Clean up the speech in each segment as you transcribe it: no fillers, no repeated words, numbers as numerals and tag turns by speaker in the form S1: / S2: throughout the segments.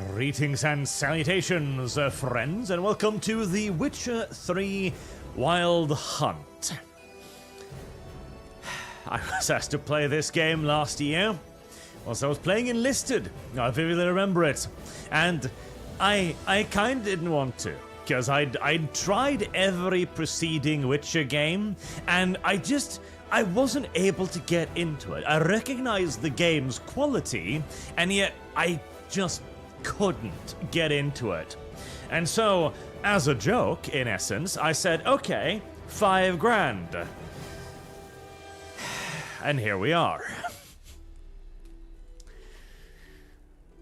S1: Greetings and salutations, friends, and welcome to The Witcher 3 Wild Hunt. I was asked to play this game last year, whilst I was playing Enlisted. I vividly remember it, and I kind of didn't want to, because I'd tried every preceding Witcher game, and I wasn't able to get into it. I recognized the game's quality, and yet I just couldn't get into it. And so, as a joke, in essence, I said, okay, $5,000. And here we are.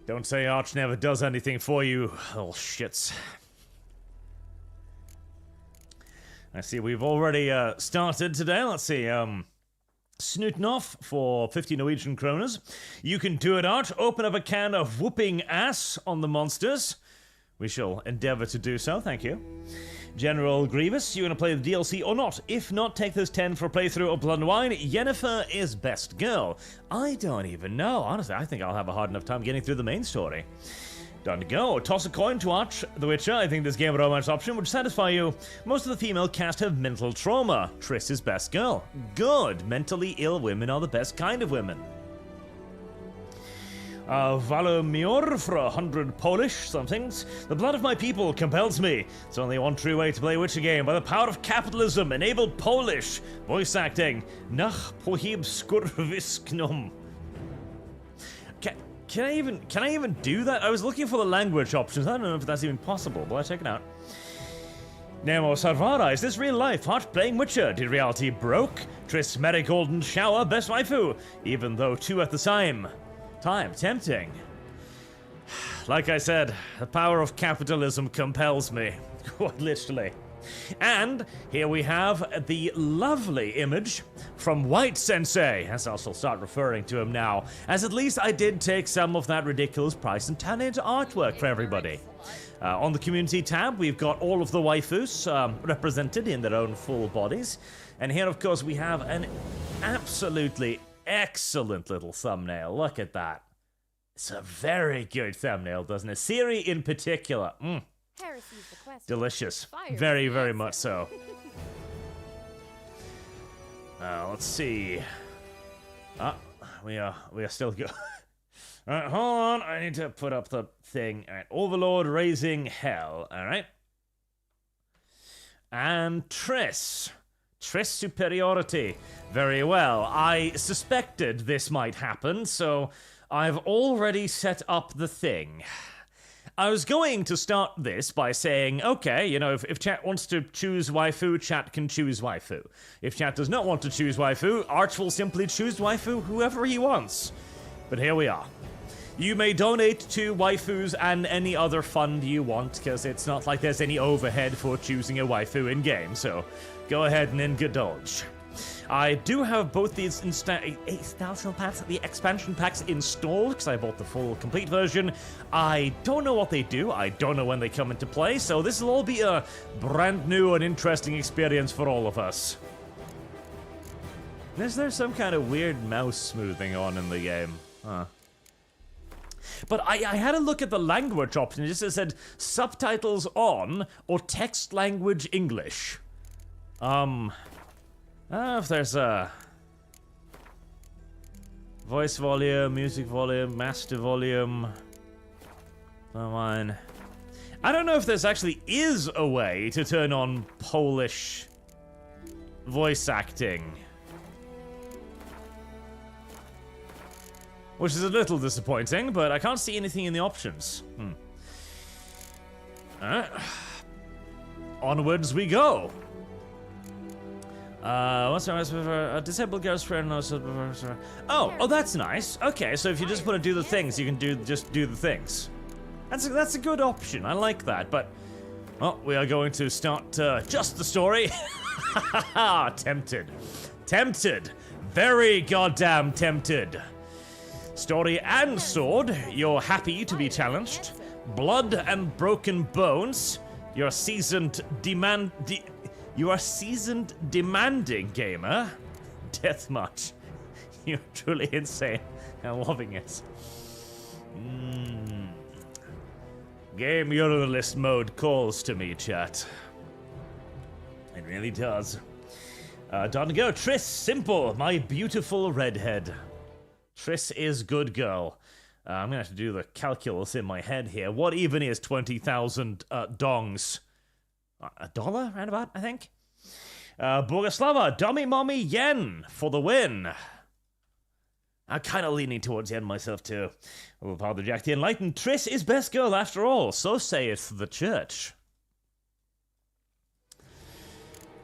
S1: Don't say Arch never does anything for you, little shits. I see we've already started today. Let's see, snooting off for 50 Norwegian kroners. You can do it, Arch. Open up a can of whooping ass on the monsters. We shall endeavor to do so, thank you. General Grievous, you gonna play the DLC or not? If not, take those 10 for a playthrough of Blood and Wine. Yennefer is best girl. I don't even know. Honestly, I think I'll have a hard enough time getting through the main story. Done to go. Toss a coin to Arch the Witcher. I think this game romance option would satisfy you. Most of the female cast have mental trauma. Triss is best girl. Good. Mentally ill women are the best kind of women. Valomir for 100 Polish somethings. The blood of my people compels me. It's only one true way to play a Witcher game. By the power of capitalism, enable Polish. Voice acting. Nach pohib skurvisknum. Can I even do that? I was looking for the language options. I don't know if that's even possible, but I'll check it out. Nemo Sarvara, is this real life? Arch playing Witcher. Did reality broke? Triss Merry Golden Shower, best waifu. Even though two at the same time. Tempting. Like I said, the power of capitalism compels me. Quite literally. And here we have the lovely image from White Sensei, as I shall start referring to him now, as at least I did take some of that ridiculous price and turn it into artwork for everybody. On the community tab, we've got all of the waifus represented in their own full bodies. And here, of course, we have an absolutely excellent little thumbnail. Look at that. It's a very good thumbnail, doesn't it? Siri in particular. Delicious. Very, very much so. Let's see. We are still good. Alright, hold on. I need to put up the thing. Alright, Overlord raising hell. Alright. And Triss. Triss superiority. Very well. I suspected this might happen, so I've already set up the thing. I was going to start this by saying, okay, you know, if chat wants to choose waifu, chat can choose waifu. If chat does not want to choose waifu, Arch will simply choose waifu whoever he wants. But here we are. You may donate to waifus and any other fund you want, because it's not like there's any overhead for choosing a waifu in-game, so go ahead and indulge. I do have both these the expansion packs installed, because I bought the full complete version. I don't know what they do, I don't know when they come into play, so this will all be a brand new and interesting experience for all of us. Is there some kind of weird mouse smoothing on in the game? Huh. But I had a look at the language option. It just said subtitles on or text language English. I don't know if there's a voice volume, music volume, master volume. Come on. I don't know if there's actually is a way to turn on Polish voice acting. Which is a little disappointing, but I can't see anything in the options. Onwards we go. What's the disabled girl's friend? Oh, that's nice. Okay, so if you just want to do the things, you can just do the things. That's a good option. I like that. But well, we are going to start just the story. Tempted, very goddamn tempted. Story and sword. You're happy to be challenged. Blood and broken bones. You're seasoned You are seasoned, demanding gamer. Deathmatch. You're truly insane. I'm loving it. Game urinalist mode calls to me, chat. It really does. Time to go. Triss, simple, my beautiful redhead. Triss is good girl. I'm gonna have to do the calculus in my head here. What even is 20,000 dongs? $1 roundabout, I think? Bogoslava, dummy mommy yen for the win. I'm kind of leaning towards yen myself too. Oh, Father Jack the Enlightened, Triss is best girl after all, so saith the church.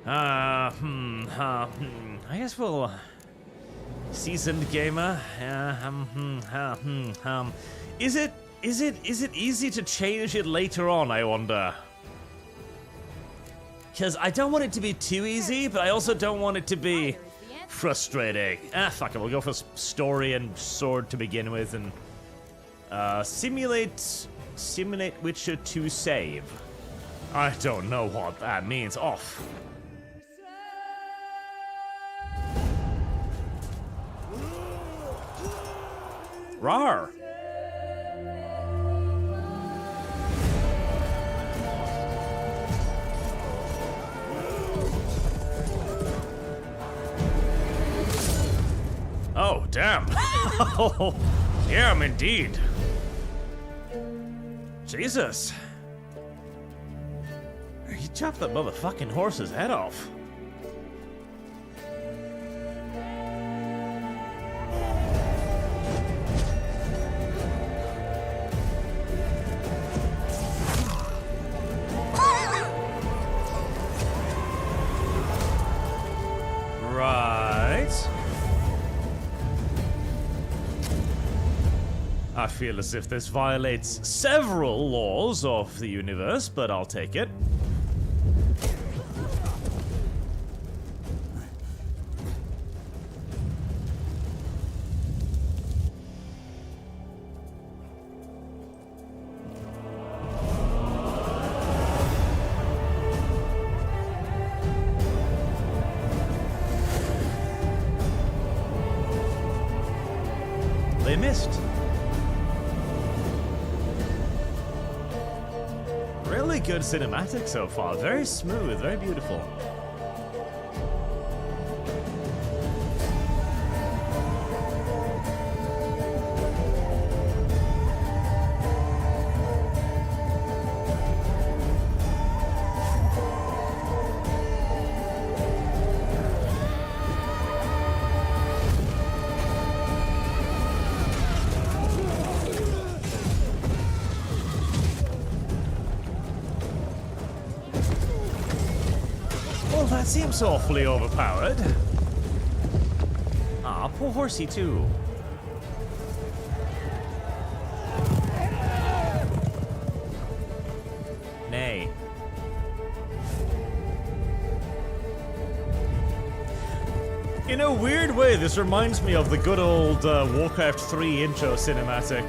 S1: I guess we'll... Seasoned gamer. Is it easy to change it later on, I wonder? Because I don't want it to be too easy, but I also don't want it to be frustrating. Fuck it, we'll go for story and sword to begin with, and simulate Witcher 2 save. I don't know what that means. Off. Rawr. Oh, damn. Oh, damn, indeed. Jesus. He chopped that motherfucking horse's head off. I feel as if this violates several laws of the universe, but I'll take it. They missed. Really good cinematic so far. Very smooth, very beautiful. That seems awfully overpowered. Ah, poor horsey too. Nay. In a weird way, this reminds me of the good old Warcraft 3 intro cinematic.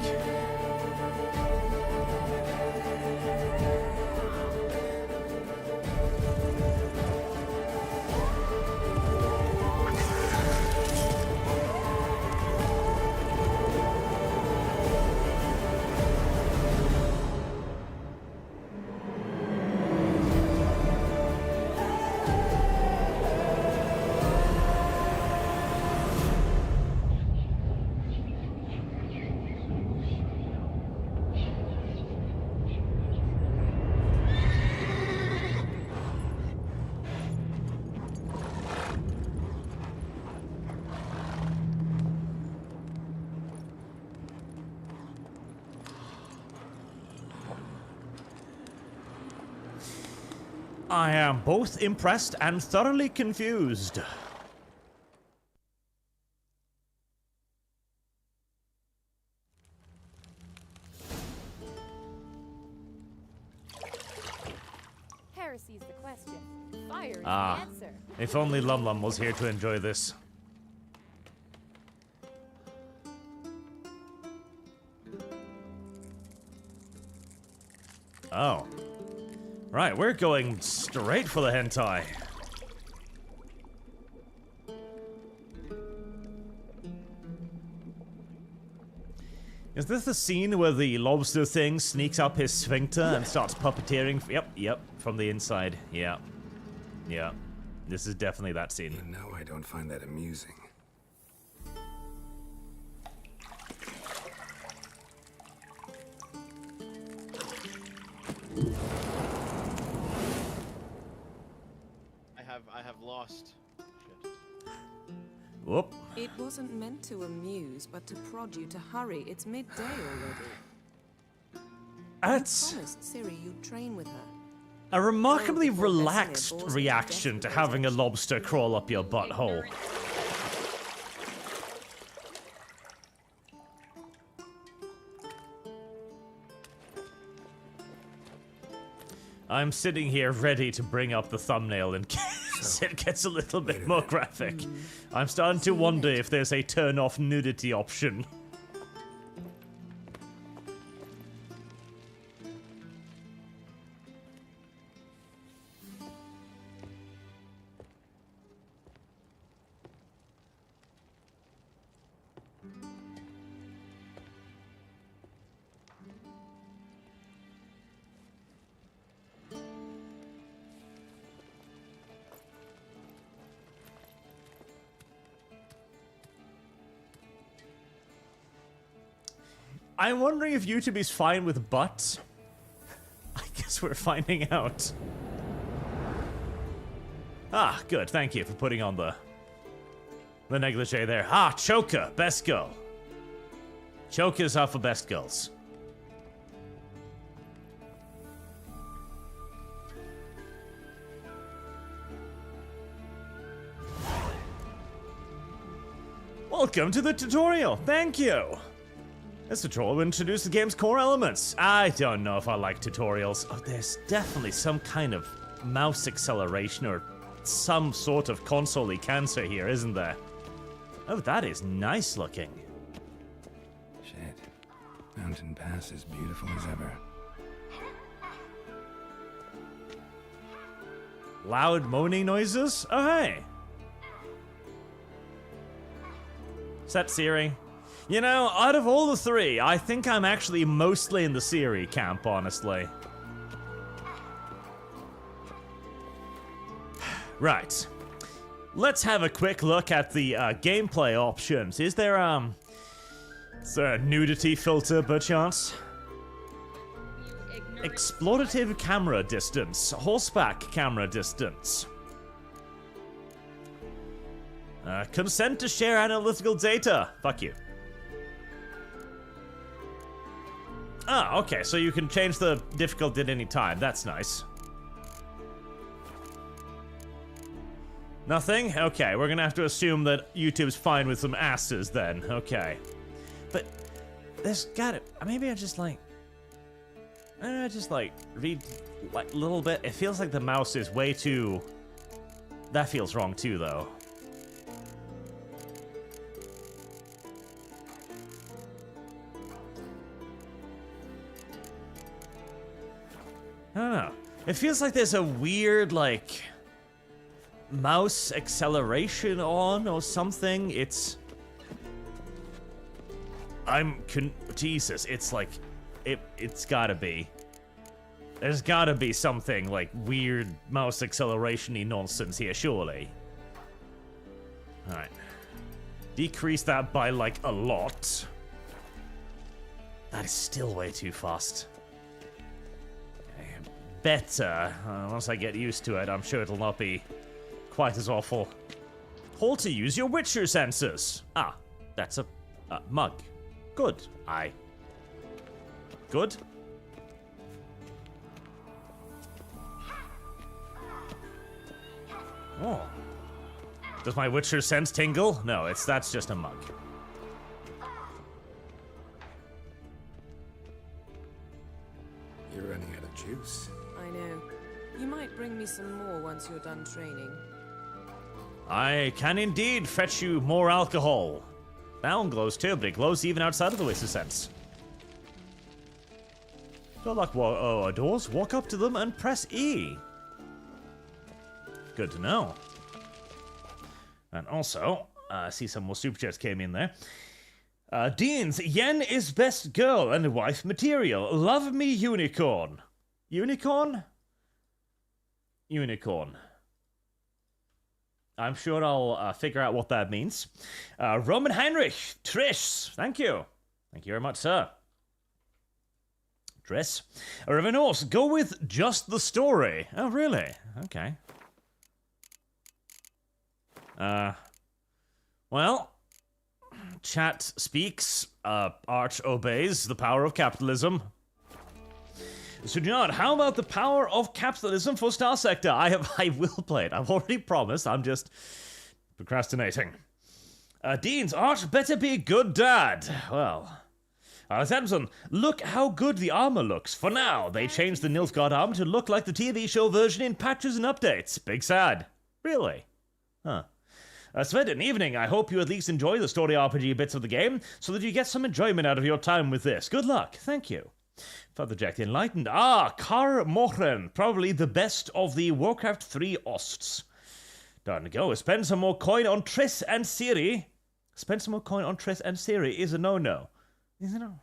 S1: I am both impressed and thoroughly confused.
S2: Heresy's the question. Fire is the answer.
S1: If only Lum Lum was here to enjoy this. Oh. Right, we're going straight for the hentai. Is this the scene where the lobster thing sneaks up his sphincter and starts puppeteering? Yep, from the inside. Yeah. This is definitely that scene.
S3: You know I don't find that amusing.
S4: I have lost. Shit.
S1: Whoop.
S5: It wasn't meant to amuse, but to prod you to hurry. It's midday already.
S1: That's
S5: You promised Ciri you'd train with her.
S1: a remarkably
S5: before Vesemir
S1: relaxed
S5: bores her to
S1: reaction
S5: death
S1: to
S5: with
S1: having a
S5: those
S1: lobster crawl up your butthole. I'm sitting here ready to bring up the thumbnail in case it gets a little bit more graphic. I'm starting to wonder if there's a turn-off nudity option. I'm wondering if YouTube is fine with butts. I guess we're finding out. Ah, good. Thank you for putting on the negligee there. Ah, choker, best girl. Chokers are for best girls. Welcome to the tutorial. Thank you. This tutorial will introduce the game's core elements. I don't know if I like tutorials. Oh, there's definitely some kind of mouse acceleration or some sort of console-y cancer here, isn't there? Oh, that is nice looking.
S3: Shit. Mountain Pass is beautiful as ever.
S1: Loud moaning noises? Oh, hey. Is that Ciri? You know, out of all the three, I think I'm actually mostly in the Ciri camp, honestly. Right. Let's have a quick look at the gameplay options. Is there a nudity filter, perchance? Explorative camera distance. Horseback camera distance. Consent to share analytical data. Fuck you. Ah, okay, so you can change the difficulty at any time. That's nice. Nothing? Okay, we're gonna have to assume that YouTube's fine with some asses then. Okay. But there's gotta... Maybe I just like read like a little bit. It feels like the mouse is way too... That feels wrong too, though. I don't know. It feels like there's a weird, like, mouse acceleration on or something. It's... Jesus, it's like... It's gotta be. There's gotta be something, like, weird mouse acceleration-y nonsense here, surely. Alright. Decrease that by, like, a lot. That is still way too fast. Better. Once I get used to it, I'm sure it'll not be quite as awful. Hold to use your Witcher sensors. Ah, that's a mug. Good. Good. Oh. Does my Witcher sense tingle? No, that's just a mug.
S3: You're running out of juice.
S5: I know. You might bring me some more once you're done training.
S1: I can indeed fetch you more alcohol. That one glows too, but it glows even outside of the Witcher sense. Don't like doors, walk up to them and press E. Good to know. And also, I see some more super chats came in there. Deans, Yen is best girl and wife material. Love me, unicorn. Unicorn? Unicorn. I'm sure I'll figure out what that means. Roman Heinrich, Trish, thank you. Thank you very much, sir. Trish. Revenos, go with just the story. Oh, really? Okay. Well, chat speaks, Arch obeys, the power of capitalism. Sujan, how about the power of capitalism for Star Sector? I will play it. I've already promised. I'm just procrastinating. Deans, Arch better be a good dad. Well, Samson, look how good the armor looks. For now, they changed the Nilfgaard armor to look like the TV show version in patches and updates. Big sad. Really? Huh. Sveden, evening. I hope you at least enjoy the story RPG bits of the game so that you get some enjoyment out of your time with this. Good luck. Thank you. Father Jack the Enlightened. Kar Mohren. Probably the best of the Warcraft 3 Osts. Darn go. Spend some more coin on Triss and Ciri. Spend some more coin on Triss and Ciri is a no-no. Is it no?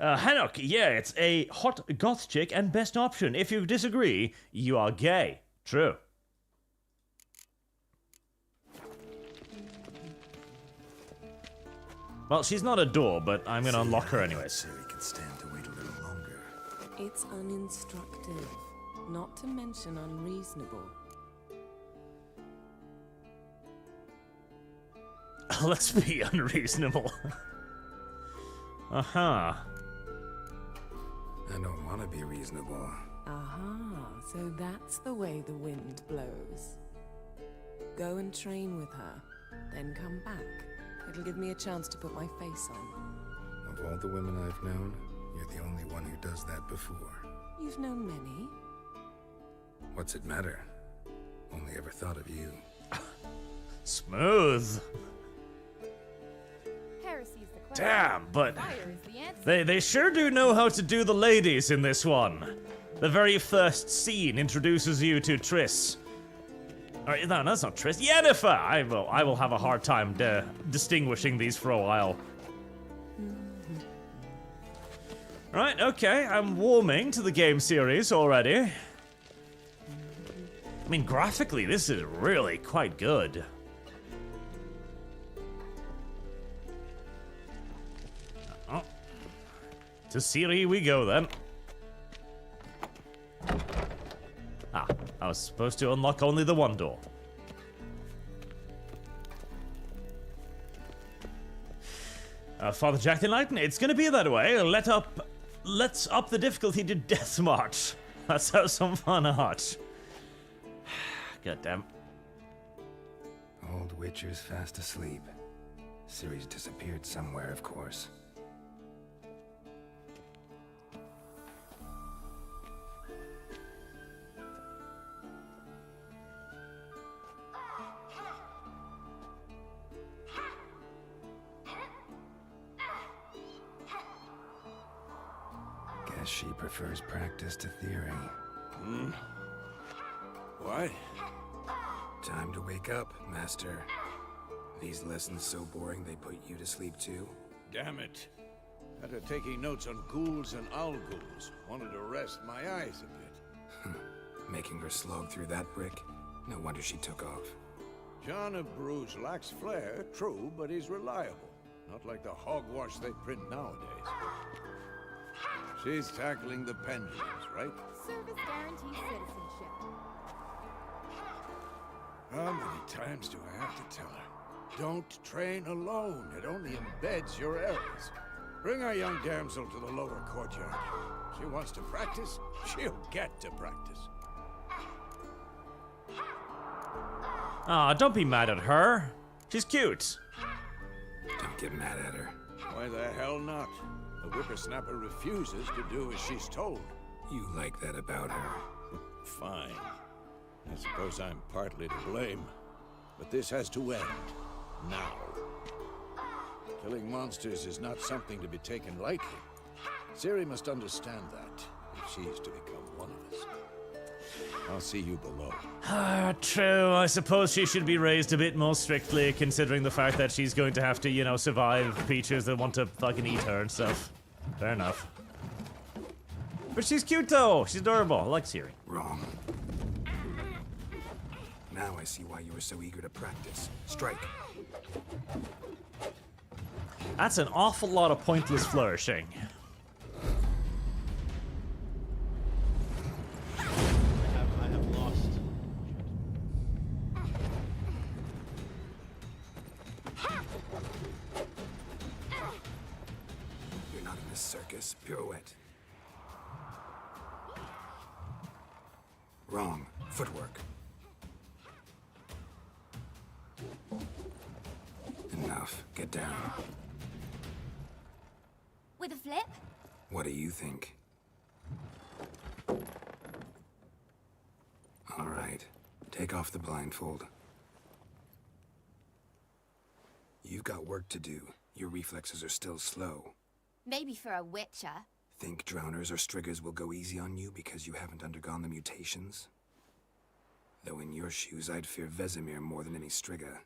S1: Hanok. Yeah, it's a hot goth chick and best option. If you disagree, you are gay. True. Well, she's not a door, but I'm gonna unlock her anyways.
S3: Ciri can stand to wait a little longer.
S5: It's uninstructive, not to mention unreasonable.
S1: Let's be unreasonable. Uh-huh.
S3: I don't want to be reasonable.
S5: Aha, so that's the way the wind blows. Go and train with her, then come back. It'll give me a chance to put my face on.
S3: Of all the women I've known, you're the only one who does that before.
S5: You've known many.
S3: What's it matter? Only ever thought of you.
S1: Smooth.
S2: Heresy's the question.
S1: Damn, but
S2: Fire is the answer.
S1: they sure do know how to do the ladies in this one. The very first scene introduces you to Triss. Alright, no, that's not Triss. Yennefer! I will have a hard time distinguishing these for a while. Right, okay, I'm warming to the game series already. I mean, graphically, this is really quite good. Oh. To Ciri we go then. Ah, I was supposed to unlock only the one door. Father Jack the Enlightened, it's gonna be that way. Let's up the difficulty to Death March. Let's have some fun, Arch. God damn.
S3: Old Witcher's fast asleep. Ciri's disappeared somewhere, of course. Guess she prefers practice to theory.
S6: What?
S3: Time to wake up, Master. These lessons so boring they put you to sleep too?
S6: Damn it. After taking notes on ghouls and owl ghouls, wanted to rest my eyes a bit.
S3: Making her slog through that brick? No wonder she took off.
S6: John of Bruges lacks flair, true, but he's reliable. Not like the hogwash they print nowadays. She's tackling the pendulums, right?
S2: Service guarantees citizenship.
S6: How many times do I have to tell her? Don't train alone. It only embeds your errors. Bring our young damsel to the lower courtyard. She wants to practice, she'll get to practice.
S1: Ah, don't be mad at her. She's cute.
S3: Don't get mad at her.
S6: Why the hell not? The whippersnapper refuses to do as she's told.
S3: You like that about her.
S6: Fine. I suppose I'm partly to blame. But this has to end. Now. Killing monsters is not something to be taken lightly. Ciri must understand that, if she's to become one of us. I'll see you below.
S1: True, I suppose she should be raised a bit more strictly, considering the fact that she's going to have to, you know, survive creatures that want to fucking eat her and stuff. Fair enough. But she's cute though, she's adorable, I like Siri.
S3: Wrong. Now I see why you were so eager to practice. Strike.
S1: That's an awful lot of pointless flourishing.
S4: I have lost.
S3: You're not in a circus. Pirouette. Wrong. Footwork. Enough. Get down.
S2: With a flip?
S3: What do you think? All right. Take off the blindfold. You've got work to do. Your reflexes are still slow.
S2: Maybe for a witcher.
S3: Think drowners or striggers will go easy on you because you haven't undergone the mutations? Though in your shoes, I'd fear Vesemir more than any strigger.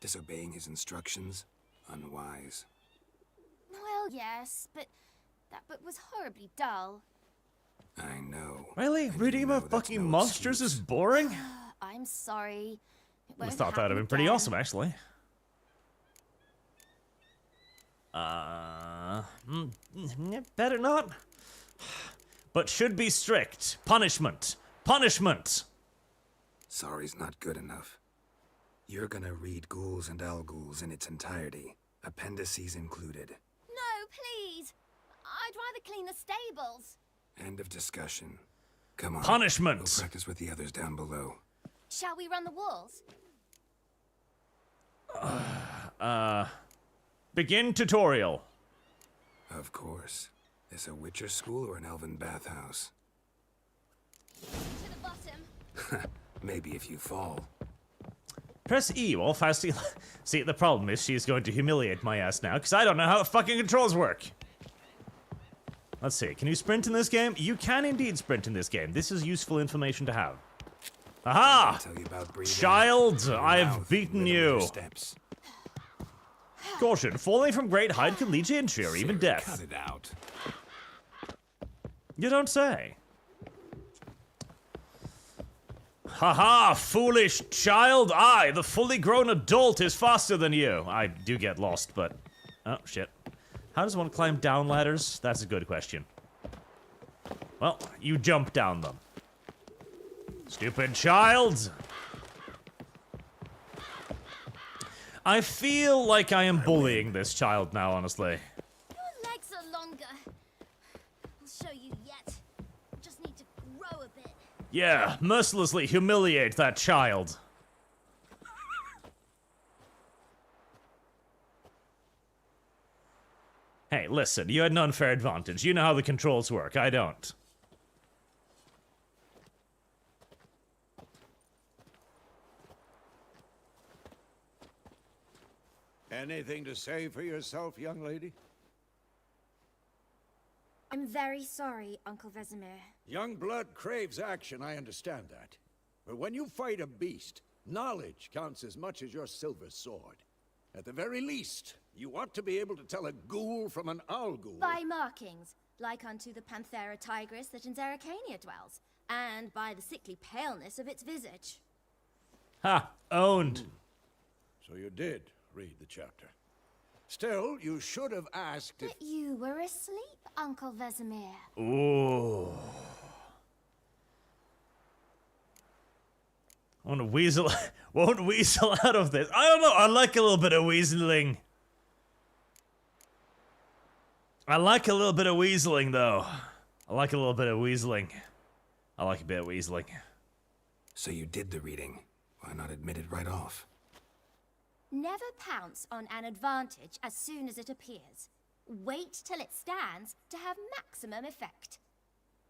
S3: Disobeying his instructions? Unwise.
S2: Well, yes, but that book was horribly dull.
S3: I know.
S1: Really?
S3: And
S1: Reading
S3: you know
S1: about
S3: that's
S1: fucking
S3: no
S1: monsters is
S3: excuse.
S1: boring?
S2: I'm sorry. It
S1: I
S2: won't
S1: thought that would have
S2: happen
S1: been pretty
S2: again.
S1: awesome, actually. Better not. But should be strict. Punishment. Punishment!
S3: Sorry's not good enough. You're gonna read Ghouls and Al-Ghouls in its entirety, appendices included.
S2: No, please. I'd rather clean the stables.
S3: End of discussion. Come on.
S1: Punishment!
S3: We'll practice with the others down below.
S2: Shall we run the walls?
S1: Begin tutorial.
S3: Of course. This a Witcher school or an elven bathhouse?
S2: To the bottom.
S3: Maybe if you fall.
S1: Press E while fast. See, the problem is she's going to humiliate my ass now, because I don't know how the fucking controls work. Let's see, can you sprint in this game? You can indeed sprint in this game. This is useful information to have. Aha!
S3: Tell you about breathing.
S1: Child,
S3: Your
S1: I've
S3: mouth,
S1: beaten
S3: rhythm of your
S1: you.
S3: Steps.
S1: Caution, falling from great height can lead to injury or even
S3: Siri,
S1: death.
S3: Cut it out.
S1: You don't say. Haha, foolish child! I, the fully grown adult, is faster than you. I do get lost, but... Oh, shit. How does one climb down ladders? That's a good question. Well, you jump down them. Stupid child! I feel like I am bullying this child now, honestly.
S2: Your legs are longer. I'll show you yet. Just need to grow a bit.
S1: Yeah, mercilessly humiliate that child. Hey, listen, you had an unfair advantage. You know how the controls work. I don't.
S6: Anything to say for yourself, young lady?
S2: I'm very sorry, Uncle Vesemir.
S6: Young blood craves action, I understand that. But when you fight a beast, knowledge counts as much as your silver sword. At the very least, you ought to be able to tell a ghoul from an owl-ghoul.
S2: By markings, like unto the Panthera tigris that in Zeracania dwells, and by the sickly paleness of its visage.
S1: Ha! Owned.
S6: So you did read the chapter. Still, you should have asked if...
S2: But you were asleep, Uncle Vesemir.
S1: Ooh. I want to weasel. Won't weasel out of this. I don't know. I like a little bit of weaseling. I like a little bit of weaseling, though. I like a little bit of weaseling. I like a bit of weaseling.
S3: So you did the reading. Why not admit it right off?
S2: Never pounce on an advantage as soon as it appears. Wait till it stands to have maximum effect.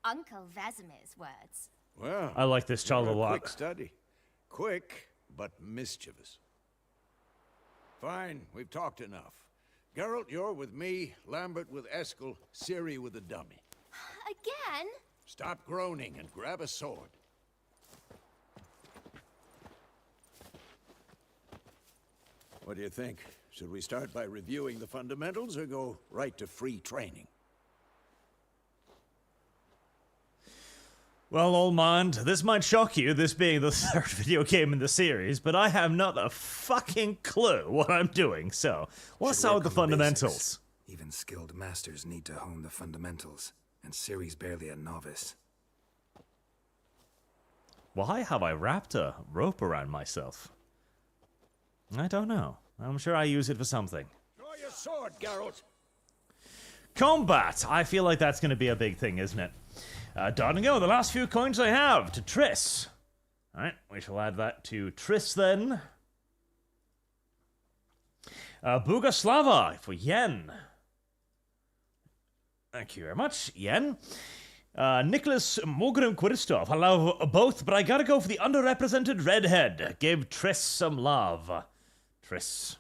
S2: Uncle Vesemir's words.
S6: Well,
S1: I like this child a
S6: you're
S1: lot.
S6: Quick study. Quick, but mischievous. Fine, we've talked enough. Geralt, you're with me, Lambert with Eskel, Ciri with the dummy.
S2: Again?
S6: Stop groaning and grab a sword. What do you think? Should we start by reviewing the fundamentals or go right to free training?
S1: Well, old man, this might shock you, this being the third video game in the series, but I have not a fucking clue what I'm doing, so let's
S3: Should
S1: start with
S3: work
S1: the
S3: on
S1: fundamentals.
S3: basics. Even skilled masters need to hone the fundamentals, and Ciri's barely a novice.
S1: Why have I wrapped a rope around myself? I don't know. I'm sure I use it for something.
S6: Draw your sword, Geralt.
S1: Combat! I feel like that's going to be a big thing, isn't it? Darn go, the last few coins I have to Triss. Alright, we shall add that to Triss then. Bugaslava for Yen. Thank you very much, Yen. Nicholas Mogrim Quiristov. I love both, but I gotta go for the underrepresented redhead. Give Triss some love. Triss.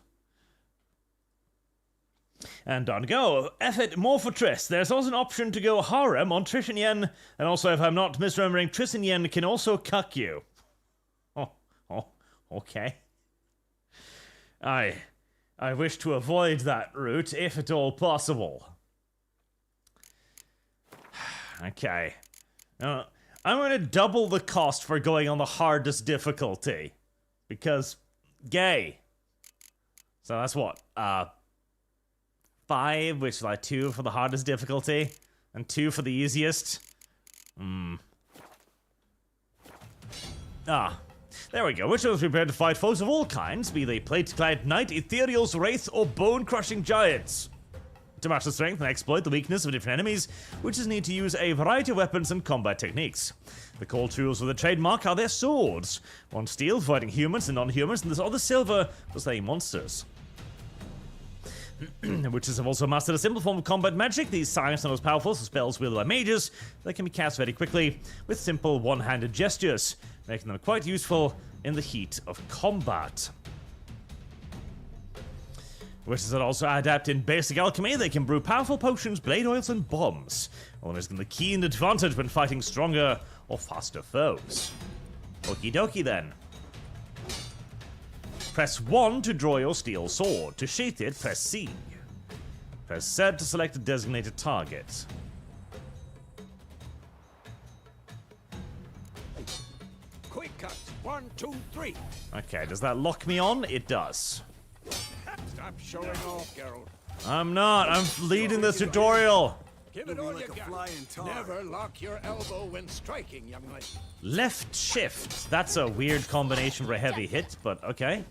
S1: And on go, F it, more for Triss. There's also an option to go harem on Trish and Yen, and also, if I'm not misremembering, Triss and Yen can also cuck you. Oh, okay. I wish to avoid that route, if at all possible. Okay. I'm going to double the cost for going on the hardest difficulty. Because, gay. So that's what, 5, which is like 2 for the hardest difficulty, and 2 for the easiest. There we go. Which was prepared to fight foes of all kinds, be they plate-clad knight, ethereals, wraiths, or bone-crushing giants. To match the strength and exploit the weakness of different enemies, witches need to use a variety of weapons and combat techniques. The core tools of the trademark are their swords. One steel for fighting humans and non-humans, and this other silver for slaying monsters. Witches have also mastered a simple form of combat magic. These science are not as powerful as spells wielded by mages. They can be cast very quickly with simple one-handed gestures, making them quite useful in the heat of combat. Witches are also adept in basic alchemy. They can brew powerful potions, blade oils, and bombs, always giving the keen advantage when fighting stronger or faster foes. Okie dokie then. Press 1 to draw your steel sword. To sheath it, press C. Press Z to select a designated target.
S6: Quick cuts. 1, 2, 3.
S1: Okay, does that lock me on? It does.
S6: Stop showing off, Geralt.
S1: I'm not. I'm leading the tutorial.
S6: Give it all you got. Never lock your elbow when striking, young lady.
S1: Left shift. That's a weird combination for a heavy hit, but okay.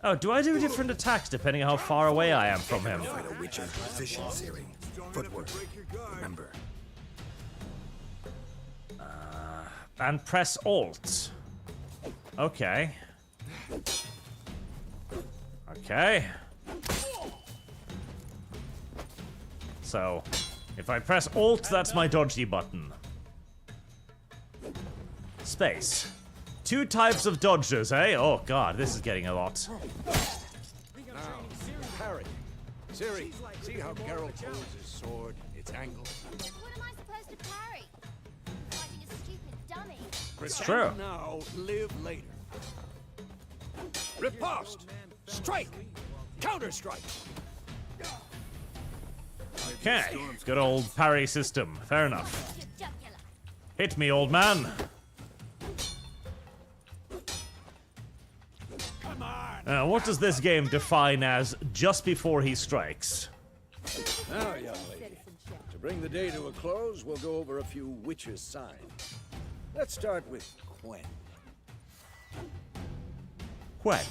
S1: Oh, do I do different attacks depending on how far away I am from him?
S3: Fight a witcher's position, Ciri. Footwork. Remember.
S1: And press Alt. Okay. Okay. So, if I press Alt, that's my dodgy button. Space. 2 types of dodges, eh? Oh god, this is getting a lot.
S6: Now, parry. Ciri, see how Geralt holds his sword, its angle?
S2: What am I supposed to parry? Fighting a stupid dummy.
S1: It's true.
S6: Now, live later. Riposte! Strike! Counter-strike!
S1: Okay, good old parry system. Fair enough.
S2: Your jugular.
S1: Hit me, old man.
S6: Come on!
S1: What does this game define as just before he strikes?
S6: Now, young lady, to bring the day to a close, we'll go over a few witches' signs. Let's start with Quen.
S1: When?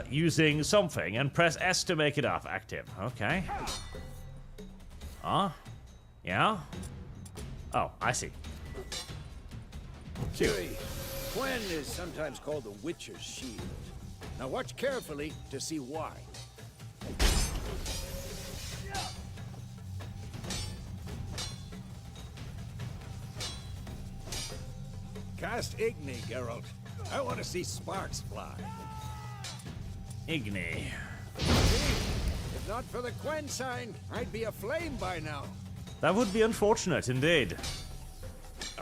S1: Using something and press S to make it up active. Okay. Yeah? Oh, I see.
S6: Ciri, Quen is sometimes called the Witcher's Shield. Now watch carefully to see why. Cast Igni, Geralt. I want to see sparks fly.
S1: Igni.
S6: If not for the Quen sign, I'd be aflame by now.
S1: That would be unfortunate indeed.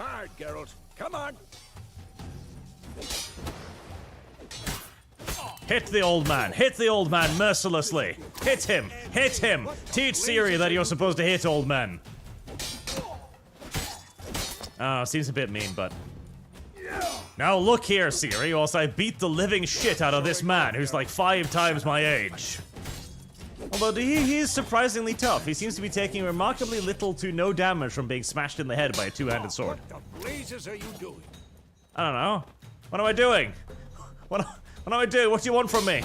S6: Hard, Geralt. Come on.
S1: Hit the old man. Hit the old man mercilessly. Hit him. Hit him. Teach Ciri that you're supposed to hit old men. Oh, seems a bit mean, but... Now look here, Ciri, whilst I beat the living shit out of this man who's like 5 times my age. Although he is surprisingly tough. He seems to be taking remarkably little to no damage from being smashed in the head by a two-handed sword.
S6: What the blazes are you doing?
S1: I don't know. What am I doing? What am I doing? What do you want from me?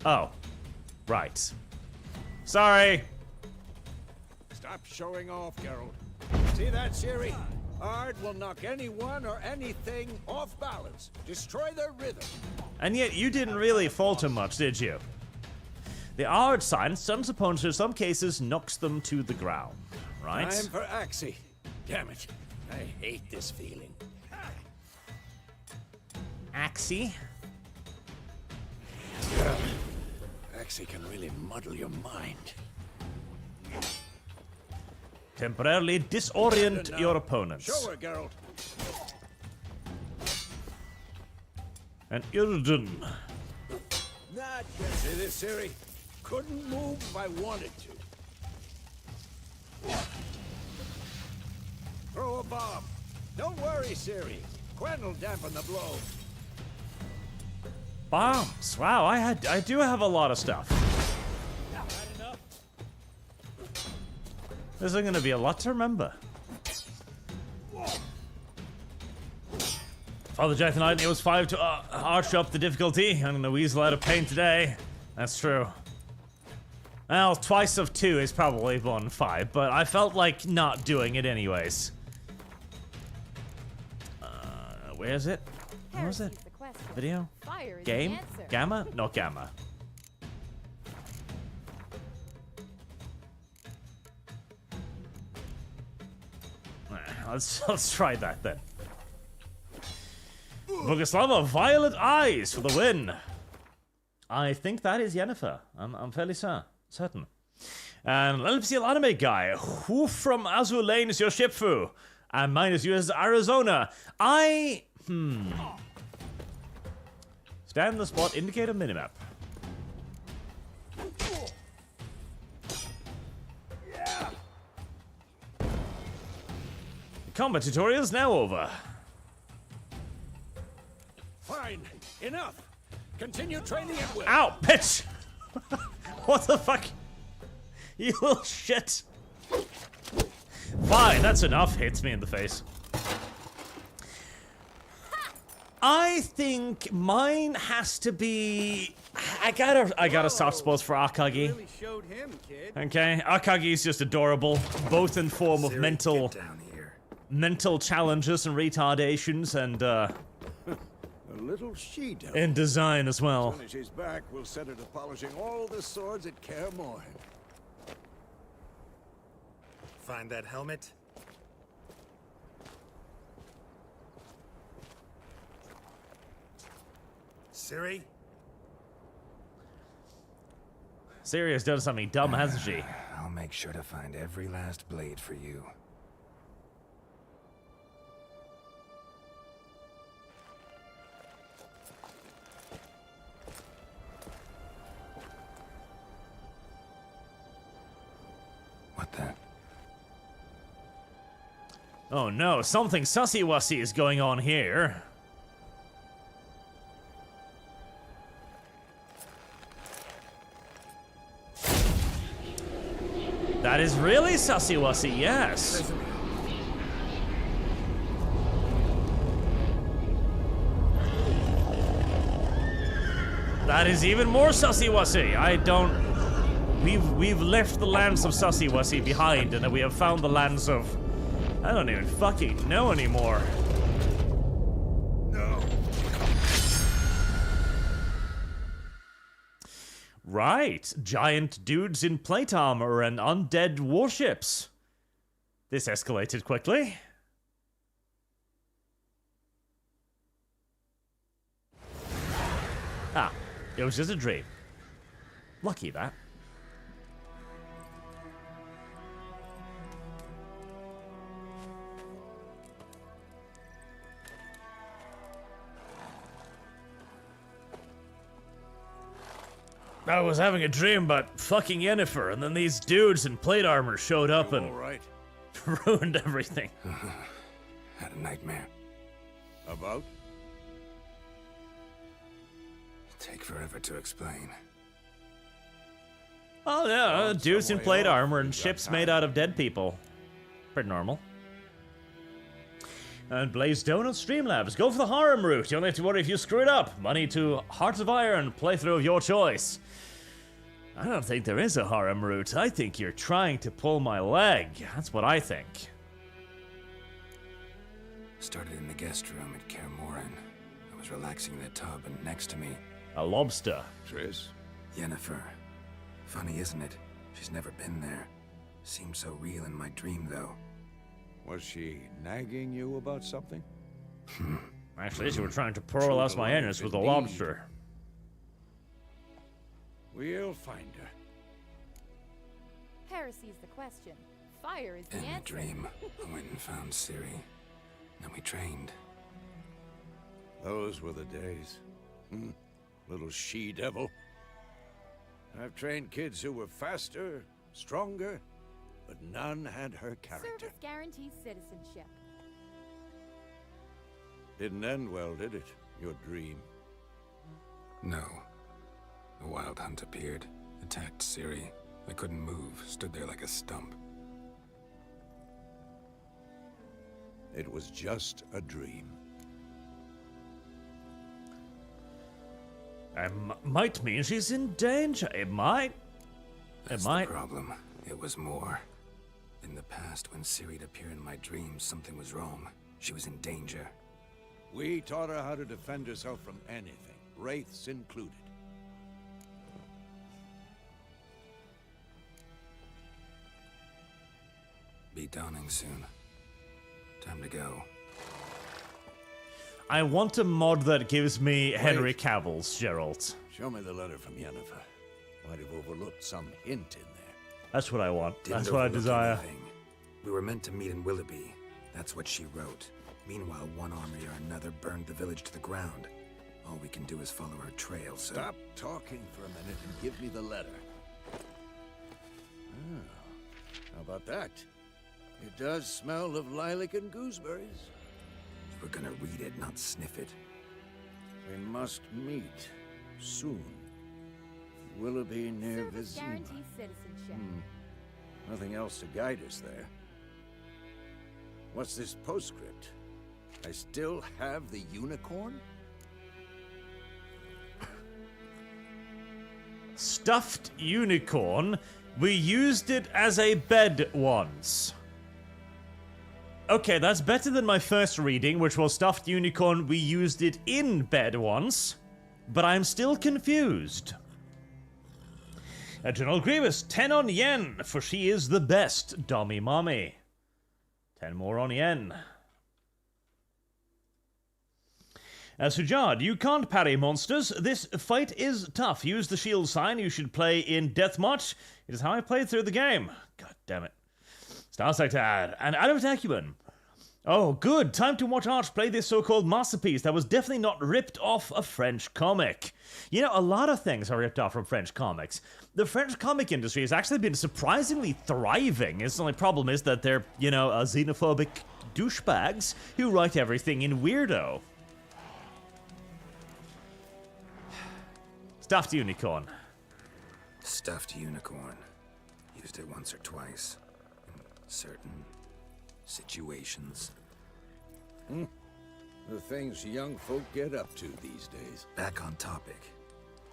S1: Oh. Right. Sorry.
S6: Stop showing off, Geralt. See that, Ciri? Ard will knock anyone or anything off balance. Destroy their rhythm.
S1: And yet you didn't really falter much, did you? The Ard sign stuns opponents in some cases, knocks them to the ground. Right?
S6: Time for Axie. Damn it. I hate this feeling.
S1: Axie?
S6: Axie can really muddle your mind.
S1: Temporarily disorient your opponents.
S6: Show her, Geralt.
S1: And Irden.
S6: Not yet. See this, Ciri? Couldn't move if I wanted to. Throw a bomb. Don't worry, Ciri. Quen will dampen the blow.
S1: Bombs. Wow, I do have a lot of stuff. This is gonna be a lot to remember. Father Jack the Knight, it was 5 to arch up the difficulty. I'm gonna weasel out of pain today. That's true. Well, twice of 2 is probably 1-5, but I felt like not doing it anyways. Where is it? Where was it? Video? Game? Gamma? Not Gamma. Let's try that then. Boguslava, Violet Eyes for the win. I think that is Yennefer. I'm fairly certain. And Elpsiel Anime Guy. Who from Azur Lane is your shipfu? And mine is US Arizona. Stand the spot, indicate a minimap. The combat tutorial is now over.
S6: Fine. Enough. Continue training at will.
S1: Ow, bitch! What the fuck? You little shit. Fine, that's enough. Hits me in the face. I think mine has to be... I got a soft spot for Akagi.
S4: Really showed him, kid.
S1: Okay, Akagi is just adorable, both in form of
S3: Ciri,
S1: mental
S3: get down here.
S1: challenges and retardations, and
S6: A little she-devil.
S1: in design as well.
S6: As soon as she's back, we'll set her to polishing all the swords at Kaer Morhen.
S7: Find that helmet? Ciri?
S1: Ciri has done something dumb, hasn't she?
S3: I'll make sure to find every last blade for you. What the?
S1: Oh no, something sussy-wussy is going on here. That is really sussy-wussy, yes. That is even more sussy-wussy. I don't... We've left the lands of sussy-wussy behind, and we have found the lands of... I don't even fucking know anymore.
S6: No.
S1: Right, giant dudes in plate armor and undead warships. This escalated quickly. Ah, it was just a dream. Lucky that. I was having a dream about fucking Yennefer, and then these dudes in plate armor showed up and
S6: All right.
S1: ruined everything.
S3: Had a nightmare.
S6: About?
S3: Take forever to explain.
S1: Oh yeah,
S6: Well,
S1: dudes
S6: some
S1: in
S6: way
S1: plate
S6: off,
S1: armor and
S6: we've got
S1: ships
S6: time.
S1: made out of dead people. Pretty normal. And Blaze-Stone and Streamlabs. Go for the harem route. You only have to worry if you screw it up. Money to Hearts of Iron, playthrough of your choice. I don't think there is a harem route. I think you're trying to pull my leg. That's what I think.
S3: Started in the guest room at Kaer Morhen. I was relaxing in the tub, and next to me,
S1: A lobster.
S6: Triss?
S3: Yennefer. Funny, isn't it? She's never been there. Seemed so real in my dream, though.
S6: Was she nagging you about something?
S1: Actually, you were trying to pearl us my anus with a
S6: Indeed.
S1: lobster.
S6: We'll find her.
S8: Heresy's the question. Fire is the
S3: In the
S8: answer.
S3: dream, I went and found Ciri. Then we trained.
S6: Those were the days. Little she-devil. I've trained kids who were faster, stronger, but none had her character.
S8: Service guarantees citizenship.
S6: Didn't end well, did it? Your dream.
S3: No. A wild hunt appeared, attacked Ciri. I couldn't move, stood there like a stump.
S6: It was just a dream.
S1: Might mean she's in danger. It might.
S3: That's
S1: It might.
S3: the problem. It was more. In the past, when Ciri'd appear in my dreams, something was wrong. She was in danger.
S6: We taught her how to defend herself from anything, wraiths included.
S3: Be dawning soon. Time to go.
S1: I want a mod that gives me Henry Cavill's Geralt.
S6: Show me the letter from Yennefer. Might have overlooked some hint in there.
S1: That's what I want.
S3: Didn't
S1: That's what I
S3: overlook
S1: desire.
S3: anything. We were meant to meet in Willoughby. That's what she wrote. Meanwhile, one army or another burned the village to the ground. All we can do is follow her trail, so...
S6: Stop talking for a minute and give me the letter. Oh, how about that? It does smell of lilac and gooseberries.
S3: We're gonna read it, not sniff it.
S6: We must meet soon. Willoughby near
S8: Service
S6: Vizima.
S8: guarantees citizenship.
S6: Nothing else to guide us there. What's this postscript? I still have the unicorn?
S1: Stuffed unicorn. We used it as a bed once. Okay, that's better than my first reading, which was stuffed unicorn. We used it in bed once. But I'm still confused. General Grievous, 10 on yen, for she is the best, Dommy Mommy. 10 more on yen. Sujad, you can't parry monsters. This fight is tough. Use the shield sign. You should play in Deathmatch. It is how I played through the game. God damn it. Star Sector and Adam Tacuban. Oh, good. Time to watch Arch play this so-called masterpiece that was definitely not ripped off a French comic. You know, a lot of things are ripped off from French comics. The French comic industry has actually been surprisingly thriving. Its only problem is that they're, you know, xenophobic douchebags who write everything in weirdo. Stuffed unicorn.
S3: Stuffed unicorn. Used it once or twice. In certain situations.
S6: The things young folk get up to these days.
S3: Back on topic.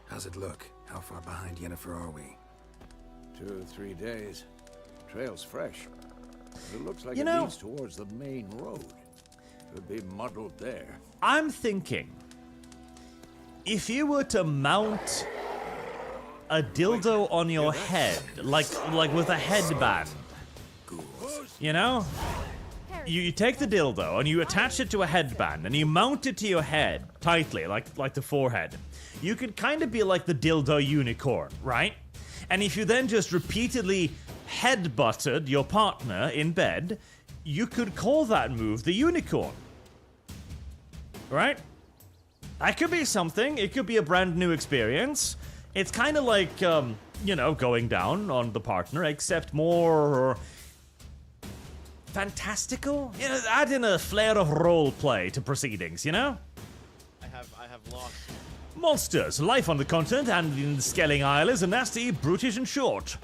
S3: How's it look? How far behind Yennefer are we?
S6: 2 or 3 days. Trail's fresh. It looks like
S1: You
S6: it
S1: know-
S6: leads towards the main road. Could be muddled there.
S1: I'm thinking, if you were to mount a dildo on your head, like with a headband,
S3: Ghouls.
S1: you know? You take the dildo and you attach it to a headband and you mount it to your head tightly, like the forehead. You could kind of be like the dildo unicorn, right? And if you then just repeatedly headbutted your partner in bed, you could call that move the unicorn. Right? That could be something. It could be a brand new experience. It's kind of like, you know, going down on the partner, except more fantastical. You know, add in a flair of role play to proceedings, you know?
S4: I have lost.
S1: Monsters. Life on the continent and in the Skelling Isle is nasty, brutish, and short.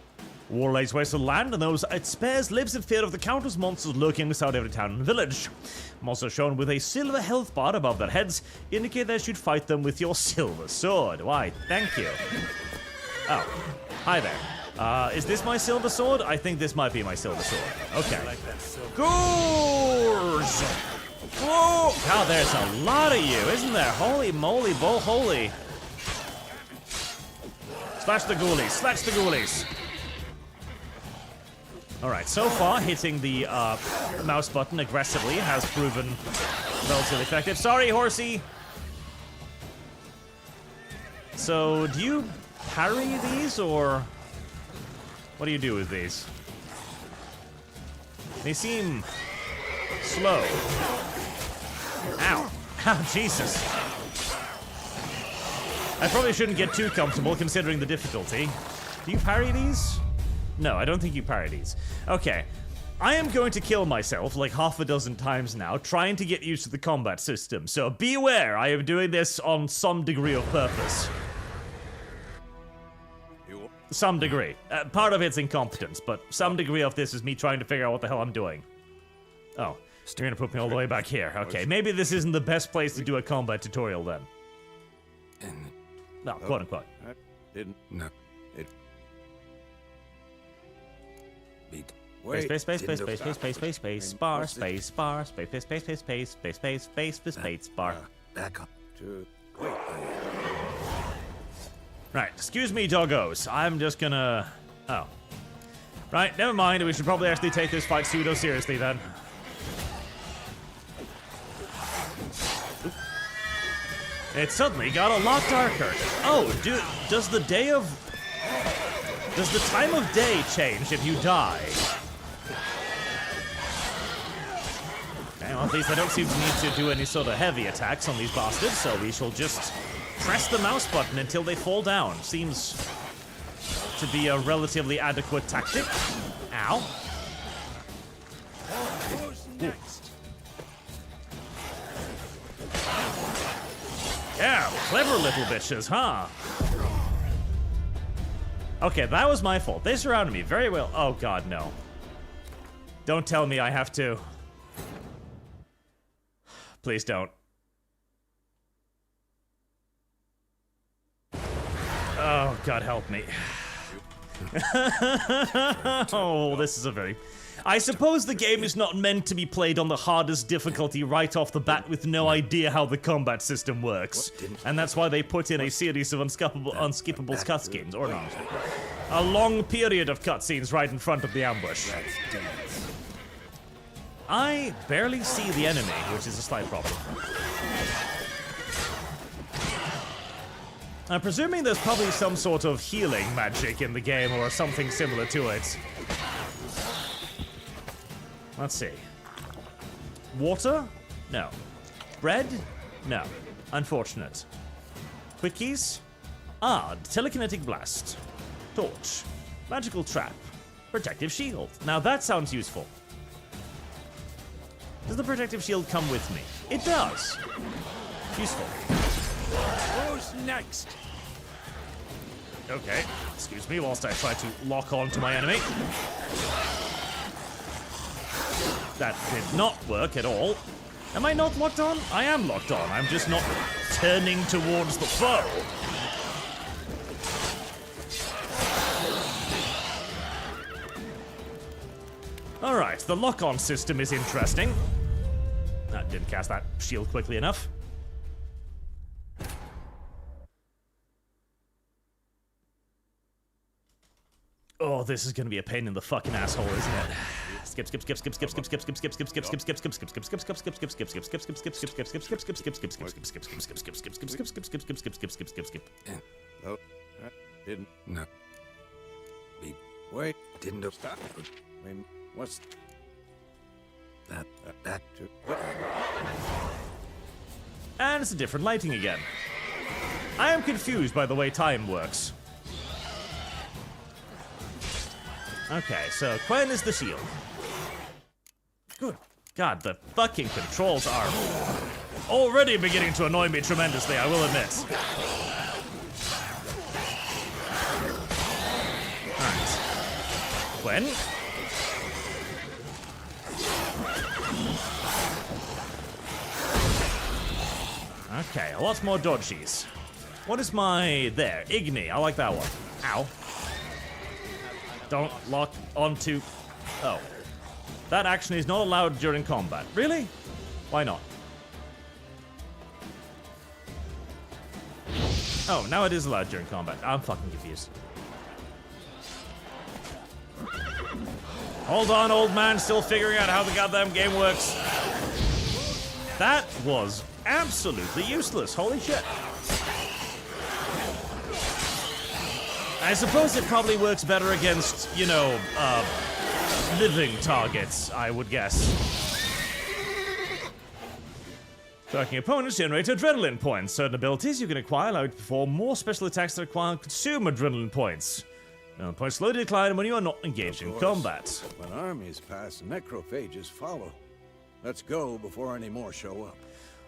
S1: War lays waste the land, and those it spares lives in fear of the countless monsters lurking beside every town and village. Monsters shown with a silver health bar above their heads indicate that you should fight them with your silver sword. Why, thank you. Oh, hi there. Is this my silver sword? I think this might be my silver sword. Okay. Goors! Whoa! Wow, there's a lot of you, isn't there? Holy moly, holy. Slash the ghoulies, slash the ghoulies. Alright, so far, hitting the mouse button aggressively has proven relatively effective. Sorry, horsey! So, do you parry these, or what do you do with these? They seem slow. Ow. Ow, Jesus. I probably shouldn't get too comfortable considering the difficulty. Do you parry these? No, I don't think you parry these. Okay. I am going to kill myself like half a dozen times now, trying to get used to the combat system. So beware, I am doing this on some degree of purpose. Some degree. Part of it's incompetence, but some degree of this is me trying to figure out what the hell I'm doing. Oh, you're gonna put me all the way back here. Okay, maybe this isn't the best place to do a combat tutorial then. No, quote unquote.
S3: No.
S1: Space, bar, space, bar.
S3: Back up.
S1: Right, excuse me, doggos. I'm just gonna... Oh. Right, never mind. We should probably actually take this fight pseudo-seriously then. It suddenly got a lot darker. Oh, does the time of day change if you die? Okay, well, at least I don't seem to need to do any sort of heavy attacks on these bastards, so we shall just press the mouse button until they fall down. Seems to be a relatively adequate tactic. Ow.
S6: Who's next?
S1: Yeah, clever little bitches, huh? Okay, that was my fault. They surrounded me very well. Oh god, no. Don't tell me I have to. Please don't. Oh, God help me. Oh, this is a very... I suppose the game is not meant to be played on the hardest difficulty right off the bat with no idea how the combat system works. And that's why they put in a series of unskippable cutscenes, or not. A long period of cutscenes right in front of the ambush. I barely see the enemy, which is a slight problem. I'm presuming there's probably some sort of healing magic in the game or something similar to it. Let's see. Water? No. Bread? No. Unfortunate. Quickies? Ah, telekinetic blast. Torch. Magical trap. Protective shield. Now that sounds useful. Does the protective shield come with me? It does. Useful.
S6: Who's next?
S1: Okay. Excuse me whilst I try to lock on to my enemy. That did not work at all. Am I not locked on? I am locked on. I'm just not turning towards the foe. Alright, the lock-on system is interesting. That didn't cast that shield quickly enough. Oh, this is gonna be a pain in the fucking asshole, isn't it? Skip.
S6: No, that didn't.
S3: No.
S6: Wait,
S3: Didn't
S6: stop. Wait, what's
S3: that
S6: to?
S1: And it's a different lighting again. I am confused by the way time works. Okay, so Quen is the shield. Good God, the fucking controls are already beginning to annoy me tremendously, I will admit. Alright. Quen. Okay, a lot more dodgies. What is my... there, Igni, I like that one. Ow. Don't lock onto... oh. That action is not allowed during combat. Really? Why not? Oh, now it is allowed during combat. I'm fucking confused. Hold on, old man. Still figuring out how the goddamn game works. That was absolutely useless. Holy shit. I suppose it probably works better against, you know, living targets, I would guess. Tracking opponents generate adrenaline points. Certain abilities you can acquire allow you to perform more special attacks that require consume adrenaline points. Points slowly decline when you are not engaged in combat.
S6: When armies pass, necrophages follow. Let's go before any more show up.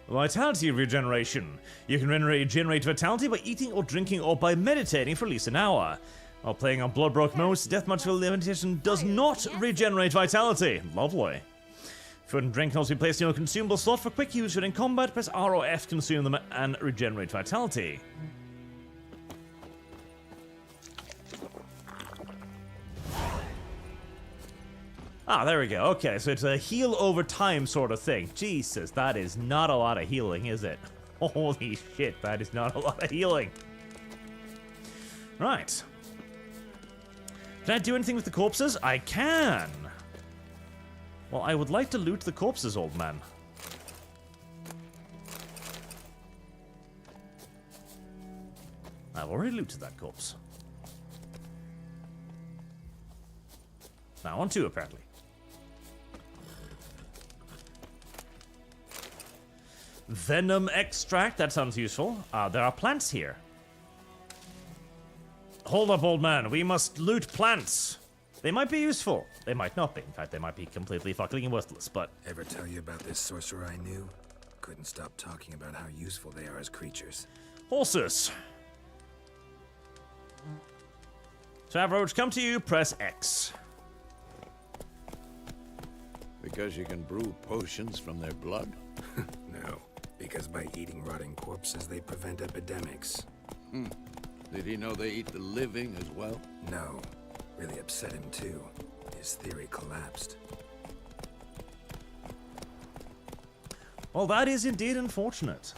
S1: Vitality regeneration. You can regenerate vitality by eating or drinking or by meditating for at least an hour. While playing on Bloodbroke modes, Deathmatch meditation does not regenerate vitality. Lovely. Food and drink can also be placed in your consumable slot for quick use during combat. Press R or F to consume them and regenerate vitality. Ah, there we go. Okay, so it's a heal over time sort of thing. Jesus, that is not a lot of healing, is it? Holy shit, that is not a lot of healing. Right. Can I do anything with the corpses? I can. Well, I would like to loot the corpses, old man. I've already looted that corpse. Now on two, apparently. Venom extract, that sounds useful. There are plants here. Hold up, old man. We must loot plants. They might be useful. They might not be. In fact, they might be completely fucking worthless, but...
S3: Ever tell you about this sorcerer I knew? Couldn't stop talking about how useful they are as creatures.
S1: Horses. To have roach come to you, press X.
S6: Because you can brew potions from their blood?
S3: No, because by eating rotting corpses, they prevent epidemics.
S6: Did he know they eat the living as well?
S3: No, really upset him too. His theory collapsed.
S1: Well, that is indeed unfortunate.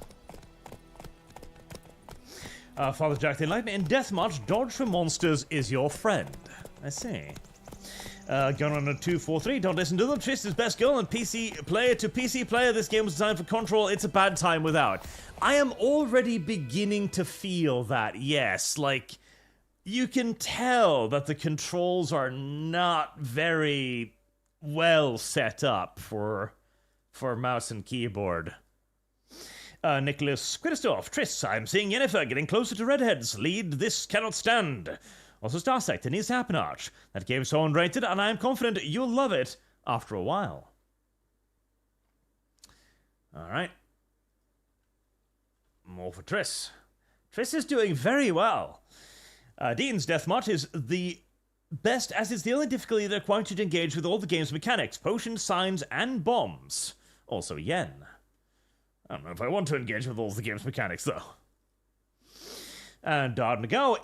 S1: Father Jack the Enlightened, in Deathmatch, dodge from monsters is your friend. I see. Gunrunner 243, don't listen to them. Triss is best girl and PC player to PC player. This game was designed for control. It's a bad time without. I am already beginning to feel that, yes. Like, you can tell that the controls are not very well set up for mouse and keyboard. Nicholas Quitterstoff, Triss, I'm seeing Yennefer getting closer to redheads. Lead, this cannot stand. Also Starsect, Denise Happenarch. That game's so unrated, and I am confident you'll love it after a while. Alright. More for Triss. Triss is doing very well. Dean's Deathmatch is the best, as it's the only difficulty that requires you to engage with all the game's mechanics, potions, signs, and bombs. Also Yen. I don't know if I want to engage with all the game's mechanics, though. And Dardnago,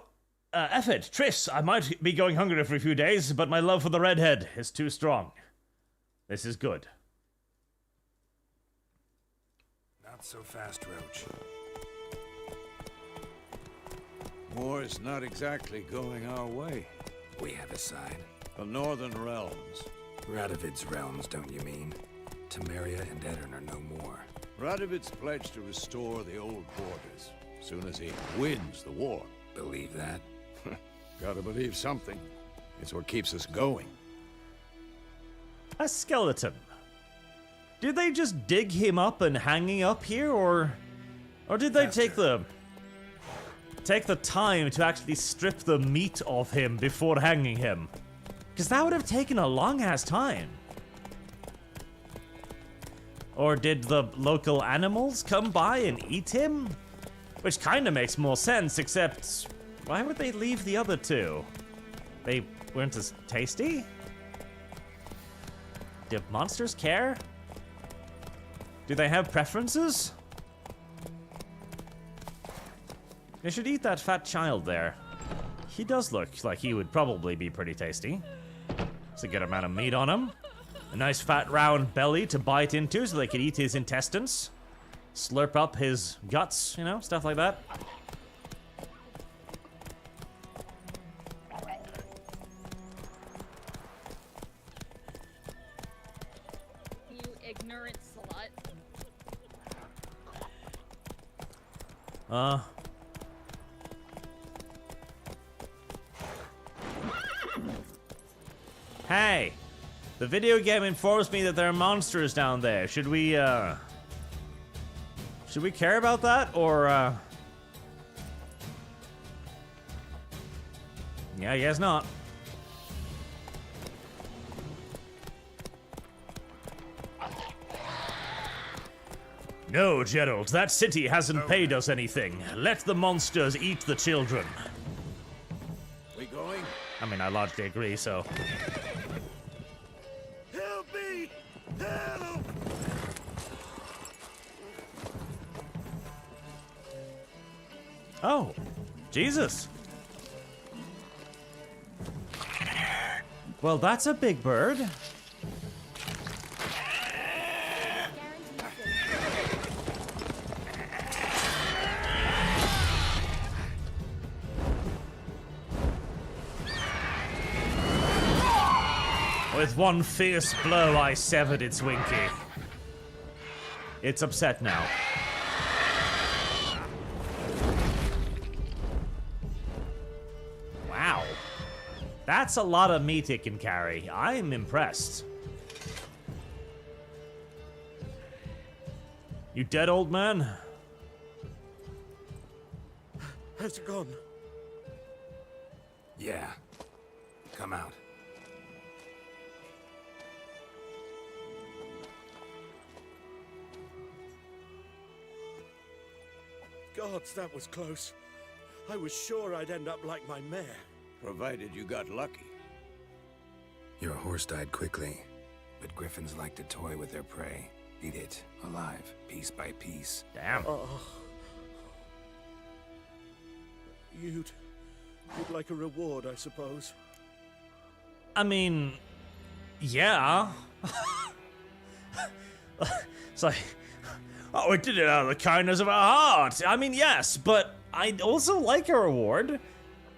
S1: effort, Triss, I might be going hungry for a few days, but my love for the redhead is too strong. This is good.
S3: Not so fast, Roach.
S6: War's not exactly going our way.
S3: We have a side.
S6: The Northern Realms.
S3: Radovid's realms, don't you mean? Temeria and Edirn are no more.
S6: Radovid's pledged to restore the old borders, as soon as he wins the war.
S3: Believe that?
S6: Gotta believe something. It's what keeps us going.
S1: A skeleton. Did they just dig him up and hang him up here, or did they take the time to actually strip the meat off him before hanging him? Because that would have taken a long-ass time. Or did the local animals come by and eat him? Which kind of makes more sense, except why would they leave the other two? They weren't as tasty? Do monsters care? Do they have preferences? They should eat that fat child there. He does look like he would probably be pretty tasty. It's a good amount of meat on him. A nice fat round belly to bite into so they could eat his intestines. Slurp up his guts, you know, stuff like that.
S9: You ignorant slut.
S1: Hey! The video game informs me that there are monsters down there. Should we care about that, or, yeah, I guess not. No, Gerald, that city hasn't paid us anything. Let the monsters eat the children.
S6: We going?
S1: I mean, I largely agree, so...
S6: Help me! Help!
S1: Oh, Jesus. Well, that's a big bird. With one fierce blow, I severed its winky. It's upset now. Wow. That's a lot of meat it can carry. I'm impressed. You dead, old man?
S6: Has it gone?
S3: Yeah. Come out.
S6: Gods, that was close. I was sure I'd end up like my mare. Provided you got lucky.
S3: Your horse died quickly, but griffins like to toy with their prey. Eat it, alive, piece by piece.
S1: Damn.
S6: You'd like a reward, I suppose.
S1: I mean, yeah. It's like, oh, we did it out of the kindness of our heart. I mean, yes, but I'd also like a reward.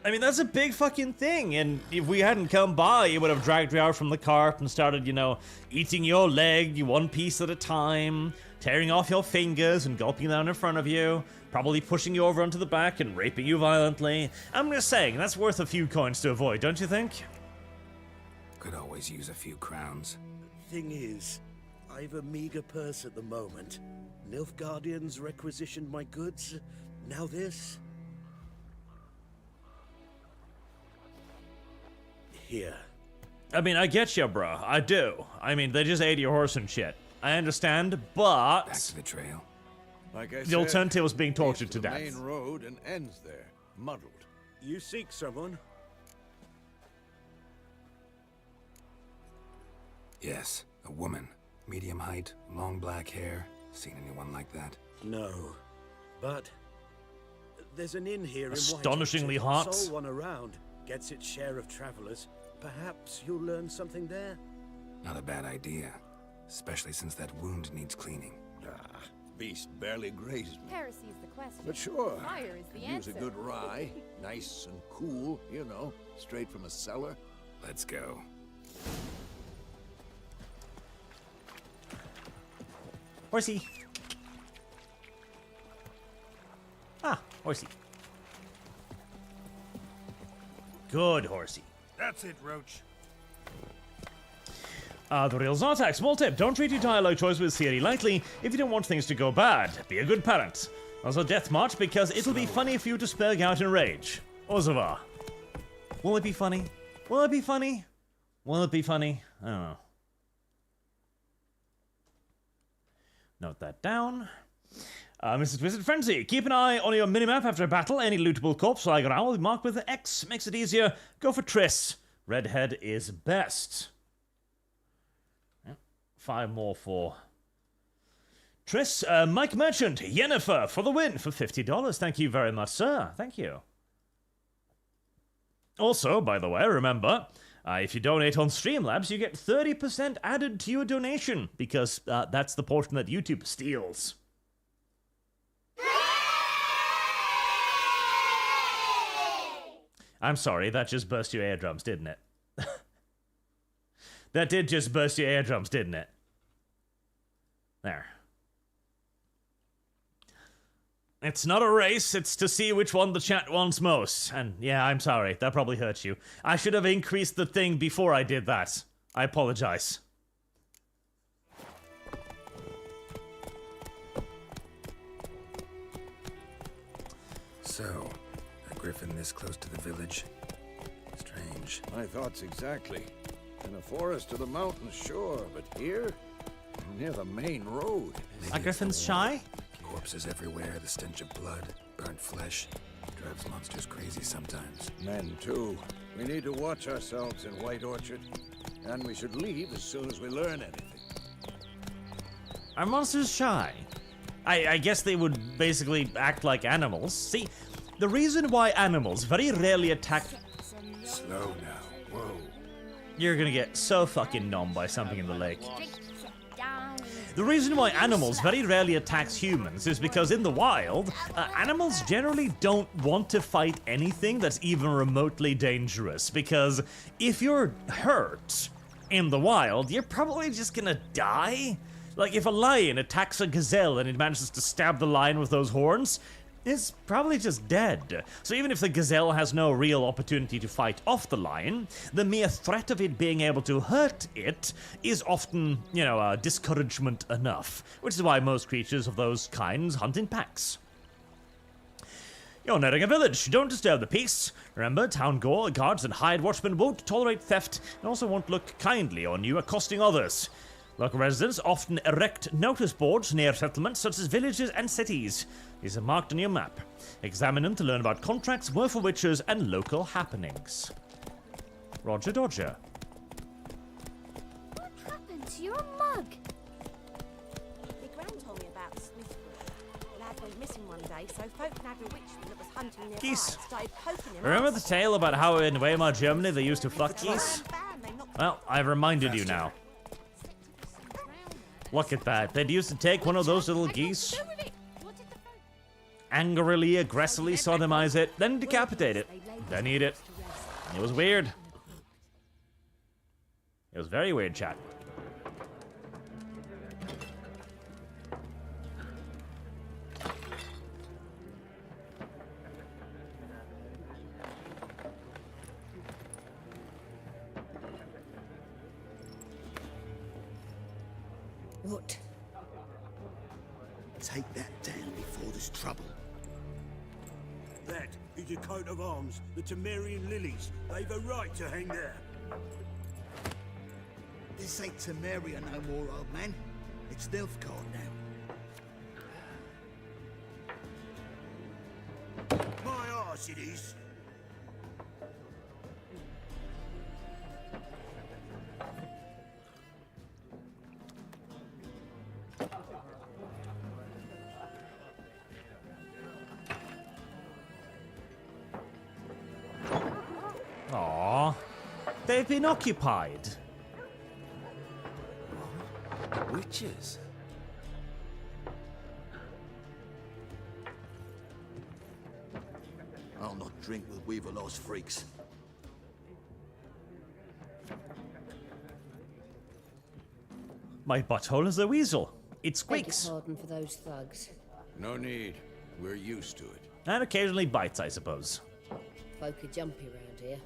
S1: I mean, that's a big fucking thing, and if we hadn't come by, you would have dragged you out from the cart and started, you know, eating your leg one piece at a time, tearing off your fingers and gulping down in front of you, probably pushing you over onto the back and raping you violently. I'm just saying, that's worth a few coins to avoid, don't you think?
S3: Could always use a few crowns.
S10: Thing is, I've a meager purse at the moment. Nilfgaardians requisitioned my goods. Now this. Here.
S1: I mean, I get you, bro. I do. I mean, they just ate your horse and shit. I understand, but...
S3: Back to the trail.
S6: Like I
S1: the
S6: said,
S1: alternative was being
S6: leads
S1: tortured to
S6: the
S1: death.
S6: main road and ends there, muddled.
S10: You seek someone?
S3: Yes, a woman. Medium height, long black hair. Seen anyone like that?
S10: No. But there's an inn here in
S1: Astonishingly
S10: Whitehorse.
S1: hot.
S10: Sole one around gets its share of travelers. Perhaps you'll learn something there.
S3: Not a bad idea. Especially since that wound needs cleaning.
S6: Beast barely grazed me.
S8: Heresy is the question.
S6: But sure,
S8: Fire is the
S6: use
S8: answer.
S6: a good rye, nice and cool, you know, straight from a cellar.
S3: Let's go.
S1: Horsey. Ah, horsey. Good horsey.
S7: That's it, Roach.
S1: The real Zartak, small tip, don't treat your dialogue choice with Siri lightly if you don't want things to go bad. Be a good parent. Also death march because it'll be funny for you to spurg out in rage. Au revoir. Will it be funny? Will it be funny? Will it be funny? I don't know. Note that down. Mrs. Twisted Frenzy, keep an eye on your minimap after a battle. Any lootable corpse like growl will be marked with an X. Makes it easier. Go for Triss. Redhead is best. Yep. 5 more for Triss. Mike Merchant, Yennefer for the win for $50. Thank you very much, sir. Thank you. Also, by the way, remember, if you donate on Streamlabs, you get 30% added to your donation, because that's the portion that YouTube steals. I'm sorry, that just burst your eardrums, didn't it? That did just burst your eardrums, didn't it? There. It's not a race, it's to see which one the chat wants most. And yeah, I'm sorry, that probably hurt you. I should have increased the thing before I did that. I apologize.
S3: So, a griffin this close to the village? Strange.
S6: My thoughts exactly. In a forest or the mountains, sure, but here? Near the main road.
S1: Are griffins shy?
S3: Corpses everywhere, the stench of blood, burnt flesh. Drives monsters crazy sometimes.
S6: Men, too. We need to watch ourselves in White Orchard. And we should leave as soon as we learn anything.
S1: Are monsters shy? I guess they would basically act like animals. See, the reason why animals very rarely attack...
S3: Slow now. Whoa.
S1: You're gonna get so fucking numb by something in the lake. The reason why animals very rarely attacks humans is because in the wild, animals generally don't want to fight anything that's even remotely dangerous, because if you're hurt in the wild, you're probably just gonna die. Like, if a lion attacks a gazelle and it manages to stab the lion with those horns, it's probably just dead. So even if the gazelle has no real opportunity to fight off the lion, the mere threat of it being able to hurt it is often, you know, discouragement enough, which is why most creatures of those kinds hunt in packs. You're nearing a village. Don't disturb the peace. Remember, town guards and hired watchmen won't tolerate theft and also won't look kindly on you accosting others. Local residents often erect notice boards near settlements such as villages and cities. These are marked on your map. Examine them to learn about contracts, waifu witches, and local happenings. Roger Dodger.
S2: What happened to your mug?
S11: My gran told me about the Smith boy. The lad went missing one day, so folk nabbed a witchman that was hunting nearby.
S1: Geese.
S11: Started poking him.
S1: Remember the tale about how in Weimar, Germany, they used to fuck geese? Well, I've reminded you now. Look at that. They'd used to take one of those little geese, angrily, aggressively sodomize it, then decapitate it, then eat it. It was weird. It was very weird, chat.
S10: What? Take that down before there's trouble.
S12: That is a coat of arms, the Temerian lilies. They've a right to hang there.
S10: This ain't Temeria no more, old man. It's Nilfgaard now.
S12: My arse it is.
S1: Aww. They've been occupied.
S3: Witches?
S10: I'll not drink with Weaverlaw's freaks.
S1: My butthole is a weasel. It squeaks.
S11: Beg your pardon for those thugs.
S6: No need. We're used to it.
S1: And occasionally bites, I suppose.
S11: Folk are jumpy round here.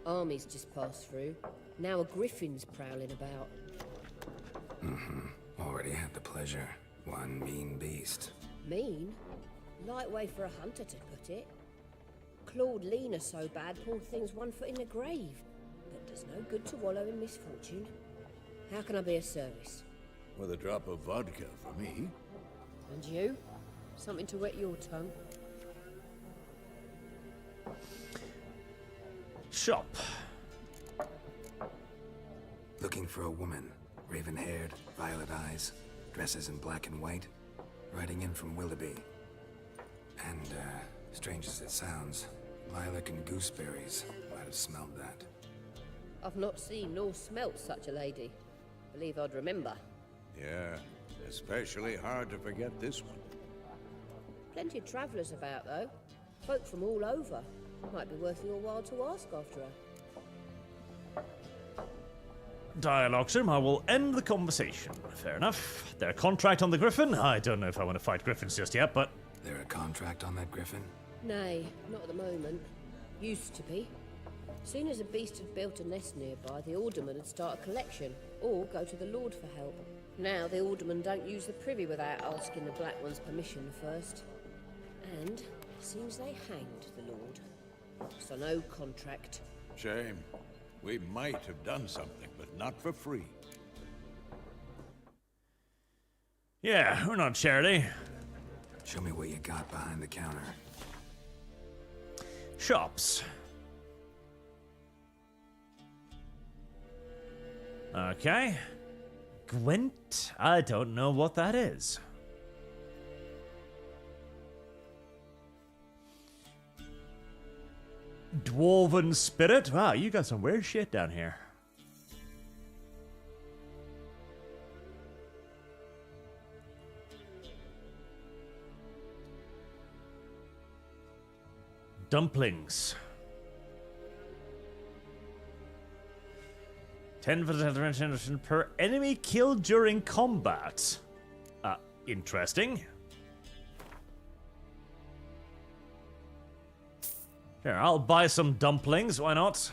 S11: Armies just passed through. Now a griffin's prowling about.
S3: Already had the pleasure. One mean beast.
S11: Mean? Light way for a hunter to put it. Clawed Lena so bad, poor thing's 1 foot in the grave. But the
S13: It's no good to wallow in misfortune. How can I be of service?
S6: With a drop of vodka for me.
S13: And you? Something to wet your tongue?
S1: Shop.
S3: Looking for a woman. Raven-haired, violet eyes, dresses in black and white. Riding in from Willoughby. And, strange as it sounds, lilac and gooseberries might have smelled that.
S13: I've not seen nor smelt such a lady. Believe I'd remember.
S6: Yeah, especially hard to forget this one.
S13: Plenty of travellers about, though. Folk from all over. Might be worth your while to ask after her.
S1: Dialogue room, I will end the conversation. Fair enough. Their contract on the Griffin? I don't know if I want to fight Griffins just yet, but...
S3: There a contract on that Griffin?
S13: Nay, not at the moment. Used to be. Soon as a beast had built a nest nearby, the alderman would start a collection, or go to the Lord for help. Now the aldermen don't use the privy without asking the Black One's permission first. And seems they hanged the Lord. So no contract.
S6: Shame. We might have done something, but not for free.
S1: Yeah, we're not charity.
S3: Show me what you got behind the counter.
S1: Shops. Okay. Gwent? I don't know what that is. Dwarven spirit? Wow, you got some weird shit down here. Dumplings. 10% per enemy killed during combat. Interesting. Here, I'll buy some dumplings, why not?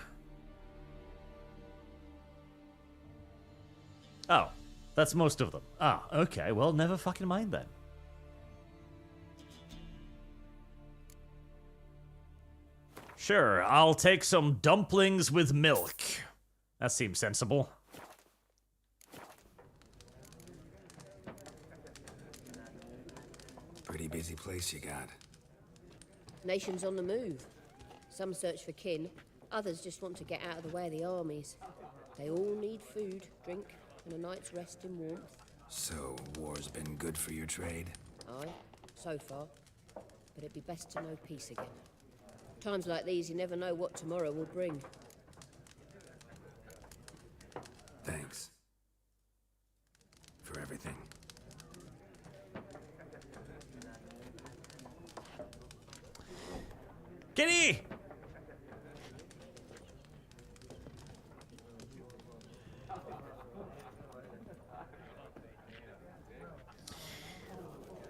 S1: Oh, that's most of them. Ah, okay, well, never fucking mind then. Sure, I'll take some dumplings with milk. That seems sensible.
S3: Pretty busy place you got.
S13: Nations on the move. Some search for kin, others just want to get out of the way of the armies. They all need food, drink, and a night's rest in warmth.
S3: So, war's been good for your trade?
S13: Aye, so far. But it'd be best to know peace again. Times like these, you never know what tomorrow will bring.
S3: Thanks. For everything.
S1: Kitty!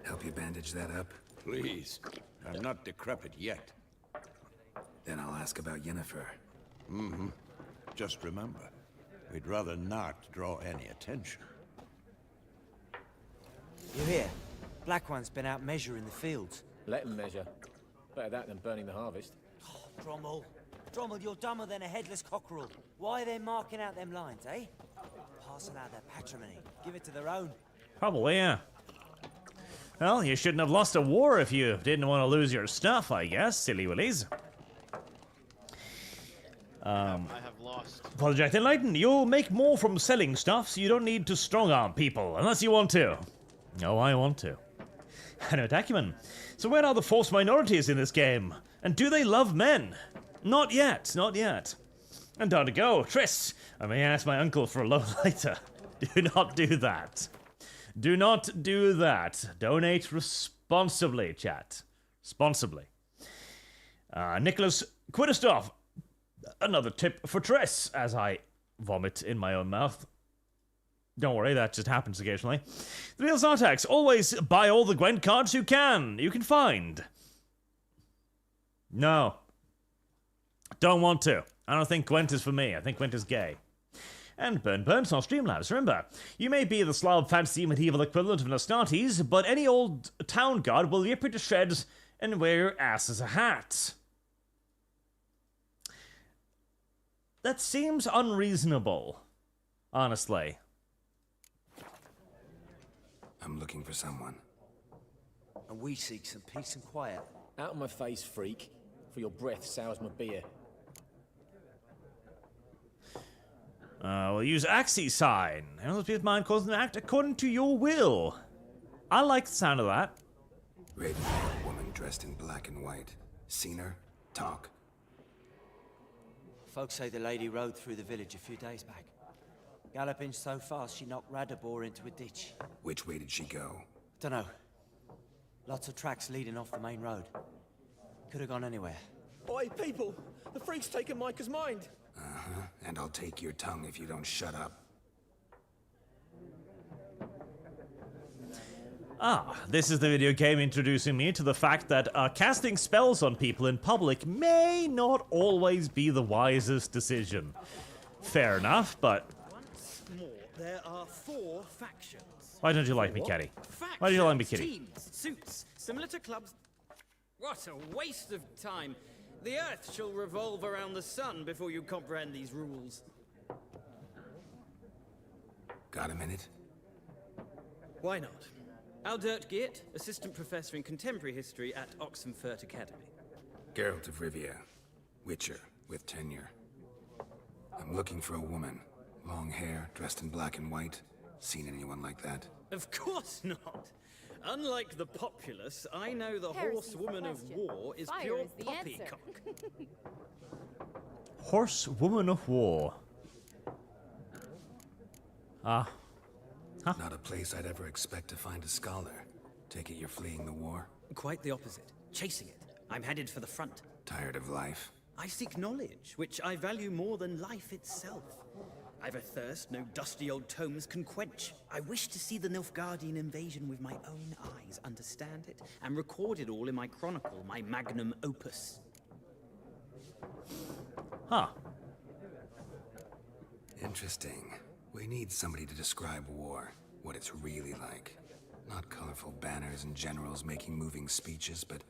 S3: Help you bandage that up?
S6: Please. I'm not decrepit yet.
S3: Then I'll ask about Yennefer.
S6: Mm-hmm. Just remember, we'd rather not draw any attention.
S14: You hear? Black One's been out measuring the fields.
S15: Let them measure. Better that than burning the harvest.
S14: Oh, Drommel. Drommel, you're dumber than a headless cockerel. Why are they marking out them lines, eh? Passing out their patrimony. Give it to their own.
S1: Probably, yeah. Well, you shouldn't have lost a war if you didn't want to lose your stuff, I guess, silly willies.
S4: I have lost.
S1: Project Enlighten, you'll make more from selling stuff, so you don't need to strong-arm people, unless you want to. Oh, I want to. An acumen. So where are the forced minorities in this game? And do they love men? Not yet, not yet. And down to go. Triss, I may ask my uncle for a loan later. Do not do that. Do not do that. Donate responsibly, chat. Responsibly. Nicholas Quitterstoff. Another tip for Triss, as I vomit in my own mouth. Don't worry, that just happens occasionally. The real Zartax, always buy all the Gwent cards you can find. No. Don't want to. I don't think Gwent is for me. I think Gwent is gay. And Burns on Streamlabs. Remember, you may be the Slav fantasy medieval equivalent of an Astartes, but any old town guard will rip you to shreds and wear your ass as a hat. that seems unreasonable, honestly.
S3: I'm looking for someone.
S14: And we seek some peace and quiet.
S15: Out of my face, freak. For your breath sours my beer.
S1: We'll use Axie sign. And those people's mind calls an act according to your will. I like the sound of that.
S3: Raven-haired woman dressed in black and white. Seen her? Talk.
S14: Folks say the lady rode through the village a few days back. Galloping so fast she knocked Radabor into a ditch.
S3: Which way did she go?
S14: Dunno. Lots of tracks leading off the main road. Could have gone anywhere.
S16: Oi, people! The freak's taken Micah's mind!
S3: Uh-huh. And I'll take your tongue if you don't shut up.
S1: This is the video game introducing me to the fact that casting spells on people in public may not always be the wisest decision. Fair enough, but...
S16: Once more, there are 4 factions.
S1: Why don't you like me, Kitty? Why do you like me, Kitty?
S17: Teams, suits, similar to clubs. What a waste of time. The Earth shall revolve around the sun before you comprehend these rules.
S3: Got a minute?
S17: Why not? Aldert Geert, Assistant Professor in Contemporary History at Oxenfurt Academy.
S3: Geralt of Rivia. Witcher, with tenure. I'm looking for a woman. Long hair, dressed in black and white. Seen anyone like that?
S17: Of course not. Unlike the populace, I know the
S8: Heresy's
S17: horsewoman
S8: the
S17: of
S8: question.
S17: war is
S8: Fire
S17: pure
S8: is the
S17: poppycock.
S1: Horsewoman of war.
S3: Not a place I'd ever expect to find a scholar. Take it you're fleeing the war?
S17: Quite the opposite. Chasing it. I'm headed for the front.
S3: Tired of life?
S17: I seek knowledge, which I value more than life itself. I've a thirst no dusty old tomes can quench. I wish to see the Nilfgaardian invasion with my own eyes, understand it, and record it all in my chronicle, my magnum opus.
S1: Huh.
S3: Interesting. We need somebody to describe war, what it's really like. Not colorful banners and generals making moving speeches, but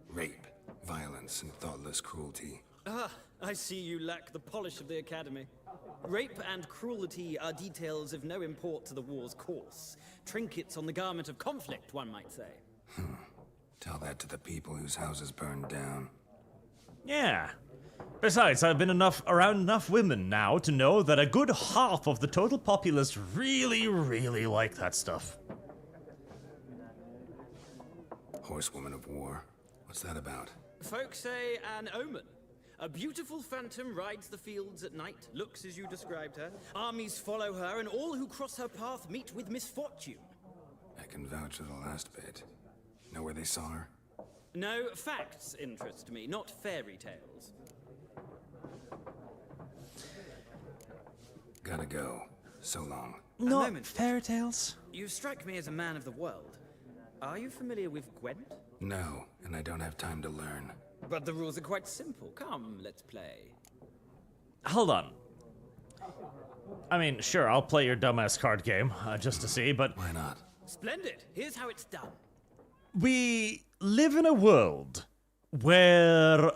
S3: rape, violence, and thoughtless cruelty.
S17: Ah, I see you lack the polish of the Academy. Rape and cruelty are details of no import to the war's course. Trinkets on the garment of conflict, one might say.
S3: Tell that to the people whose houses burned down.
S1: Yeah. Besides, I've been around enough women now to know that a good half of the total populace really, really like that stuff.
S3: Horsewoman of war. What's that about?
S17: Folks say an omen. A beautiful phantom rides the fields at night, looks as you described her. Armies follow her, and all who cross her path meet with misfortune.
S3: I can vouch for the last bit. Know where they saw her?
S17: No, facts interest me, not fairy tales.
S3: Gotta go. So long.
S1: Not fairy tales.
S17: You strike me as a man of the world. Are you familiar with Gwent?
S3: No, and I don't have time to learn.
S17: But the rules are quite simple. Come, let's play.
S1: Hold on. I mean, sure, I'll play your dumbass card game, just to see, but...
S3: Why not?
S17: Splendid. Here's how it's done.
S1: We live in a world where,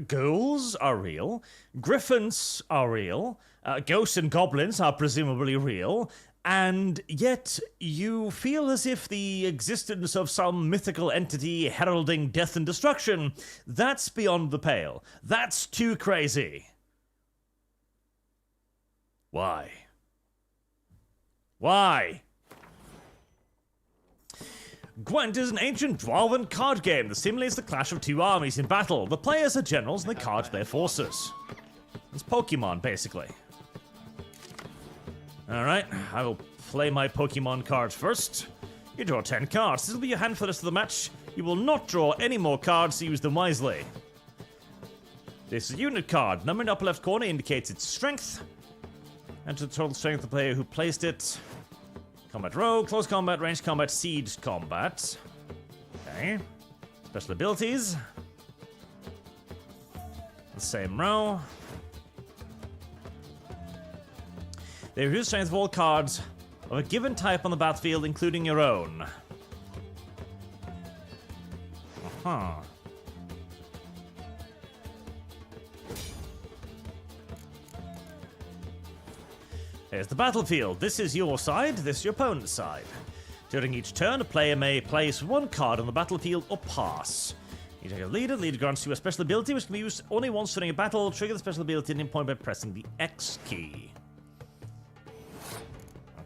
S1: ghouls are real, griffins are real, ghosts and goblins are presumably real, and yet you feel as if the existence of some mythical entity heralding death and destruction, that's beyond the pale. That's too crazy. Why? Why? Gwent is an ancient dwarven card game that simulates the clash of two armies in battle. The players are generals and the cards their forces. It's Pokemon, basically. Alright, I will play my Pokemon cards first. You draw 10 cards. This will be your hand for the rest of the match. You will not draw any more cards, so use them wisely. This is a unit card. Number in the upper left corner indicates its strength. Enter the total strength of the player who placed it. Combat row, close combat, ranged combat, siege combat. Okay. Special abilities. The same row. They reduce strength of all cards of a given type on the battlefield, including your own. Here's the battlefield. This is your side, this is your opponent's side. During each turn, a player may place one card on the battlefield or pass. You take a leader. The leader grants you a special ability which can be used only once during a battle. Trigger the special ability at any point by pressing the X key.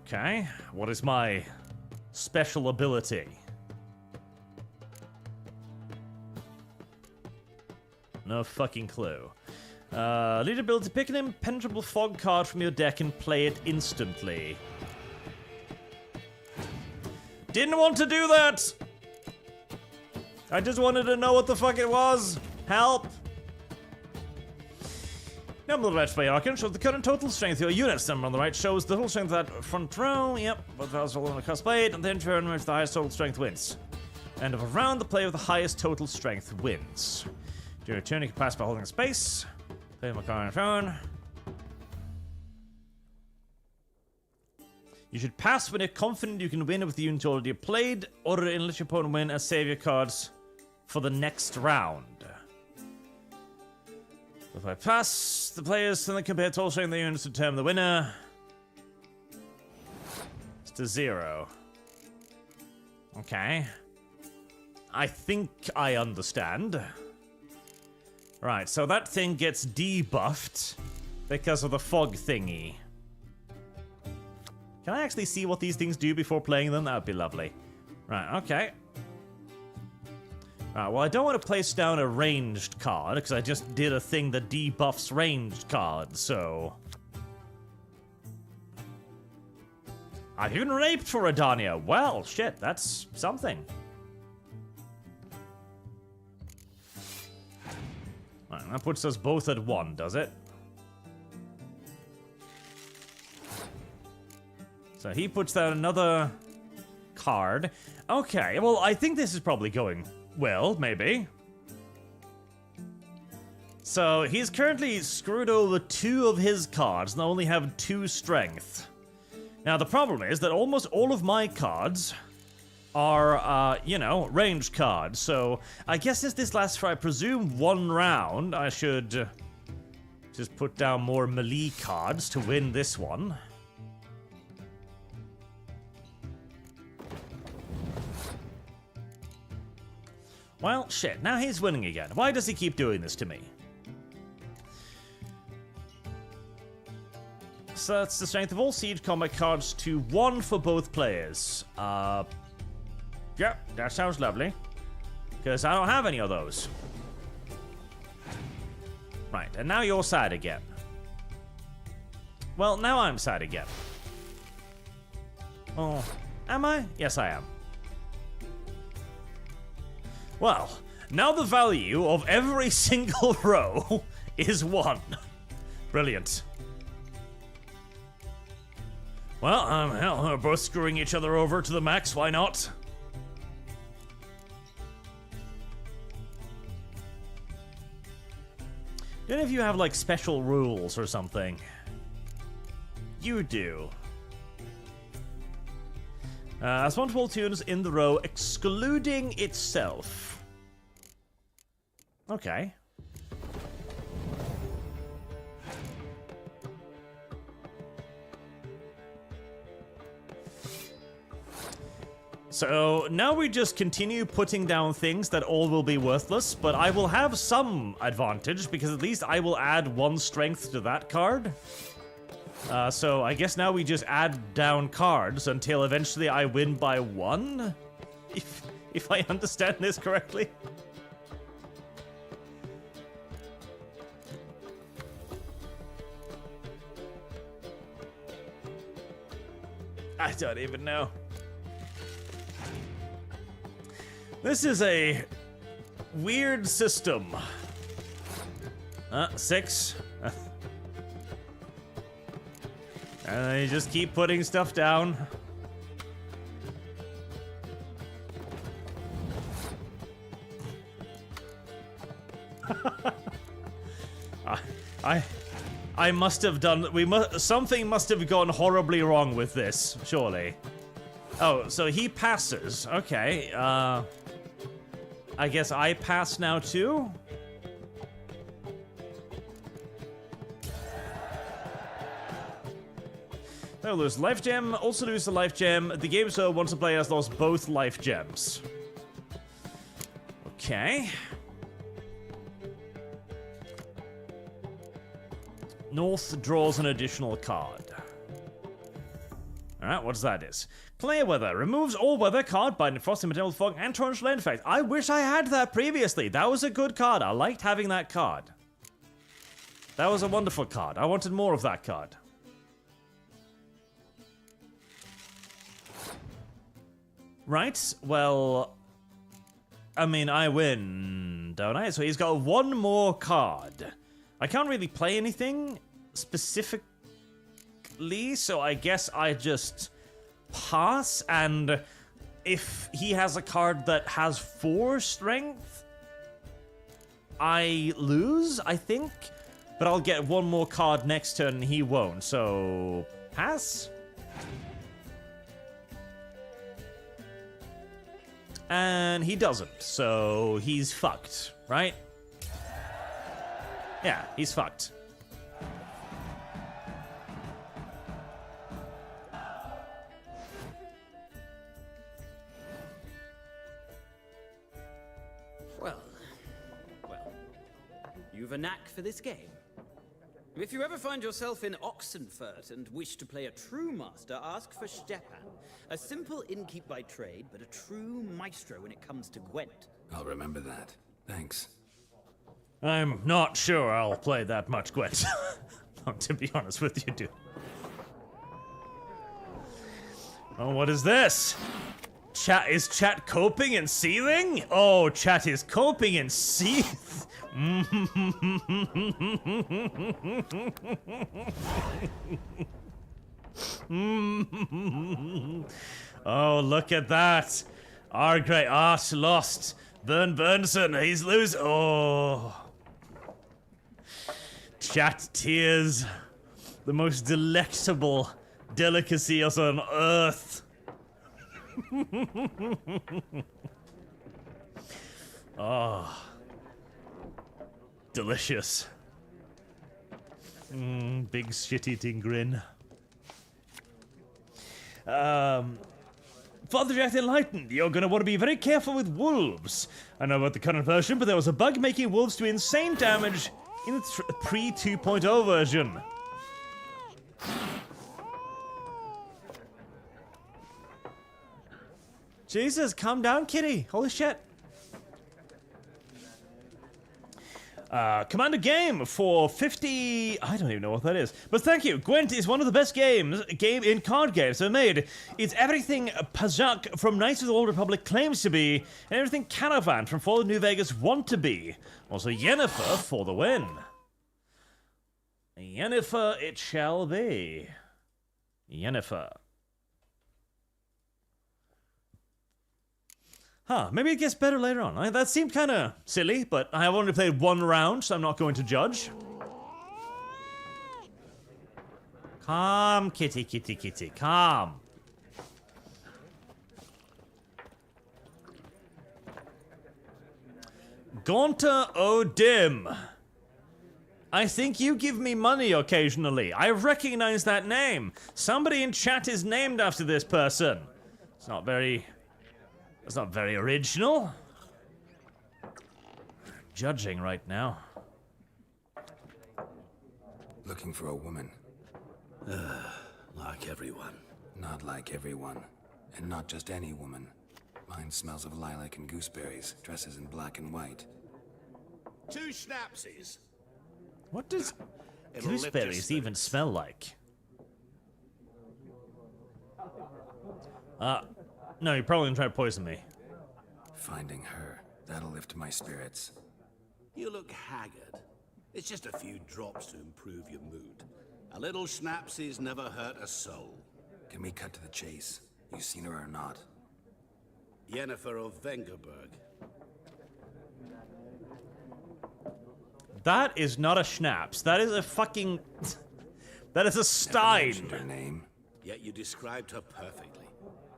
S1: Okay, what is my special ability? No fucking clue. Leader ability, pick an impenetrable fog card from your deck and play it instantly. Didn't want to do that! I just wanted to know what the fuck it was. Help! Number on the right by Archon shows the current total strength of your units. Number on the right shows the total strength of that front row. Yep, both rows roll on a cost blade, and then turn which the highest total strength wins. End of a round, the player with the highest total strength wins. During a turn, you can pass by holding a space. Play my card on your phone. You should pass when you're confident you can win with the unit already played, or unless your opponent win and save your cards for the next round. If I pass, the players then compare total strength of the units to determine the winner. It's to 0. Okay. I think I understand. Right, so that thing gets debuffed because of the fog thingy. Can I actually see what these things do before playing them? That would be lovely. Right, okay. Right, well, I don't want to place down a ranged card, because I just did a thing that debuffs ranged cards, so... I've even raped for Adania. Well, shit, that's something. Right, that puts us both at 1, does it? So he puts down another card. Okay, well, I think this is probably going well, maybe. So he's currently screwed over 2 of his cards and I only have 2 strength. Now, the problem is that almost all of my cards are, you know, ranged cards. So I guess since this lasts for, I presume, 1 round, I should just put down more melee cards to win this one. Well, shit, now he's winning again. Why does he keep doing this to me? So that's the strength of all siege combat cards to 1 for both players. Yeah, that sounds lovely. Because I don't have any of those. Right, and now you're sad again. Well, now I'm sad again. Oh, am I? Yes, I am. Well, now the value of every single row is 1. Brilliant. Well, hell, we're both screwing each other over to the max, why not? Don't know if you have, like, special rules or something. You do. As one to all tunes in the row, excluding itself. Okay. So now we just continue putting down things that all will be worthless, but I will have some advantage because at least I will add 1 strength to that card. So I guess now we just add down cards until eventually I win by 1? If I understand this correctly. I don't even know. This is a weird system. 6. And you just keep putting stuff down. I must have done. Something must have gone horribly wrong with this, surely. Oh, so he passes. Okay. I guess I pass now too. They'll lose life gem, also lose the life gem. The game server once the player has lost both life gems. Okay. North draws an additional card. Alright, what does that is? Clear Weather. Removes all weather card by defrosting material fog and torrential end effect. I wish I had that previously. That was a good card. I liked having that card. That was a wonderful card. I wanted more of that card. Right, well... I mean, I win, don't I? So he's got one more card. I can't really play anything specifically, so I guess I just pass, and if he has a card that has 4 strength, I lose, I think, but I'll get one more card next turn and he won't, so pass? And he doesn't, so he's fucked, right? Yeah, he's fucked.
S17: Well, you've a knack for this game. If you ever find yourself in Oxenfurt and wish to play a true master, ask for Stepan. A simple innkeep by trade, but a true maestro when it comes to Gwent.
S3: I'll remember that. Thanks.
S1: I'm not sure I'll play that much Gwent. To be honest with you, dude. Oh, what is this? Is chat coping and seething? Oh, chat is coping and seeth. Oh, look at that. Our great Arch lost. Burnson, he's losing. Oh. Chat tears. The most delectable delicacy on earth. Oh. Delicious. Big shit-eating grin. Father Jack the Enlightened, you're gonna want to be very careful with wolves. I know about the current version, but there was a bug making wolves do insane damage in the pre-2.0 version. Jesus, calm down, kitty. Holy shit. Commander Game for 50... I don't even know what that is. But thank you. Gwent is one of the best game in card games ever made. It's everything Pajak from Knights of the Old Republic claims to be, and everything Caravan from Fallout New Vegas want to be. Also Yennefer for the win. Yennefer it shall be. Yennefer. Huh, maybe it gets better later on. That seemed kind of silly, but I have only played one round, so I'm not going to judge. Calm, kitty, kitty, kitty, calm. Gaunter O'Dim. I think you give me money occasionally. I recognize that name. Somebody in chat is named after this person. It's not very... That's not very original. Judging right now.
S3: Looking for a woman.
S10: Like everyone.
S3: Not like everyone. And not just any woman. Mine smells of lilac and gooseberries, dresses in black and white.
S12: 2 schnapsies.
S1: What does gooseberries even smell like? No, you're probably gonna try to poison me.
S3: Finding her, that'll lift my spirits.
S12: You look haggard. It's just a few drops to improve your mood. A little schnapsies never hurt a soul.
S3: Can we cut to the chase? You seen her or not?
S12: Yennefer of Vengerberg.
S1: That is not a schnapps. That is a fucking... That is a Stein.
S3: Her name.
S12: Yet you described her perfectly.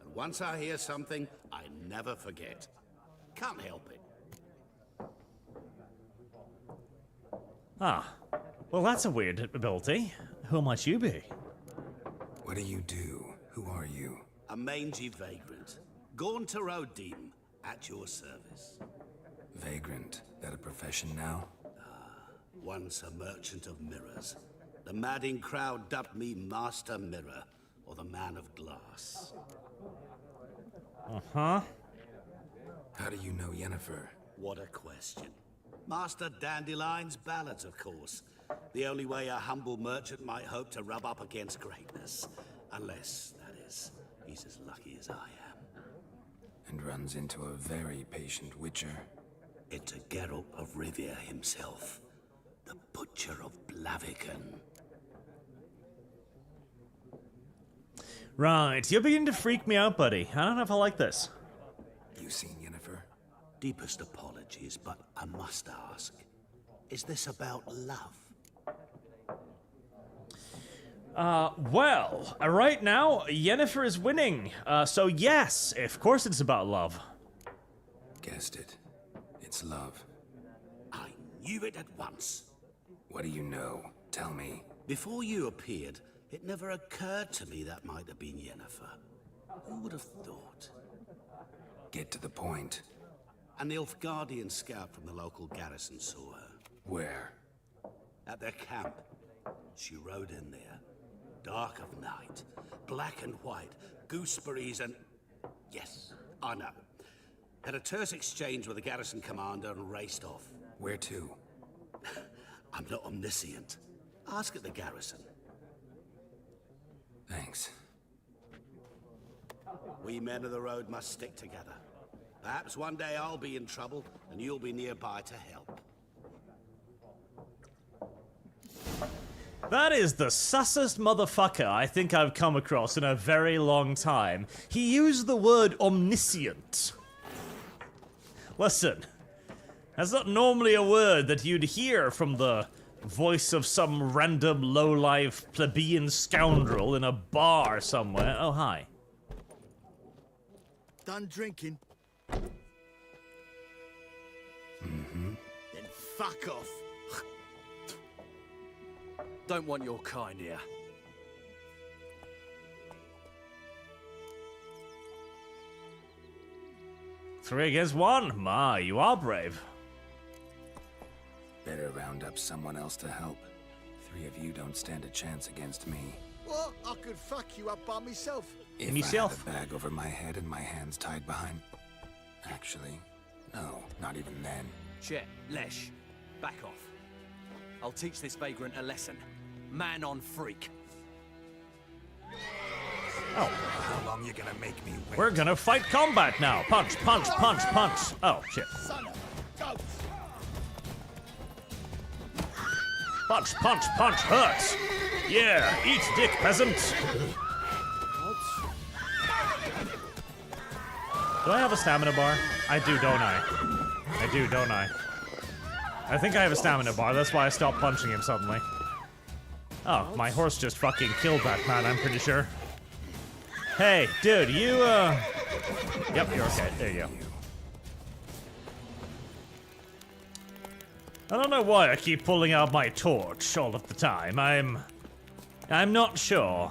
S12: And once I hear something, I never forget. Can't help it.
S1: Ah. Well, that's a weird ability. Who might you be?
S3: What do you do? Who are you?
S12: A mangy vagrant. Gone to Rodim, at your service.
S3: Vagrant. That a profession now?
S12: Once a merchant of mirrors. The madding crowd dubbed me Master Mirror, or the Man of Glass.
S1: Uh-huh.
S3: How do you know Yennefer?
S12: What a question. Master Dandelion's ballads, of course. The only way a humble merchant might hope to rub up against greatness. Unless, that is, he's as lucky as I am.
S3: And runs into a very patient witcher.
S12: It's a Geralt of Rivia himself. The Butcher of Blaviken.
S1: Right, you're beginning to freak me out, buddy. I don't know if I like this.
S3: You seen Yennefer?
S12: Deepest apologies, but I must ask. Is this about love?
S1: Well, right now, Yennefer is winning. So yes, of course it's about love.
S3: Guessed it. It's love.
S12: I knew it at once.
S3: What do you know? Tell me.
S12: Before you appeared, it never occurred to me that might have been Yennefer. Who would have thought?
S3: Get to the point.
S12: A Nilfgaardian scout from the local garrison saw her.
S3: Where?
S12: At their camp. She rode in there. Dark of night. Black and white. Gooseberries and... Yes, I know. Had a terse exchange with the garrison commander and raced off.
S3: Where to?
S12: I'm not omniscient. Ask at the garrison.
S3: Thanks.
S12: We men of the road must stick together. Perhaps one day I'll be in trouble, and you'll be nearby to help.
S1: That is the sussest motherfucker I think I've come across in a very long time. He used the word omniscient. Listen, that's not normally a word that you'd hear from the voice of some random low-life plebeian scoundrel in a bar somewhere. Oh, hi.
S16: Done drinking?
S3: Mm-hmm.
S16: Then fuck off.
S18: Don't want your kind here.
S1: Three against one. Ma, you are brave.
S3: Better round up someone else to help. Three of you don't stand a chance against me.
S16: What? I could fuck you up by myself.
S3: If I had a bag over my head and my hands tied behind... Actually, no, not even then.
S18: Chet, Lesh, back off. I'll teach this vagrant a lesson. Man on freak.
S1: Oh.
S3: How long you gonna make me wait?
S1: We're gonna fight combat now. Punch, punch, punch, punch. Oh, shit. Punch, punch, punch, hurts. Yeah, eat dick, peasant. Do I have a stamina bar? I do, don't I? I do, don't I? I think I have a stamina bar, that's why I stopped punching him suddenly. Oh, my horse just fucking killed that man, I'm pretty sure. Hey, dude, you, Yep, you're okay. There you go. I don't know why I keep pulling out my torch all of the time. I'm not sure.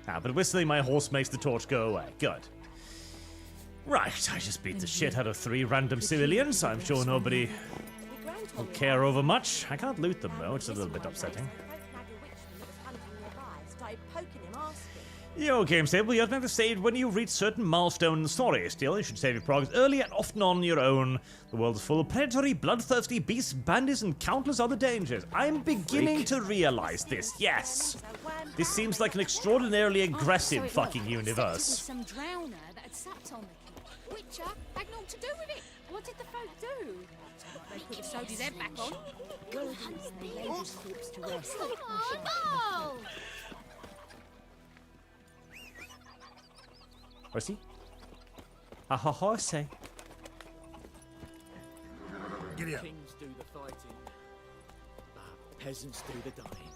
S1: Ah, but whistling my horse makes the torch go away. Good. Right, I just beat the shit out of 3 random civilians. I'm sure nobody will care over much. I can't loot them though, which is a little bit upsetting. Yo, game stable, you have never saved when you reach certain milestones in the story. Still, you should save your progress early and often on your own. The world is full of predatory, bloodthirsty beasts, bandits, and countless other dangers. I'm beginning to realize this, yes. This seems like an extraordinarily aggressive fucking universe.
S2: Some drowner that had sat on the kid. Witcher had naught to do with it. What did the folk do? They could have sewed his head back on. Go hunt the lady's corpse to rest. Oh, no!
S1: Horsey? A horsey.
S3: Giddy up.
S17: Kings do the fighting. Peasants do the dying.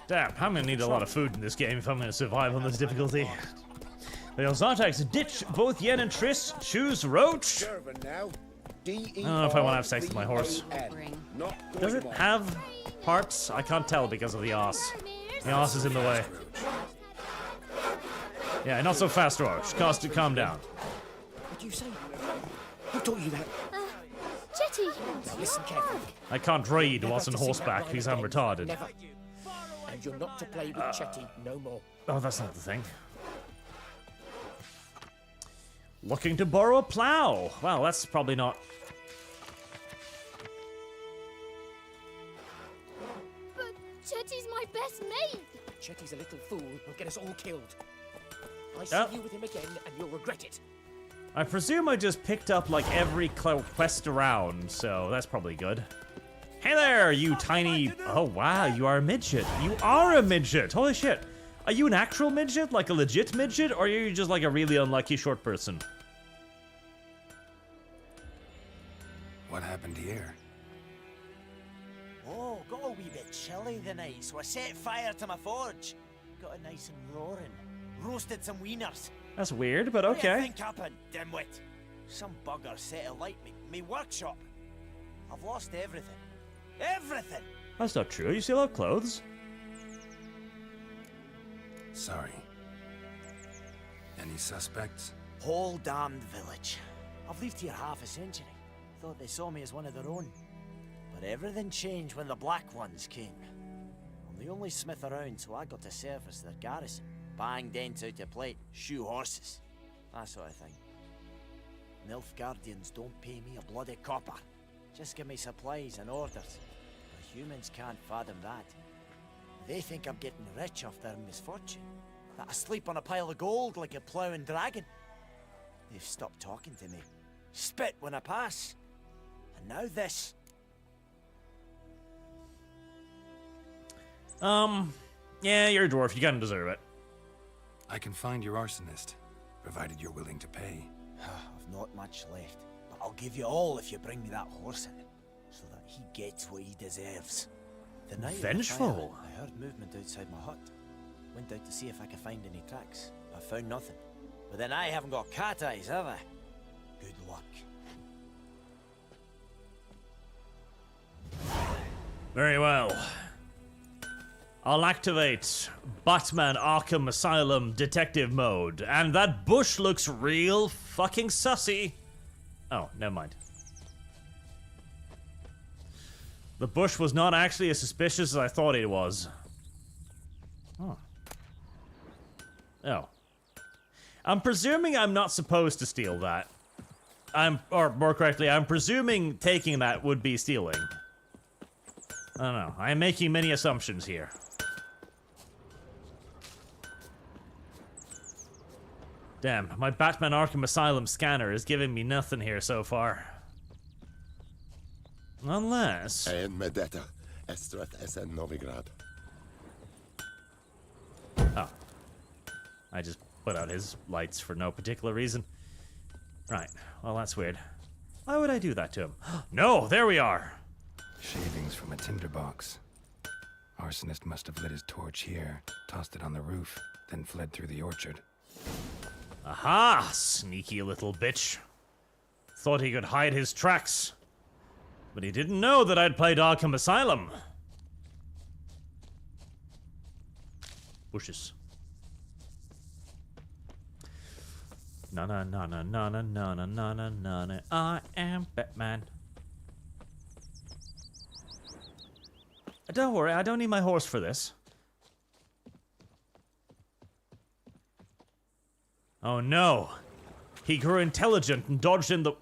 S1: Damn, I'm gonna need a lot of food in this game if I'm gonna survive on this difficulty. The Zartax ditch both Yen and Triss, choose Roach.
S10: Now.
S1: I don't know if I want to have sex with my horse. Does it have parts? I can't tell because of the arse. The arse is in the way. Yeah, not so fast, Roach. Costa, calm down.
S15: What do you say? Who taught you that?
S2: Chetty!
S15: Now listen carefully.
S1: I can't read
S15: Never
S1: whilst on
S15: to see that
S1: horseback
S15: line
S1: because I'm
S15: again.
S1: retarded.
S15: Never. And you're not to play with Chetty no more.
S1: Oh, that's not the thing. Looking to borrow a plow. Well, that's probably not...
S2: But Chetty's my best mate!
S15: Chetty's a little fool who'll get us all killed. I
S1: Oh.
S15: see you with him again and you'll regret it.
S1: I presume I just picked up, like, every quest around, so that's probably good. Hey there, you tiny... Oh, wow, you are a midget. You are a midget! Holy shit. Are you an actual midget? Like a legit midget? Or are you just, like, a really unlucky short person?
S3: What happened here?
S14: Oh, got a wee bit chilly the night, so I set fire to my forge. Got it nice and roaring. Roasted some wieners.
S1: That's weird, but
S14: What do you
S1: okay.
S14: think happened, dimwit? Some bugger set alight me workshop. I've lost everything. Everything!
S1: That's not true. You still have clothes.
S3: Sorry. Any suspects?
S14: Whole damned village. I've lived here half a century. Thought they saw me as one of their own. But everything changed when the Black Ones came. I'm the only smith around, so I got to service their garrison. Bang dents out of plate, shoe horses. That sort of thing. Nilfgaardians don't pay me a bloody copper. Just give me supplies and orders. But humans can't fathom that. They think I'm getting rich off their misfortune. That I sleep on a pile of gold like a ploughing dragon. They've stopped talking to me. Spit when I pass. And now this.
S1: Yeah, you're a dwarf. You kind of deserve it.
S3: I can find your arsonist, provided you're willing to pay.
S14: I've not much left, but I'll give you all if you bring me that horse in, so that he gets what he deserves. The night of the
S1: Vengeful.
S14: fire, I heard movement outside my hut. Went out to see if I could find any tracks. I found nothing. But then I haven't got cat eyes, have I? Good luck.
S1: Very well. I'll activate Batman Arkham Asylum detective mode. And that bush looks real fucking sussy. Oh, never mind. The bush was not actually as suspicious as I thought it was. Oh. Oh. I'm presuming I'm not supposed to steal that. Or more correctly, I'm presuming taking that would be stealing. I don't know. I am making many assumptions here. Damn, my Batman Arkham Asylum scanner is giving me nothing here so far. Unless...
S19: En Medetta, Estrath Esen Novigrad.
S1: Oh. I just put out his lights for no particular reason. Right, well that's weird. Why would I do that to him? No, there we are!
S3: Shavings from a tinderbox. Arsonist must have lit his torch here, tossed it on the roof, then fled through the orchard.
S1: Aha! Sneaky little bitch. Thought he could hide his tracks. But he didn't know that I'd played Arkham Asylum. Bushes. Na na na na na na na na na na na na. I am Batman. Don't worry, I don't need my horse for this. Oh no! He grew intelligent and dodged in the...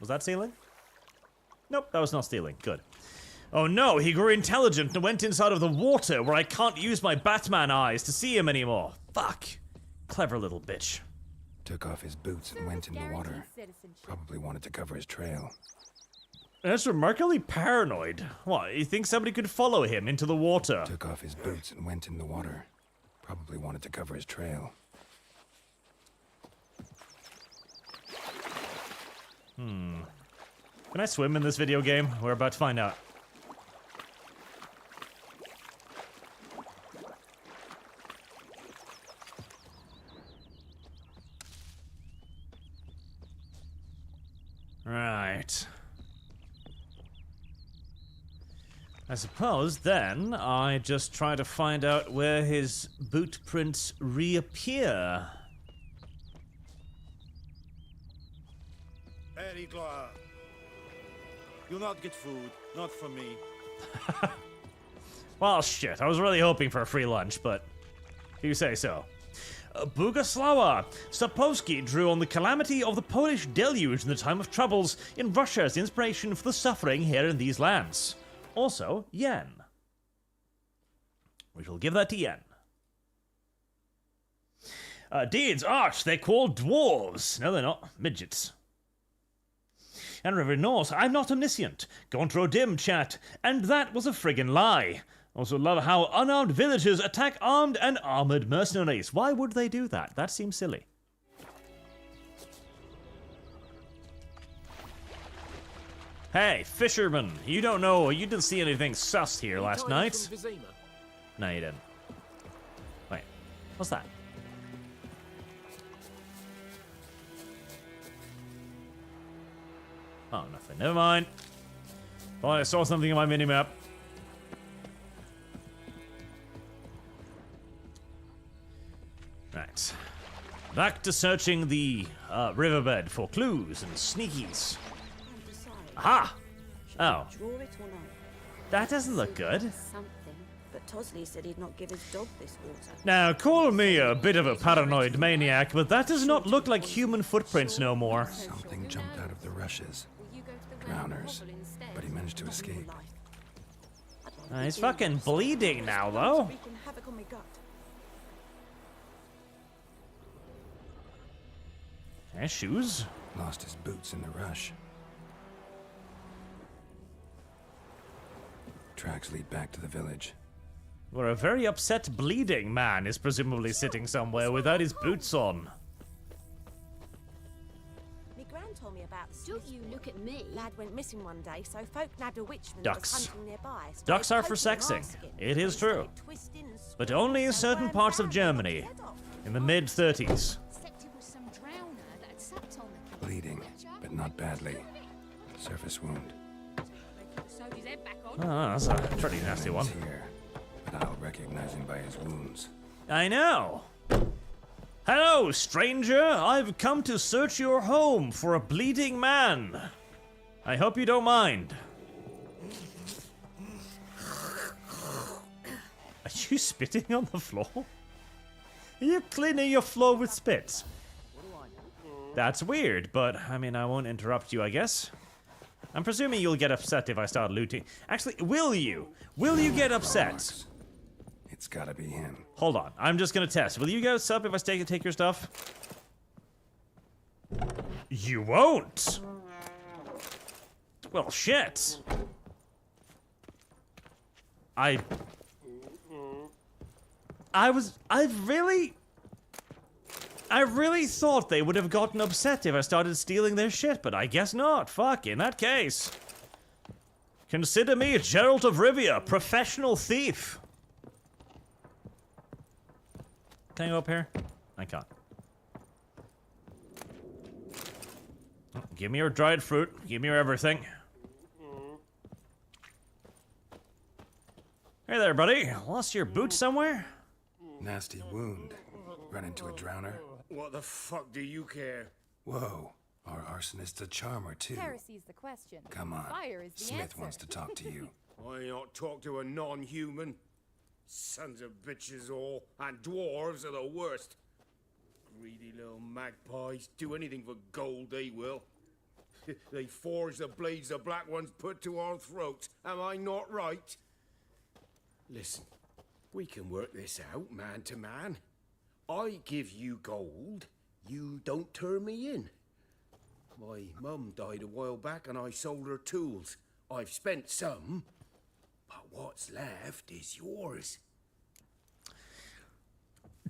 S1: Was that stealing? Nope, that was not stealing. Good. Oh no, he grew intelligent and went inside of the water where I can't use my Batman eyes to see him anymore. Fuck. Clever little bitch.
S3: Took off his boots and went in the water. Probably wanted to cover his trail.
S1: That's remarkably paranoid. What, you think somebody could follow him into the water?
S3: Took off his boots and went in the water. Probably wanted to cover his trail.
S1: Can I swim in this video game? We're about to find out. Right. I suppose then I just try to find out where his boot prints reappear.
S16: Very glad. You'll not get food, not from me.
S1: Well, shit, I was really hoping for a free lunch, but if you say so. Bugosława. Sapolsky drew on the calamity of the Polish deluge in the time of troubles in Russia as inspiration for the suffering here in these lands. Also, yen. We shall give that to yen. Deeds, Arch, they're called dwarves. No, they're not. Midgets. And River North, I'm not omniscient. Contro dim, chat. And that was a friggin' lie. Also love how unarmed villagers attack armed and armored mercenaries. Why would they do that? That seems silly. Hey, fisherman, you don't know, you didn't see anything sus here last night. No, you didn't. Wait, what's that? Oh, nothing. Never mind. Well, I saw something in my minimap. Right. Back to searching the riverbed for clues and sneakies. Aha! Oh. That doesn't look good.
S11: But Tosley said he'd not give his dog this water.
S1: Now, call me a bit of a paranoid maniac, but that does not look like human footprints no more.
S3: Something jumped out of the rushes. Drowners. But he managed to escape.
S1: He's fucking bleeding now, though. Shoes?
S3: Lost his boots in the rush. Tracks lead back to the village.
S1: Where a very upset bleeding man is presumably sitting somewhere without his boots on.
S11: Me gran told me about the
S2: Don't you look at me.
S11: Lad went missing one day, so folk nabbed a witchman
S1: Ducks.
S11: that was hunting nearby.
S1: Ducks are for sexing. It is true. But only in certain parts of Germany. In the mid-30s.
S3: Bleeding, but not badly. Surface wound.
S1: Oh, that's a pretty nasty one.
S3: Here, but I'll recognize him by his wounds.
S1: I know. Hello, stranger. I've come to search your home for a bleeding man. I hope you don't mind. Are you spitting on the floor? Are you cleaning your floor with spit? That's weird, but I mean, I won't interrupt you, I guess. I'm presuming you'll get upset if I start looting. Actually, will you? Will you get upset?
S3: It's gotta be him.
S1: Hold on, I'm just gonna test. Will you get upset if I take your stuff? You won't! Well, shit. I really thought they would have gotten upset if I started stealing their shit, but I guess not. Fuck, in that case. Consider me Geralt of Rivia, professional thief. Can I go up here? I can't. Give me your dried fruit. Give me your everything. Hey there, buddy. Lost your boot somewhere?
S3: Nasty wound. Run into a drowner.
S6: What the fuck do you care?
S3: Whoa. Our arsonist's a charmer, too.
S8: Heresy's the question.
S3: Come on.
S8: Fire is the
S3: Smith
S8: answer.
S3: wants to talk to you.
S6: I not talk to a non-human. Sons of bitches all, and dwarves are the worst. Greedy little magpies. Do anything for gold, they will. They forge the blades the black ones put to our throats. Am I not right? Listen, we can work this out, man to man. I give you gold, you don't turn me in. My mum died a while back and I sold her tools. I've spent some, but what's left is yours.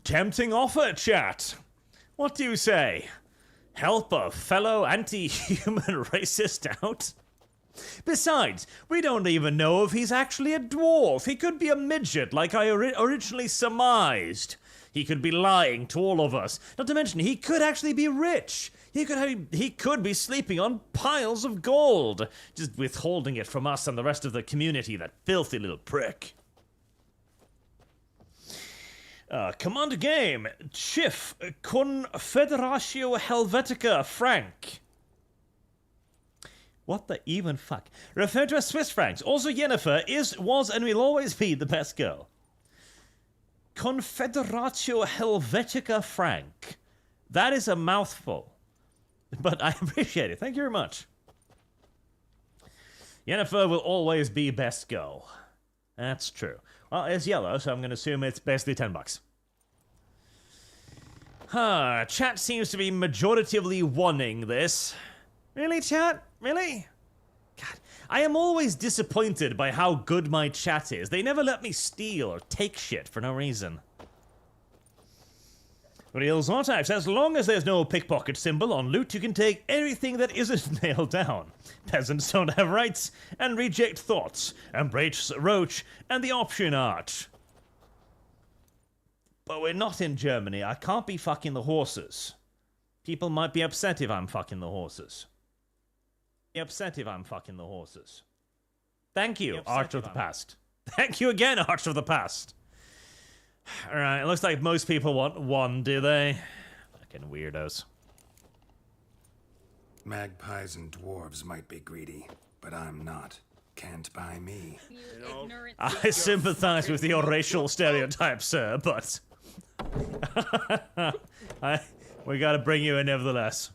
S1: Tempting offer, chat. What do you say? Help a fellow anti-human racist out? Besides, we don't even know if he's actually a dwarf. He could be a midget like I originally surmised. He could be lying to all of us. Not to mention, he could actually be rich. He could be sleeping on piles of gold, just withholding it from us and the rest of the community, that filthy little prick. Command game. Chief Confederatio Helvetica Frank. What the even fuck? Refer to as Swiss francs. Also, Yennefer was and will always be the best girl. Confederatio Helvetica Frank. That is a mouthful. But I appreciate it. Thank you very much. Yennefer will always be best girl. That's true. Well, it's yellow, so I'm going to assume it's basically $10. Chat seems to be majoritatively wanting this. Really, chat? Really? God, I am always disappointed by how good my chat is. They never let me steal or take shit for no reason. Real Zortype, as long as there's no pickpocket symbol on loot, you can take everything that isn't nailed down. Peasants don't have rights, and reject thoughts. Embrace roach, and the option art. But we're not in Germany. I can't be fucking the horses. People might be upset if I'm fucking the horses. Be upset if I'm fucking the horses. Thank you, Arch of the Past. Thank you again, Arch of the Past. Alright, it looks like most people want one, do they? Fucking weirdos.
S3: Magpies and dwarves might be greedy, but I'm not. Can't buy me.
S1: I sympathize with your racial stereotypes, sir, but... we gotta bring you in nevertheless.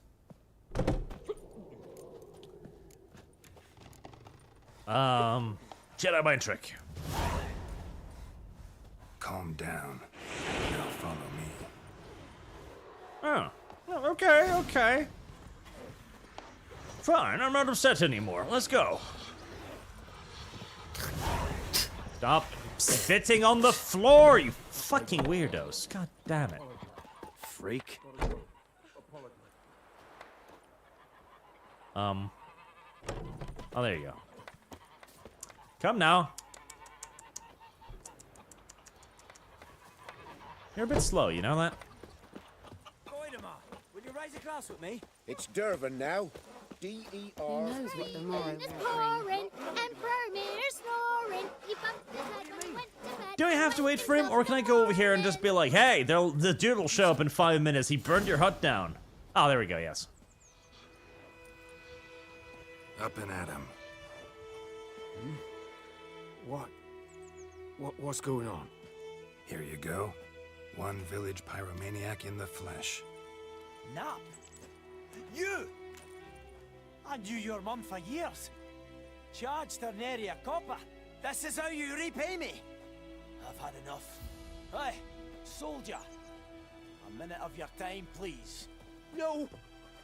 S1: Jedi mind trick.
S3: Calm down. Now follow me.
S1: Oh, okay. Fine, I'm not upset anymore. Let's go. Stop spitting on the floor, you fucking weirdos. God damn it.
S14: Freak.
S1: Oh, there you go. Come now. You're a bit slow, you know that?
S14: Will you rise across with me?
S10: It's Dervin now. D-E-R.
S2: Who knows what the morrow will bring?
S1: Do I have to wait for him, or can I go over here and just be like, hey, the dude will show up in 5 minutes. He burned your hut down. Oh, there we go, yes.
S3: Up and at him.
S6: What's going on?
S3: Here you go. One village pyromaniac in the flesh.
S14: Nap? You! I knew your mum for years. Charged her nary a copper. This is how you repay me. I've had enough. Hey, soldier. A minute of your time, please.
S10: No!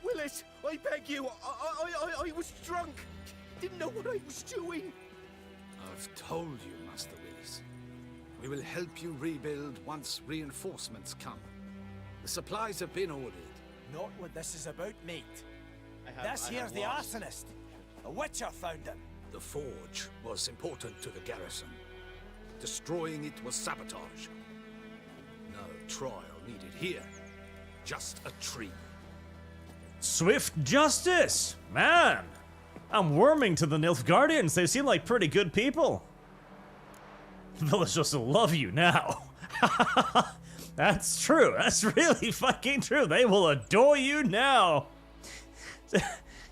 S10: Willis, I beg you. I was drunk. Didn't know what I was doing.
S12: I've told you, Master Willis. We will help you rebuild once reinforcements come. The supplies have been ordered.
S14: Not what this is about, mate. This
S4: I
S14: here's
S4: have
S14: the
S4: lost.
S14: arsonist. A witcher found him.
S12: The forge was important to the garrison. Destroying it was sabotage. No trial needed here. Just a tree.
S1: Swift justice! Man! I'm warming to the Nilfgaardians. They seem like pretty good people. Villagers will love you now. That's true. That's really fucking true. They will adore you now.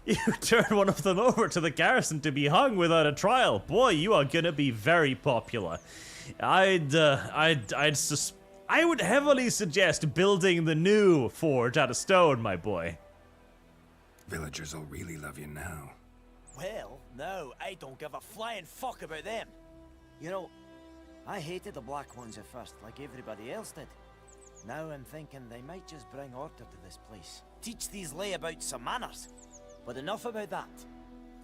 S1: You turn one of them over to the garrison to be hung without a trial. Boy, you are gonna be very popular. I would heavily suggest building the new forge out of stone, my boy.
S3: Villagers will really love you now.
S14: Well, no, I don't give a flying fuck about them. You know, I hated the Black Ones at first, like everybody else did. Now I'm thinking they might just bring order to this place. Teach these layabouts some manners. But enough about that.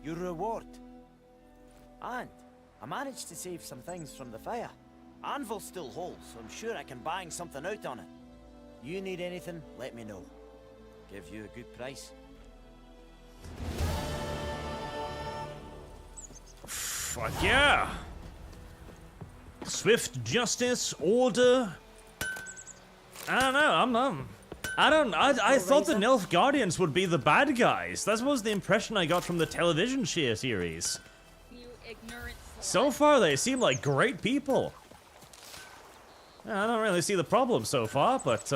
S14: Your reward. And I managed to save some things from the fire. Anvil still holds, so I'm sure I can bang something out on it. You need anything, let me know. Give you a good price.
S1: Fuck yeah! Swift justice, order. I don't know. I thought the Nilfgaardians would be the bad guys. That was the impression I got from the television series.
S9: You ignorant slut.
S1: So far, they seem like great people. I don't really see the problem so far, but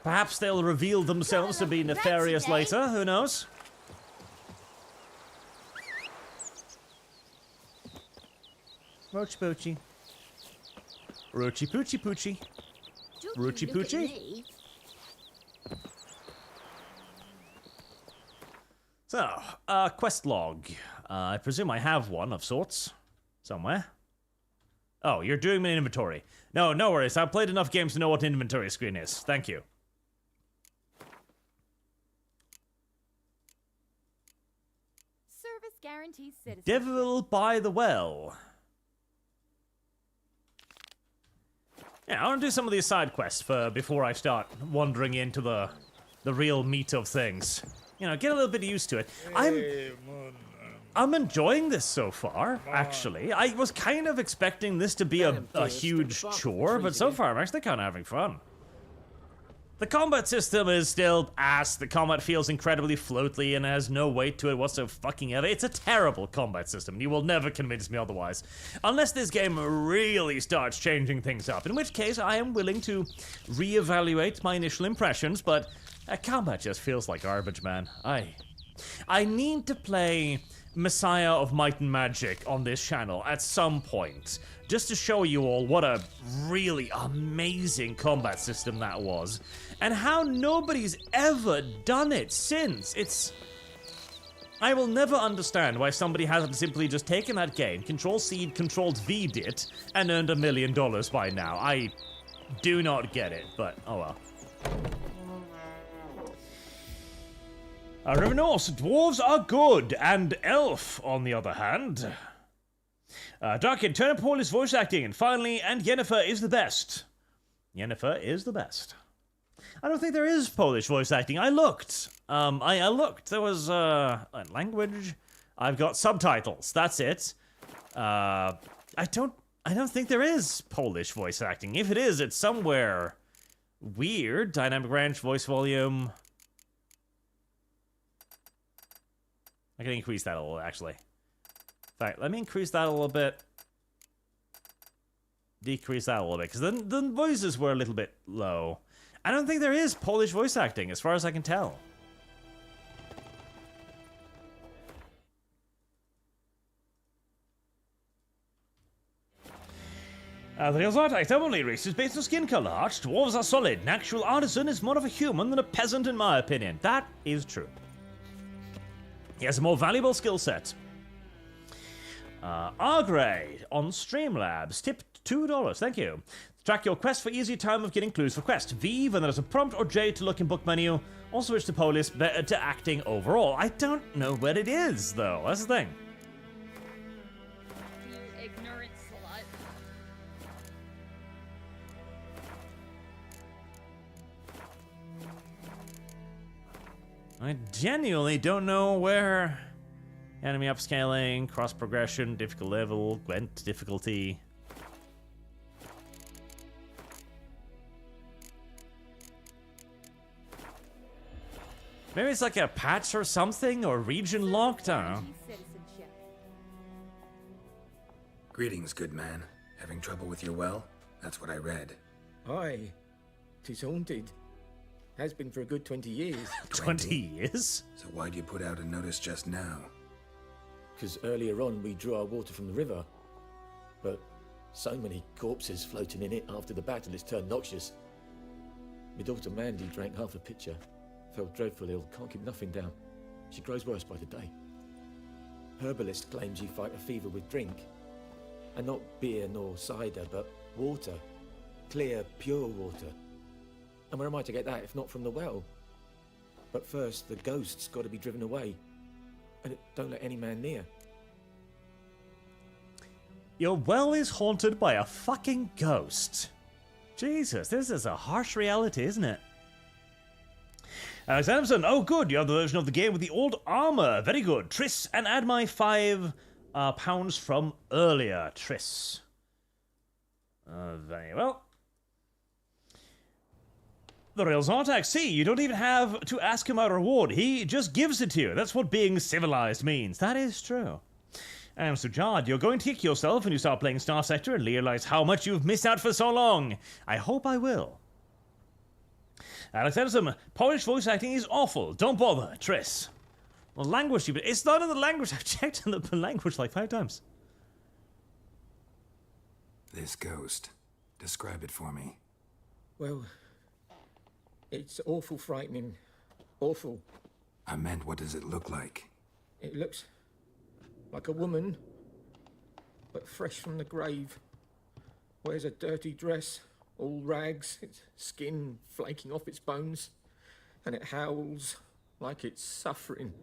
S1: perhaps they'll reveal themselves to be nefarious later. Who knows? Roach Poochie. Roachy Poochie Poochie. Roachy Poochie. So, quest log. I presume I have one of sorts. Somewhere. Oh, you're doing an inventory. No, no worries. I've played enough games to know what an inventory screen is. Thank you.
S8: Service guarantees citizenship.
S1: Devil by the Well. Yeah, I want to do some of these side quests before I start wandering into the real meat of things. You know, get a little bit used to it. I'm enjoying this so far, actually. I was kind of expecting this to be a huge chore, but so far I'm actually kind of having fun. The combat system is still ass. The combat feels incredibly floaty and has no weight to it whatsoever. It's a terrible combat system. You will never convince me otherwise. Unless this game really starts changing things up, in which case I am willing to reevaluate my initial impressions, but combat just feels like garbage, man. I need to play Messiah of Might and Magic on this channel at some point, just to show you all what a really amazing combat system that was, and how nobody's ever done it since. I will never understand why somebody hasn't simply just taken that game, Control-C, Control-V'd it, and earned $1 million by now. I do not get it, but oh well. River Norse, dwarves are good, and elf, on the other hand. Darkin, turn up Paul's voice acting, and finally, and Yennefer is the best. Yennefer is the best. I don't think there is Polish voice acting. I looked. I looked. There was, language. I've got subtitles. That's it. I don't think there is Polish voice acting. If it is, it's somewhere weird. Dynamic range, voice volume. I can increase that a little, actually. In fact, let me increase that a little bit. Decrease that a little bit, because the voices were a little bit low. I don't think there is Polish voice acting, as far as I can tell. The real art item only races based on skin color. Arch dwarves are solid. An actual artisan is more of a human than a peasant, in my opinion. That is true. He has a more valuable skill set. R-grade on Streamlabs. Tip $2. Thank you. Track your quest for easy time of getting clues for quest. V, when there's a prompt, or J to look in book menu. Or switch to Polish, better to acting overall. I don't know what it is, though. That's the thing.
S9: You ignorant slut.
S1: I genuinely don't know where. Enemy upscaling, cross progression, difficult level, Gwent difficulty. Maybe it's like a patch or something, or region locked, I don't know.
S3: Greetings, good man. Having trouble with your well? That's what I read.
S20: Aye. 'Tis haunted. Has been for a good 20 years.
S1: 20 years?
S3: So why'd you put out a notice just now?
S20: Because earlier on we drew our water from the river. But so many corpses floating in it after the battle it's turned noxious. My daughter Mandy drank half a pitcher. Fell dreadful ill, can't keep nothing down. She grows worse by the day. Herbalist claims you fight a fever with drink. And not beer nor cider, but water. Clear, pure water. And where am I to get that if not from the well? But first, the ghost's got to be driven away. And it don't let any man near.
S1: Your well is haunted by a fucking ghost. Jesus, this is a harsh reality, isn't it? Samson, oh good, you have the version of the game with the old armor. Very good. Triss, and add my £5 from earlier. Triss. Very well. the real Zartak. See, you don't even have to ask him a reward. He just gives it to you. That's what being civilized means. That is true. And Sujad, you're going to kick yourself when you start playing Star Sector and realize how much you've missed out for so long. I hope I will. Alex Edison, Polish voice acting is awful. Don't bother. Triss. Well, language, but it's not in the language. I've checked in the language like 5 times.
S3: This ghost. Describe it for me.
S20: Well, it's awful frightening. Awful.
S3: I meant, what does it look like?
S20: It looks like a woman, but fresh from the grave. Wears a dirty dress, all rags, its skin flaking off its bones, and it howls like it's suffering.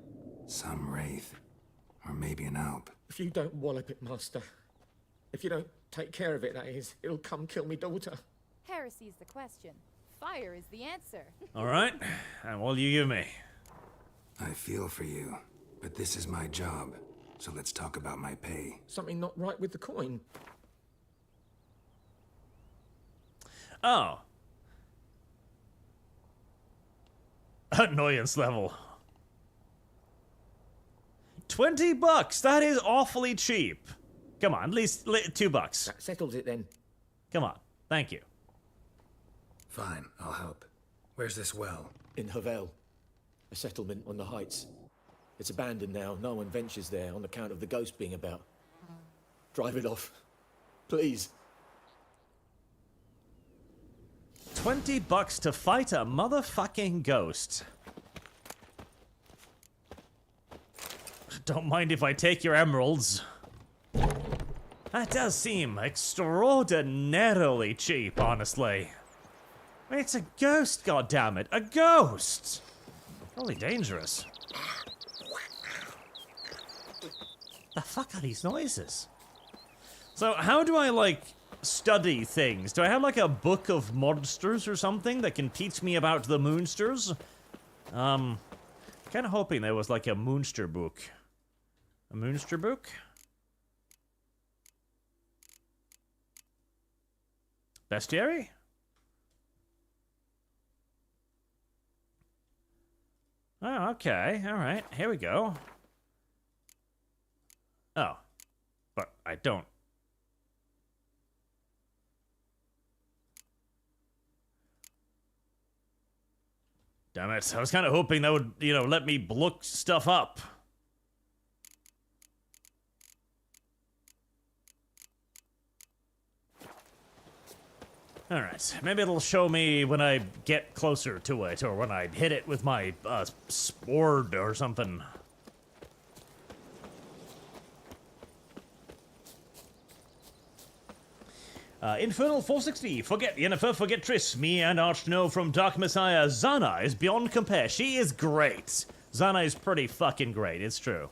S3: Some wraith. Or maybe an alp.
S20: If you don't wallop it, Master, if you don't take care of it, that is, it'll come kill me daughter.
S8: Heresy's the question. Fire is the answer.
S1: Alright, and what will you give me?
S3: I feel for you, but this is my job, so let's talk about my pay.
S20: Something not right with the coin.
S1: Oh. Annoyance level. $20? That is awfully cheap. Come on, at least $2.
S20: That settles it then.
S1: Come on, thank you.
S3: Fine, I'll help. Where's this well?
S20: In Havel, a settlement on the heights. It's abandoned now. No one ventures there on account of the ghost being about. Drive it off, please.
S1: $20 to fight a motherfucking ghost. Don't mind if I take your emeralds. That does seem extraordinarily cheap, honestly. I mean, it's a ghost, goddammit. A ghost! Probably dangerous. The fuck are these noises? So, how do I, like, study things? Do I have, like, a book of monsters or something that can teach me about the moonsters? Kind of hoping there was, like, a moonster book. A moonster book? Bestiary? Oh, okay. Alright. Here we go. Oh. But I don't. Damn it. I was kind of hoping that would, you know, let me look stuff up. Alright, maybe it'll show me when I get closer to it, or when I hit it with my, sword or something. Infernal 460, forget Yennefer, forget Triss. Me and Arch know from Dark Messiah, Zana is beyond compare. She is great. Zana is pretty fucking great, it's true.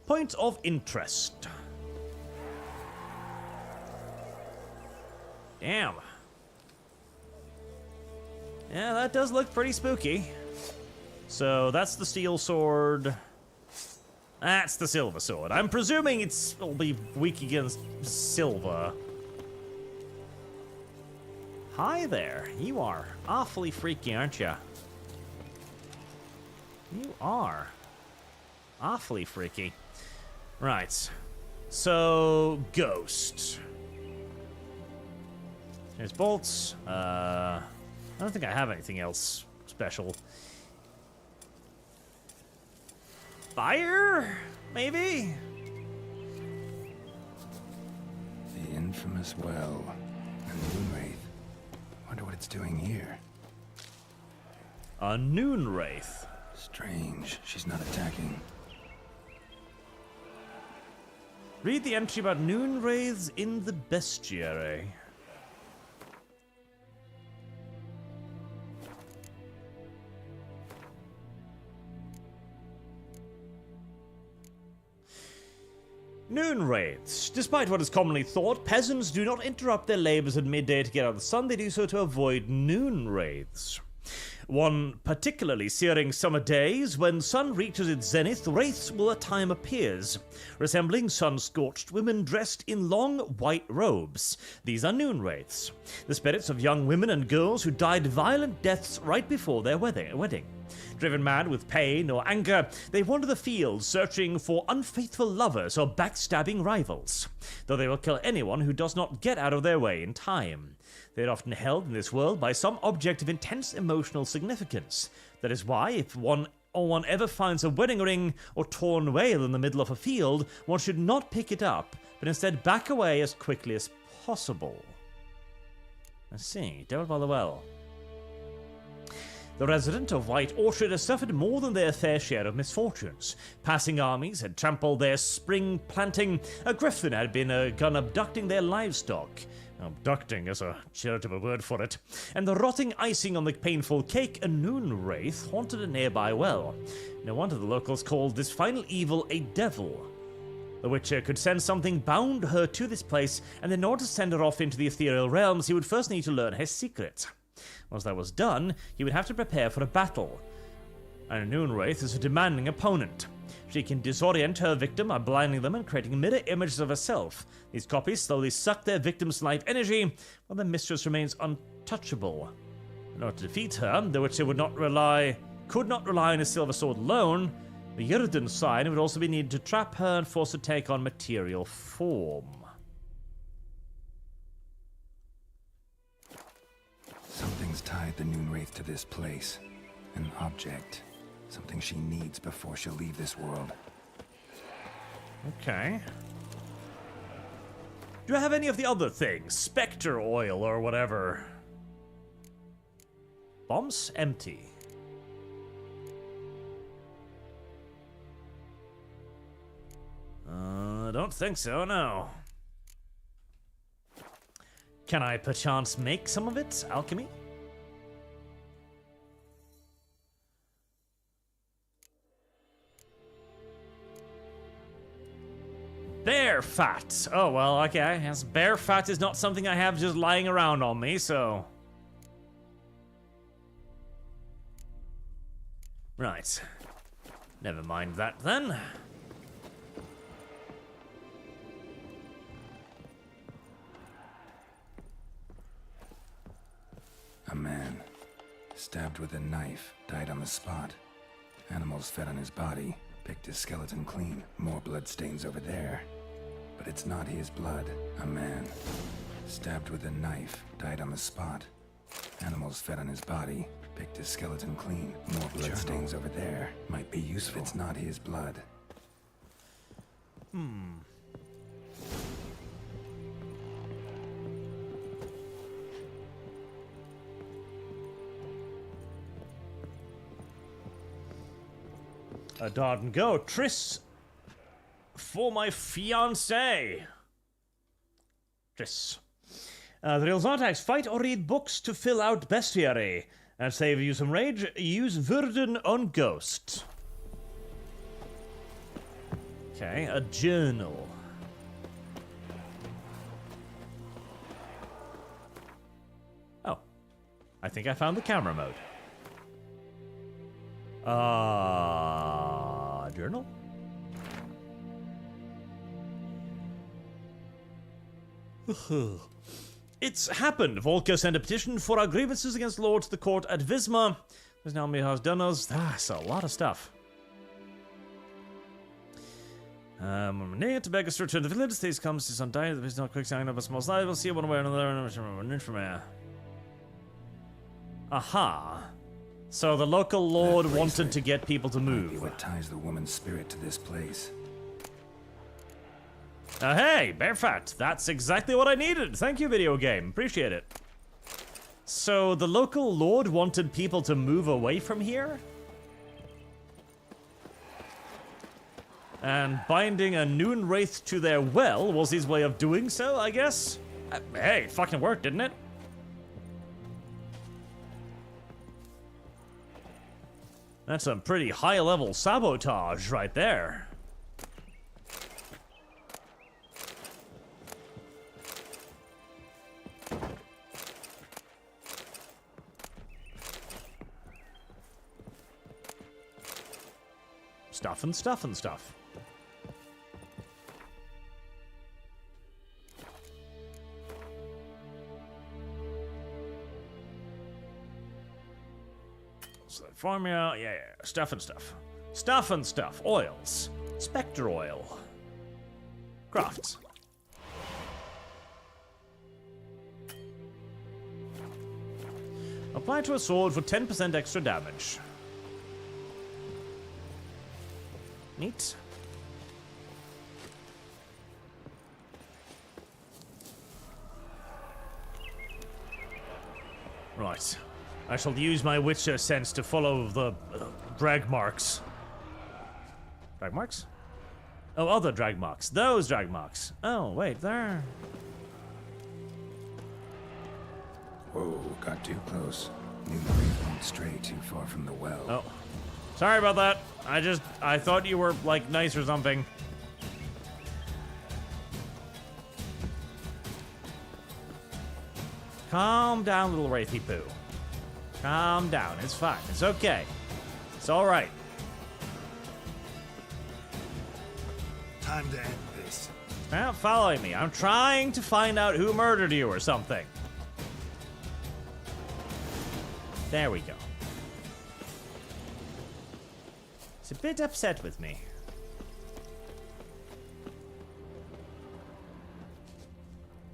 S1: Point of interest. Damn. Yeah, that does look pretty spooky. So that's the steel sword. That's the silver sword. I'm presuming it'll be weak against silver. Hi there. You are awfully freaky, aren't you? You are awfully freaky. Right. So, ghost. There's bolts. I don't think I have anything else special. Fire? Maybe?
S3: The infamous well. A moon wraith. Wonder what it's doing here.
S1: A noon wraith.
S3: Strange. She's not attacking.
S1: Read the entry about noon wraiths in the bestiary. Noon wraiths. Despite what is commonly thought, peasants do not interrupt their labors at midday to get out of the sun. They do so to avoid noon wraiths. One particularly searing summer days, when sun reaches its zenith, wraiths will at time appears, resembling sun-scorched women dressed in long white robes. These are noon wraiths, the spirits of young women and girls who died violent deaths right before their wedding. Driven mad with pain or anger, they wander the fields searching for unfaithful lovers or backstabbing rivals, though they will kill anyone who does not get out of their way in time. They are often held in this world by some object of intense emotional significance. That is why, if one ever finds a wedding ring or torn veil in the middle of a field, one should not pick it up, but instead back away as quickly as possible. I see. Devil by the Well. The resident of White Orchard has suffered more than their fair share of misfortunes. Passing armies had trampled their spring planting, a griffin had begun abducting their livestock. Abducting is a charitable word for it. And the rotting icing on the painful cake, a noon wraith, haunted a nearby well. No wonder the locals called this final evil a devil. The Witcher could send something bound her to this place, and in order to send her off into the ethereal realms, he would first need to learn her secret. Once that was done, he would have to prepare for a battle. And a noon wraith is a demanding opponent. She can disorient her victim by blinding them and creating mirror images of herself. These copies slowly suck their victim's life energy, while their mistress remains untouchable. In order to defeat her, the Witcher could not rely on his silver sword alone. The Yrden sign would also be needed to trap her and force her to take on material form.
S3: Something's tied the noon wraith to this place. An object. Something she needs before she'll leave this world.
S1: Okay. Do I have any of the other things? Spectre oil or whatever. Bombs empty. I don't think so, no. Can I perchance make some of it? Alchemy? Bear fat. Oh, well, okay. Yes, bear fat is not something I have just lying around on me, so... Right. Never mind that, then.
S3: A man, stabbed with a knife, died on the spot. Animals fed on his body, picked his skeleton clean. More bloodstains over there. But it's not his blood. A man, stabbed with a knife, died on the spot. Animals fed on his body, picked his skeleton clean. More bloodstains over there. Might be useful. It's not his blood.
S1: A dart and go. Triss for my fiancée. Triss. The real Zartax, fight or read books to fill out bestiary. And save you some rage, use Würden on Ghost. Okay, a journal. Oh. I think I found the camera mode. Journal? It's happened. Volker sent a petition for our grievances against Lord to the court at Visma. There's now has done us. That's a lot of stuff. Near to beg us to return to the village. These comes to some day. There's no quick sign of a small slide. We'll see one way or another. Aha. So the local lord wanted to get people to move.
S3: Might be what ties the woman's spirit to this place.
S1: Hey, bear fat. That's exactly what I needed. Thank you, video game. Appreciate it. So the local lord wanted people to move away from here? And binding a noon wraith to their well was his way of doing so, I guess? Hey, it fucking worked, didn't it? That's some pretty high-level sabotage right there. Stuff and stuff and stuff. So formula, yeah, stuff and stuff. Stuff and stuff. Oils. Spectre oil. Crafts. Apply to a sword for 10% extra damage. Neat. Right. I shall use my Witcher sense to follow the drag marks. Drag marks? Oh, other drag marks. Those drag marks. Oh, wait, there.
S3: Whoa, got too close. Knew the reef won't stray too far from the well.
S1: Oh. Sorry about that. I thought you were, like, nice or something. Calm down, little Wraithy Poo. Calm down. It's fine. It's okay. It's alright.
S3: Time to end this.
S1: Now, following me. I'm trying to find out who murdered you or something. There we go. He's a bit upset with me.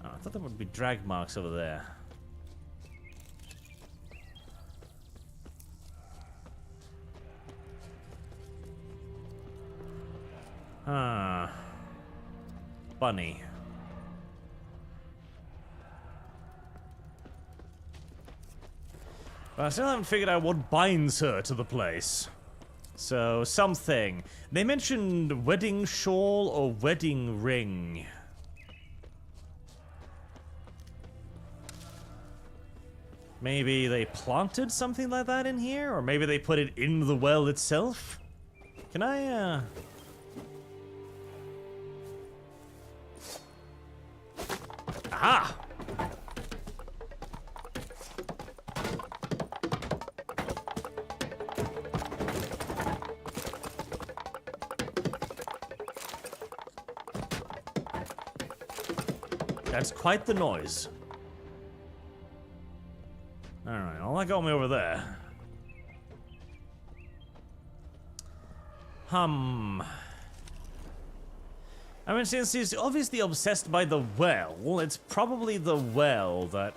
S1: Oh, I thought there would be drag marks over there. Ah. Bunny. But I still haven't figured out what binds her to the place. So, something. They mentioned wedding shawl or wedding ring. Maybe they planted something like that in here? Or maybe they put it in the well itself? Can I, Aha! That's quite the noise. Alright, well, that got me over there. I mean, since he's obviously obsessed by the well, it's probably the well that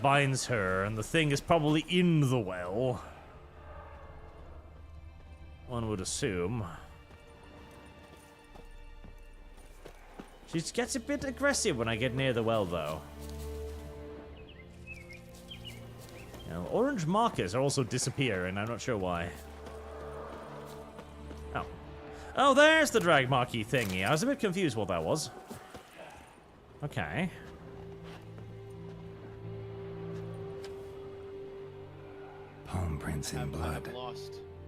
S1: binds her, and the thing is probably in the well. One would assume. She gets a bit aggressive when I get near the well, though. Now, orange markers are also disappearing. I'm not sure why. Oh. Oh, there's the drag marky thingy. I was a bit confused what that was. Okay.
S3: Palm prints in blood.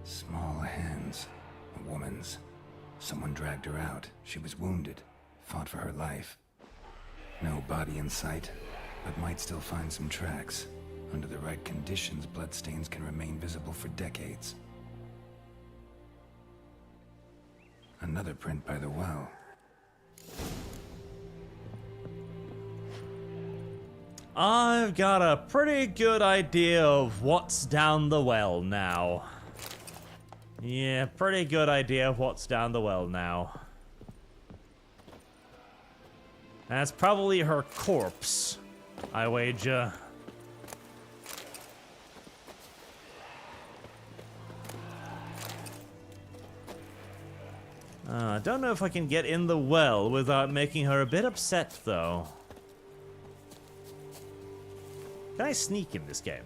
S3: Small hands. A woman's. Someone dragged her out. She was wounded. Fought for her life. No body in sight, but might still find some tracks. Under the right conditions, bloodstains can remain visible for decades. Another print by the well.
S1: I've got a pretty good idea of what's down the well now. Yeah, pretty good idea of what's down the well now. That's probably her corpse, I wager. I don't know if I can get in the well without making her a bit upset, though. Can I sneak in this game?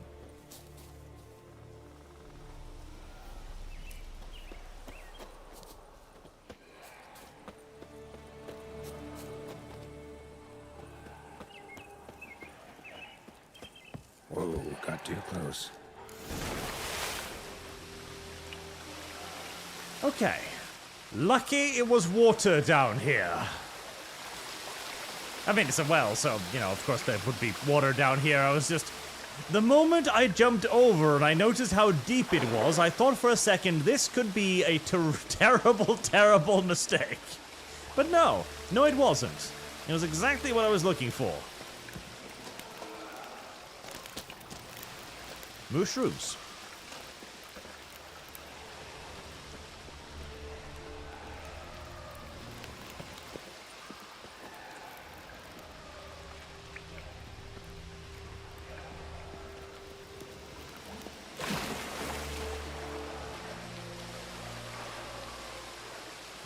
S3: Whoa, got too close.
S1: Okay. Lucky it was water down here. I mean, it's a well, so, you know, of course there would be water down here. I was just The moment I jumped over and I noticed how deep it was, I thought for a second this could be a terrible, terrible mistake. But no, it wasn't. It was exactly what I was looking for. Mushrooms.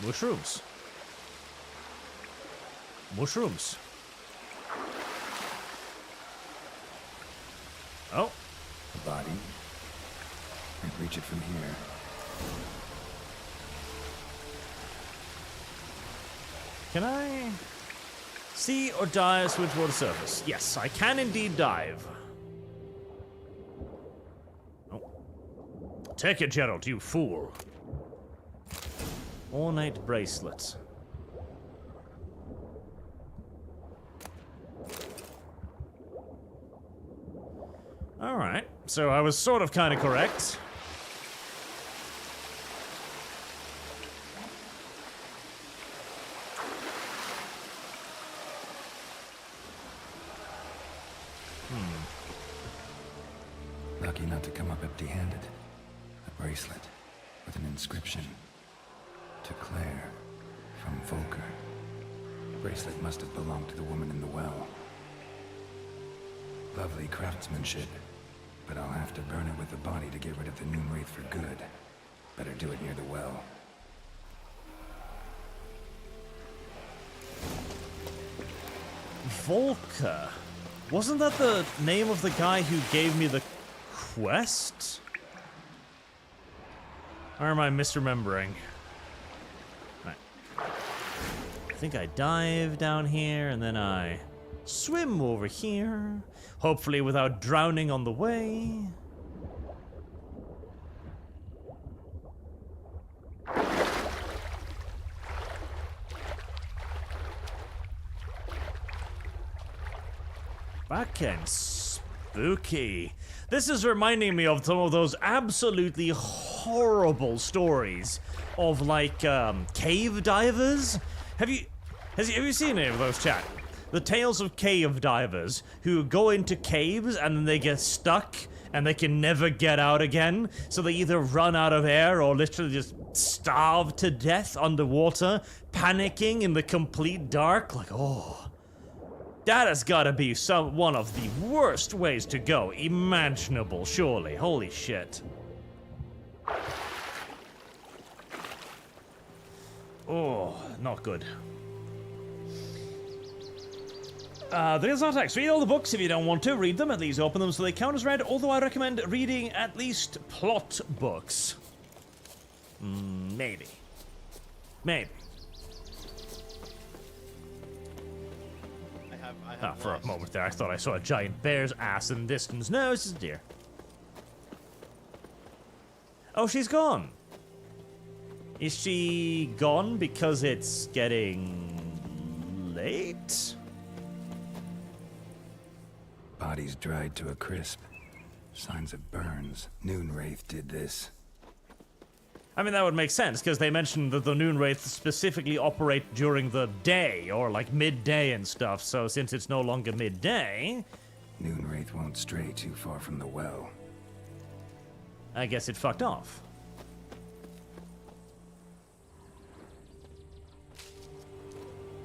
S1: Mushrooms. Mushrooms. Oh.
S3: A body. Can't reach it from here.
S1: Can I see or dive, swim toward the surface? Yes, I can indeed dive. Oh. Take it, Gerald, you fool. Ornate bracelets. Alright, so I was sort of kind of correct.
S3: Lucky not to come up empty-handed. A bracelet with an inscription. To Claire, from Volker. The bracelet must have belonged to the woman in the well. Lovely craftsmanship, but I'll have to burn it with the body to get rid of the Noon Wraith for good. Better do it near the well.
S1: Volker? Wasn't that the name of the guy who gave me the quest? Or am I misremembering? I think I dive down here, and then I swim over here. Hopefully without drowning on the way. Fucking spooky. This is reminding me of some of those absolutely horrible stories of, like, cave divers. Have you seen any of those, chat? The tales of cave divers who go into caves and then they get stuck and they can never get out again. So they either run out of air or literally just starve to death underwater, panicking in the complete dark. Like, oh, that has got to be one of the worst ways to go imaginable, surely. Holy shit. Oh, not good. There's our text. Read all the books if you don't want to. Read them, at least open them so they count as read. Although I recommend reading at least plot books. Maybe. Maybe.
S4: I have
S1: for a moment there, I thought I saw a giant bear's ass in the distance. No, it's just a deer. Oh, she's gone. Is she gone because it's getting late?
S3: Bodies dried to a crisp. Signs of burns. Noon Wraith did this.
S1: I mean, that would make sense, because they mentioned that the Noon Wraiths specifically operate during the day, or like midday and stuff, so since it's no longer midday...
S3: Noon Wraith won't stray too far from the well.
S1: I guess it fucked off.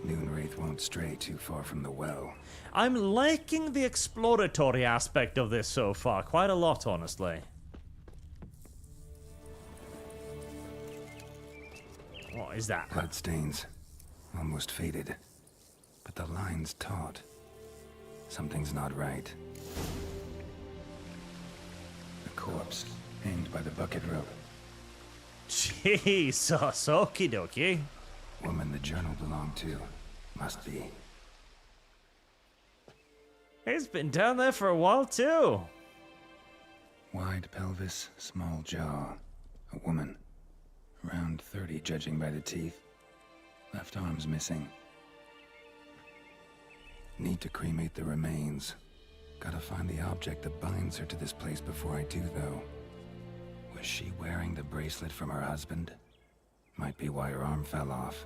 S3: Noon Wraith won't stray too far from the well.
S1: I'm liking the exploratory aspect of this so far, quite a lot, honestly. What is that?
S3: Bloodstains. Almost faded. But the line's taut. Something's not right. A corpse, hanged by the bucket rope.
S1: Jesus, okie dokie.
S3: Woman the journal belonged to. Must be.
S1: He's been down there for a while, too.
S3: Wide pelvis, small jaw. A woman. Around 30, judging by the teeth. Left arm's missing. Need to cremate the remains. Gotta find the object that binds her to this place before I do, though. Was she wearing the bracelet from her husband? Might be why her arm fell off.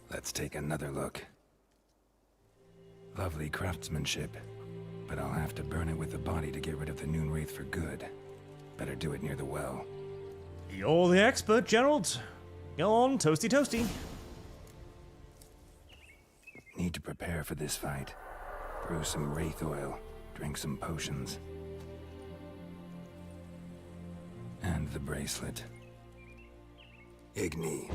S3: Let's take another look. Lovely craftsmanship, but I'll have to burn it with the body to get rid of the Noon Wraith for good. Better do it near the well.
S1: You're the expert, Gerald. Go on, toasty toasty.
S3: Need to prepare for this fight. Brew some wraith oil, drink some potions. And the bracelet. Igni.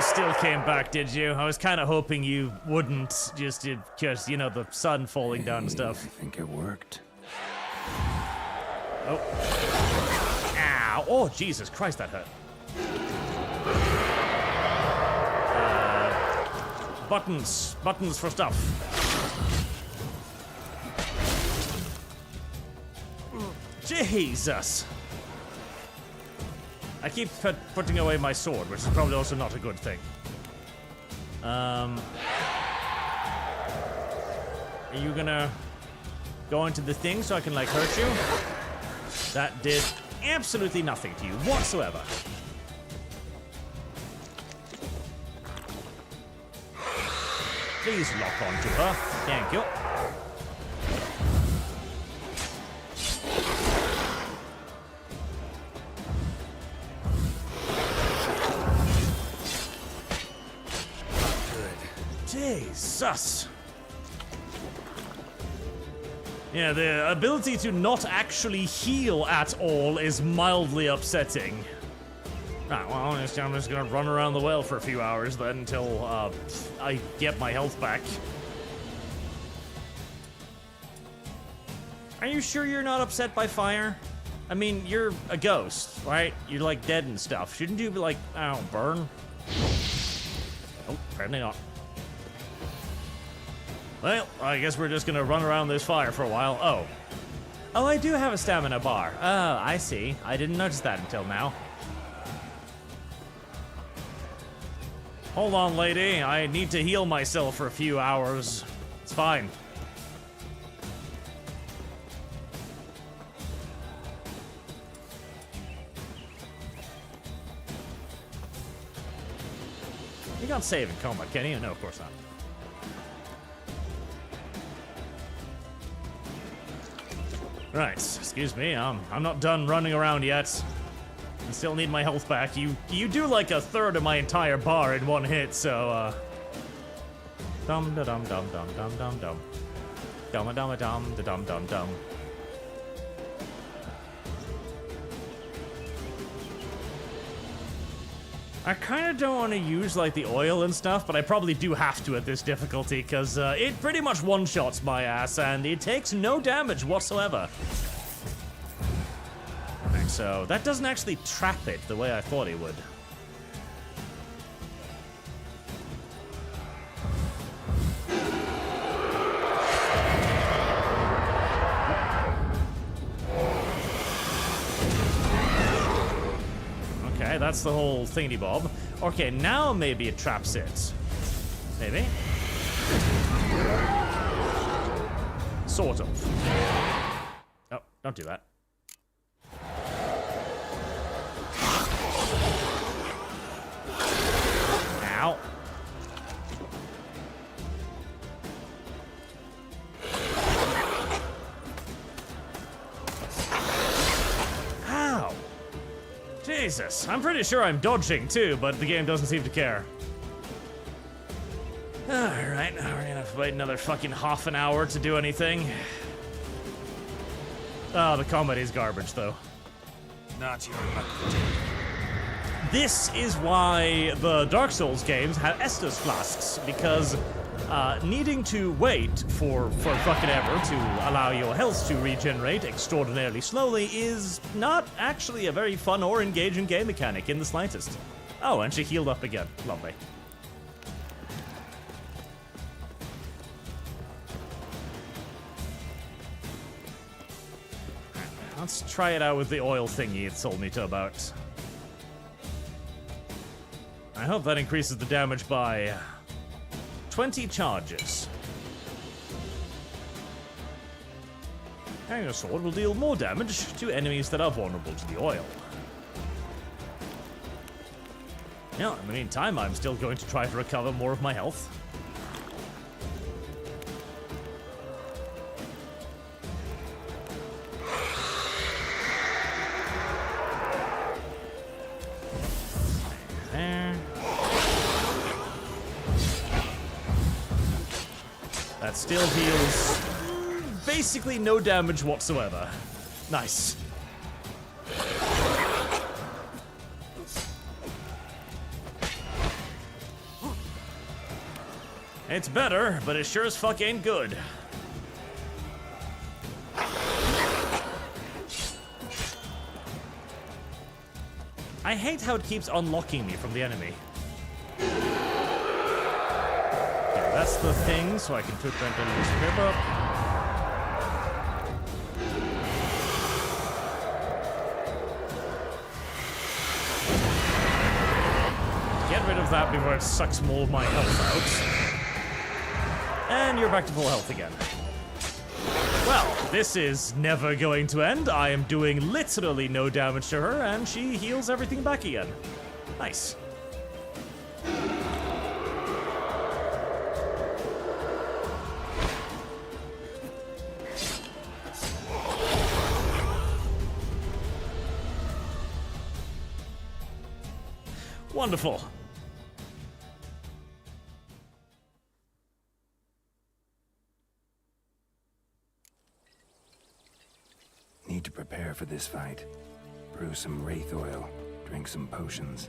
S1: Still came back, did you? I was kind of hoping you wouldn't, just because, you know, the sun falling down and stuff.
S3: I think it worked.
S1: Oh. Ow. Oh, Jesus Christ, that hurt. Buttons. Buttons for stuff. Jesus. I keep putting away my sword, which is probably also not a good thing. Are you gonna go into the thing so I can, like, hurt you? That did absolutely nothing to you whatsoever. Please lock onto her. Thank you. Jesus! Yeah, the ability to not actually heal at all is mildly upsetting. Right, well, I'm just gonna run around the well for a few hours then until I get my health back. Are you sure you're not upset by fire? I mean, you're a ghost, right? You're like dead and stuff. Shouldn't you be like, I don't burn? Oh, apparently not. Well, I guess we're just gonna run around this fire for a while. Oh. Oh, I do have a stamina bar. Oh, I see. I didn't notice that until now. Hold on, lady. I need to heal myself for a few hours. It's fine. You can't save in combat, can you? No, of course not. Right, excuse me, I'm not done running around yet. I still need my health back. You do like a third of my entire bar in one hit, so dum da dum dum dum dum dum dum. Dum dum dum da dum dum dum. I kind of don't want to use like the oil and stuff, but I probably do have to at this difficulty because it pretty much one-shots my ass and it takes no damage whatsoever. Okay, so that doesn't actually trap it the way I thought it would. Okay, that's the whole thingy bob. Okay, now maybe it traps it. Maybe. Sort of. Oh, don't do that. Ow. Ow. Jesus, I'm pretty sure I'm dodging too, but the game doesn't seem to care. Alright, now we're gonna have to wait another fucking half an hour to do anything. Oh, the comedy is garbage though.
S16: Not your luck.
S1: This is why the Dark Souls games have Estus flasks, because needing to wait for fucking ever to allow your health to regenerate extraordinarily slowly is not actually a very fun or engaging game mechanic in the slightest. Oh, and she healed up again. Lovely. Let's try it out with the oil thingy it told me to about. I hope that increases the damage by 20 charges. And your sword will deal more damage to enemies that are vulnerable to the oil. Now, in the meantime, I'm still going to try to recover more of my health. There. That still heals basically no damage whatsoever. Nice. It's better, but it sure as fuck ain't good. I hate how it keeps unlocking me from the enemy. Okay, that's the thing, so I can put that in this grip up. Get rid of that before it sucks more of my health out. And you're back to full health again. Well, this is never going to end. I am doing literally no damage to her, and she heals everything back again. Nice. Wonderful.
S3: Need to prepare for this fight. Brew some wraith oil, drink some potions.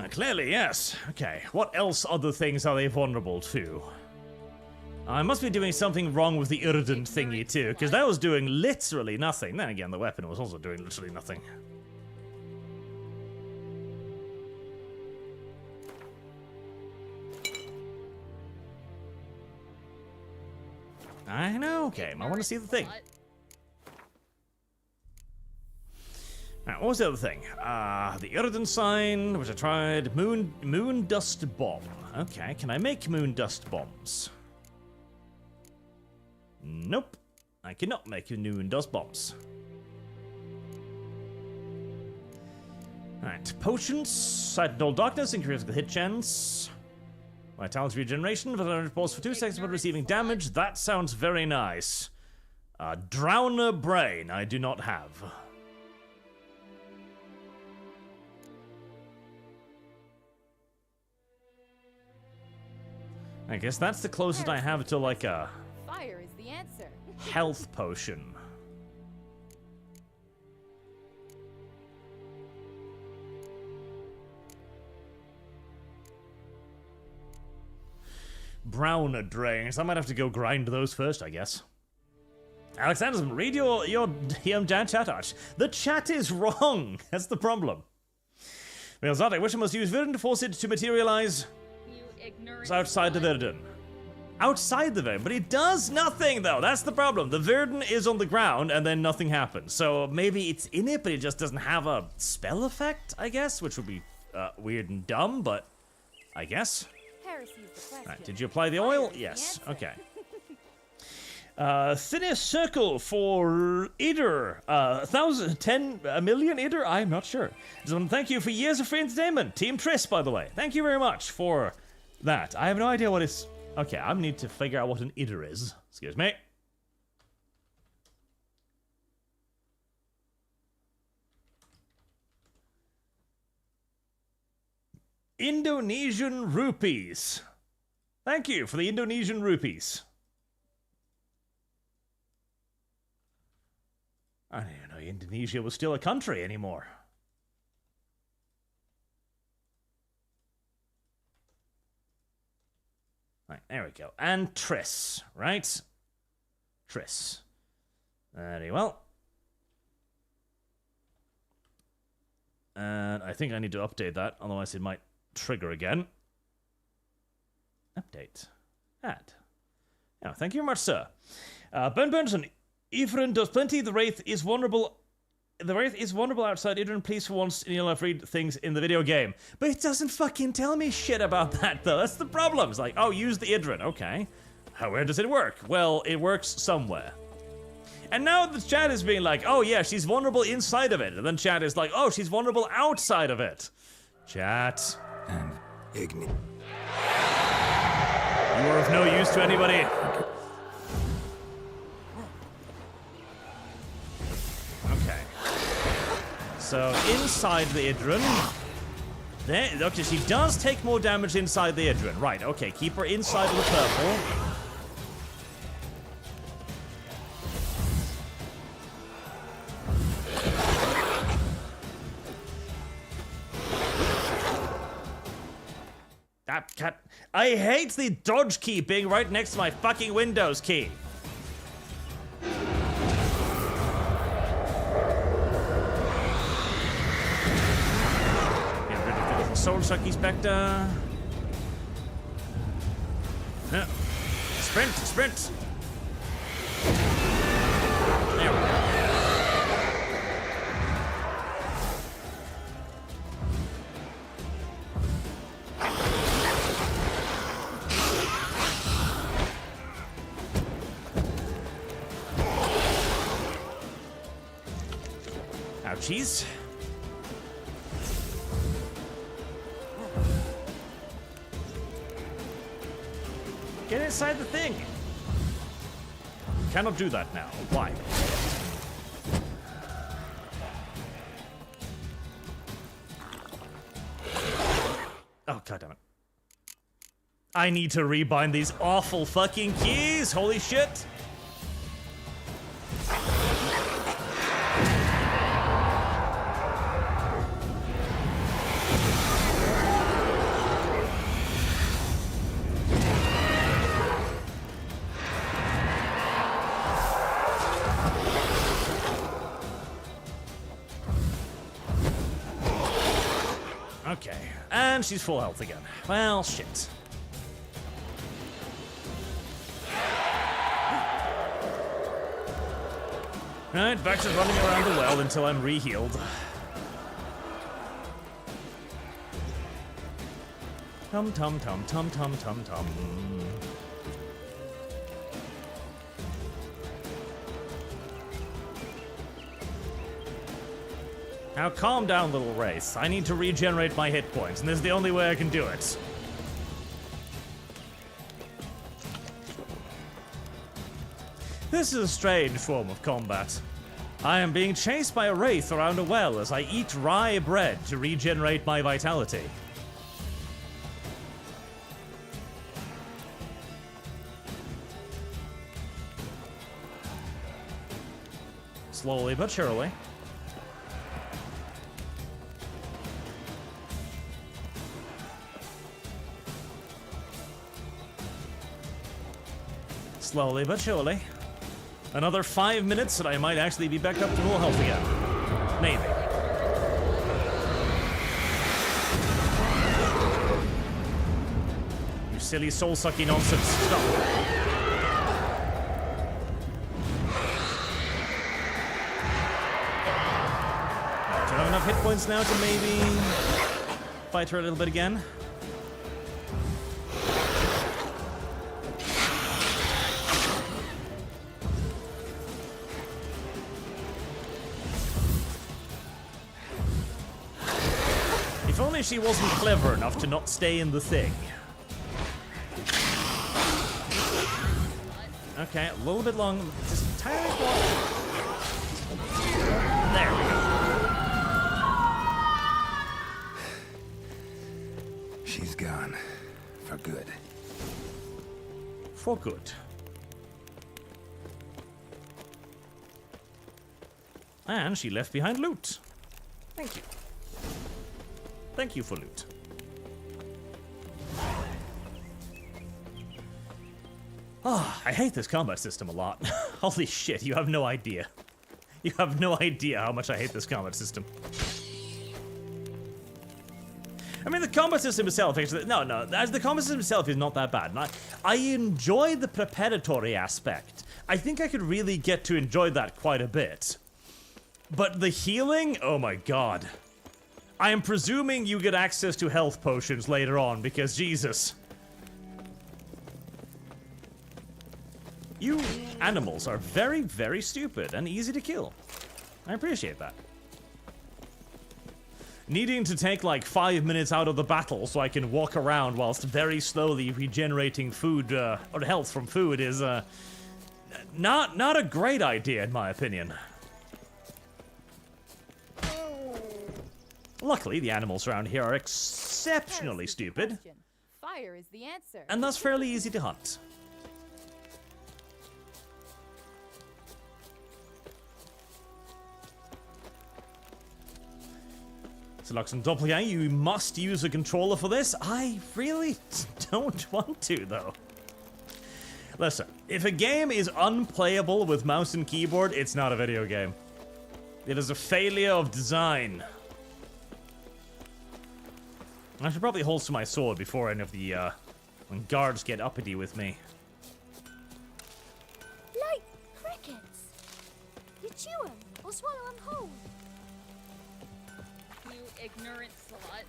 S1: Clearly, yes. Okay, what else other things are they vulnerable to? I must be doing something wrong with the Irrident thingy too, because that was doing literally nothing. Then again, the weapon was also doing literally nothing. I know, okay, I want to see the thing. Alright, what was the other thing? The Irrident sign, which I tried. Moon dust bomb. Okay, can I make moon dust bombs? Nope. I cannot make moon dust bombs. Alright, potions. Sight Dull Darkness, increases the hit chance. Vitality regeneration, but pause for 2 seconds when receiving damage. That sounds very nice. Drowner Brain, I do not have. I guess that's the closest I have to like a
S8: Fire is the answer.
S1: health potion. Brown drains. I might have to go grind those first, I guess. Alexander, read your chat, Arch. The chat is wrong. That's the problem. Well, Zad, I wish I must use Viren to force it to materialize. It's outside the Verdun. Outside the Verdun, but it does nothing though. That's the problem. The Verdun is on the ground and then nothing happens. So maybe it's in it, but it just doesn't have a spell effect, I guess, which would be weird and dumb, but I guess. Right, did you apply the oil? Yes. Okay. Thinnest circle for Ider. 1 million Ider? I'm not sure. Just want to thank you for years of free entertainment. Team Triss, by the way. Thank you very much for that. I have no idea what it's... Okay, I need to figure out what an Ider is. Excuse me. Indonesian rupees. Thank you for the Indonesian rupees. I didn't know Indonesia was still a country anymore. Right, there we go. And Triss, right? Triss. Very well. And I think I need to update that, otherwise it might trigger again. Update. Add. Oh, thank you very much, sir. Ben Burnson, Ephraim does plenty. The Wraith is vulnerable. The Wraith is vulnerable outside Idrin. Please, for once in your life, read things in the video game. But it doesn't fucking tell me shit about that, though. That's the problem. It's like, oh, use the Idrin. Okay. Where does it work? Well, it works somewhere. And now the chat is being like, oh, yeah, she's vulnerable inside of it. And then chat is like, oh, she's vulnerable outside of it. Chat.
S3: And Igni.
S1: You are of no use to anybody. Okay. So, inside the Idrin. There, okay, she does take more damage inside the Idrin. Right, okay, keep her inside of the purple. That cat. I hate the dodge key being right next to my fucking Windows key. Get rid of the little soul sucky spectre. Yeah. Sprint, sprint. There we go. Ouchies. Get inside the thing. Cannot do that now. Why? Oh, goddammit. I need to rebind these awful fucking keys. Holy shit. Okay, and she's full health again. Well, shit. Right, back to running around the well until I'm re-healed. Tum tum tum tum tum tum tum. Now calm down, little Wraith. I need to regenerate my hit points, and this is the only way I can do it. This is a strange form of combat. I am being chased by a Wraith around a well as I eat rye bread to regenerate my vitality. Slowly but surely. Slowly but surely. Another 5 minutes and I might actually be back up to full health again. Maybe. You silly soul-sucking nonsense. Stop. Do I have enough hit points now to maybe fight her a little bit again? She wasn't clever enough to not stay in the thing. Okay, a little bit long, just tiny bit long. There we go.
S3: She's gone. For good.
S1: For good. And she left behind loot. Thank you. Thank you for loot. Ah, I hate this combat system a lot. Holy shit, you have no idea. You have no idea how much I hate this combat system. I mean, the combat system itself, actually, no, as the combat system itself is not that bad. And I enjoy the preparatory aspect. I think I could really get to enjoy that quite a bit. But the healing, oh my god. I am presuming you get access to health potions later on, because Jesus. You animals are very, very stupid and easy to kill. I appreciate that. Needing to take like 5 minutes out of the battle so I can walk around whilst very slowly regenerating food, or health from food is, not a great idea in my opinion. Luckily, the animals around here are exceptionally stupid.
S8: Fire is the answer.
S1: And thus fairly easy to hunt. So, Lux and Doppelganger, you must use a controller for this. I really don't want to, though. Listen, if a game is unplayable with mouse and keyboard, it's not a video game. It is a failure of design. I should probably holster my sword before any of the, when guards get uppity with me.
S2: Like crickets. You chew them or swallow them whole.
S9: You ignorant slut.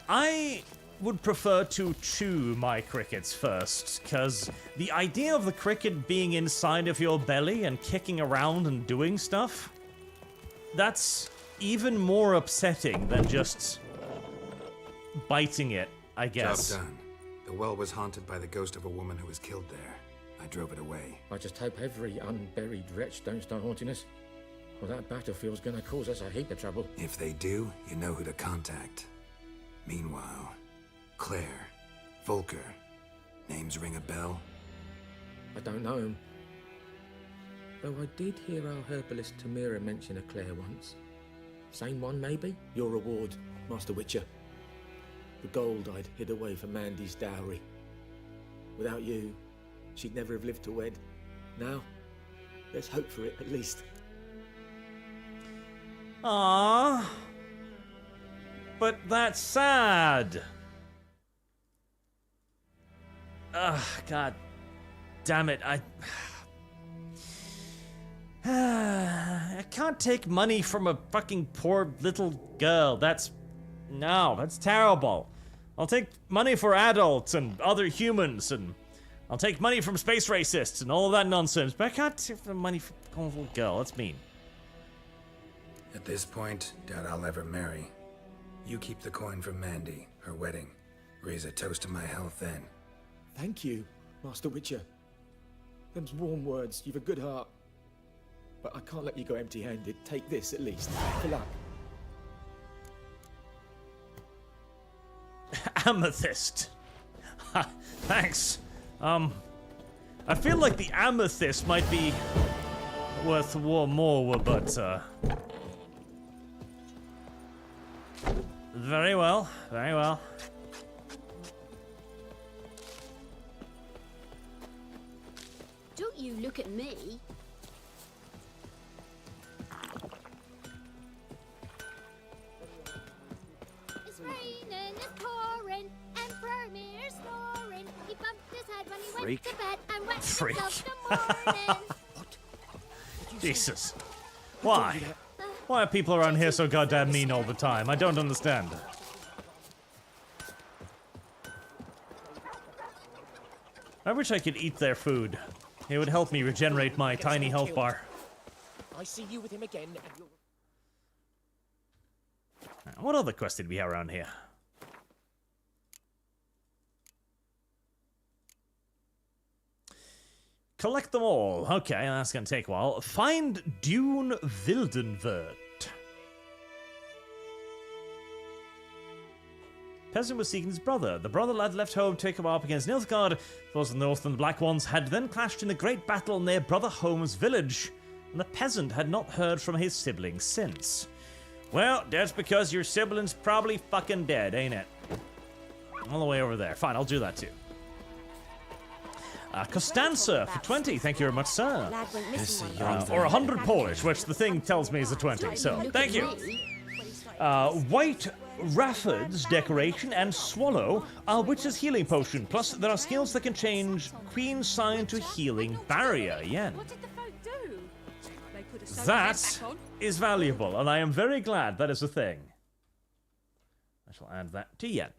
S1: I would prefer to chew my crickets first, because the idea of the cricket being inside of your belly and kicking around and doing stuff, that's even more upsetting than just biting it, I guess.
S3: Job done. The well was haunted by the ghost of a woman who was killed there. I drove it away.
S20: I just hope every unburied wretch don't start haunting us. Well, that battlefield's gonna cause us a heap of trouble.
S3: If they do, you know who to contact. Meanwhile, Claire, Volker, names ring a bell?
S20: I don't know him. Though I did hear our herbalist Tamira mention a Claire once. Same one, maybe? Your reward, Master Witcher. The gold I'd hid away for Mandy's dowry. Without you, she'd never have lived to wed. Now, let's hope for it, at least.
S1: Aww. But that's sad. Ugh, god damn it, I can't take money from a fucking poor little girl. That's terrible. I'll take money for adults and other humans, and I'll take money from space racists and all of that nonsense, but I can't take the money from a little girl. That's mean.
S3: At this point, doubt I'll ever marry. You keep the coin from Mandy, her wedding. Raise a toast to my health then.
S20: Thank you, Master Witcher. Them's warm words. You've a good heart. But I can't let you go empty-handed. Take this, at least. For luck.
S1: Amethyst. Thanks. I feel like the amethyst might be worth more, but, very well, very well.
S2: Don't you look at me. It's raining, it's pouring, and Vermeer's snoring. He bumped his head when he went to bed and wet himself in the morning.
S1: Jesus. Why? Why are people around here so goddamn mean all the time? I don't understand. I wish I could eat their food. It would help me regenerate my tiny health bar.
S15: I see you with him again, and you'll...
S1: What other quest did we have around here? Collect them all. Okay, that's gonna take a while. Find Dune Wildenwert. Peasant was seeking his brother. The brother lad left home to come up against Nilfgaard. Those in the north and the Black Ones had then clashed in a great battle near Brother Holm's village, and the peasant had not heard from his siblings since. Well, that's because your sibling's probably fucking dead, ain't it? All the way over there. Fine, I'll do that too. Costanza for 20, thank you very much, sir. Or 100 Polish, which the thing tells me is a 20, so thank you. White Rafford's Decoration and Swallow are Witch's Healing Potion. Plus, there are skills that can change Queen's Sign to Healing Barrier. Yen.
S2: What did the folk do? They put a soda
S1: That
S2: back on.
S1: is valuable, and I am very glad that is a thing. I shall add that to Yen.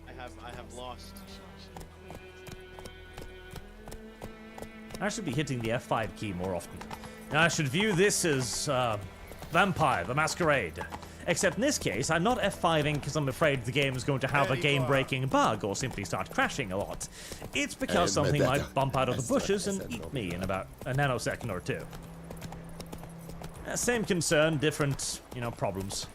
S4: I have lost.
S1: I should be hitting the F5 key more often. I should view this as Vampire the Masquerade. Except in this case, I'm not F5ing because I'm afraid the game is going to have a game-breaking bug or simply start crashing a lot. It's because something might bump out of the bushes and eat me in about a nanosecond or two. Same concern, different, problems.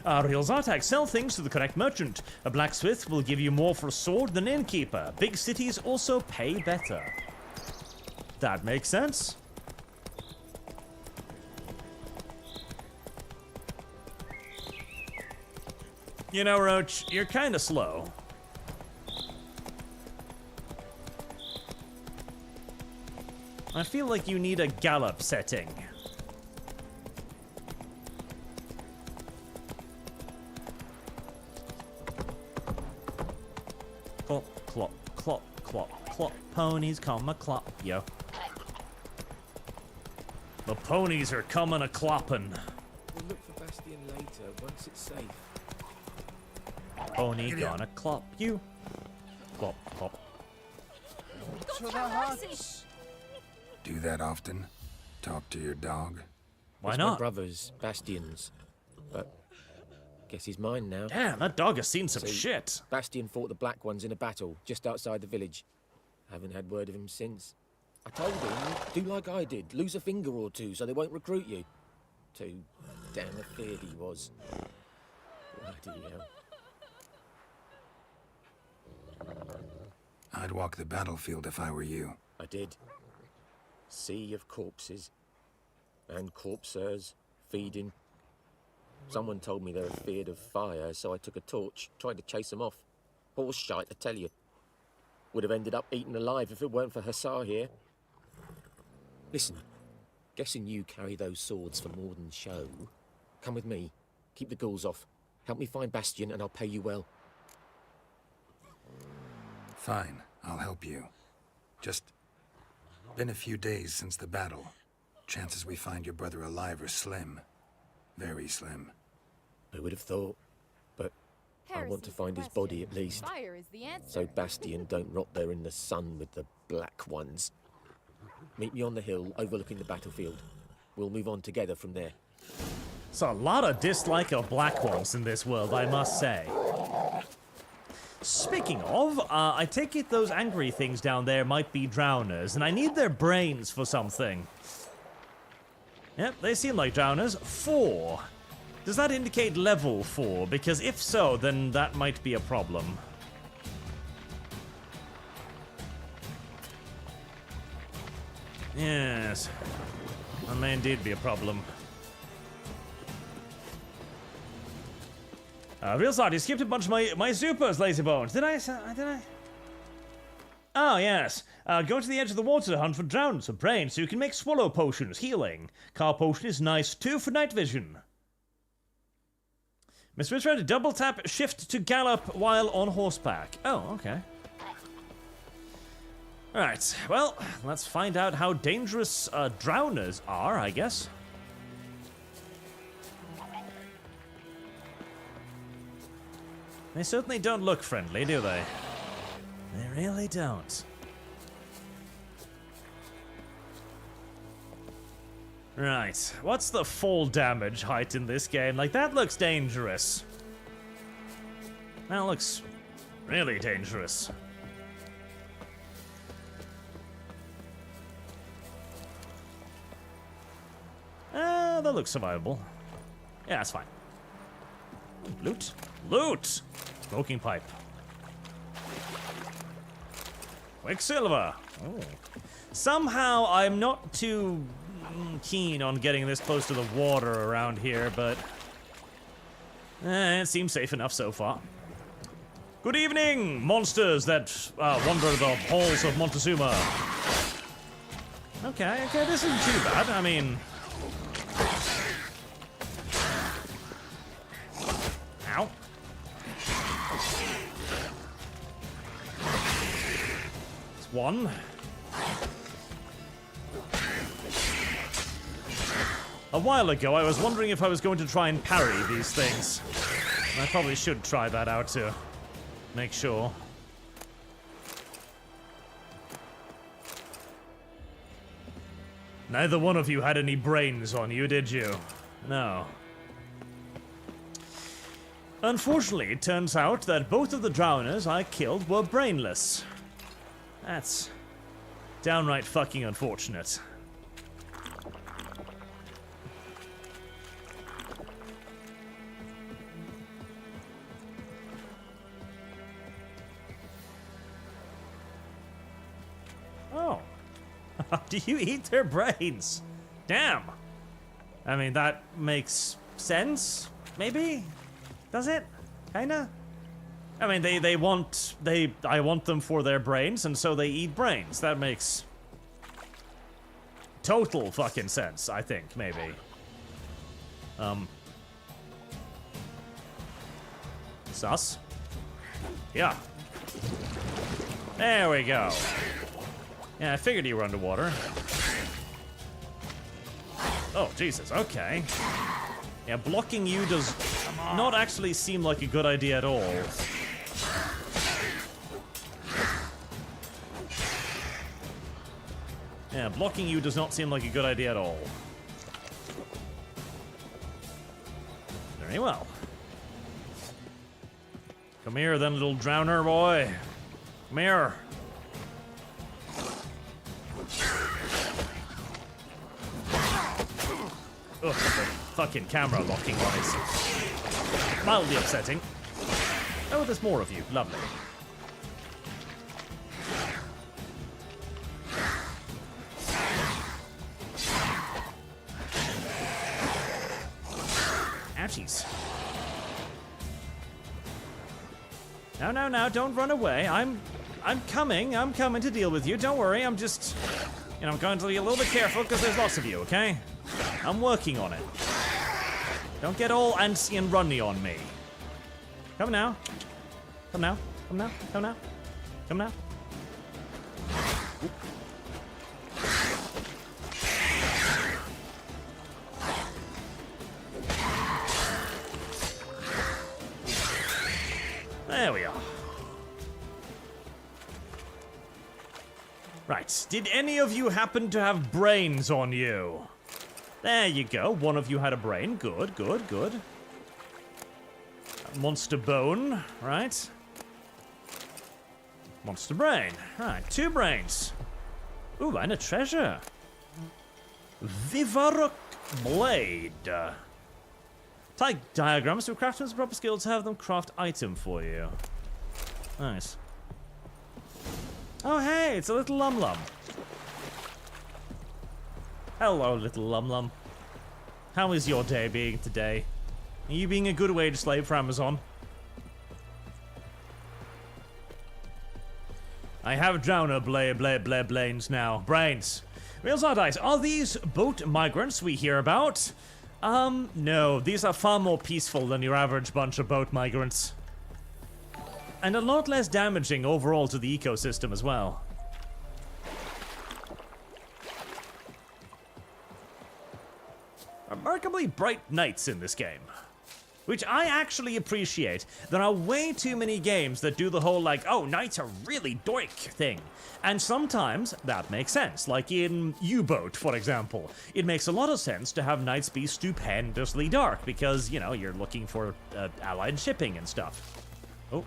S1: Real Zartak, sell things to the correct merchant. A blacksmith will give you more for a sword than an innkeeper. Big cities also pay better. That makes sense. You know, Roach, you're kinda slow. I feel like you need a gallop setting. Clop, clop, clop, clop, clop. Ponies come a clop, yo. The ponies are coming a cloppin'.
S20: We'll look for Bastion later, once it's safe.
S1: Pony gonna clop you. Clop, clop.
S11: To the huts.
S3: Do that often? Talk to your dog?
S1: Why
S20: It's
S1: not?
S20: My brother's, Bastion's. But guess he's mine now.
S1: Damn, that dog has seen some shit.
S20: Bastion fought the Black Ones in a battle just outside the village. Haven't had word of him since. I told him, do like I did, lose a finger or two so they won't recruit you. Too damn afeard he was. Bloody hell.
S3: I'd walk the battlefield if I were you.
S20: I did. Sea of corpses. And corpsers, feeding. Someone told me they were feared of fire, so I took a torch, tried to chase them off. Horse shite, I tell you. Would have ended up eaten alive if it weren't for Hussar here. Listen, guessing you carry those swords for more than show. Come with me. Keep the ghouls off. Help me find Bastion and I'll pay you well.
S3: Fine, I'll help you. Just been a few days since the battle. Chances we find your brother alive are slim. Very slim.
S20: I would have thought, but I want to find his body at least.
S8: Fire is the answer.
S20: So Bastion don't rot there in the sun with the Black Ones. Meet me on the hill overlooking the battlefield. We'll move on together from there.
S1: It's a lot of dislike of Black Ones in this world, I must say. Speaking of, I take it those angry things down there might be drowners, and I need their brains for something. Yep, they seem like drowners. 4. Does that indicate level 4? Because if so, then that might be a problem. Yes, that may indeed be a problem. Real sorry, you skipped a bunch of my supers, Lazy Bones. Did I? Oh, yes. Go to the edge of the water to hunt for drowns for brains so you can make swallow potions, healing. Car potion is nice too for night vision. Miss Richard, double tap shift to gallop while on horseback. Oh, okay. Alright, well, let's find out how dangerous drowners are, I guess. They certainly don't look friendly, do they? They really don't. Right, what's the fall damage height in this game? Like, that looks dangerous. That looks really dangerous. That looks survivable. Yeah, that's fine. Loot? Loot! Smoking pipe. Quicksilver. Oh. Somehow I'm not too keen on getting this close to the water around here, but it seems safe enough so far. Good evening, monsters that wander the halls of Montezuma. Okay, this isn't too bad. I mean... Ow. It's one. A while ago, I was wondering if I was going to try and parry these things. I probably should try that out to make sure. Neither one of you had any brains on you, did you? No. Unfortunately, it turns out that both of the drowners I killed were brainless. That's downright fucking unfortunate. Oh. Do you eat their brains? Damn. I mean, that makes sense, maybe? Does it? Kinda? I mean, I want them for their brains, and so they eat brains. That makes total fucking sense, I think, maybe. Sus? Yeah. There we go. Yeah, I figured you were underwater. Oh, Jesus, okay. Yeah, blocking you does not actually seem like a good idea at all. Yeah, blocking you does not seem like a good idea at all. Very well. Come here then, little drowner boy. Come here. Ugh, the fucking camera locking on is mildly upsetting. Oh, there's more of you. Lovely. Ouchies. No, don't run away. I'm coming to deal with you. Don't worry, I'm just... You know, I'm going to be a little bit careful because there's lots of you, okay? I'm working on it. Don't get all antsy and runny on me. Come now. Come now. Come now. Come now. Come now. There we are. Right. Did any of you happen to have brains on you? There you go. One of you had a brain. Good, good, good. Monster bone, right? Monster brain. Right, 2 brains. Ooh, and a treasure. Vivarok blade. Type diagrams to craft with the proper skill to have them craft item for you. Nice. Oh, hey, it's a little lum-lum. Hello, little lum-lum. How is your day being today? Are you being a good wage slave for Amazon? I have drowner blains now. Brains. Wheels are dice. Are these boat migrants we hear about? No. These are far more peaceful than your average bunch of boat migrants. And a lot less damaging overall to the ecosystem as well. Remarkably bright nights in this game, which I actually appreciate. There are way too many games that do the whole like, oh, nights are really dark thing. And sometimes that makes sense, like in U-Boat, for example. It makes a lot of sense to have nights be stupendously dark because, you know, you're looking for allied shipping and stuff. Oh.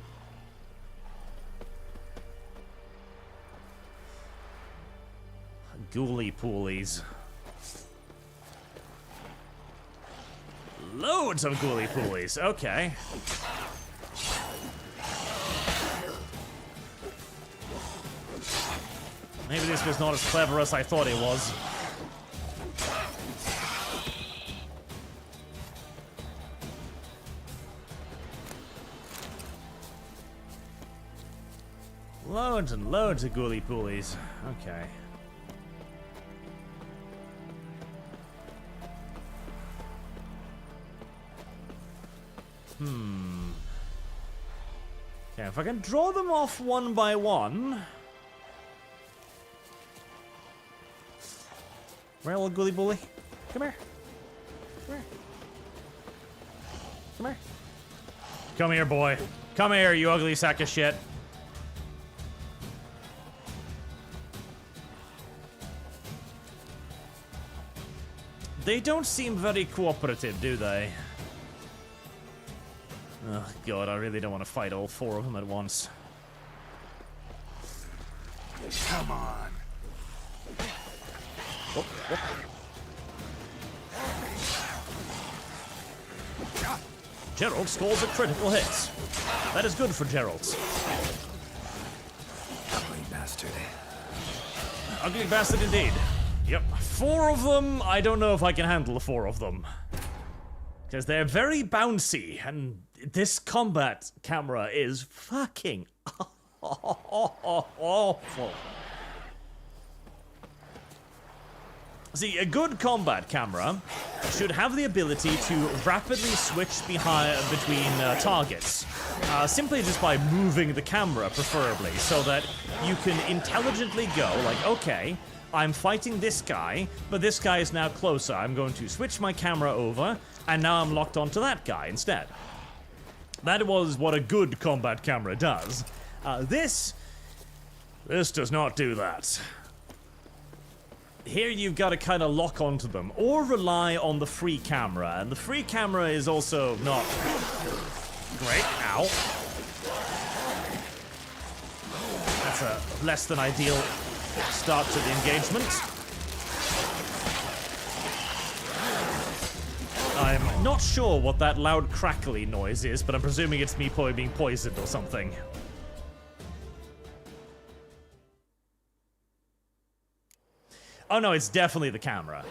S1: Ghoulie poolies. Loads of ghoulie poolies, okay. Maybe this was not as clever as I thought it was. Loads and loads of ghoulie poolies. Okay. Okay, if I can draw them off one by one. Where, little ghoulie bully? Come here. Come here. Come here. Come here, boy. Come here, you ugly sack of shit. They don't seem very cooperative, do they? Oh, God, I really don't want to fight all four of them at once.
S3: Come on.
S1: Whoop, whoop. Gerald scores a critical hit. That is good for Gerald.
S3: Ugly bastard.
S1: Ugly bastard indeed. Yep. 4 of them. I don't know if I can handle the 4 of them. Because they're very bouncy, and this combat camera is fucking awful. See, a good combat camera should have the ability to rapidly switch between targets. Simply just by moving the camera, preferably, so that you can intelligently go, like, okay, I'm fighting this guy, but this guy is now closer. I'm going to switch my camera over, and now I'm locked onto that guy instead. That was what a good combat camera does. This does not do that. Here you've got to kind of lock onto them, or rely on the free camera, and the free camera is also not great. Ow. That's a less than ideal start to the engagement. I'm not sure what that loud crackly noise is, but I'm presuming it's me being poisoned or something. Oh no, it's definitely the camera.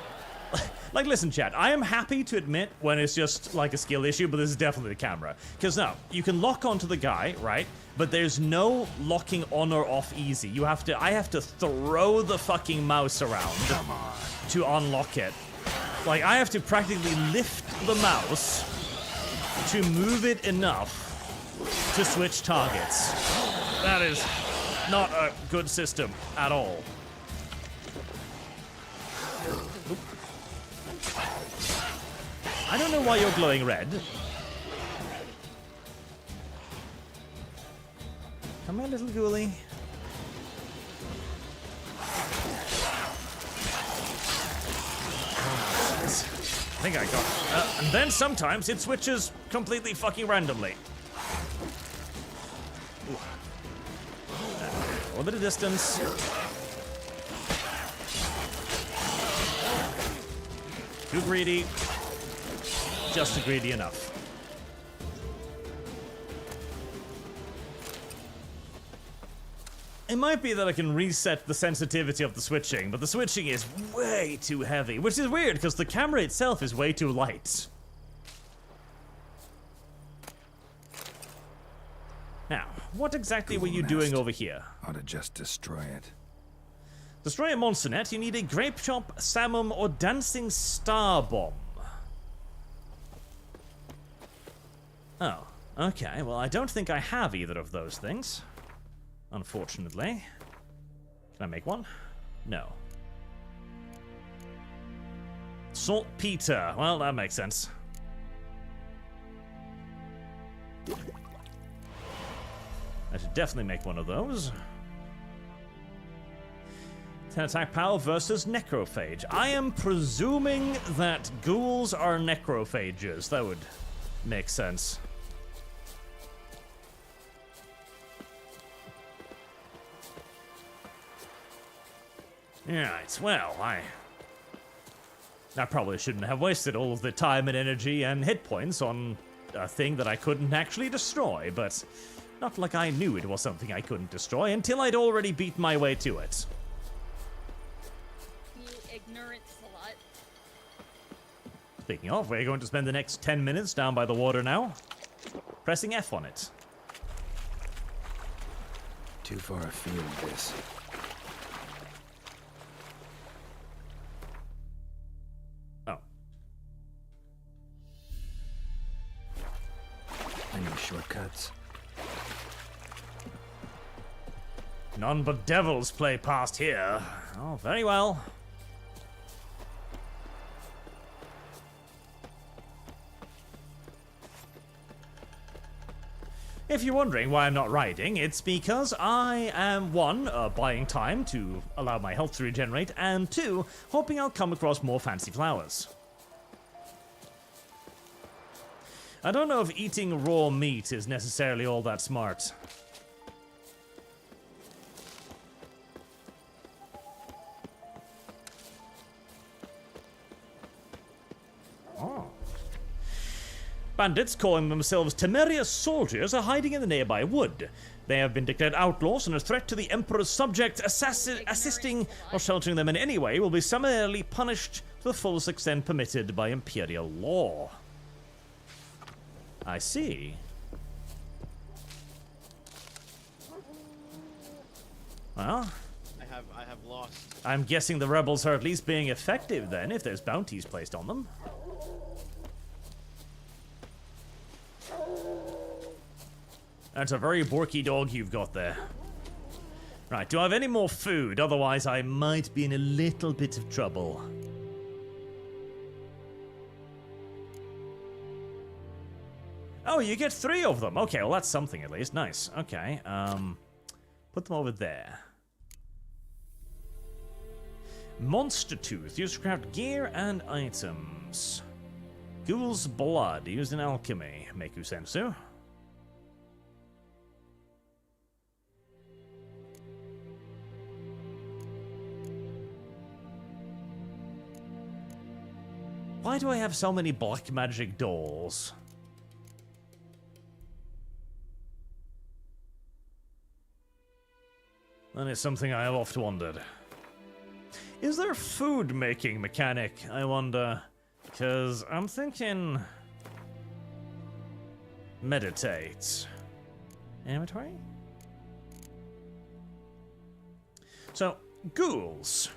S1: Like, listen, chat, I am happy to admit when it's just like a skill issue, but this is definitely the camera. Because now, you can lock onto the guy, right? But there's no locking on or off easy. I have to throw the fucking mouse around to unlock it. Like, I have to practically lift the mouse to move it enough to switch targets. That is not a good system at all. I don't know why you're glowing red. Come here, little ghoulie. I think I got and then sometimes it switches completely fucking randomly. A little bit of distance. Too greedy. Just greedy enough. It might be that I can reset the sensitivity of the switching, but the switching is way too heavy, which is weird because the camera itself is way too light. Now, what exactly were you doing over here?
S3: Ought to just destroy it.
S1: Destroy a monster net, you need a grape chop, salmon, or dancing star bomb. Oh, okay. Well, I don't think I have either of those things. Unfortunately. Can I make one? No. Saltpeter. Well, that makes sense. I should definitely make one of those. 10 attack power versus necrophage. I am presuming that ghouls are necrophages. That would make sense. Alright, well, I probably shouldn't have wasted all of the time and energy and hit points on a thing that I couldn't actually destroy, but not like I knew it was something I couldn't destroy until I'd already beat my way to it.
S9: You ignorant slut.
S1: Speaking of, we're going to spend the next 10 minutes down by the water now, pressing F on it.
S3: Too far afield, this.
S1: Oh.
S3: I know shortcuts.
S1: None but devils play past here. Oh, very well. If you're wondering why I'm not riding, it's because I am, one, buying time to allow my health to regenerate, and two, hoping I'll come across more fancy flowers. I don't know if eating raw meat is necessarily all that smart. Oh. Bandits calling themselves Temerious soldiers are hiding in the nearby wood. They have been declared outlaws and a threat to the Emperor's subjects. Assisting or sheltering them in any way will be summarily punished to the fullest extent permitted by Imperial law. I see. Well,
S4: I have lost.
S1: I'm guessing the rebels are at least being effective then, if there's bounties placed on them. That's a very borky dog you've got there. Right, do I have any more food? Otherwise I might be in a little bit of trouble. Oh, you get 3 of them. Okay, well that's something at least. Nice. Okay, put them over there. Monster Tooth. Used to craft gear and items. Ghoul's Blood. Used in alchemy. Meiku Sensu. Why do I have so many black magic dolls? That is something I have oft wondered. Is there a food making mechanic, I wonder? Because I'm thinking... meditate. Inventory? So, ghouls.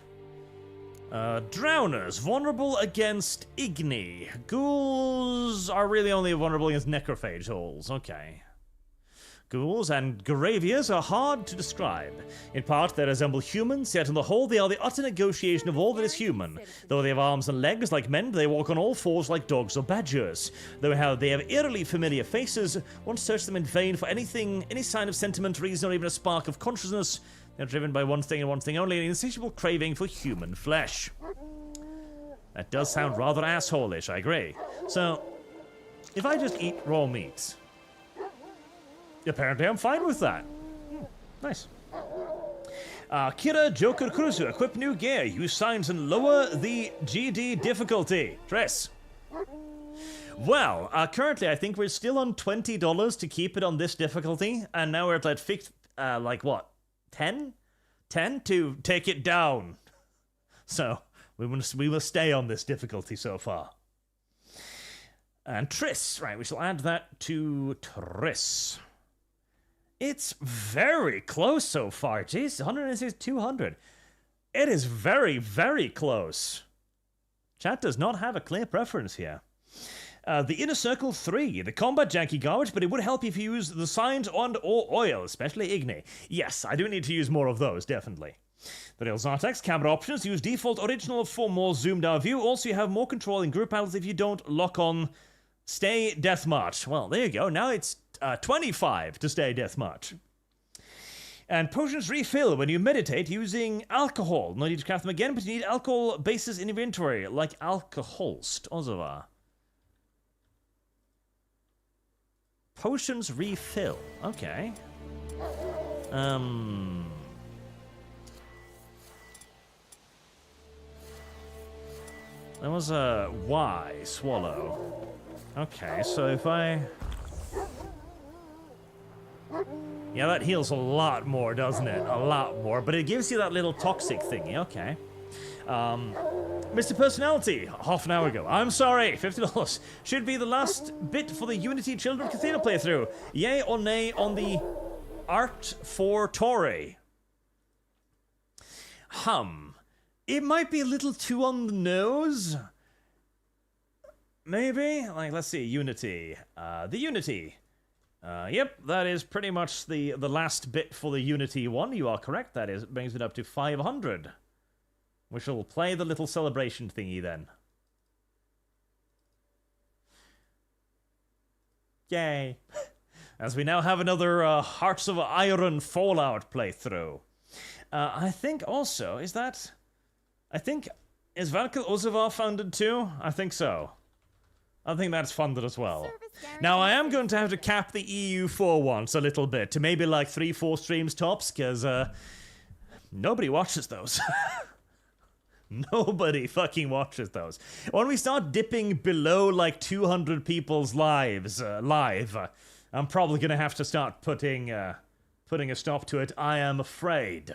S1: Drowners, vulnerable against Igni. Ghouls are really only vulnerable against necrophage holes. Okay. Ghouls and Garavias are hard to describe. In part, they resemble humans, yet on the whole, they are the utter negotiation of all that is human. Though they have arms and legs like men, they walk on all fours like dogs or badgers. Though they have eerily familiar faces, one searches them in vain for anything, any sign of sentiment, reason, or even a spark of consciousness. They're driven by one thing and one thing only, an insatiable craving for human flesh. That does sound rather asshole-ish, I agree. So, if I just eat raw meat, apparently I'm fine with that. Nice. Kira Joker Kurusu, equip new gear, use signs and lower the GD difficulty. Dress. Well, currently I think we're still on $20 to keep it on this difficulty, and now we're at like what? 10? 10 to take it down. So, we will stay on this difficulty so far. And Triss, right, we shall add that to Triss. It's very close so far. Jeez, 106, 200. It is very, very close. Chat does not have a clear preference here. The Inner Circle 3. The combat janky garbage, but it would help if you use the signs and or oil, especially Igni. Yes, I do need to use more of those, definitely. The Real Zartex camera options. Use default original for more zoomed out view. Also, you have more control in group battles if you don't lock on Stay Deathmarch. Well, there you go. Now it's 25 to Stay Deathmarch. And potions refill when you meditate using alcohol. No need to craft them again, but you need alcohol bases in inventory, like Alkoholst. Ozova. Potions refill. Okay. There was a Y, swallow. Okay, so if I... Yeah, that heals a lot more, doesn't it? A lot more, but it gives you that little toxic thingy, okay. Mr. Personality, half an hour ago. I'm sorry, $50. Should be the last bit for the Unity Children Cathedral playthrough. Yay or nay on the Art for Tory. It might be a little too on the nose. Maybe? Like, let's see, Unity. The Unity. Yep, that is pretty much the last bit for the Unity one. You are correct. That is, brings it up to 500. We shall play the little celebration thingy then. Yay. As we now have another Hearts of Iron Fallout playthrough. I think also, is Valkyl Ozavar funded too? I think so. I think that's funded as well. Now, I am going to have to cap the EU for once a little bit, to maybe like 3-4 streams tops, because nobody watches those. Nobody fucking watches those. When we start dipping below like 200 people's lives live, I'm probably going to have to start putting a stop to it, I am afraid.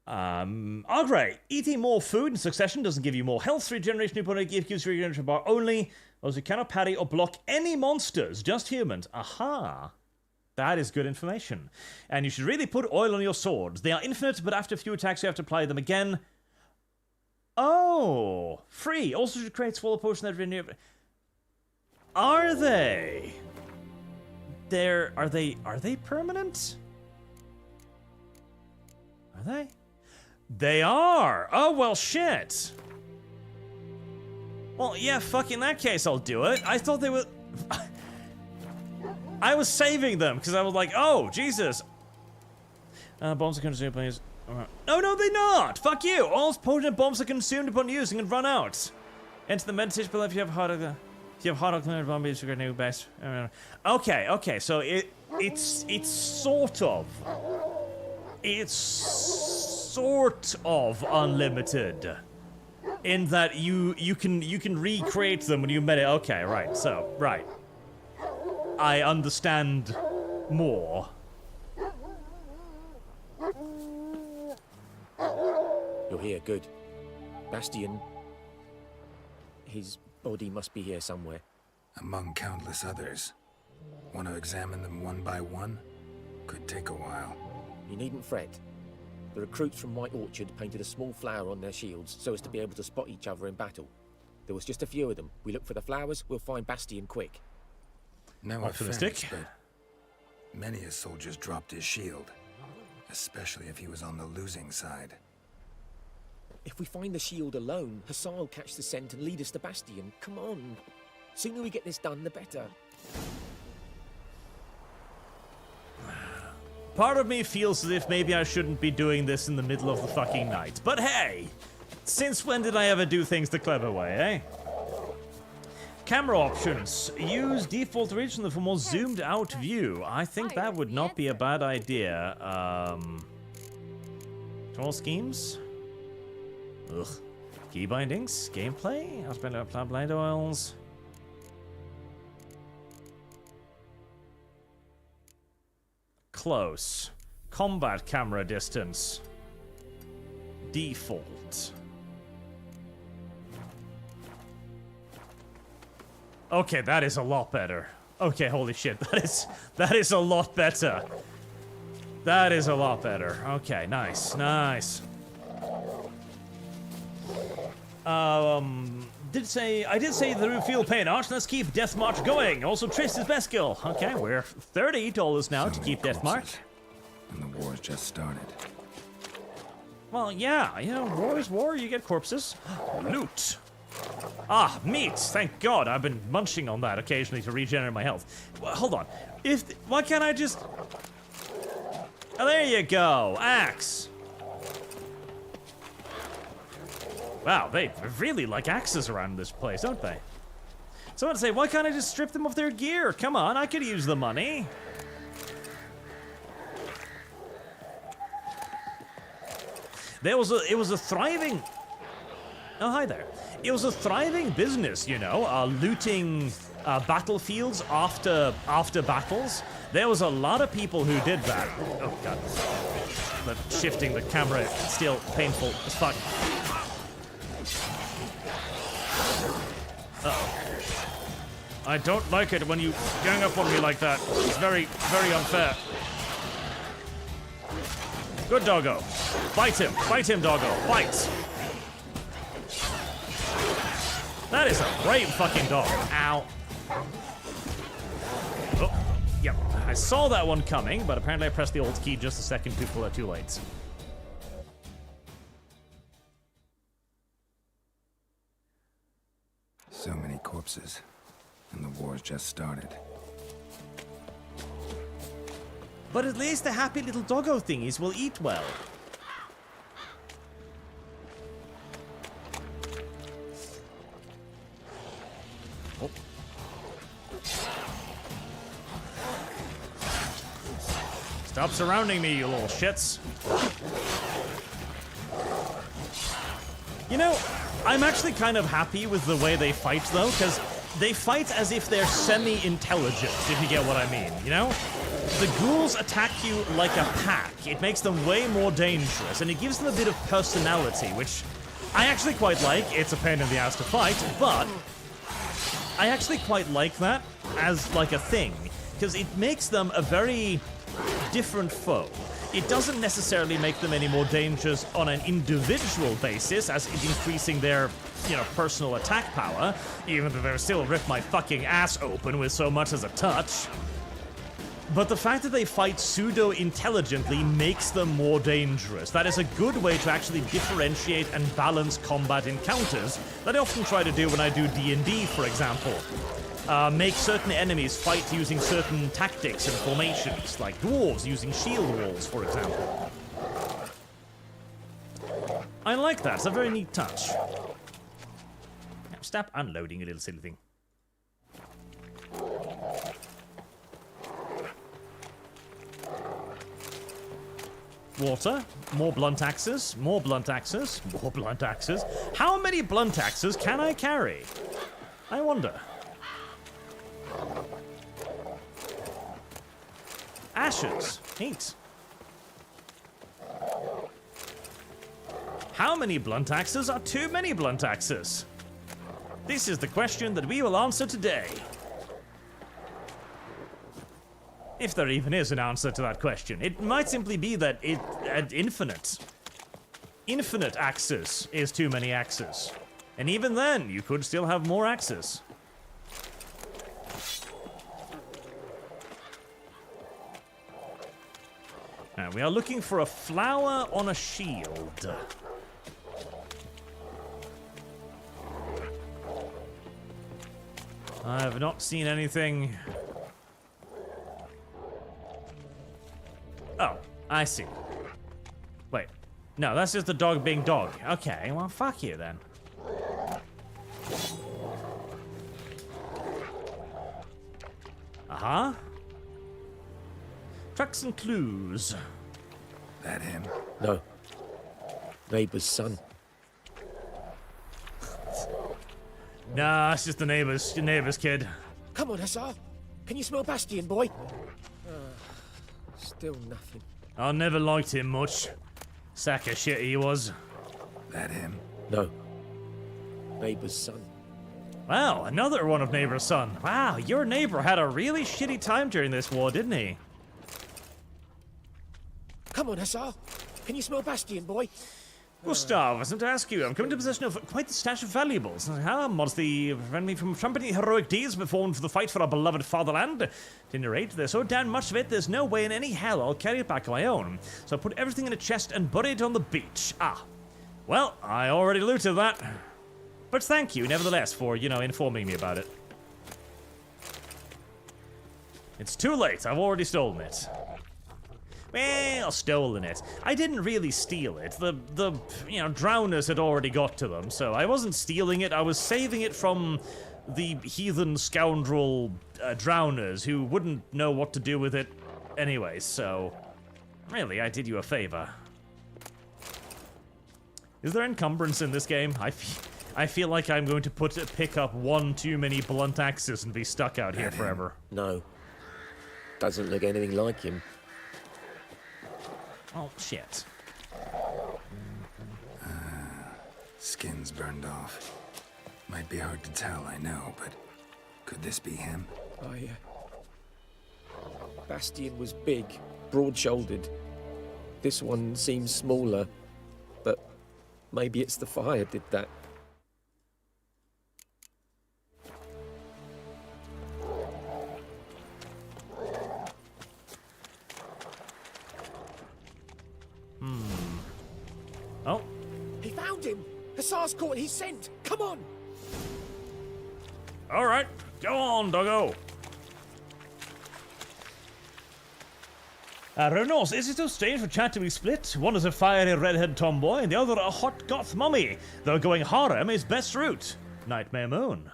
S1: Great. Eating more food in succession doesn't give you more health regeneration, but it gives you regeneration bar only. Those who cannot parry or block any monsters, just humans. Aha. That is good information. And you should really put oil on your swords. They are infinite, but after a few attacks you have to apply them again. Oh. Free. Also should create swallow potion that renew. Are they? Are they permanent? Are they? They are! Oh, well, shit! Well, yeah, fuck, in that case, I'll do it. I thought they were... I was saving them, because I was like, oh, Jesus. Bombs are consumed upon use... No, they're not! Fuck you! All potent bombs are consumed upon using and run out. Enter the meditation below if you have hot... If you have hot oxygen bombs, you're new base. Okay, so it's sort of... It's sort of unlimited, in that you can recreate them when you met it. Okay, right. So right, I understand more.
S20: You're here, good. Bastion. His body must be here somewhere.
S3: Among countless others. Want to examine them one by one? Could take a while.
S20: You needn't fret. The recruits from White Orchard painted a small flower on their shields so as to be able to spot each other in battle. There was just a few of them. We look for the flowers, we'll find Bastion quick.
S3: No offense, but many a soldier's dropped his shield, especially if he was on the losing side.
S20: If we find the shield alone, Hassan will catch the scent and lead us to Bastion. Come on. Sooner we get this done, the better.
S1: Part of me feels as if maybe I shouldn't be doing this in the middle of the fucking night. But hey! Since when did I ever do things the clever way, eh? Camera options. Use default original for more zoomed out view. I think that would not be a bad idea. Control schemes? Ugh. Key bindings? Gameplay? I'll spend apply blind oils. Close. Combat camera distance. Default. Okay, that is a lot better. Okay, holy shit, that is a lot better. That is a lot better. Okay, nice. I did say the room feel pain arch. Let's keep Death March going. Also, Trist is best skill. Okay, we're $30 now to keep Death March.
S3: And the war's just started.
S1: Well, yeah, you know, war is war. You get corpses. Loot. Ah, meat. Thank God. I've been munching on that occasionally to regenerate my health. Well, hold on. Why can't I just... Oh, there you go. Axe. Wow, they really like axes around this place, don't they? Someone say, why can't I just strip them of their gear? Come on, I could use the money. It was a thriving... Oh, hi there. It was a thriving business, you know, looting battlefields after battles. There was a lot of people who did that. Oh, God. But shifting the camera is still painful as fuck. Uh-oh. I don't like it when you gang up on me like that. It's very, very unfair. Good doggo. Bite him, doggo. Bite. That is a brave fucking dog. Ow. Oh, yep. I saw that one coming, but apparently I pressed the Alt key just a second too late.
S3: So many corpses, and the war's just started.
S1: But at least the happy little doggo thingies will eat well. Oh. Stop surrounding me, you little shits. You know, I'm actually kind of happy with the way they fight, though, because they fight as if they're semi-intelligent, if you get what I mean, you know? The ghouls attack you like a pack. It makes them way more dangerous, and it gives them a bit of personality, which I actually quite like. It's a pain in the ass to fight, but I actually quite like that as, like, a thing, because it makes them a very different foe. It doesn't necessarily make them any more dangerous on an individual basis, as it's increasing their, you know, personal attack power, even though they'll still rip my fucking ass open with so much as a touch. But the fact that they fight pseudo-intelligently makes them more dangerous. That is a good way to actually differentiate and balance combat encounters that I often try to do when I do D&D, for example. Make certain enemies fight using certain tactics and formations, like dwarves using shield walls, for example. I like that. It's a very neat touch. Now, stop unloading, you little silly thing. Water, more blunt axes, more blunt axes, more blunt axes. How many blunt axes can I carry? I wonder. Ashes. Neat. How many blunt axes are too many blunt axes? This is the question that we will answer today. If there even is an answer to that question. It might simply be that infinite axes is too many axes. And even then, you could still have more axes. Now, we are looking for a flower on a shield. I have not seen anything. Oh, I see. Wait. No, that's just the dog being dog. Okay, well, fuck you then. Uh-huh. Tracks and clues.
S3: That him?
S20: No. Neighbor's son.
S1: Nah, it's just the neighbor's kid.
S20: Come on, Hussar. Can you smell Bastion, boy? Still nothing.
S1: I never liked him much. Sack of shit he was.
S3: That him?
S20: No. Neighbor's son.
S1: Wow, another one of neighbor's son. Wow, your neighbor had a really shitty time during this war, didn't he?
S20: Come on, Hussar. Can you smell Bastion, boy?
S1: Gustav, as I'm to ask you, I'm coming to possession of quite the stash of valuables. How modestly prevent me from trumpeting heroic deeds performed for the fight for our beloved fatherland. At any rate, there's so damn much of it, there's no way in any hell I'll carry it back on my own. So I put everything in a chest and buried it on the beach. Ah. Well, I already looted that. But thank you, nevertheless, for, you know, informing me about it. It's too late, I've already stolen it. Well, stolen it. I didn't really steal it. The you know, drowners had already got to them, so I wasn't stealing it. I was saving it from the heathen scoundrel drowners who wouldn't know what to do with it anyway, so really, I did you a favor. Is there encumbrance in this game? I feel like I'm going to pick up one too many blunt axes and be stuck out here forever.
S20: No. Doesn't look anything like him.
S1: Oh, shit.
S3: Skin's burned off. Might be hard to tell, I know, but Could this be him?
S20: Bastion was big, broad-shouldered. This one seems smaller, but maybe it's the fire did that.
S1: Oh.
S20: He found him! Hussar's caught his scent! Come on!
S1: Alright, go on, doggo. Renos, is it so strange for chat to be split? One is a fiery redhead tomboy, and the other a hot goth mummy. Though going harem is best route. Nightmare Moon.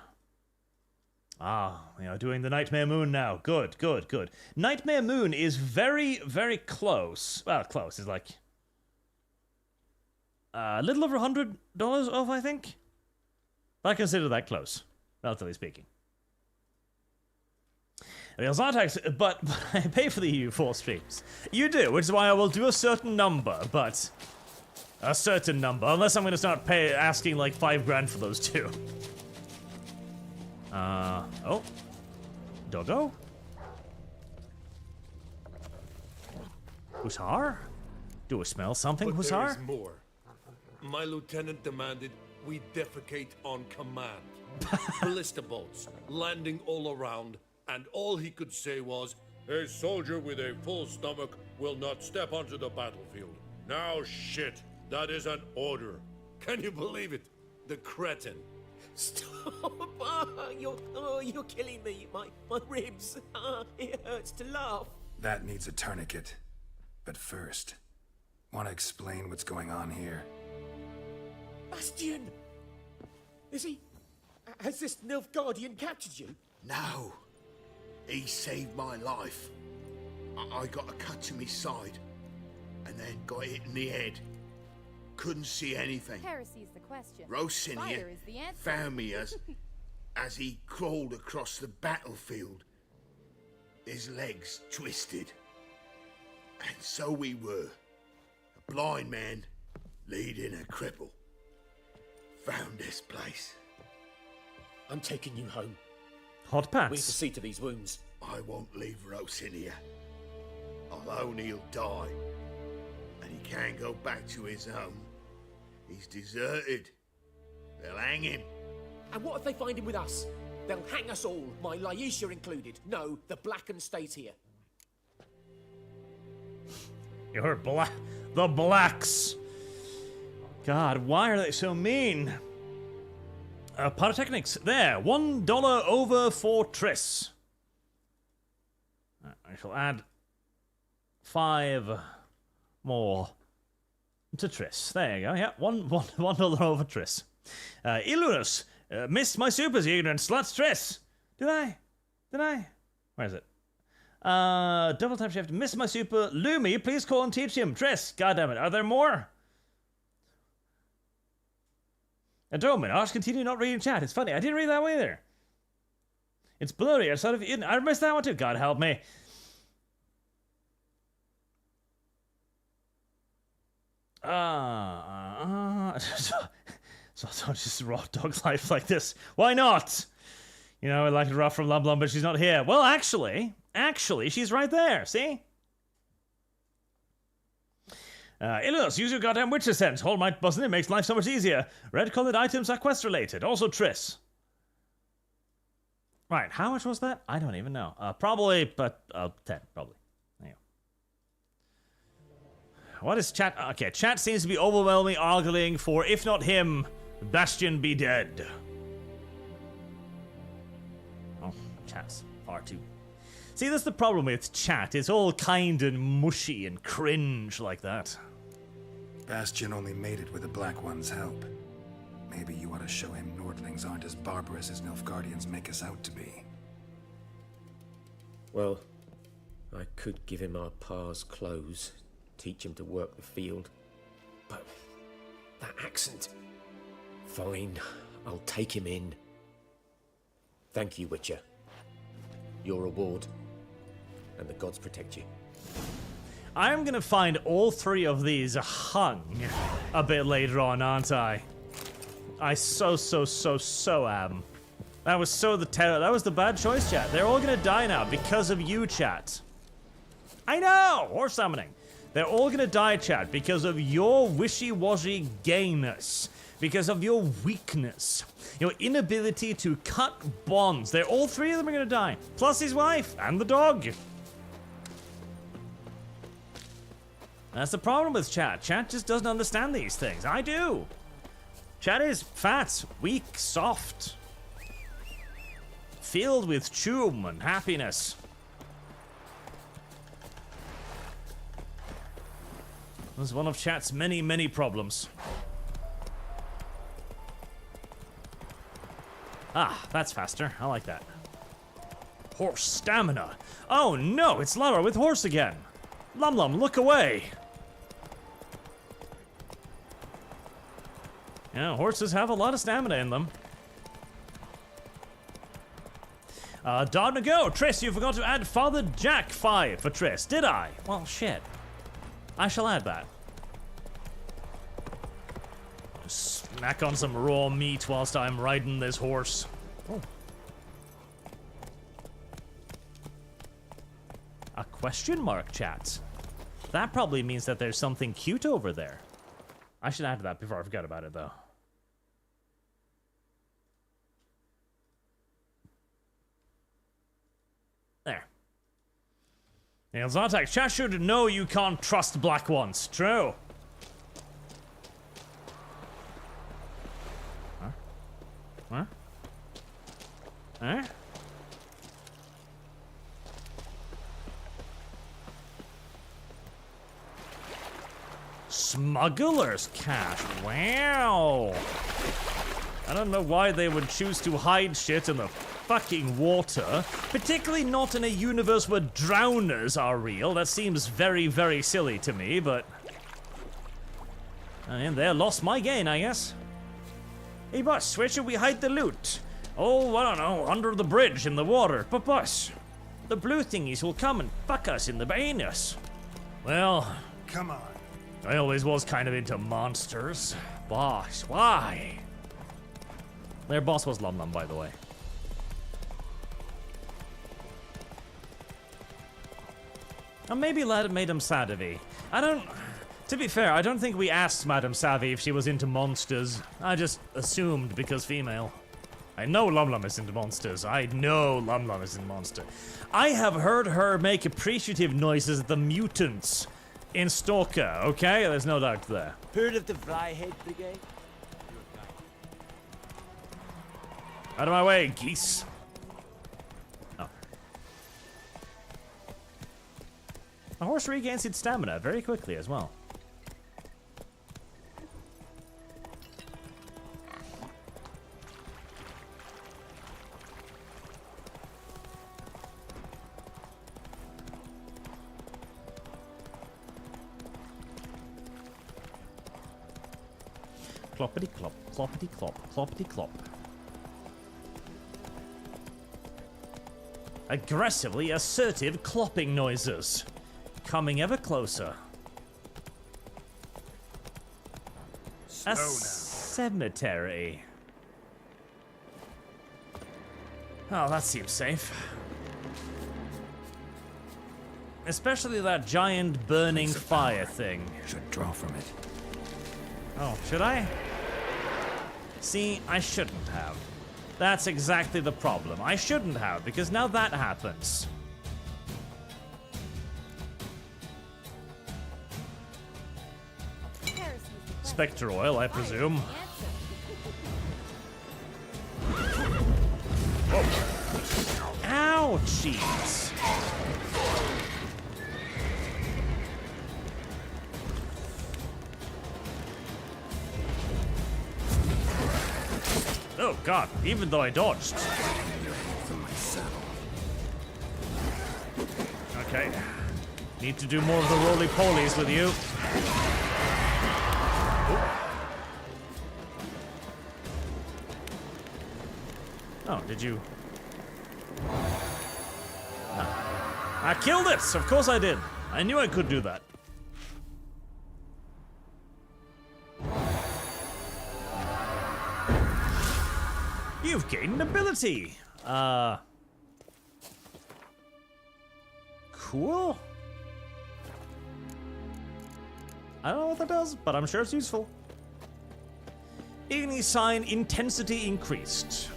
S1: Ah, we are doing the Nightmare Moon now. Good, good, good. Nightmare Moon is very, very close. Well, close is like a little over $100 off, I think. But I consider that close, relatively speaking. Real Zartax, but I pay for the EU4 streams. You do, which is why I will do a certain number, but a certain number, unless I'm going to start asking like $5 grand for those two. Oh, doggo. Hussar? Do we smell something,
S21: But
S1: Hussar?
S21: there is more. My lieutenant demanded we defecate on command. Ballista bolts landing all around, and all he could say was, "A soldier with a full stomach will not step onto the battlefield." Now shit, that is an order. Can you believe it? The cretin.
S20: Stop! You're killing me. My ribs. It hurts to laugh.
S3: That needs a tourniquet. But first, want to explain what's going on here?
S20: Bastion! Is he... Has this Nilfgaardian captured you?
S12: No. He saved my life. I got a cut to my side, and then got hit in the head. Couldn't see anything.
S8: Heresy's the question.
S12: Rosinia
S8: Fire is the answer.
S12: found me as he crawled across the battlefield. His legs twisted. And so we were. A blind man leading a cripple. Found this place.
S20: I'm taking you home.
S1: Hot pants.
S20: We need to see to these wounds.
S12: I won't leave Rosinia. Alone he'll die. And he can't go back to his home. He's deserted. They'll hang him.
S20: And what if they find him with us? They'll hang us all, my Laisha included. No, the Blacken stays here.
S1: You're the blacks. God, why are they so mean? Pyrotechnics, there, $1 over for Triss. I shall add 5 more to Triss. There you go, yeah, $1 over Triss. Ilunus, missed my supers, you ignorant sluts, Triss. Did I? Where is it? Double tap shift, missed my super. Lumi, please call and teach him. Triss, goddammit, are there more? Adomin, Arch, continue not reading chat. It's funny, I didn't read that one either. It's blurry outside of Eden. I missed that one too. God help me. So don't just raw dog life like this. Why not? You know, I like it rough from Lum Lum, but she's not here. Well, actually, she's right there. See? Ilus, use your goddamn witcher sense. Hold my button, it makes life so much easier. Red-colored items are quest-related. Also Triss. Right, how much was that? I don't even know. Probably, but 10, probably. There you go. What is chat? Okay, chat seems to be overwhelming, arguing for, if not him, Bastion be dead. Oh, chat's far too... See, that's the problem with chat. It's all kind and mushy and cringe like that.
S3: Bastion only made it with the Black One's help. Maybe you ought to show him Nordlings aren't as barbarous as Nilfgaardians make us out to be.
S20: Well, I could give him our pa's clothes, teach him to work the field. But that accent... Fine, I'll take him in. Thank you, Witcher. Your reward. And the gods protect you.
S1: I'm gonna find all 3 of these hung a bit later on, aren't I? I so am. That was so the terror. That was the bad choice, chat. They're all gonna die now because of you, chat. I know! Horse summoning. They're all gonna die, chat, because of your wishy-washy gayness. Because of your weakness. Your inability to cut bonds. They're all three of them are gonna die. Plus his wife and the dog. That's the problem with chat. Chat just doesn't understand these things. I do. Chat is fat, weak, soft. Filled with chum and happiness. That's one of chat's many, many problems. Ah, that's faster. I like that. Horse stamina. Oh no, it's Lara with horse again. Lum Lum, look away. Yeah, horses have a lot of stamina in them. Dog to go. Triss, you forgot to add Father Jack 5 for Triss, did I? Well, shit. I shall add that. Snack on some raw meat whilst I'm riding this horse. Oh. A question mark, chat. That probably means that there's something cute over there. I should add that before I forget about it, though. There. Nails Zartak, chat should know you can't trust black ones. True. Huh? Huh? Smuggler's cache. Wow. I don't know why they would choose to hide shit in the fucking water, particularly not in a universe where drowners are real. That seems very, very silly to me, but and there, lost my gain, I guess. Hey boss, where should we hide the loot? Oh, I don't know, under the bridge in the water. But boss, the blue thingies will come and fuck us in the anus. Well,
S7: come on.
S1: I always was kind of into monsters. Boss, why? Their boss was Lum Lum, by the way. And maybe Madame Savvy. To be fair, I don't think we asked Madame Savvy if she was into monsters. I just assumed because female. I know Lum Lum is into monsters. I know Lum Lum is into monster. I have heard her make appreciative noises at the mutants in Stalker, okay? There's no doubt there.
S14: Heard of the Vryhead Brigade?
S1: Out of my way, geese. Oh. A horse regains its stamina very quickly as well. Cloppity clop, cloppity clop, cloppity clop. Aggressively assertive clopping noises. Coming ever closer. A cemetery. Oh, that seems safe. Especially that giant burning fire thing.
S3: Should draw from it.
S1: Oh, should I? See, I shouldn't have. That's exactly the problem. I shouldn't have, because now that happens. Spectre oil, I presume. Oh. Ouchies. Oh god, even though I dodged. Okay. Need to do more of the roly-polies with you. Oh, did you? No. I killed it! Of course I did. I knew I could do that. You've gained ability. Cool. I don't know what that does, but I'm sure it's useful. Igni sign intensity increased.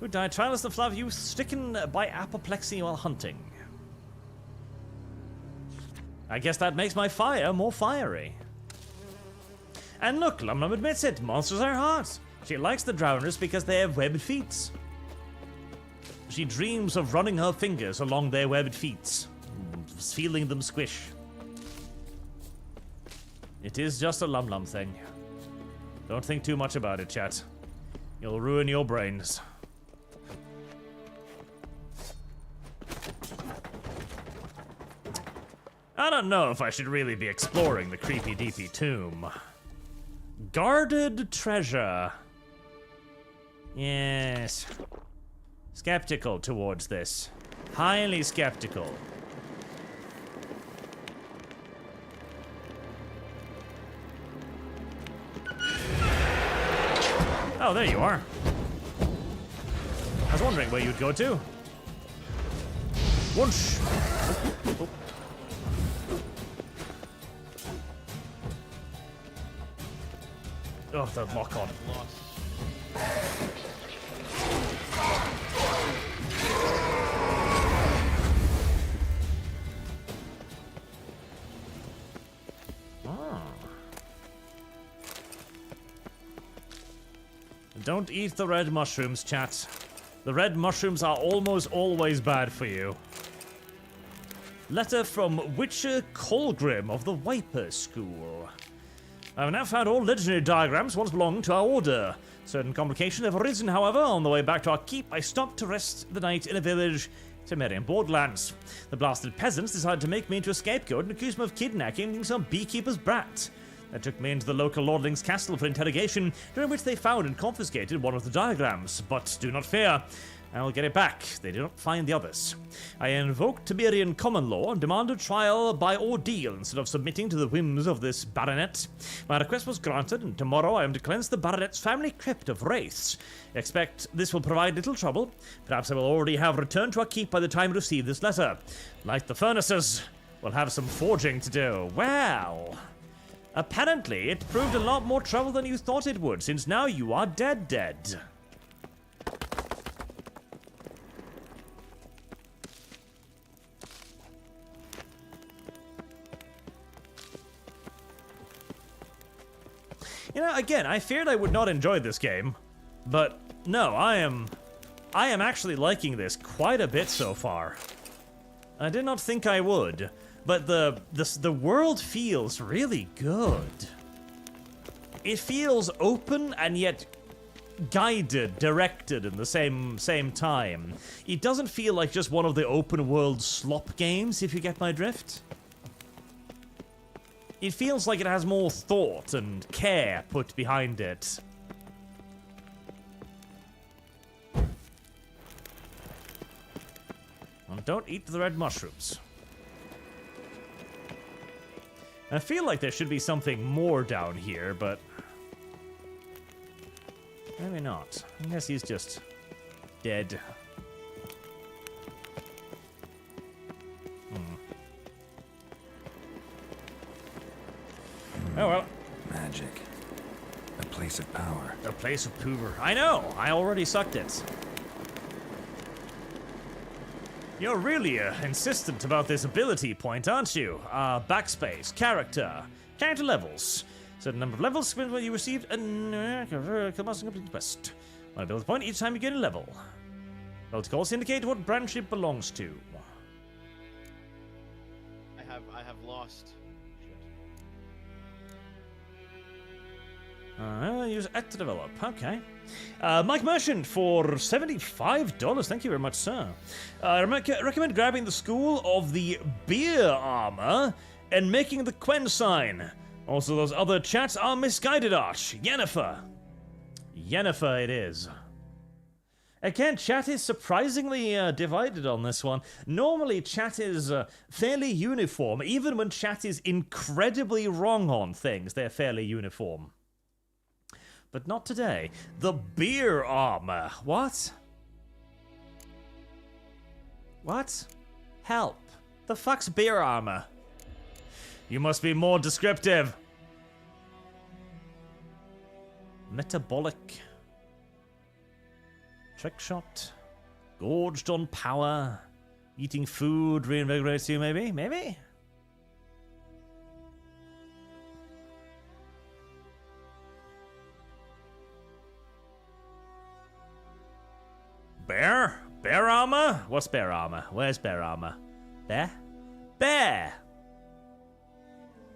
S1: Who died? Trialist of Flav youth stricken by apoplexy while hunting. I guess that makes my fire more fiery. And look, Lum Lum admits it, monsters are hard. She likes the drowners because they have webbed feet. She dreams of running her fingers along their webbed feet, feeling them squish. It is just a Lum Lum thing. Don't think too much about it, chat. You'll ruin your brains. I don't know if I should really be exploring the creepy deepy tomb. Guarded treasure. Yes. Skeptical towards this. Highly skeptical. Oh, there you are. I was wondering where you'd go to. Whoosh. Oh. Oh, the lock on. Don't eat the red mushrooms, chat. The red mushrooms are almost always bad for you. Letter from Witcher Colgrim of the Wiper School. I have now found all legendary diagrams once belonged to our order. Certain complications have arisen, however. On the way back to our keep, I stopped to rest the night in a village to Merian Borderlands. The blasted peasants decided to make me into a scapegoat and accuse me of kidnapping some beekeeper's brat. They took me into the local lordling's castle for interrogation, during which they found and confiscated one of the diagrams. But do not fear, I will get it back. They did not find the others. I invoked Tiberian common law and demanded trial by ordeal instead of submitting to the whims of this baronet. My request was granted, and tomorrow I am to cleanse the baronet's family crypt of wraiths. Expect this will provide little trouble. Perhaps I will already have returned to our keep by the time I receive this letter. Light the furnaces. We'll have some forging to do. Well, apparently it proved a lot more trouble than you thought it would, since now you are dead. You know, again, I feared I would not enjoy this game, but no, I am actually liking this quite a bit so far. I did not think I would, but the world feels really good. It feels open and yet guided, directed in the same time. It doesn't feel like just one of the open world slop games, if you get my drift. It feels like it has more thought and care put behind it. And don't eat the red mushrooms. I feel like there should be something more down here, but maybe not. I guess he's just dead. Oh well.
S3: Magic. A place of power.
S1: A place of poover. I know! I already sucked it. You're really insistent about this ability point, aren't you? Backspace, character levels. Certain number of levels when you received a quest. One ability point each time you get a level. Ability calls indicate what branch it belongs to.
S4: I have lost.
S1: Use it to develop. Okay. Mike Merchant for $75. Thank you very much, sir. I recommend grabbing the School of the Beer Armor and making the Quen sign. Also, those other chats are misguided, Arch. Yennefer. Yennefer it is. Again, chat is surprisingly divided on this one. Normally, chat is fairly uniform. Even when chat is incredibly wrong on things, they're fairly uniform. but not today. The beer armor. What? What? Help. The fuck's beer armor? You must be more descriptive. Metabolic. Trick shot. Gorged on power. Eating food reinvigorates you, maybe? Maybe? Bear? Bear armor? What's bear armor? Where's bear armor? Bear? Bear!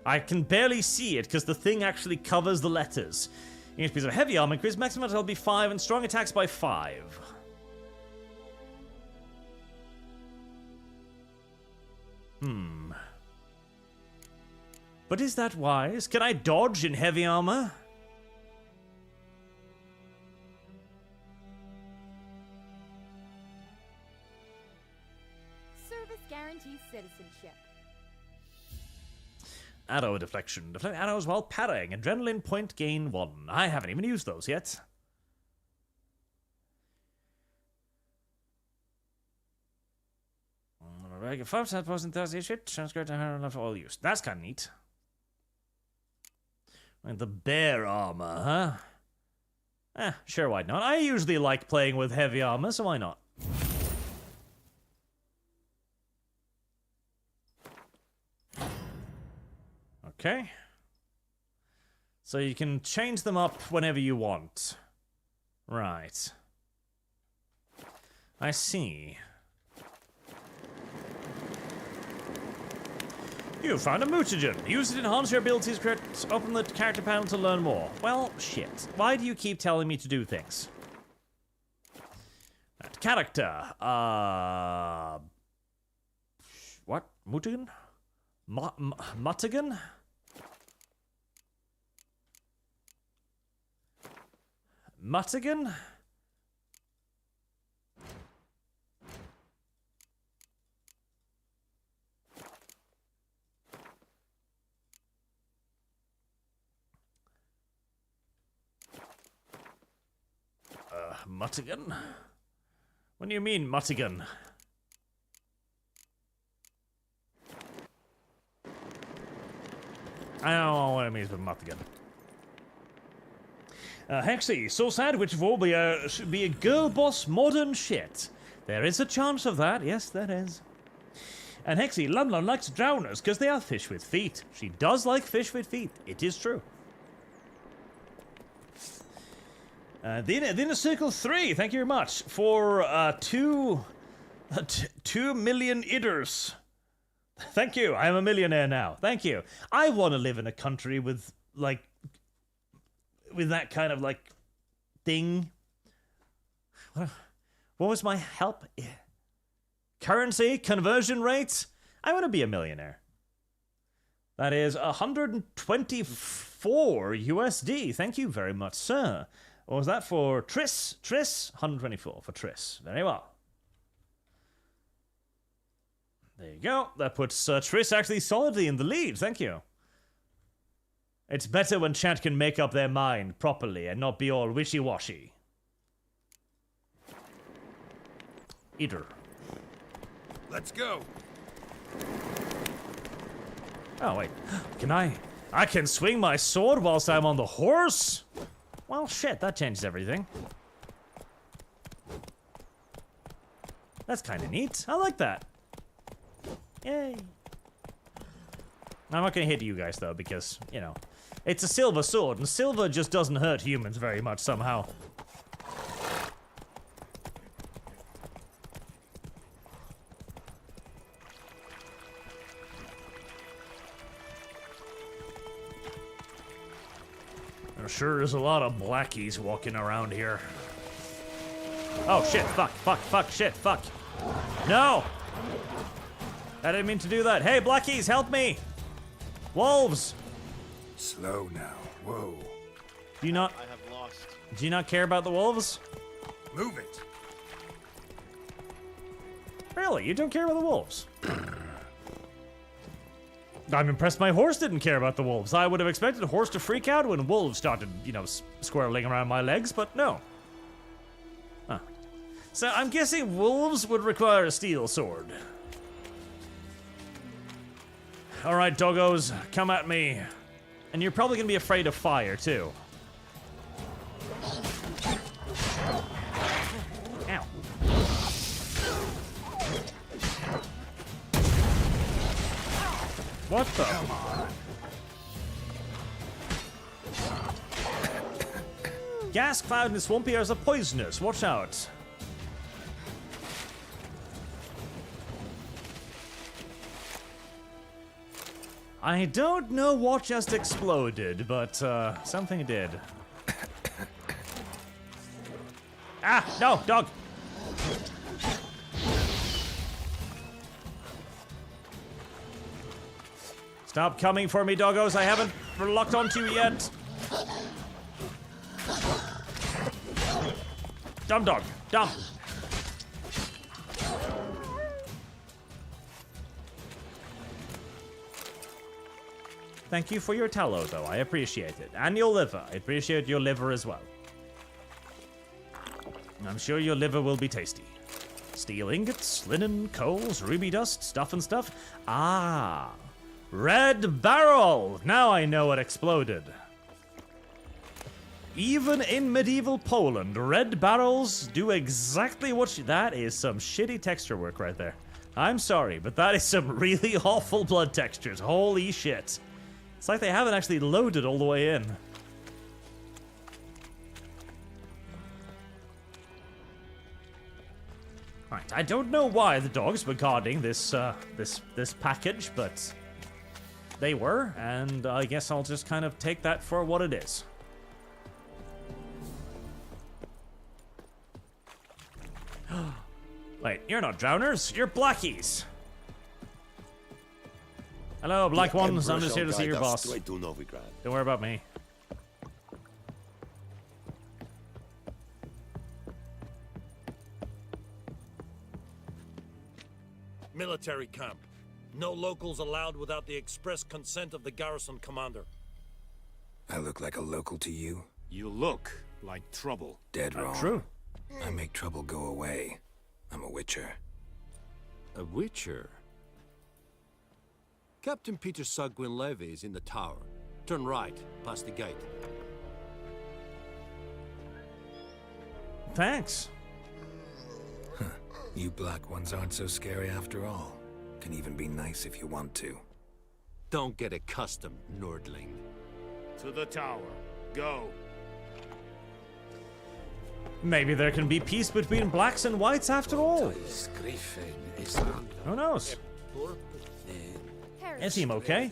S1: I can barely see it because the thing actually covers the letters. Each piece of heavy armor increases maximum attack by 5 and strong attacks by 5. But is that wise? Can I dodge in heavy armor?
S8: Service guarantees citizenship.
S1: Arrow deflection. Deflect arrows while parrying. Adrenaline point gain 1. I haven't even used those yet. Regular 5% post enthusiast shit. Transfer to her enough for all use. That's kind of neat. And the bear armor, huh? Sure, why not? I usually like playing with heavy armor, so why not? Okay. So you can change them up whenever you want. Right. I see. You found a mutagen. Use it to enhance your abilities. Open the character panel to learn more. Well, shit. Why do you keep telling me to do things? That character. What? Mutagen? Mutagen? Mutagen? Mutagen? What do you mean, Mutagen? I don't know what it means with Mutagen. Hexy, so sad which will be a girl boss modern shit. There is a chance of that, yes there is. And Hexy, Lum likes drowners because they are fish with feet. She does like fish with feet, it is true. The Inner Circle 3, thank you very much for 2 million iders. Thank you, I am a millionaire now. Thank you. I want to live in a country with, like, with that kind of, like, thing. What was my help? Currency, conversion rates? I want to be a millionaire. That is 124 USD. Thank you very much, sir. What was that for Triss? Triss? 124 for Triss. Very well. There you go. That puts Triss actually solidly in the lead. Thank you. It's better when chat can make up their mind properly and not be all wishy-washy. Eater.
S6: Let's go.
S1: Oh, wait. Can I can swing my sword whilst I'm on the horse? Well, shit, that changes everything. That's kind of neat. I like that. Yay. I'm not going to hit you guys, though, because, you know, it's a silver sword, and silver just doesn't hurt humans very much somehow. There sure is a lot of blackies walking around here. Oh, shit, fuck, shit, fuck. No! I didn't mean to do that. Hey, blackies, help me! Wolves!
S3: Slow now. Whoa.
S1: Do you not...
S4: I have lost.
S1: Do you not care about the wolves?
S3: Move it.
S1: Really? You don't care about the wolves? I'm impressed my horse didn't care about the wolves. I would have expected a horse to freak out when wolves started, you know, squirreling around my legs, but no. Huh. So I'm guessing wolves would require a steel sword. Alright, doggos, come at me. And you're probably gonna be afraid of fire, too. Ow. What the? Gas cloud in the swampy areas are poisonous. Watch out. I don't know what just exploded, but something did. Ah, no, dog. Stop coming for me, doggos. I haven't locked onto you yet. Dumb dog. Dumb. Thank you for your tallow, though. I appreciate it. And your liver. I appreciate your liver as well. I'm sure your liver will be tasty. Steel ingots, linen, coals, ruby dust, stuff and stuff. Ah. Red barrel! Now I know what exploded. Even in medieval Poland, red barrels do exactly what that is some shitty texture work right there. I'm sorry, but that is some really awful blood textures. Holy shit. It's like they haven't actually loaded all the way in. Right, I don't know why the dogs were guarding this this package, but they were, and I guess I'll just kind of take that for what it is. Wait, you're not drowners, you're blackies. Hello, black ones. I'm just here to see your boss. Don't worry about me.
S21: Military camp. No locals allowed without the express consent of the garrison commander.
S3: I look like a local to you?
S12: You look like trouble.
S3: Dead wrong.
S1: True.
S3: I make trouble go away. I'm a witcher.
S18: A witcher? Captain Peter Sagwin Levy is in the tower. Turn right, past the gate.
S1: Thanks.
S3: Huh. You black ones aren't so scary after all. Can even be nice if you want to.
S18: Don't get accustomed, Nordling.
S6: To the tower. Go.
S1: Maybe there can be peace between blacks and whites after all. Who knows? Is he okay?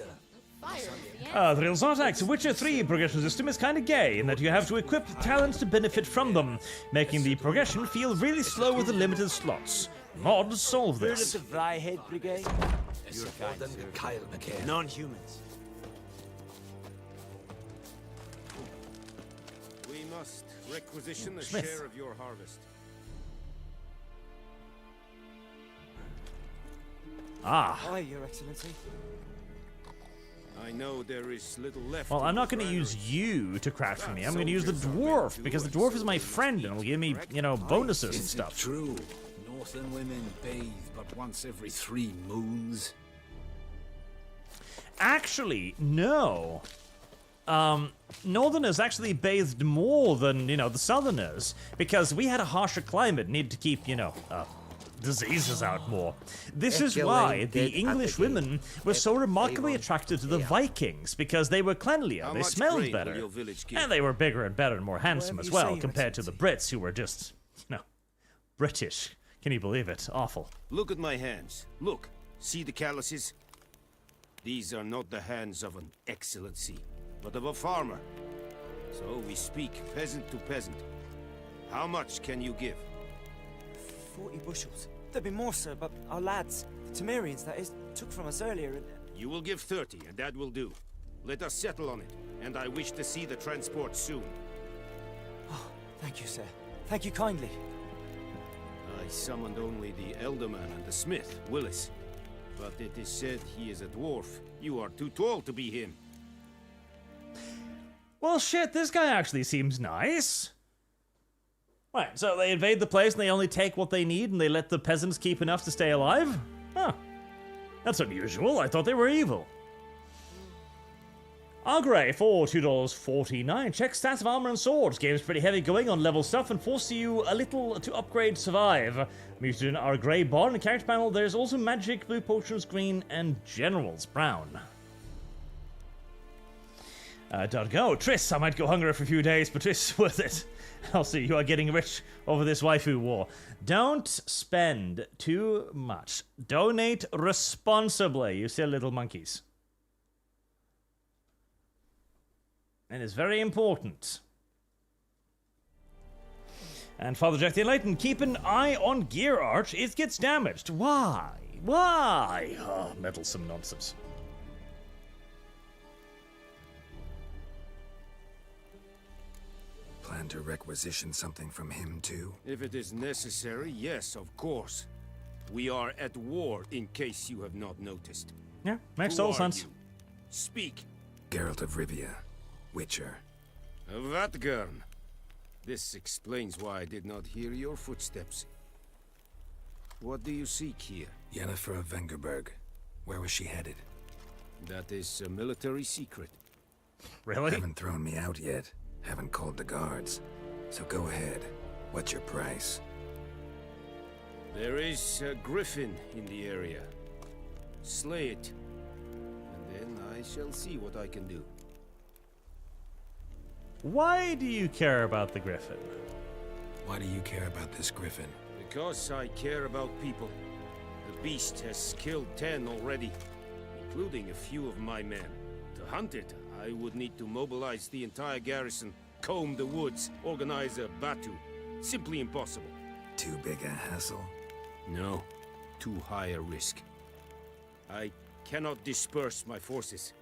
S1: The real Zartak's Witcher 3 progression system is kinda gay in that you have to equip talents to benefit from them, making the progression feel really slow with the limited slots. Mods solve this.
S14: Heard of the Vryhead Brigade? Your kind, sir. Non-humans.
S6: We must requisition a
S1: Smith.
S6: share of your harvest.
S1: Ah.
S14: Aye, Your Excellency.
S6: I know there is little left.
S1: Well, I'm not going to use you to craft for me. I'm going to use the dwarf, because the dwarf is my friend and will give me, you know, bonuses and stuff.
S3: True. Northern women bathe but once every 3 moons.
S1: Actually, no. Northerners actually bathed more than, you know, the Southerners, because we had a harsher climate, needed to keep, you know, diseases out more. This is why the English women were so remarkably attracted to the Vikings, because they were cleanlier, they smelled better, and they were bigger and better and more handsome as well, compared to the Brits, who were just, you know, British. Can you believe it? Awful.
S6: Look at my hands. Look. See the calluses? These are not the hands of an excellency, but of a farmer. So we speak peasant to peasant. How much can you give?
S14: 40 bushels. There'd be more, sir, but our lads, the Temerians, that is, took from us earlier and...
S6: You will give 30, and that will do. Let us settle on it, and I wish to see the transport soon.
S14: Oh, thank you, sir. Thank you kindly.
S6: I summoned only the Elderman and the smith, Willis.
S16: But it is said he is a dwarf. You are too tall to be him.
S1: Well, shit, this guy actually seems nice. Right, so they invade the place and they only take what they need and they let the peasants keep enough to stay alive? Huh. That's unusual. I thought they were evil. Agre for $2.49. Check stats of armor and swords. Game's pretty heavy going on level stuff and forces you a little to upgrade survive. Muted are grey bond. In the character panel, there's also magic, blue potions, green, and generals, brown. Don't go. Triss, I might go hungry for a few days, but Triss, worth it. I'll see you are getting rich over this waifu war. Don't spend too much. Donate responsibly, you silly little monkeys. It is very important. And Father Jack the Enlightened, keep an eye on gear, Arch. It gets damaged. Why? Why? Oh, meddlesome nonsense.
S3: Plan to requisition something from him, too?
S16: If it is necessary, yes, of course. We are at war, in case you have not noticed.
S1: Yeah, makes total sense.
S16: Speak.
S3: Geralt of Rivia, Witcher.
S16: Vatgern. This explains why I did not hear your footsteps. What do you seek here?
S3: Yennefer of Vengerberg. Where was she headed?
S16: That is a military secret.
S1: Really?
S3: Haven't thrown me out yet. Haven't called the guards. So go ahead. What's your price?
S16: There is a griffin in the area. Slay it. And then I shall see what I can do.
S1: Why do you care about the griffin?
S3: Why do you care about this griffin?
S16: Because I care about people. The beast has killed 10 already, including a few of my men. To hunt it, I would need to mobilize the entire garrison, comb the woods, organize a batu. Simply impossible.
S3: Too big a hassle?
S16: No, too high a risk. I cannot disperse my forces.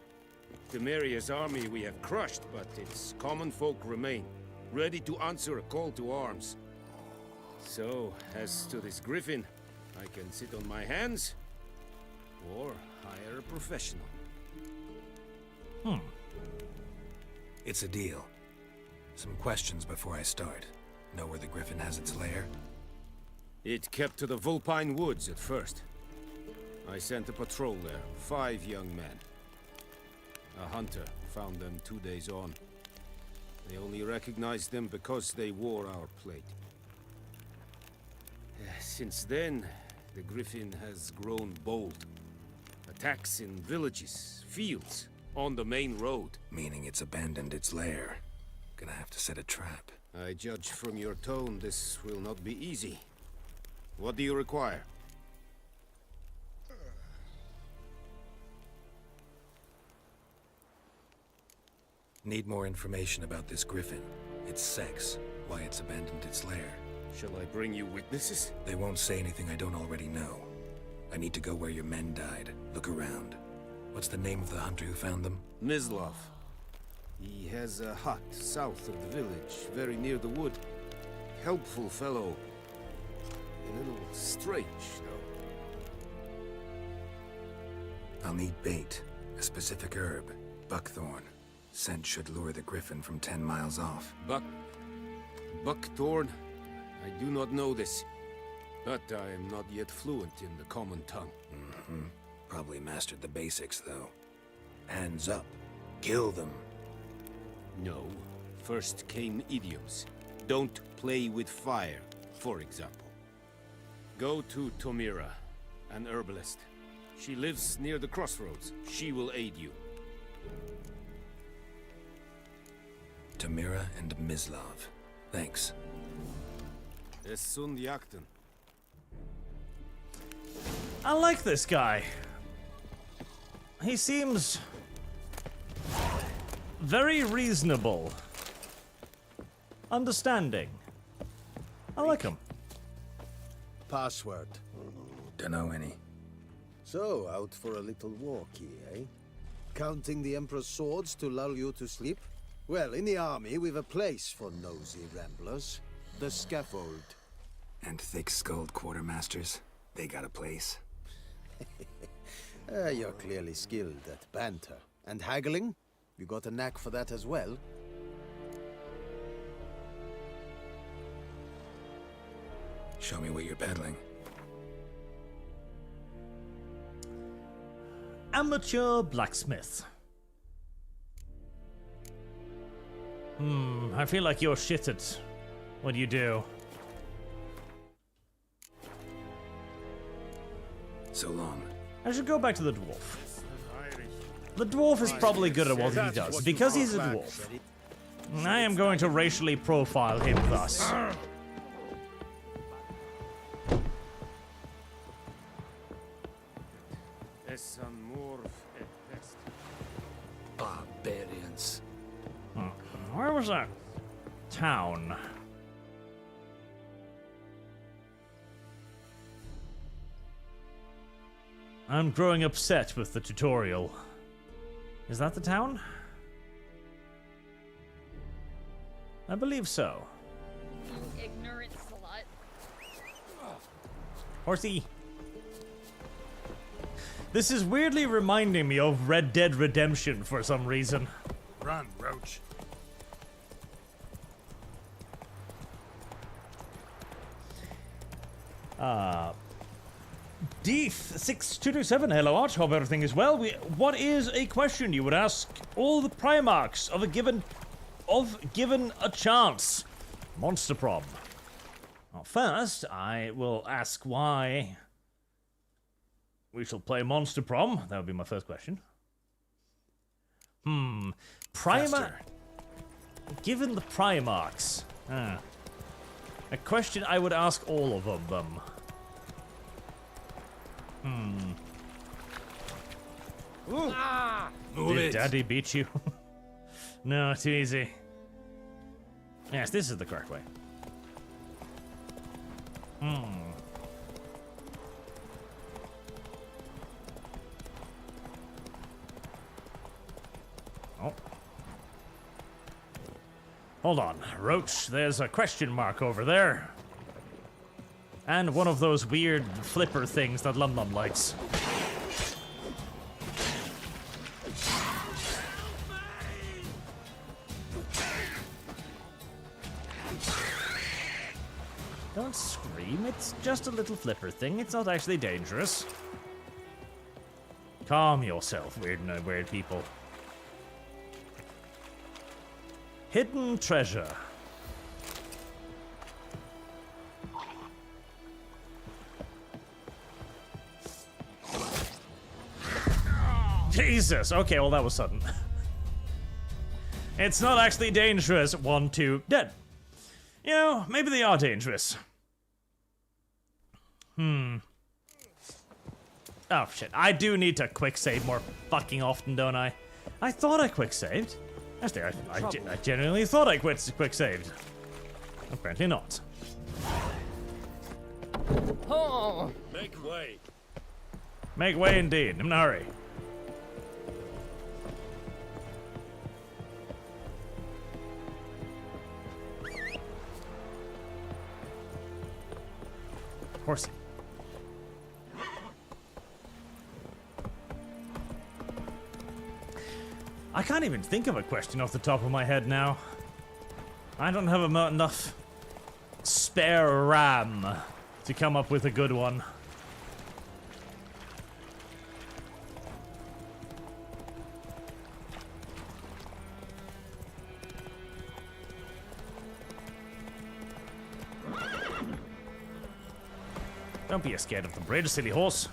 S16: Temeria's army we have crushed, but its common folk remain, ready to answer a call to arms. So, as to this griffin, I can sit on my hands, or hire a professional.
S3: It's a deal. Some questions before I start. Know where the griffin has its lair?
S16: It kept to the Vulpine Woods at first. I sent a patrol there, 5 young men. A hunter found them 2 days on. They only recognized them because they wore our plate. Since then, the griffin has grown bold. Attacks in villages, fields, on the main road.
S3: Meaning it's abandoned its lair. Gonna have to set a trap.
S16: I judge from your tone this will not be easy. What do you require?
S3: Need more information about this griffin. Its sex, why it's abandoned its lair.
S16: Shall I bring you witnesses?
S3: They won't say anything I don't already know. I need to go where your men died. Look around. What's the name of the hunter who found them?
S16: Mislav. He has a hut south of the village, very near the wood. Helpful fellow. A little strange, though.
S3: I'll need bait. A specific herb. Buckthorn. Scent should lure the griffin from 10 miles off.
S16: Buckthorn? I do not know this. But I am not yet fluent in the common tongue.
S3: Probably mastered the basics, though. Hands up. Kill them.
S16: No. First came idioms. Don't play with fire, for example. Go to Tomira, an herbalist. She lives near the crossroads. She will aid you.
S3: Tomira and Mislav. Thanks.
S16: Essun Yakten.
S1: I like this guy. He seems very reasonable. Understanding. I like him.
S10: Password.
S3: Dunno any.
S10: So, out for a little walkie, eh? Counting the Emperor's swords to lull you to sleep? Well, in the army, we've a place for nosy ramblers. The scaffold.
S3: And thick-skulled quartermasters. They got a place.
S10: You're clearly skilled at banter. And haggling? You got a knack for that as well?
S3: Show me what you're peddling.
S1: Amateur blacksmith. I feel like you're shit at what you do.
S3: So long.
S1: I should go back to the dwarf. The dwarf is probably good at what he does, because he's a dwarf. I am going to racially profile him thus.
S10: Barbarians.
S1: Where was that town? I'm growing upset with the tutorial. Is that the town? I believe so.
S9: You ignorant slut.
S1: Horsey. This is weirdly reminding me of Red Dead Redemption for some reason.
S7: Run, Roach.
S1: Deef6227, hello Arch, hope everything is well. What is a question you would ask all the Primarchs of given a chance? Monster Prom. Well, first, I will ask why we shall play Monster Prom. That would be my first question. Primarch. Given the Primarchs. A question I would ask all of them. Did Daddy beat you? No, too easy. Yes, this is the correct way. Oh. Hold on, Roach, there's a question mark over there. And one of those weird flipper things that Lum Lum likes. Don't scream, it's just a little flipper thing, it's not actually dangerous. Calm yourself, weird people. Hidden treasure. Jesus! Okay, well that was sudden. It's not actually dangerous. 1, 2, dead. You know, maybe they are dangerous. Oh shit, I do need to quick save more fucking often, don't I? I thought I quick saved. Actually, I genuinely thought I quick saved. Apparently not.
S21: Oh. Make way.
S1: Make way indeed. I'm in a hurry. Horsey. I can't even think of a question off the top of my head now. I don't have enough spare RAM to come up with a good one. Don't be scared of the bridge, silly horse.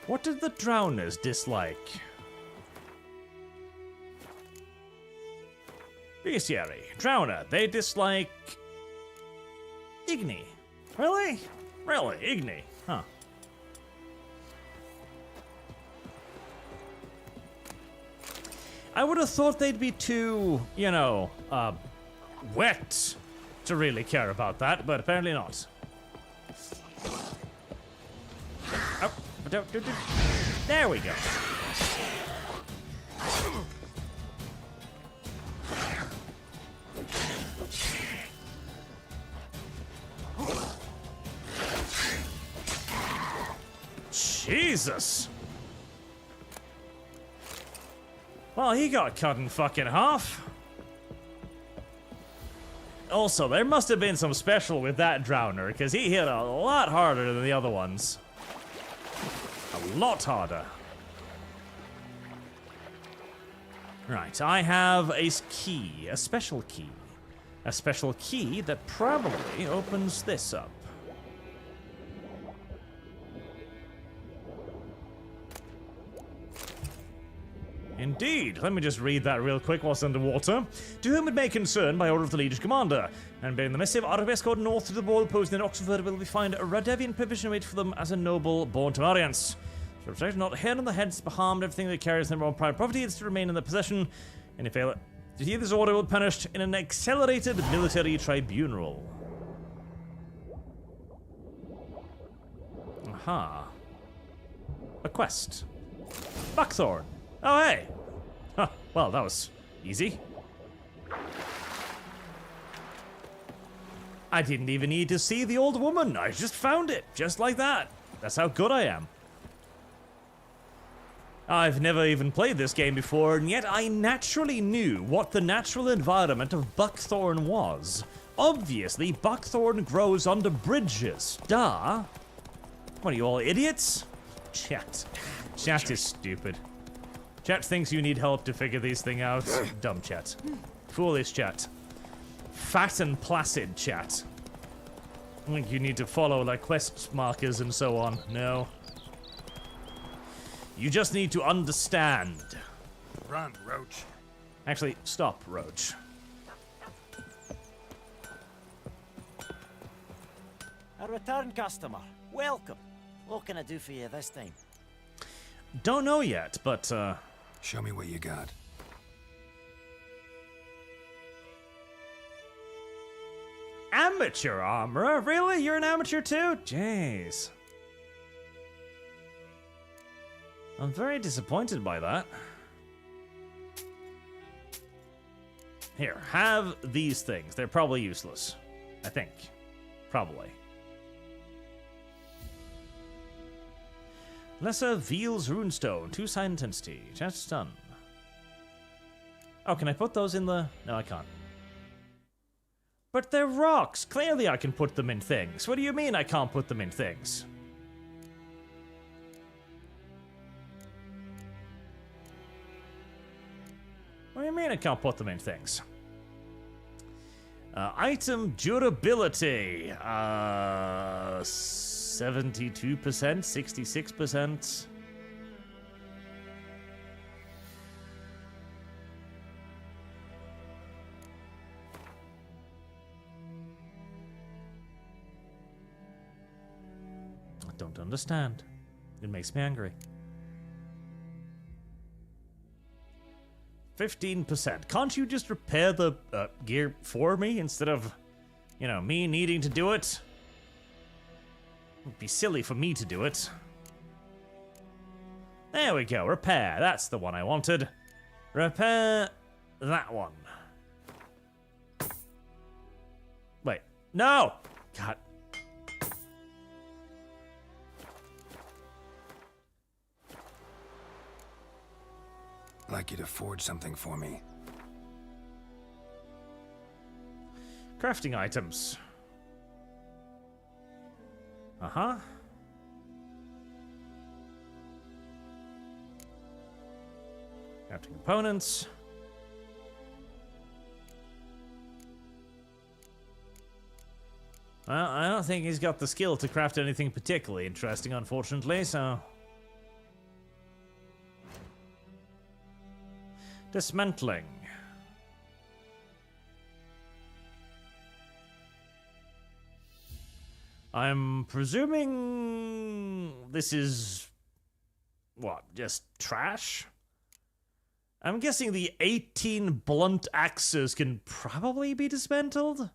S1: What did the drowners dislike? Bestiary. Drowner. They dislike... Igni. Really? Really? Igni. Huh. I would have thought they'd be too, you know, wet to really care about that, but apparently not. Oh, there we go. Jesus! Well, he got cut in fucking half. Also, there must have been some special with that drowner, because he hit a lot harder than the other ones. A lot harder. Right, I have a key, a special key. A special key that probably opens this up. Indeed. Let me just read that real quick whilst underwater. To whom it may concern, by order of the Liege Commander, and bearing the missive, ArchCast code north to the wall posed in Oxford will be find a Radevian provision made for them as a noble born to Marians. So protect not hair on the heads, be harmed, everything that carries their own private property is to remain in their possession. Any failure to hear this order will be punished in an accelerated military tribunal. Aha. A quest. Buckthorn. Oh, hey! Huh, well, that was easy. I didn't even need to see the old woman. I just found it, just like that. That's how good I am. I've never even played this game before, and yet I naturally knew what the natural environment of buckthorn was. Obviously, buckthorn grows under bridges. Duh. What are you all, idiots? Chat. Chat is stupid. Chat thinks you need help to figure these things out. Dumb chat. Foolish chat. Fat and placid chat. I think you need to follow like quest markers and so on. No. You just need to understand.
S7: Run, Roach.
S1: Actually, stop, Roach.
S14: A return customer. Welcome. What can I do for you this time?
S1: Don't know yet, but
S3: show me what you got.
S1: Amateur armor? Really? You're an amateur too? Jeez. I'm very disappointed by that. Here, have these things. They're probably useless. I think. Probably. Lesser Veil's Runestone. 2-side intensity. Chance to stun. Oh, can I put those in the... No, I can't. But they're rocks. Clearly I can put them in things. What do you mean I can't put them in things? What do you mean I can't put them in things? Item durability. 72%, 66%. I don't understand. It makes me angry. 15%. Can't you just repair the gear for me instead of, you know, me needing to do it? It'd be silly for me to do it. There we go. Repair. That's the one I wanted. Repair that one. Wait. No! God.
S3: I'd like you to forge something for me.
S1: Crafting items. Uh-huh. Crafting components. Well, I don't think he's got the skill to craft anything particularly interesting, unfortunately, so... Dismantling. I'm presuming this is... what, just trash? I'm guessing the 18 blunt axes can probably be dismantled?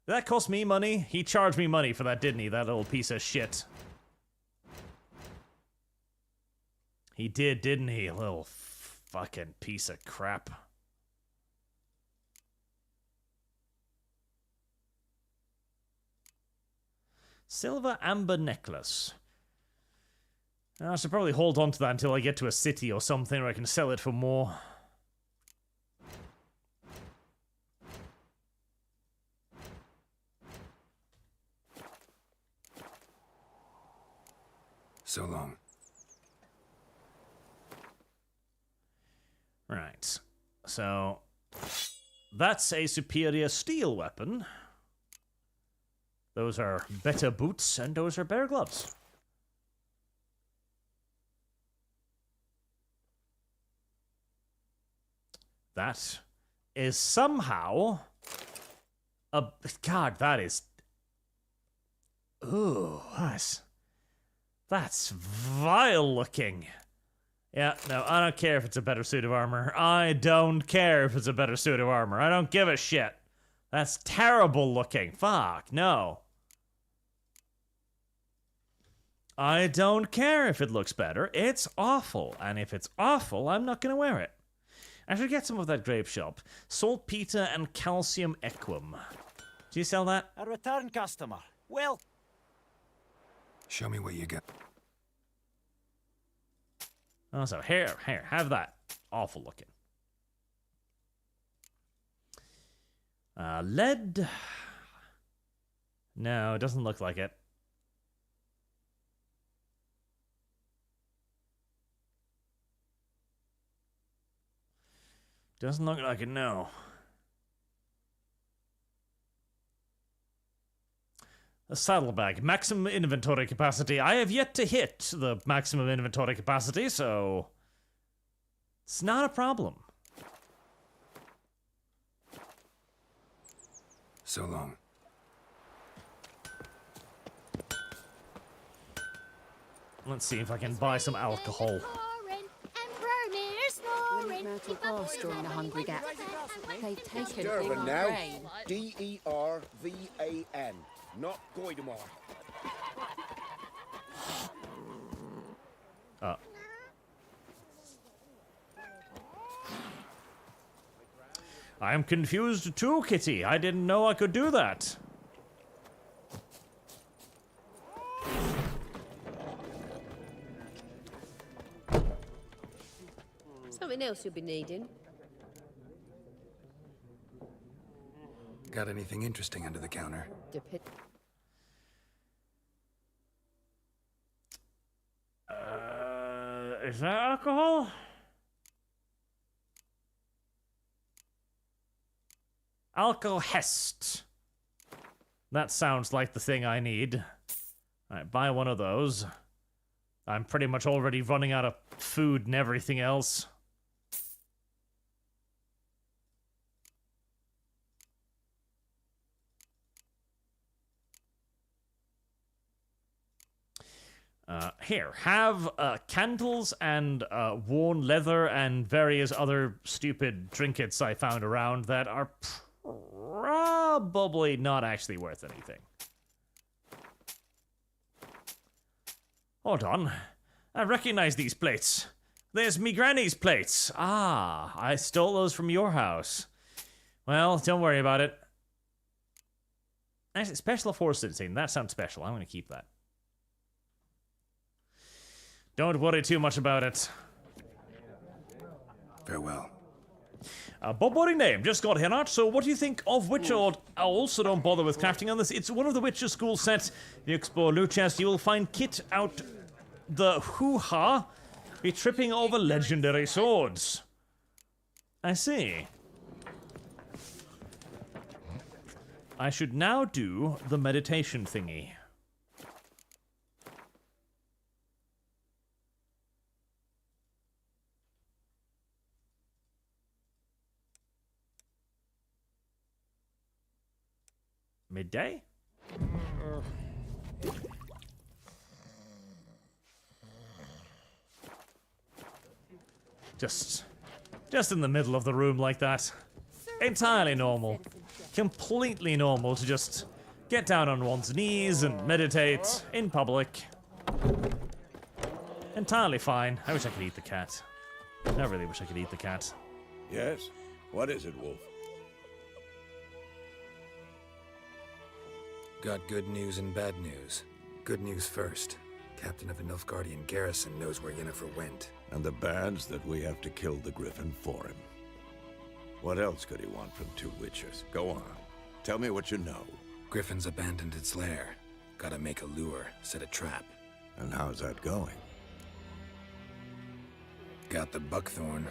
S1: Did that cost me money? He charged me money for that, didn't he? That little piece of shit. He did, didn't he? Little fucking piece of crap. Silver amber necklace. I should probably hold on to that until I get to a city or something where I can sell it for more.
S3: So long.
S1: Right. So, that's a superior steel weapon. Those are better boots, and those are better gloves. That is somehow a... God, that is... Ooh, that's vile looking. Yeah, no, I don't care if it's a better suit of armor. I don't care if it's a better suit of armor. I don't give a shit. That's terrible looking. Fuck, no. I don't care if it looks better. It's awful. And if it's awful, I'm not going to wear it. I should get some of that grape shop. Saltpeter and calcium equum. Do you sell that?
S14: A return customer. Well...
S3: Show me what you got.
S1: Also, here, have that. Awful looking. Lead? No, it doesn't look like it. Doesn't look like it, no. A saddlebag. Maximum inventory capacity. I have yet to hit the maximum inventory capacity, so... It's not a problem.
S3: So long.
S1: Let's see if I can buy some alcohol.
S2: Myrtle Glass during the Hungry Gap. They've taken
S6: Durban
S2: my
S6: now.
S2: brain.
S6: D-E-R-V-A-N. Not Goidemar.
S1: I am confused too, Kitty. I didn't know I could do that.
S13: Something else you'll be needing.
S3: Got anything interesting under the counter?
S1: Is that alcohol? Alcohest. That sounds like the thing I need. Alright, buy one of those. I'm pretty much already running out of food and everything else. Here, have candles and worn leather and various other stupid trinkets I found around that are probably not actually worth anything. Hold on. I recognize these plates. There's me granny's plates. Ah, I stole those from your house. Well, don't worry about it. Actually, special forces scene. That sounds special. I'm going to keep that. Don't worry too much about it.
S3: Farewell.
S1: Boring name, just got here, Art. So what do you think of Witcher Owl? So don't bother with crafting on this. It's one of the Witcher school sets. If you explore loot chest, you will find kit out the hoo-ha. Be tripping over legendary swords. I see. I should now do the meditation thingy. Midday? Just in the middle of the room like that. Entirely normal. Completely normal to just get down on one's knees and meditate in public. Entirely fine. I wish I could eat the cat. I really wish I could eat the cat.
S6: Yes? What is it, Wolf?
S3: Got good news and bad news. Good news first. Captain of a Nilfgaardian garrison knows where Yennefer went.
S6: And the bad's that we have to kill the Griffin for him. What else could he want from two Witchers? Go on. Tell me what you know.
S3: Griffin's abandoned its lair. Gotta make a lure, set a trap.
S6: And how's that going?
S3: Got the buckthorn.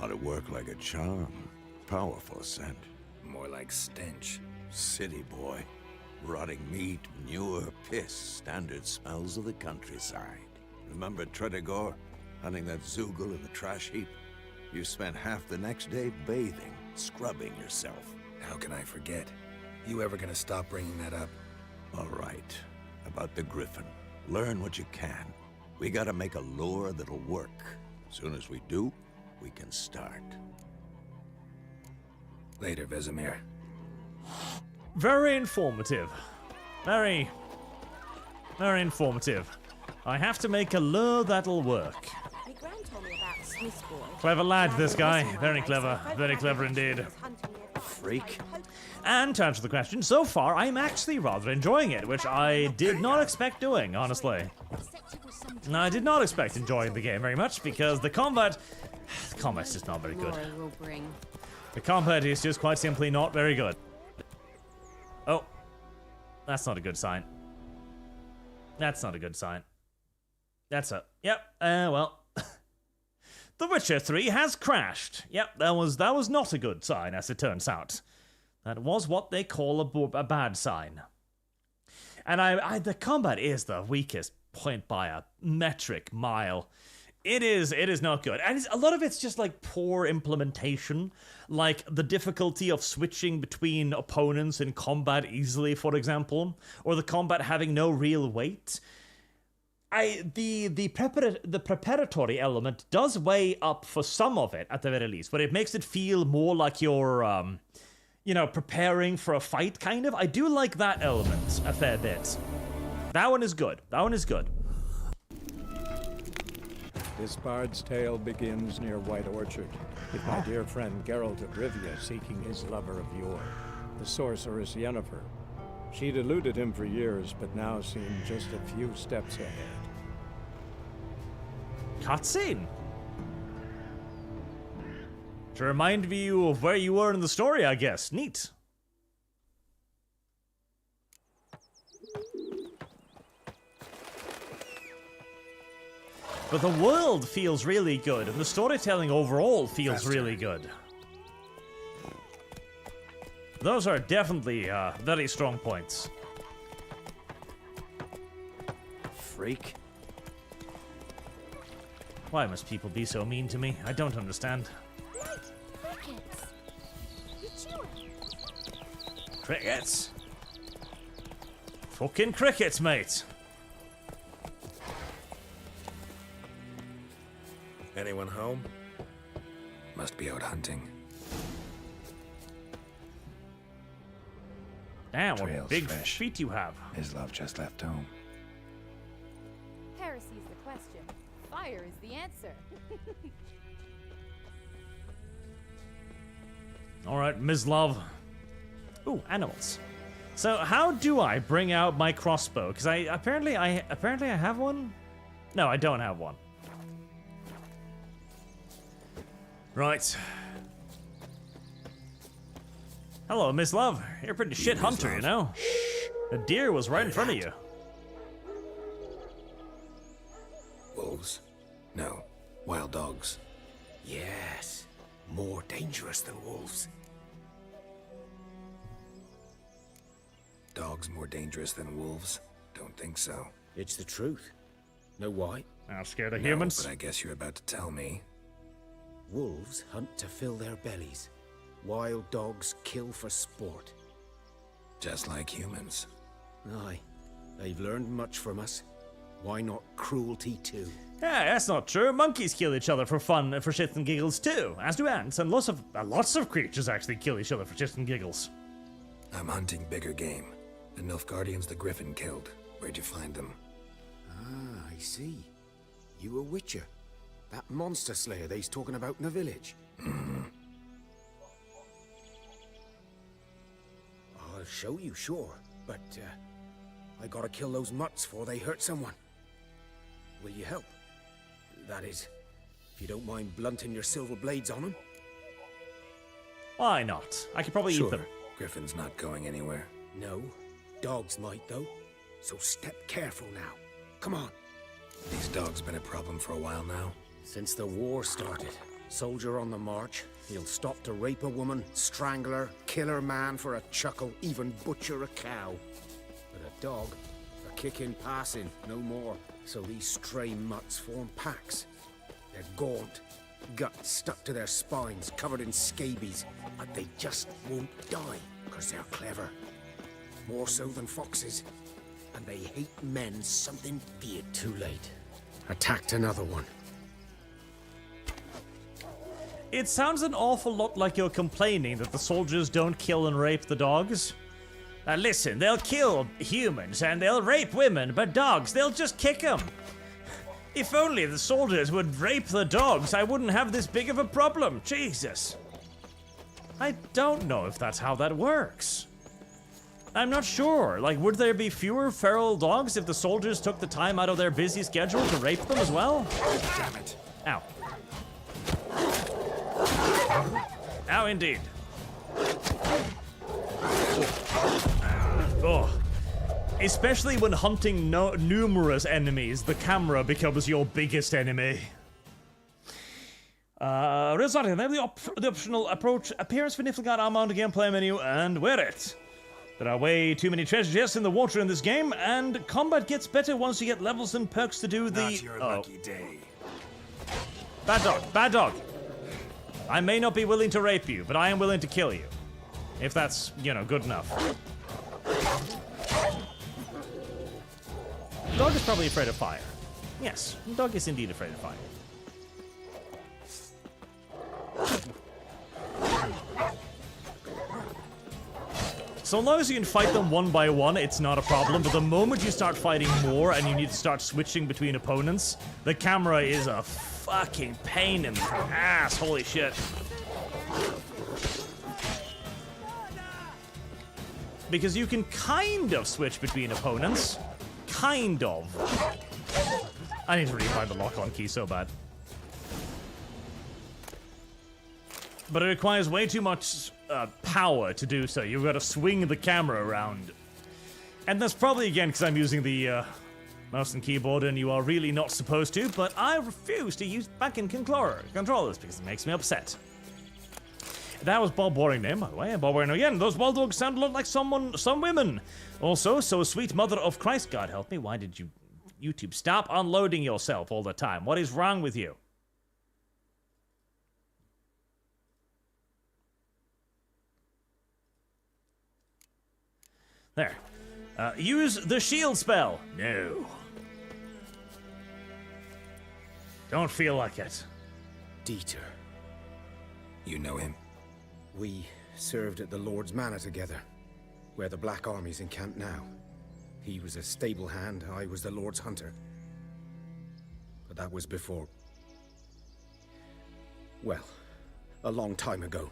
S6: Ought to work like a charm. Powerful scent.
S3: More like stench.
S6: City boy. Rotting meat, manure, piss. Standard smells of the countryside. Remember Tredegor? Hunting that Zoogle in the trash heap? You spent half the next day bathing, scrubbing yourself.
S3: How can I forget? You ever gonna stop bringing that up?
S6: All right. About the Griffin. Learn what you can. We gotta make a lure that'll work. Soon as we do, we can start.
S3: Later, Vesemir.
S1: Very informative. Very informative. I have to make a lure that'll work.
S11: My gran told me about Smith's boy.
S1: Clever lad, this guy. Very clever indeed.
S14: Freak.
S1: And to answer the question, so far I'm actually rather enjoying it, which I did not expect doing, honestly. No, I did not expect enjoying the game very much because the combat's just not very good. The combat is just quite simply not very good. Oh, that's not a good sign. That's not a good sign. That's a well. The Witcher 3 has crashed. Yep, that was not a good sign, as it turns out. That was what they call a bad sign. And the combat is the weakest point by a metric mile. It is not good. And a lot of it's just like poor implementation. Like the difficulty of switching between opponents in combat easily, for example. Or the combat having no real weight. The preparatory element does weigh up for some of it, at the very least. But it makes it feel more like you're, preparing for a fight, kind of. I do like that element a fair bit. That one is good.
S5: This bard's tale begins near White Orchard, with my dear friend Geralt of Rivia seeking his lover of yore, the sorceress Yennefer. She'd eluded him for years, but now seemed just a few steps ahead.
S1: Cutscene. To remind you of where you were in the story, I guess. Neat. But the world feels really good, and the storytelling overall feels really good. Those are definitely very strong points.
S14: Freak.
S1: Why must people be so mean to me? I don't understand.
S2: Crickets. You chewing?
S1: Crickets? Fucking crickets, mate.
S3: Anyone home? Must be out hunting.
S1: Damn, what
S3: Trail's
S1: big
S3: fresh.
S1: feet you have.
S3: His love just left home.
S8: Heresy is the question. Fire is the answer.
S1: Alright, Ms. Love. Ooh, animals. So how do I bring out my crossbow? Because apparently I have one? No, I don't have one. Right. Hello, Miss Love. You're a pretty shit hunter, you know? The deer was right in front of you.
S3: Wolves? No. Wild dogs.
S19: Yes. More dangerous than wolves.
S3: Dogs more dangerous than wolves? Don't think so.
S15: It's the truth. Know why?
S1: I'm scared of
S3: No,
S1: humans.
S3: but I guess you're about to tell me.
S15: Wolves hunt to fill their bellies. Wild dogs kill for sport.
S3: Just like humans.
S15: Aye. They've learned much from us. Why not cruelty too?
S1: Yeah, that's not true. Monkeys kill each other for fun and for shits and giggles too, as do ants, and lots of creatures actually kill each other for shits and giggles.
S3: I'm hunting bigger game. The Nilfgaardians the Griffin killed. Where'd you find them?
S15: Ah, I see. You a witcher. That monster slayer they's talking about in the village.
S3: Mm-hmm.
S15: I'll show you, sure. But, I gotta kill those mutts before they hurt someone. Will you help? That is, if you don't mind blunting your silver blades on them.
S1: Why not? I could probably eat them.
S3: Griffin's not going anywhere.
S15: No. Dogs might, though. So step careful now. Come on.
S3: These dogs been a problem for a while now?
S15: Since the war started. Soldier on the march. He'll stop to rape a woman, strangle her, kill her man for a chuckle, even butcher a cow. But a dog, a kick in passing, no more. So these stray mutts form packs. They're gaunt, guts stuck to their spines, covered in scabies. But they just won't die, because they're clever. More so than foxes. And they hate men something big. Too late. Attacked another one.
S1: It sounds an awful lot like you're complaining that the soldiers don't kill and rape the dogs. Now listen, they'll kill humans and they'll rape women, but dogs, they'll just kick them. If only the soldiers would rape the dogs, I wouldn't have this big of a problem. Jesus. I don't know if that's how that works. I'm not sure. Like, would there be fewer feral dogs if the soldiers took the time out of their busy schedule to rape them as well?
S3: Damn it.
S1: Ow. Ow, indeed. Oh. Especially when hunting numerous enemies, the camera becomes your biggest enemy. Resulting in the optional approach appearance for Niflgat armor on the gameplay menu and wear it. There are way too many treasure chests in the water in this game, and combat gets better once you get levels and perks to do the...
S3: Not your lucky day.
S1: Bad dog, bad dog. I may not be willing to rape you, but I am willing to kill you. If that's, you know, good enough. Dog is probably afraid of fire. Yes, dog is indeed afraid of fire. So long as you can fight them one by one, it's not a problem, but the moment you start fighting more and you need to start switching between opponents, the camera is a fucking pain in the ass, holy shit. Because you can kind of switch between opponents. Kind of. I need to refind the lock-on key so bad. But it requires way too much power to do so. You've got to swing the camera around. And that's probably, again, because I'm using the mouse and keyboard and you are really not supposed to, but I refuse to use back-end controllers because it makes me upset. That was Bob Warrington, by the way. Bob Warrington again. Those wild dogs sound a lot like some women. Also, so sweet mother of Christ, God help me. Why did you... YouTube, stop unloading yourself all the time. What is wrong with you? There. Use the shield spell. No. Don't feel like it.
S15: Dieter.
S3: You know him?
S15: We served at the Lord's Manor together, where the Black Army's encamped now. He was a stable hand, I was the Lord's hunter. But that was before... well, a long time ago.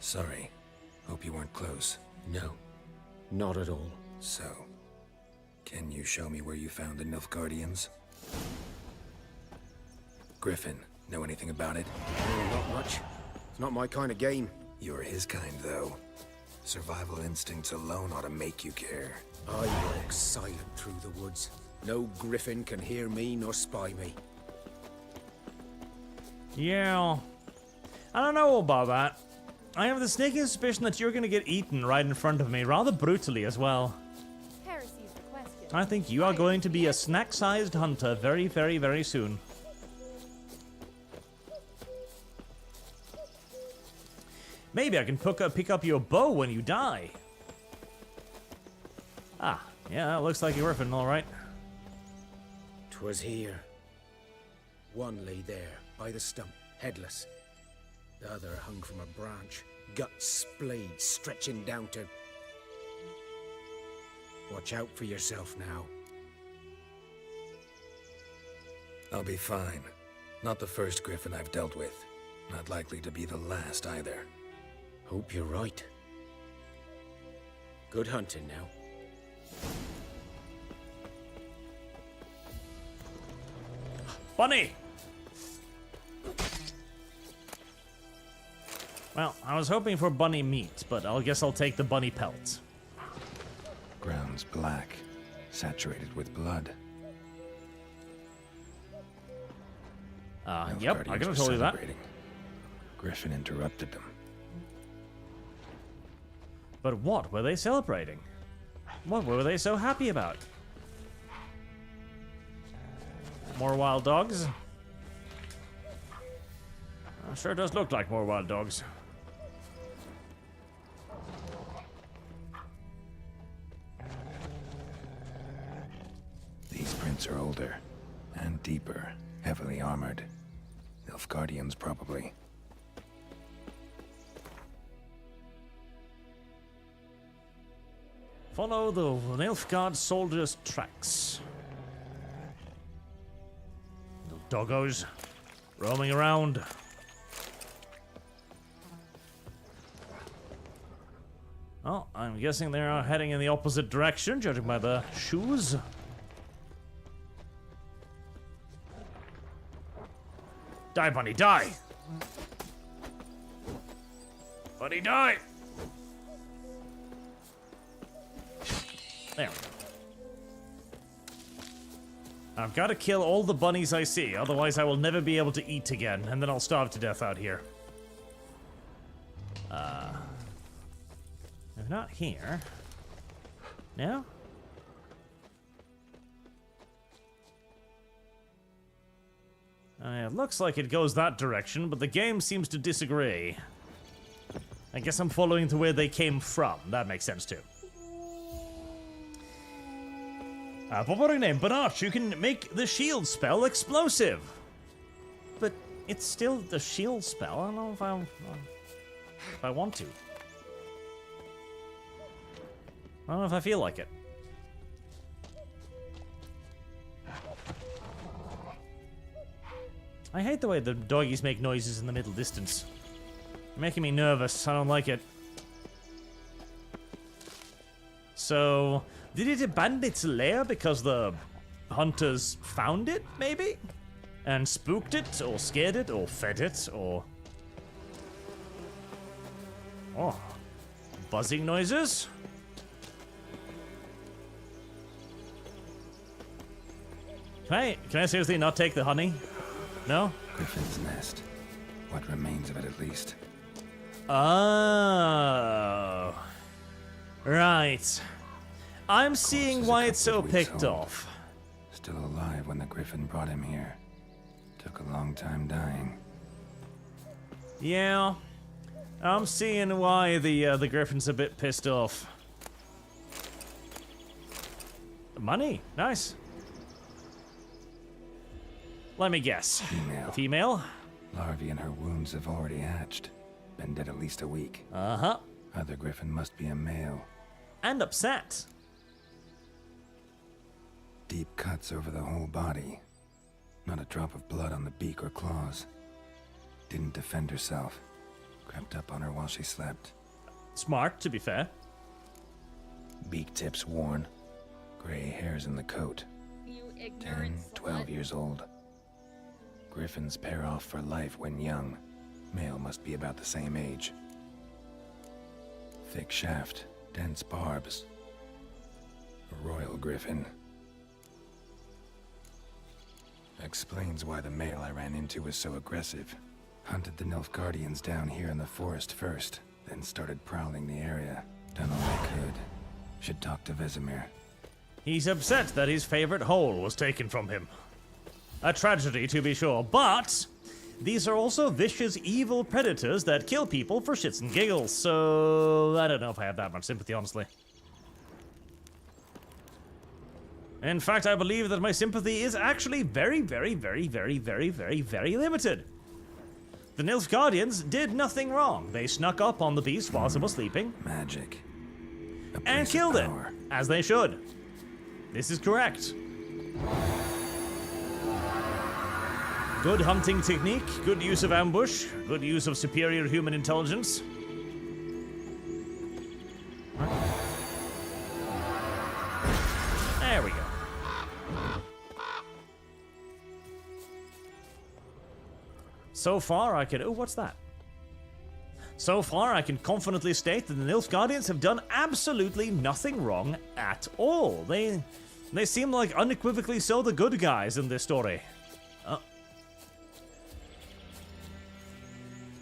S3: Sorry. Hope you weren't close.
S15: No, not at all.
S3: So, can you show me where you found the Nilfgaardians? Griffin, know anything about it?
S15: No, not much. It's not my kind of game.
S3: You're his kind, though. Survival instincts alone ought to make you care.
S15: I walk silent through the woods. No griffin can hear me nor spy me.
S1: Yeah. I don't know about that. I have the sneaking suspicion that you're going to get eaten right in front of me, rather brutally as well.
S8: Heresy's the question.
S1: I think you are going to be a snack-sized hunter very, very, very soon. Maybe I can pick up your bow when you die. Ah, yeah, that looks like you're orphan, all right.
S15: 'Twas here. One lay there, by the stump, headless. The other hung from a branch, guts splayed, stretching down to... Watch out for yourself now.
S3: I'll be fine. Not the first griffin I've dealt with. Not likely to be the last either.
S15: Hope you're right. Good hunting now.
S1: Bunny! Well, I was hoping for bunny meat, but I guess I'll take the bunny pelt.
S3: Ground's black, saturated with blood.
S1: Yep, I could have told you that.
S3: Griffin interrupted them.
S1: But what were they celebrating? What were they so happy about? More wild dogs? Sure does look like more wild dogs.
S3: These prints are older and deeper, heavily armored. Nilfgaardians, probably.
S1: Follow the Nilfgaard soldiers' tracks. Little doggos roaming around. Oh, I'm guessing they are heading in the opposite direction, judging by the shoes. Die, bunny, die! Bunny, die! There we go. I've got to kill all the bunnies I see, otherwise I will never be able to eat again, and then I'll starve to death out here. If not here. No? It looks like it goes that direction, but the game seems to disagree. I guess I'm following to where they came from. That makes sense too. Popular name, but Arch, you can make the shield spell explosive. But it's still the shield spell. I don't know if I want to. I don't know if I feel like it. I hate the way the doggies make noises in the middle distance. They're making me nervous. I don't like it. So, did it abandon its lair because the hunters found it, maybe? And spooked it, or scared it, or fed it, or... Oh. Buzzing noises? Can I seriously not take the honey? No?
S3: Griffin's nest. What remains of it, at least.
S1: Oh. Right. I'm seeing why it's so picked off.
S3: Still alive when the Griffin brought him here. Took a long time dying.
S1: Yeah. I'm seeing why the Griffin's a bit pissed off. Money. Nice. Let me guess.
S3: Female.
S1: Female?
S3: Larvae in her wounds have already hatched. Been dead at least a week.
S1: Uh-huh.
S3: Other Griffin must be a male.
S1: And upset.
S3: Deep cuts over the whole body. Not a drop of blood on the beak or claws. Didn't defend herself. Crept up on her while she slept.
S1: Smart, to be fair.
S3: Beak tips worn. Gray hairs in the coat.
S9: You ignorant
S3: 10, 12 years old. Griffins pair off for life when young. Male must be about the same age. Thick shaft, dense barbs. A royal griffin. Explains why the male I ran into was so aggressive. Hunted the Nilfgaardians down here in the forest first, then started prowling the area. Done all I could. Should talk to Vesemir.
S1: He's upset that his favorite hole was taken from him. A tragedy, to be sure, but these are also vicious, evil predators that kill people for shits and giggles, so I don't know if I have that much sympathy, honestly. In fact, I believe that my sympathy is actually very, very, very, very, very, very, very limited. The Nilfgaardians did nothing wrong. They snuck up on the beast whilst it was sleeping.
S3: Magic.
S1: And killed it, as they should. This is correct. Good hunting technique, good use of ambush, good use of superior human intelligence. So far, I can... Oh, what's that? So far, I can confidently state that the Nilfgaardians have done absolutely nothing wrong at all. They seem like unequivocally so the good guys in this story. Oh.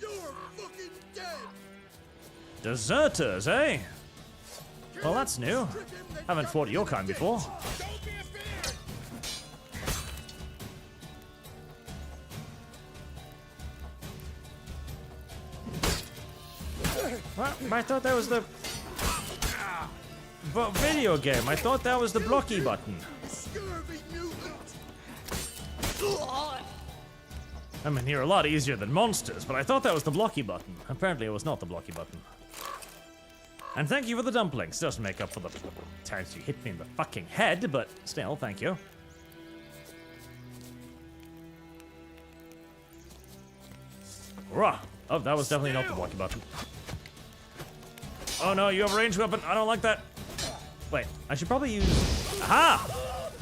S6: You're fucking dead.
S1: Deserters, eh? Well, that's new. Haven't fought your kind before. Well, I thought that was the video game. I thought that was the blocky button. I mean, you're a lot easier than monsters, but I thought that was the blocky button. Apparently, it was not the blocky button. And thank you for the dumplings. Doesn't make up for the times you hit me in the fucking head, but still, thank you. Rah. Oh, that was definitely not the blocky button. Oh no, you have a ranged weapon. I don't like that. Wait, I should probably use... Aha!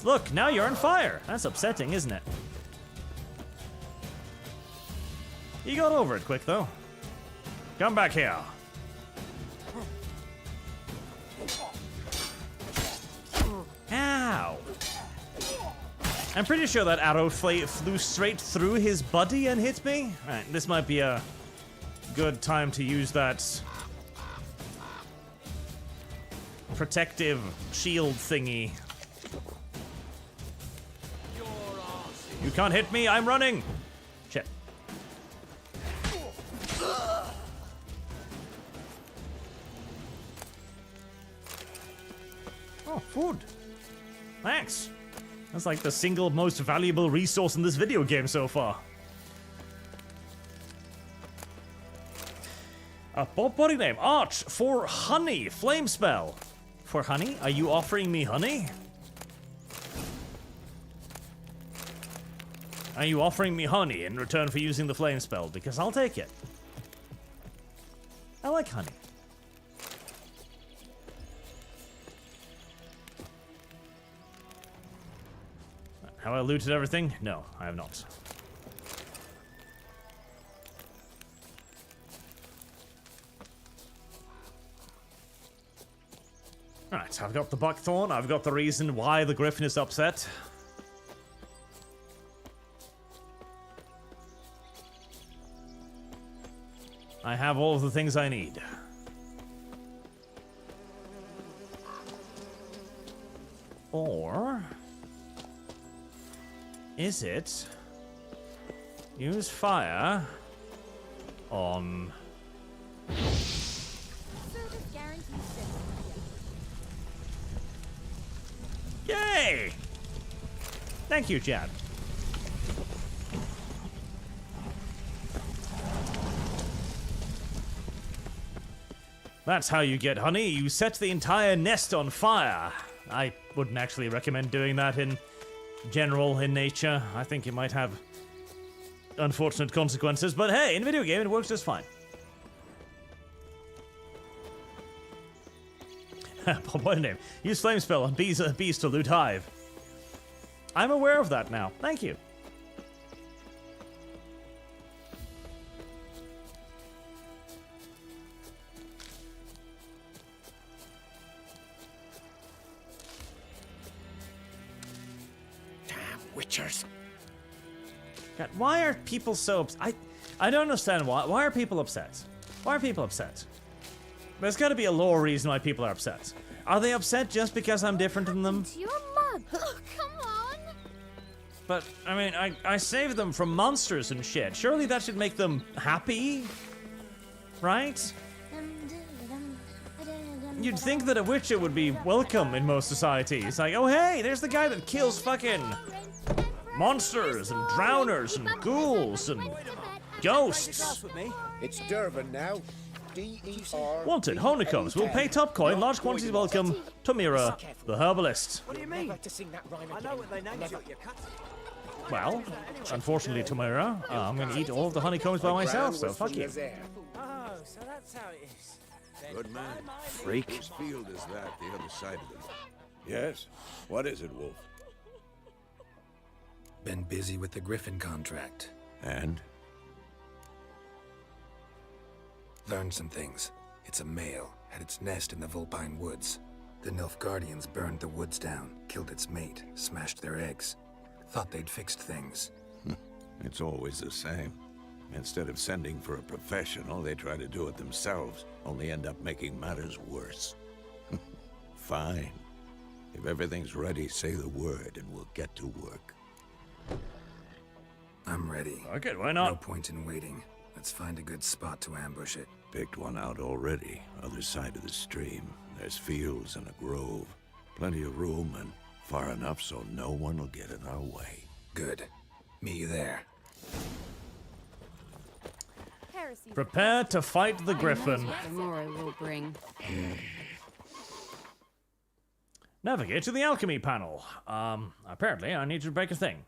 S1: Look, now you're on fire. That's upsetting, isn't it? You got over it quick, though. Come back here. Ow! I'm pretty sure that arrow flew straight through his body and hit me. Alright, this might be a good time to use that protective shield thingy. You can't hit me, I'm running! Shit. Oh, food. Thanks. That's like the single most valuable resource in this video game so far. Body name, Arch, for honey, flame spell. For honey? Are you offering me honey? Are you offering me honey in return for using the flame spell? Because I'll take it. I like honey. Have I looted everything? No, I have not. Right, I've got the buckthorn, I've got the reason why the griffin is upset. I have all of the things I need. Or... is it... use fire... on... Yay! Thank you, Chad. That's how you get honey. You set the entire nest on fire. I wouldn't actually recommend doing that in general in nature. I think it might have unfortunate consequences, but hey, in a video game it works just fine. What a name. Use flame spell on bees to loot hive. I'm aware of that now. Thank you.
S19: Damn witchers.
S1: God, why are people so I don't understand why. Why are people upset? Why are people upset? There's got to be a lore reason why people are upset. Are they upset just because I'm different than them?
S2: Your mug. Come on.
S1: But, I mean, I saved them from monsters and shit. Surely that should make them happy? Right? You'd think that a witcher would be welcome in most societies. Like, oh hey, there's the guy that kills fucking monsters and drowners and ghouls and ghosts.
S19: It's Durban now. D-E-R...
S1: Wanted, honeycombs. Will pay top coin, large quantities welcome. Tomira, the herbalist.
S14: What do you mean? I know what they named you.
S1: Well, unfortunately, Tomira, I'm gonna eat all of the honeycombs by myself, so fuck you.
S14: Oh, so that's how it is.
S6: Good man.
S1: Freak.
S6: Whose field is that, the other side of it? Yes? What is it, Wolf?
S3: Been busy with the Griffin contract. And? Learned some things. It's a male, had its nest in the Vulpine Woods. The Nilfgaardians burned the woods down, killed its mate, smashed their eggs. Thought they'd fixed things.
S17: It's always the same. Instead of sending for a professional, they try to do it themselves, only end up making matters worse. Fine. If everything's ready, say the word and we'll get to work.
S3: I'm ready.
S1: Okay, why not?
S3: No point in waiting. Let's find a good spot to ambush it.
S17: Picked one out already. Other side of the stream. There's fields and a grove. Plenty of room and far enough so no one will get in our way.
S3: Good. Meet you there.
S1: Prepare to fight the griffin.
S2: Tomorrow will bring.
S1: Navigate to the alchemy panel. Apparently I need to break a thing.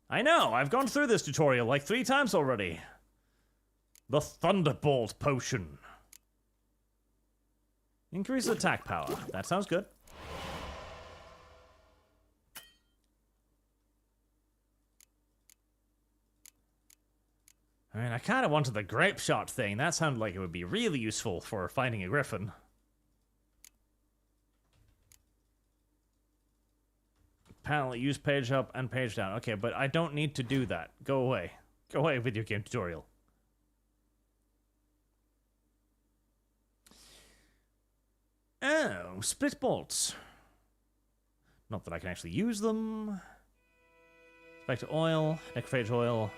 S1: I know, I've gone through this tutorial like 3 times already. The Thunderbolt Potion. Increase attack power. That sounds good. I mean, I kind of wanted the grape shot thing. That sounded like it would be really useful for fighting a griffin. Panel, use page up and page down. Okay, but I don't need to do that. Go away. Go away, video game tutorial. Oh, split bolts. Not that I can actually use them. Spectre oil, necrophage oil,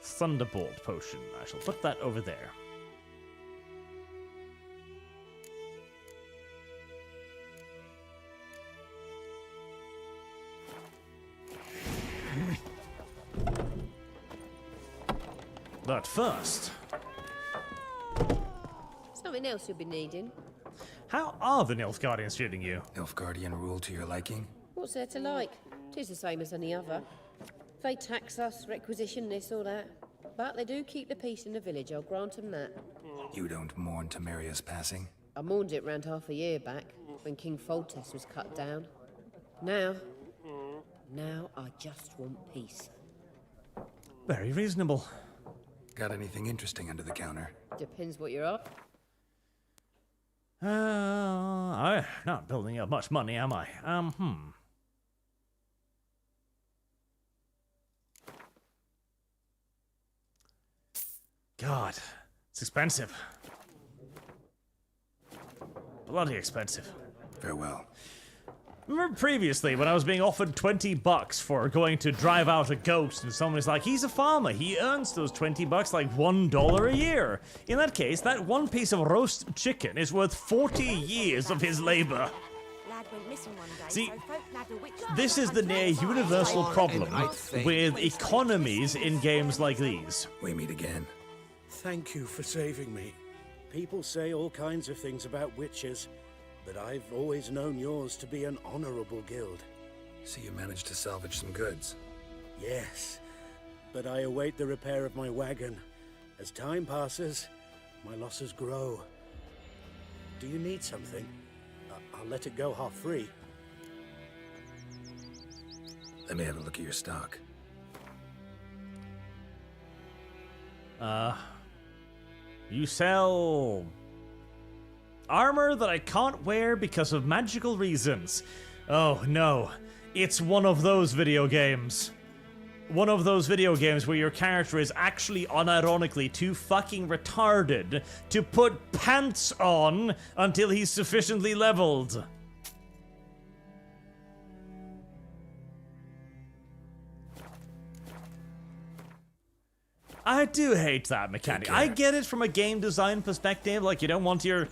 S1: thunderbolt potion. I shall put that over there. But first...
S13: Something else you'll be needing.
S1: How are the Nilfgaardians treating you?
S3: Nilfgaardian rule to your liking?
S13: What's there to like? 'Tis the same as any other. They tax us, requisition this or that. But they do keep the peace in the village, I'll grant them that.
S3: You don't mourn Temeria's passing?
S13: I mourned it round half a year back, when King Foltest was cut down. Now I just want peace.
S1: Very reasonable.
S3: Got anything interesting under the counter?
S13: Depends what you're up.
S1: I'm not building up much money, am I? God, it's expensive. Bloody expensive.
S3: Farewell.
S1: Remember previously when I was being offered $20 for going to drive out a goat and someone was like, he's a farmer, he earns those $20 like $1 a year. In that case, that one piece of roast chicken is worth 40 years of his labor. See, this is the near universal problem with economies in games like these.
S3: We meet again.
S12: Thank you for saving me. People say all kinds of things about witches, but I've always known yours to be an honorable guild.
S3: So you managed to salvage some goods?
S12: Yes, but I await the repair of my wagon. As time passes, my losses grow. Do you need something? I'll let it go half-free.
S3: Let me have a look at your stock.
S1: You sell... armor that I can't wear because of magical reasons. Oh no, it's one of those video games. One of those video games where your character is actually unironically too fucking retarded to put pants on until he's sufficiently leveled. I do hate that mechanic. I get it from a game design perspective, like you don't want your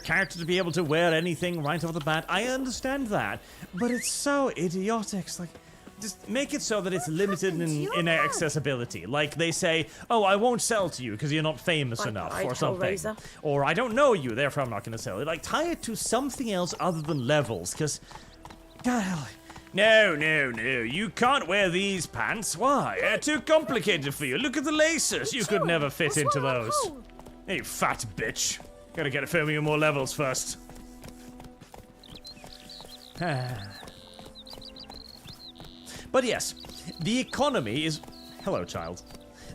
S1: character to be able to wear anything right off the bat. I understand that, but it's so idiotic. It's like, just make it so that it's limited in accessibility. Like they say, oh, I won't sell to you because you're not famous enough or something. Or I don't know you, therefore I'm not going to sell it. Like tie it to something else other than levels, because, God, no, you can't wear these pants. Why? They're too complicated for you. Look at the laces. You could never fit into those. Hey, you fat bitch. Gotta get a few more levels first. But yes, the economy is... Hello, child.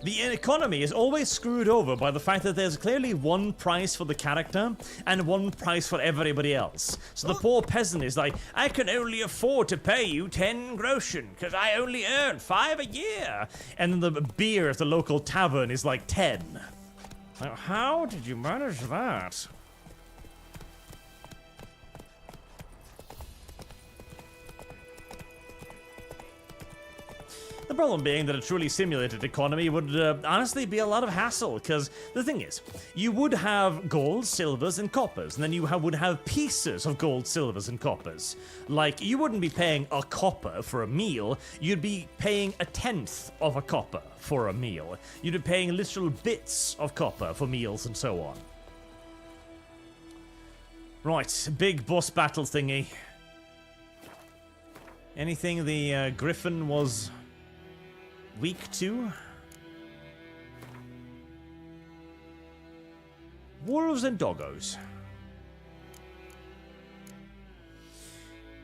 S1: The economy is always screwed over by the fact that there's clearly one price for the character and one price for everybody else. So the poor peasant is like, I can only afford to pay you 10 groschen because I only earn 5 a year. And then the beer at the local tavern is like 10. Like, how did you manage that? The problem being that a truly simulated economy would honestly be a lot of hassle, because the thing is, you would have gold, silvers, and coppers, and then you would have pieces of gold, silvers, and coppers. Like, you wouldn't be paying a copper for a meal, you'd be paying 1/10 of a copper for a meal. You'd be paying literal bits of copper for meals and so on. Right, big boss battle thingy. Anything the Griffin was weak to? Wolves and doggos.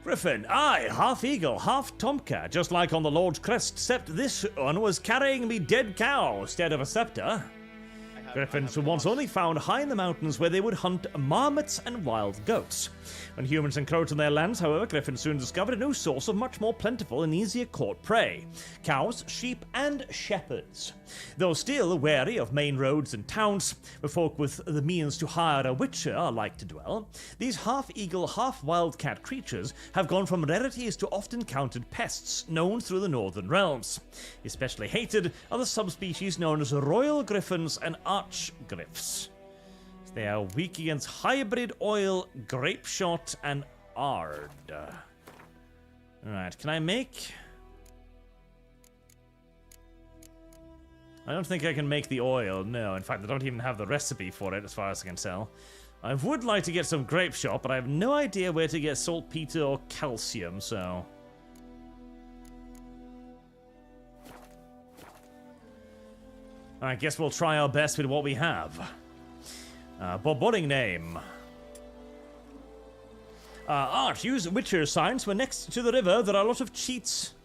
S1: Griffin, aye, half eagle, half tomcat, just like on the Lord's crest, except this one was carrying me dead cow instead of a scepter. Griffins were once only found high in the mountains where they would hunt marmots and wild goats. When humans encroached on their lands, however, Griffins soon discovered a new source of much more plentiful and easier caught prey: cows, sheep, and shepherds. Though still wary of main roads and towns, where folk with the means to hire a witcher are like to dwell, these half-eagle, half-wildcat creatures have gone from rarities to often counted pests known through the northern realms. Especially hated are the subspecies known as royal griffins and archgriffs. They are weak against hybrid oil, grape shot, and ard. Alright, can I make... I don't think I can make the oil, no. In fact, I don't even have the recipe for it as far as I can tell. I would like to get some grape shot, but I have no idea where to get saltpeter or calcium, so... I guess we'll try our best with what we have. Bobbing name. Art, use Witcher signs when next to the river there are a lot of cheats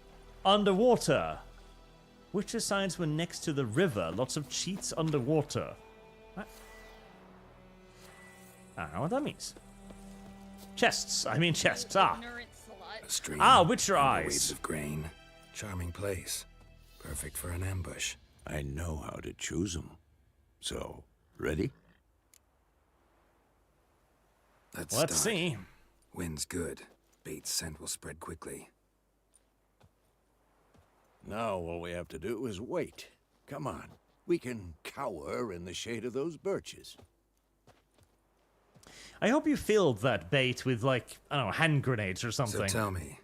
S1: underwater. Witcher signs when next to the river, lots of cheats underwater. What? I don't know what that means. Chests, I mean chests,
S3: A stream,
S1: Witcher eyes.
S3: Waves of grain. Charming place. Perfect for an ambush.
S17: I know how to choose them. So, ready?
S3: Let's
S1: see.
S3: Wind's good. Bait's scent will spread quickly.
S5: Now all we have to do is wait. Come on. We can cower in the shade of those birches.
S1: I hope you filled that bait with, like, I don't know, hand grenades or something.
S3: So tell me,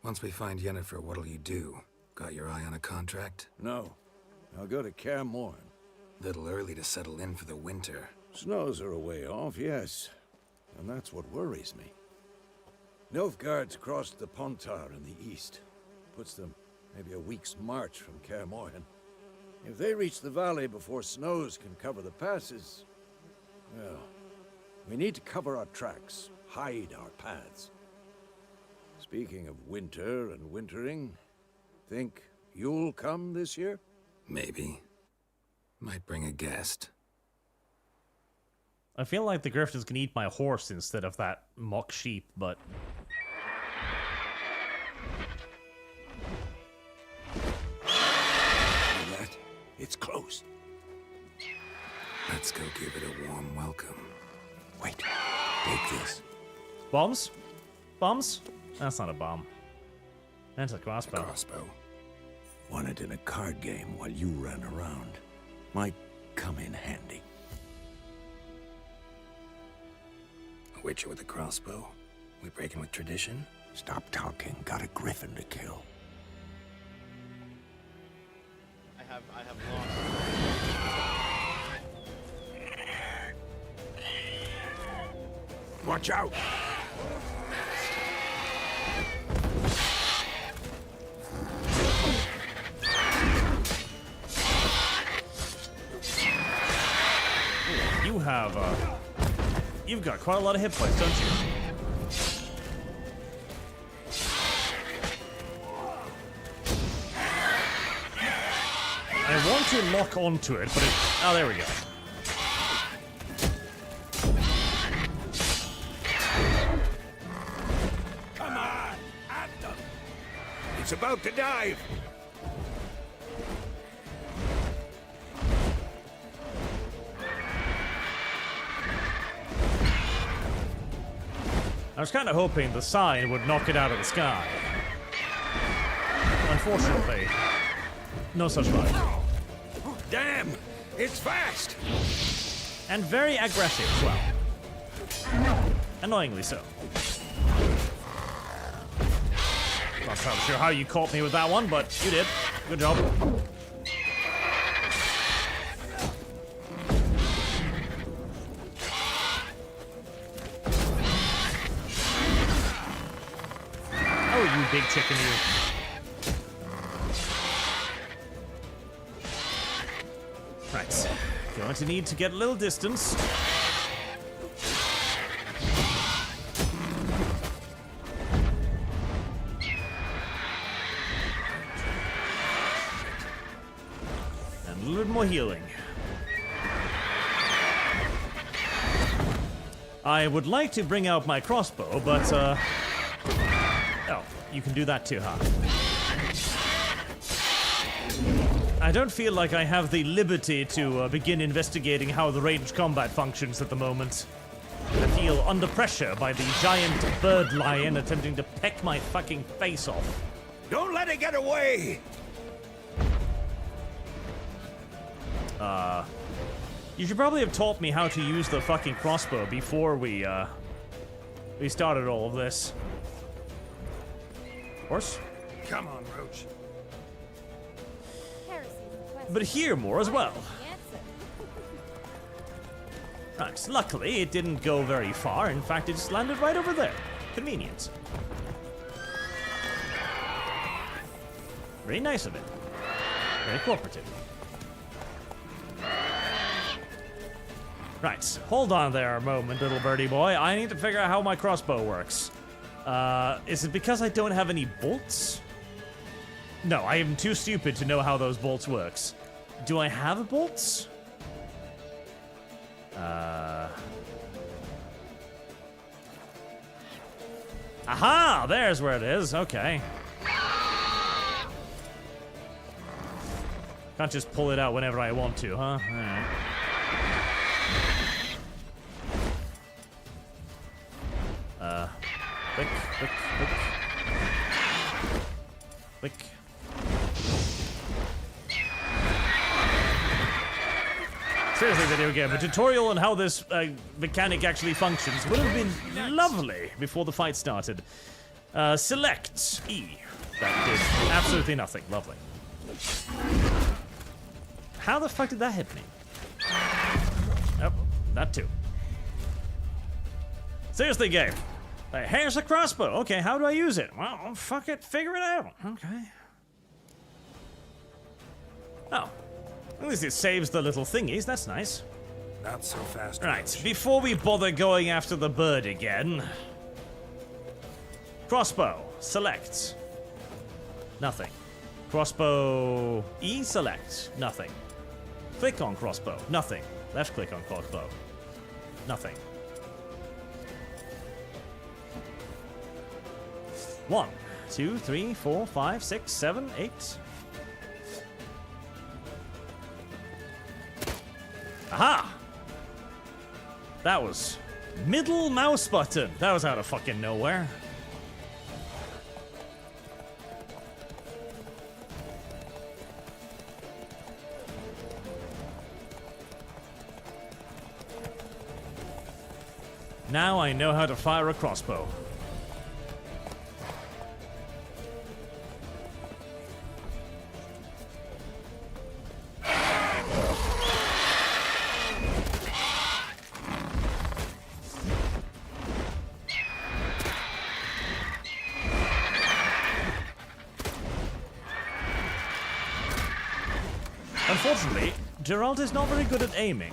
S3: once we find Yennefer, what'll you do? Got your eye on a contract?
S5: No. I'll go to Kaer Morhen.
S3: Little early to settle in for the winter.
S5: Snows are a way off, yes. And that's what worries me. Nilfgaard's crossed the Pontar in the east. Puts them maybe a week's march from Kaer Morhen. If they reach the valley before snows can cover the passes, well, we need to cover our tracks, hide our paths. Speaking of winter and wintering, think you'll come this year?
S3: Maybe. Might bring a guest.
S1: I feel like the Griffins can eat my horse instead of that mock sheep, but...
S5: That, it's close.
S3: Let's go give it a warm welcome.
S5: Wait, take this.
S1: Bombs? Bombs? That's not a bomb. That's a crossbow.
S17: Won it in a card game while you ran around. Might come in handy.
S3: A witcher with a crossbow? We breaking with tradition?
S17: Stop talking. Got a griffin to kill.
S4: I have lost.
S17: Watch out!
S1: You have, you've got quite a lot of hit points, don't you? I want to lock onto it, but it... Oh, there we go.
S19: Come on, at them. It's about to dive.
S1: I was kind of hoping the sign would knock it out of the sky. Unfortunately, no such luck.
S19: Damn, it's fast.
S1: And very aggressive as well. Annoyingly so. Not so sure how you caught me with that one, but you did. Good job. Oh, you big chicken, you. Right. Going to need to get a little distance. And a little bit more healing. I would like to bring out my crossbow, but, oh, you can do that too, huh? I don't feel like I have the liberty to begin investigating how the ranged combat functions at the moment. I feel under pressure by the giant bird lion attempting to peck my fucking face off.
S19: Don't let it get away!
S1: You should probably have taught me how to use the fucking crossbow before we started all of this. Of course.
S7: Come on, Roach.
S1: But here more as well. Right, luckily it didn't go very far. In fact, it just landed right over there. Convenient. Very nice of it. Very cooperative. Right, hold on there a moment, little birdie boy. I need to figure out how my crossbow works. Is it because I don't have any bolts? No, I am too stupid to know how those bolts works. Do I have bolts? Aha! There's where it is. Okay. Can't just pull it out whenever I want to, huh? Alright. Click, click, click. Click. Seriously, video game, a tutorial on how this mechanic actually functions would have been lovely before the fight started. Select E. That did absolutely nothing. Lovely. How the fuck did that hit me? Oh, that too. Seriously, game. Here's a crossbow. Okay, how do I use it? Well, fuck it, figure it out. Okay. Oh. At least it saves the little thingies, that's nice.
S7: Not so fast.
S1: Right, before we bother going after the bird again. Crossbow, select. Nothing. Crossbow, E, select. Nothing. Click on crossbow. Nothing. Left click on crossbow. Nothing. 1, 2, 3, 4, 5, 6, 7, 8. Aha! That was middle mouse button. That was out of fucking nowhere. Now I know how to fire a crossbow. Unfortunately, Geralt is not very good at aiming.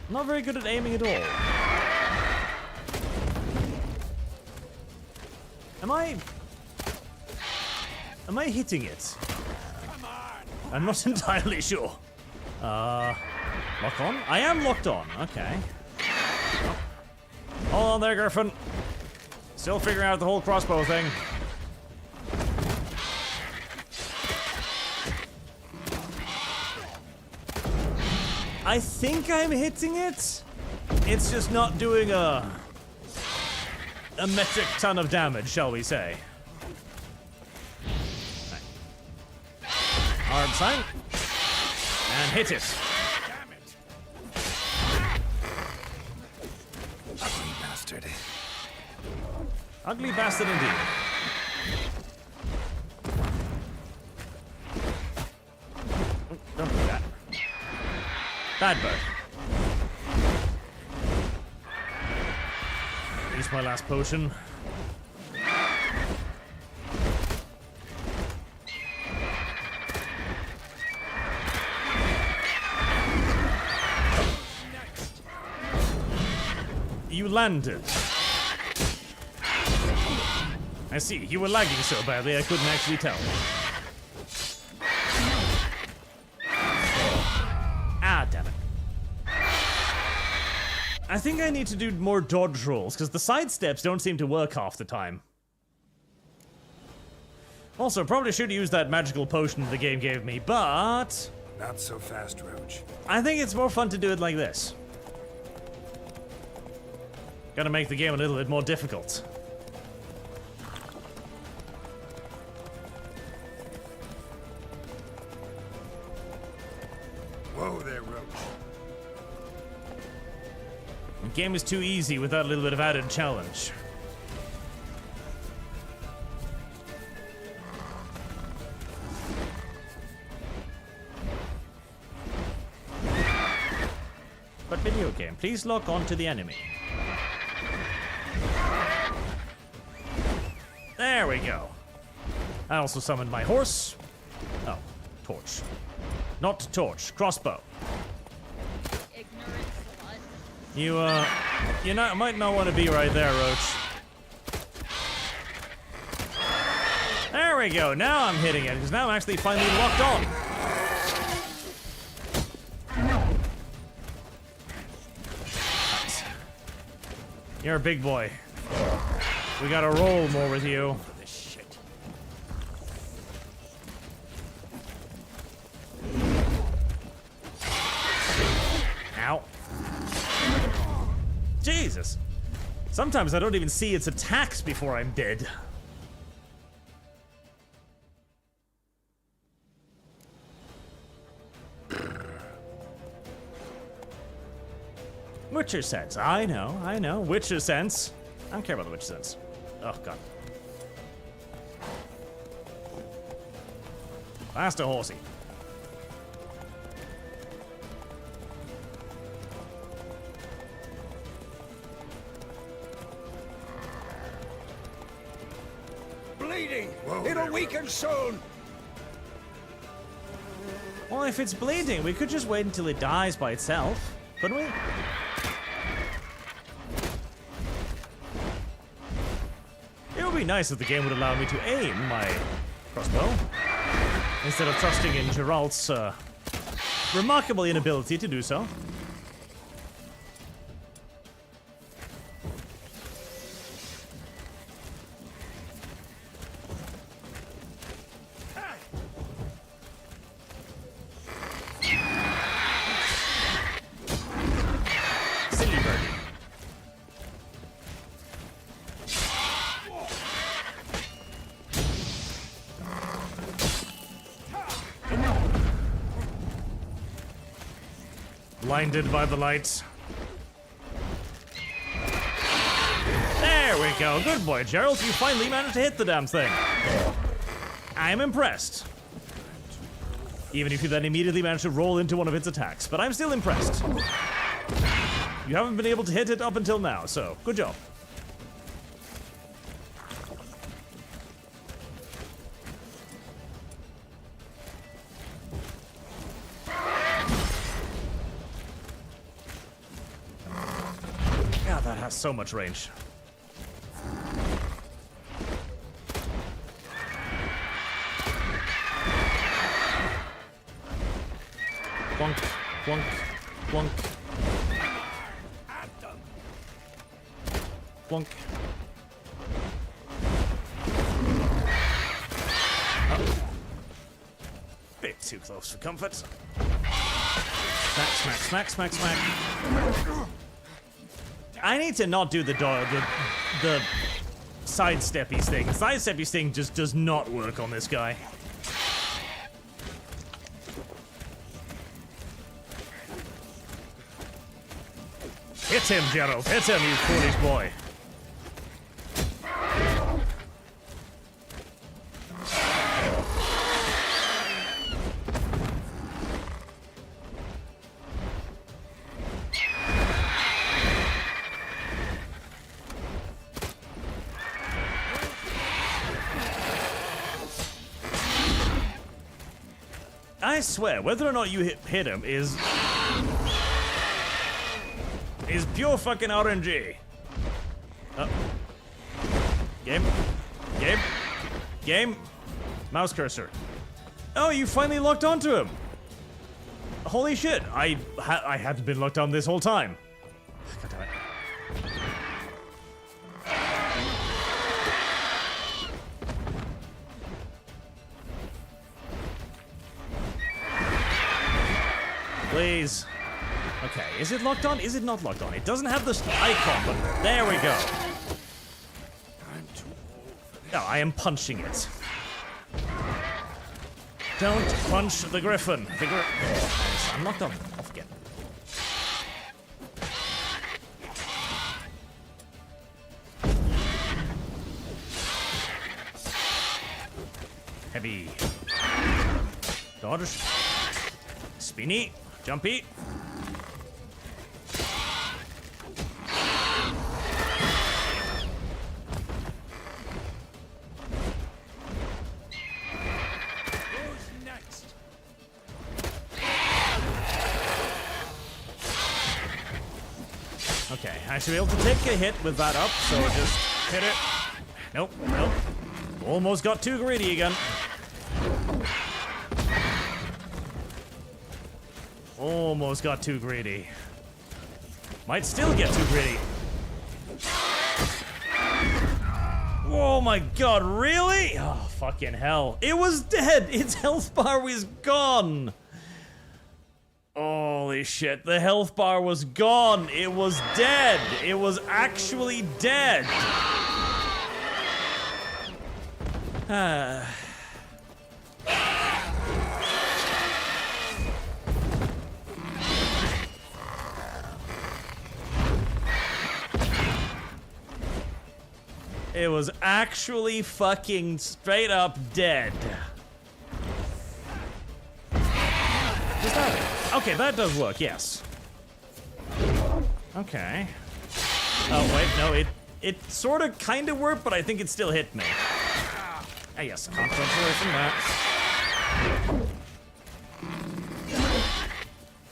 S1: Not very good at aiming at all. Am I... Am I hitting it? I'm not entirely sure. Lock on? I am locked on. Okay. Oh. Hold on there, Griffin. Still figuring out the whole crossbow thing. I think I'm hitting it. It's just not doing a metric ton of damage, shall we say. Hard sign. And hit it.
S3: Damn it. Ugly bastard.
S1: Ugly bastard indeed. Don't do that. Bad bird. Use my last potion. You landed. I see. You were lagging so badly I couldn't actually tell. Ah, damn it. I think I need to do more dodge rolls, because the side steps don't seem to work half the time. Also, probably should use that magical potion the game gave me, but...
S7: Not so fast, Roach.
S1: I think it's more fun to do it like this. Gotta make the game a little bit more difficult.
S7: Whoa there, Roach.
S1: The game is too easy without a little bit of added challenge. But video game, please lock on to the enemy. There we go. I also summoned my horse. Oh, torch. Not torch, crossbow. You might not want to be right there, Roach. There we go, now I'm hitting it, because now I'm actually finally locked on. Nice. You're a big boy. We gotta roll more with you. Ow. Jesus. Sometimes I don't even see its attacks before I'm dead. Witcher sense. I know. Witcher sense. I don't care about the Witcher sense. Oh, God. Faster, horsey.
S19: Bleeding! It'll weaken soon!
S1: Well, if it's bleeding, we could just wait until it dies by itself, couldn't we? It would be nice if the game would allow me to aim my crossbow, instead of trusting in Geralt's remarkable inability to do so. Silly birdie. Blinded by the lights. There we go. Good boy, Gerald. You finally managed to hit the damn thing. I am impressed. Even if you then immediately managed to roll into one of its attacks. But I'm still impressed. You haven't been able to hit it up until now, so good job. Yeah, that has so much range. Plunk, plunk, plunk. Plunk. Oh. Bit too close for comfort. Smack, smack, smack, smack, smack. I need to not do the sidesteppy thing. The sidesteppy thing just does not work on this guy. Hit him, Gerald. Hit him, you foolish boy. I swear, whether or not you hit him is pure fucking RNG. Game. Game. Game. Mouse cursor. Oh, you finally locked onto him. Holy shit, I hadn't been locked on this whole time. God damn it. Please. Okay, is it locked on? Is it not locked on? It doesn't have this icon, but there we go. No, I am punching it. Don't punch the griffin. I'm locked on. Off again. Heavy. Dodge. Spinny. Jumpy. Okay, I should be able to take a hit with that up, so just hit it. Nope, nope. Almost got too greedy again. Almost got too greedy. Might still get too greedy. Oh my god, really? Oh, fucking hell. It was dead! Its health bar was gone! Holy shit, the health bar was gone! It was dead! It was actually dead! It was actually fucking straight up dead. Is that it? Okay, that does work, yes. Okay. Oh, wait, no, it sort of kind of worked, but I think it still hit me. Ah, yes, can't run away from that.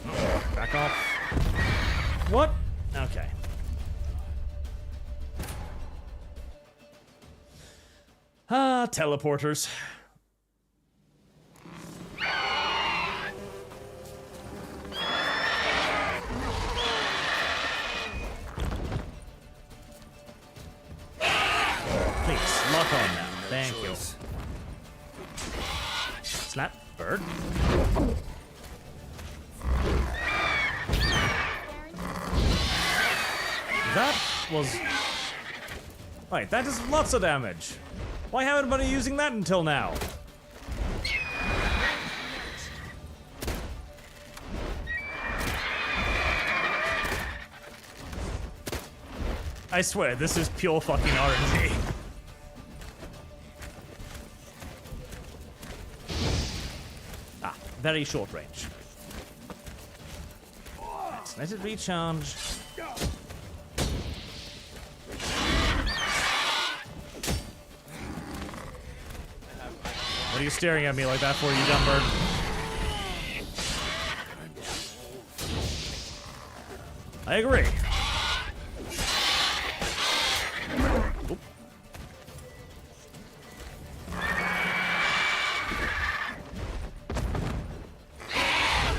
S1: Oh, back off. What? Okay. Ah, teleporters. Please, lock on now. Thank you. Slap, bird. That was... Right, that does lots of damage. Why haven't I been using that until now? I swear, this is pure fucking RNG. Ah, very short range. Let's let it recharge. What are you staring at me like that for, you dumb bird? I agree. Oop.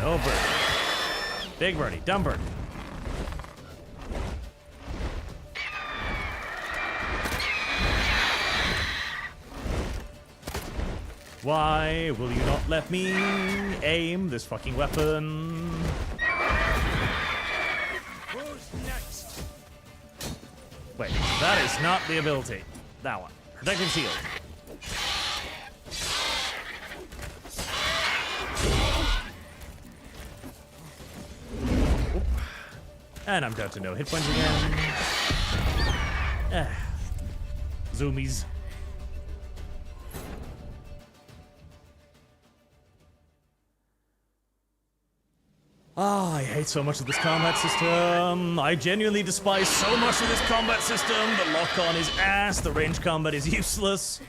S1: No bird. Big birdie, dumb birdie. Why will you not let me aim this fucking weapon?
S19: Who's next?
S1: Wait, that is not the ability. That one. Protective shield. Oop. And I'm down to no hit points again. Zoomies. Ah, I hate so much of this combat system. I genuinely despise so much of this combat system. The lock-on is ass, the range combat is useless.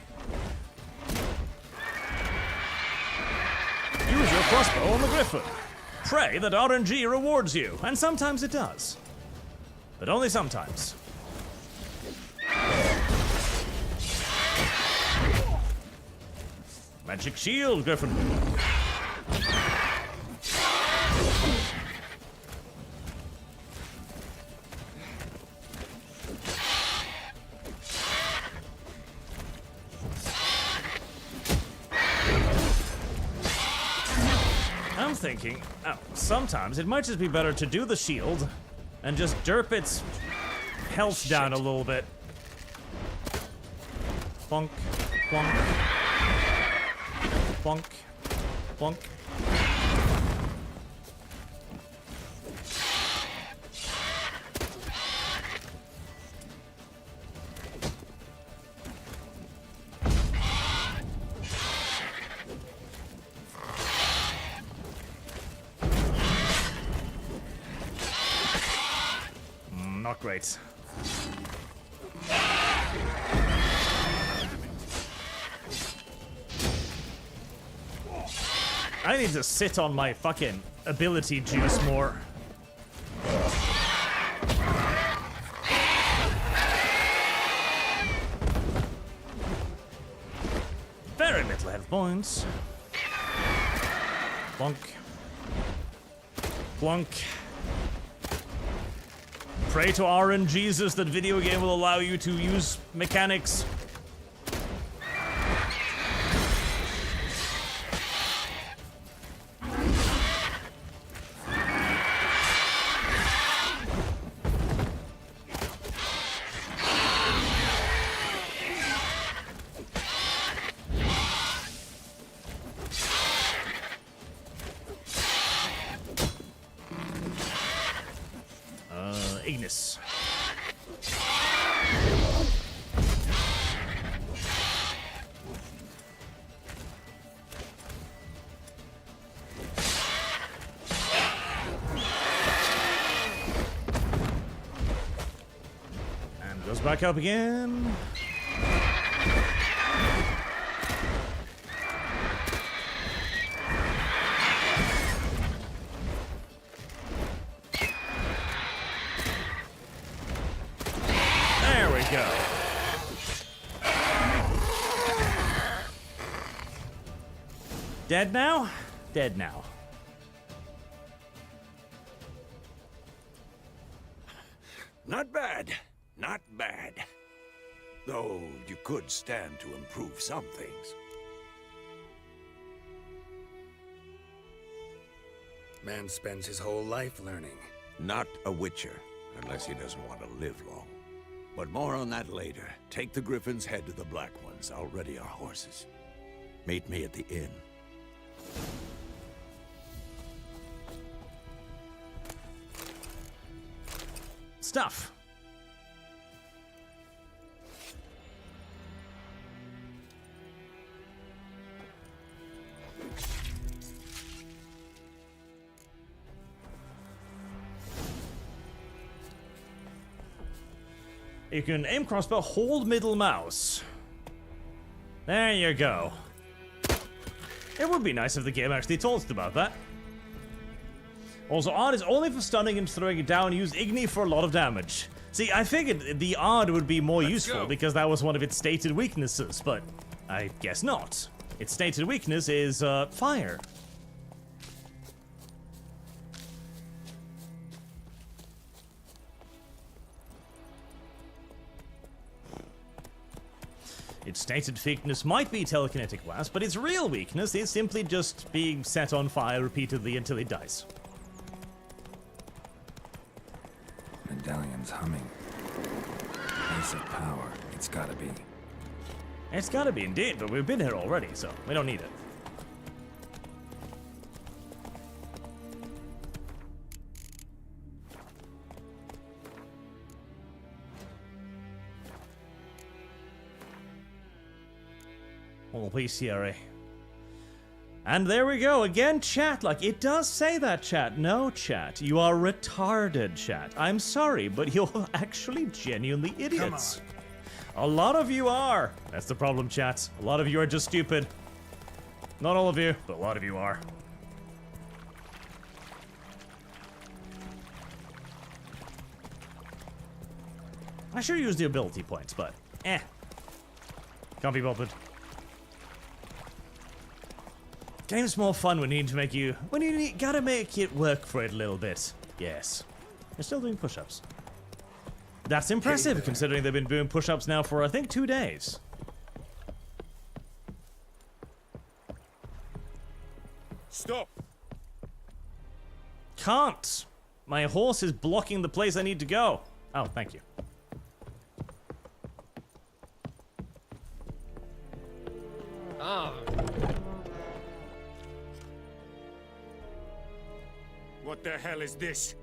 S1: Use your crossbow on the griffin. Pray that RNG rewards you, and sometimes it does. But only sometimes. Magic shield, griffin. I'm thinking, sometimes it might just be better to do the shield and just derp its health down a little bit. Bonk, bonk, bonk, bonk. Not great. I need to sit on my fucking ability juice more. Very little health points. Bonk. Blunk. Pray to RNGesus that video game will allow you to use mechanics. Ignis. And goes back up again. Go. Dead now? Dead now.
S19: Not bad. Not bad. Though you could stand to improve some things.
S3: Man spends his whole life learning.
S17: Not a witcher, unless he doesn't want to live long. But more on that later. Take the Griffin's head to the Black Ones. I'll ready our horses. Meet me at the inn.
S1: Stuff. You can aim crossbow, hold middle mouse. There you go. It would be nice if the game actually told us about that. Also, odd is only for stunning and throwing it down. Use Igni for a lot of damage. See, I figured the odd would be more useful because that was one of its stated weaknesses, but I guess not. Its stated weakness is fire. Its stated weakness might be telekinetic blast, but its real weakness is simply just being set on fire repeatedly until it dies.
S3: Medallion's humming. Ace of power. It's gotta be.
S1: It's gotta be indeed, but we've been here already, so we don't need it. All bestiary. And there we go, again, chat, like, it does say that, chat. No, chat, you are retarded, chat. I'm sorry, but you're actually genuinely idiots. A lot of you are. That's the problem, chat. A lot of you are just stupid. Not all of you, but a lot of you are. I should use the ability points, but can't be bothered. Game's more fun when you need to make you... gotta make it work for it a little bit. Yes. You're still doing push-ups. That's impressive, considering they've been doing push-ups now for, I think, 2 days.
S16: Stop!
S1: Can't! My horse is blocking the place I need to go. Oh, thank you.
S16: Ah. What the hell is this?